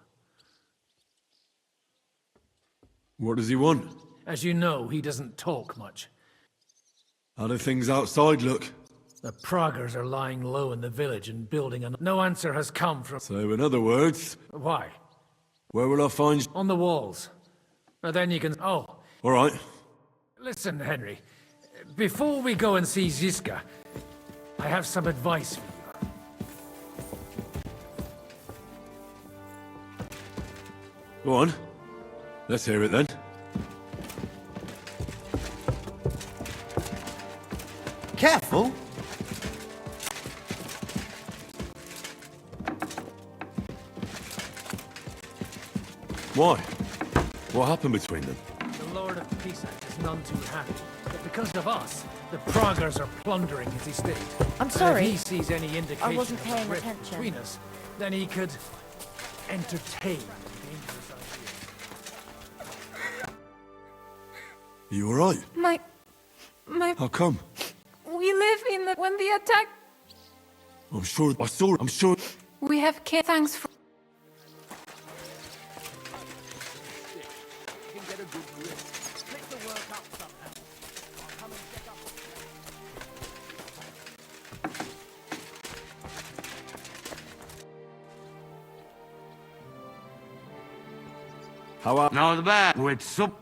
What does he want? As you know, he doesn't talk much. How do things outside look? The Praguers are lying low in the village and building a... No answer has come from... So in other words... Why? Where will I find... On the walls. And then you can... Oh. All right. Listen, Henry. Before we go and see Ziska, I have some advice for you. Go on. Let's hear it then. Careful! Why? What happened between them? The Lord of Pisak is none too happy. But because of us, the Praguers are plundering his estate. I'm sorry. And if he sees any indication I wasn't of a paying rift attention. between us, then he could entertain dangerous ideas. Are you all right? My... How come? We live in the... When the attack... I'm sure... I'm sure... We have care. Thanks for... Not bad. With soup.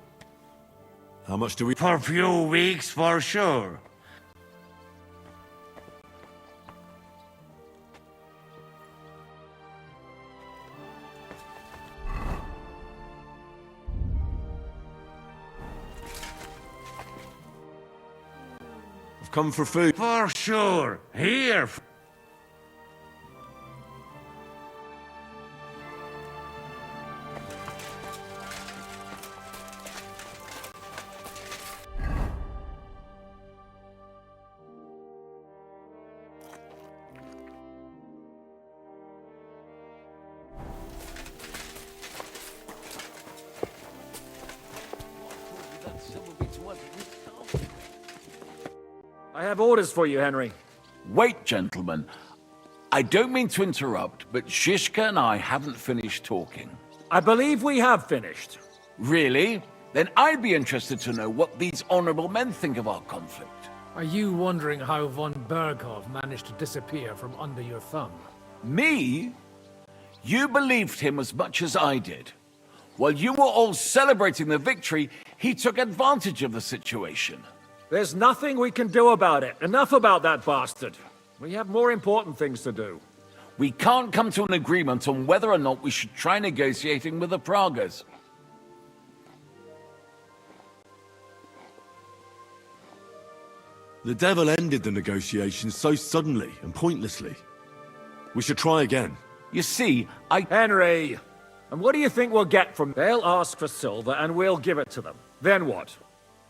How much do we... For a few weeks, for sure. I've come for food. For sure. Here. I have orders for you, Henry. Wait, gentlemen. I don't mean to interrupt, but Shishka and I haven't finished talking. I believe we have finished. Really? Then I'd be interested to know what these honorable men think of our conflict. Are you wondering how von Berghoff managed to disappear from under your thumb? Me? You believed him as much as I did. While you were all celebrating the victory, he took advantage of the situation. There's nothing we can do about it. Enough about that bastard. We have more important things to do. We can't come to an agreement on whether or not we should try negotiating with the Pragas. The devil ended the negotiations so suddenly and pointlessly. We should try again. You see, Henry! And what do you think we'll get from... They'll ask for silver and we'll give it to them. Then what?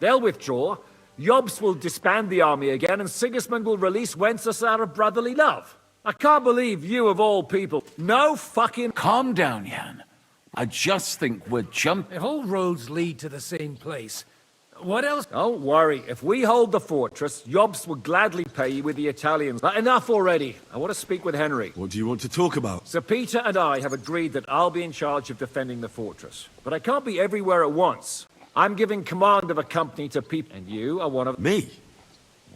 They'll withdraw, Jobst will disband the army again, and Sigismund will release Wenceslas out of brotherly love. I can't believe you, of all people, no fucking... Calm down, Jan. I just think we're If all roads lead to the same place, what else? Don't worry. If we hold the fortress, Jobst will gladly pay you with the Italians. But enough already. I want to speak with Henry. What do you want to talk about? Sir Peter and I have agreed that I'll be in charge of defending the fortress. But I can't be everywhere at once. I'm giving command of a company to people, and you are one of... Me?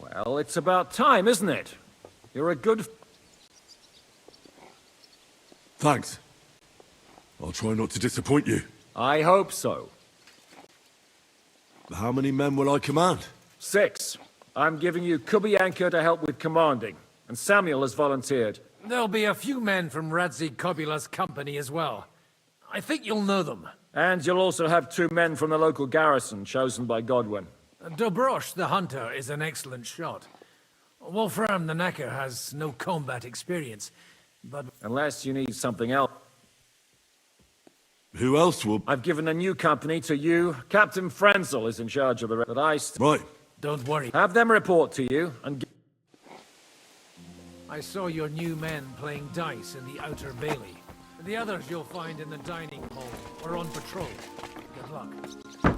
Well, it's about time, isn't it? You're a good... Thanks. I'll try not to disappoint you. I hope so. How many men will I command? 6. I'm giving you Kubianka to help with commanding, and Samuel has volunteered. There'll be a few men from Radzi Kobula's company as well. I think you'll know them. And you'll also have 2 men from the local garrison, chosen by Godwin. Dobrosh, the hunter, is an excellent shot. Wolfram the Knacker has no combat experience, but... Unless you need something else. Who else will... I've given a new company to you. Captain Frenzel is in charge of the... That I... Right. Don't worry. Have them report to you, and... I saw your new men playing dice in the outer bailey. The others you'll find in the dining hall or on patrol. Good luck.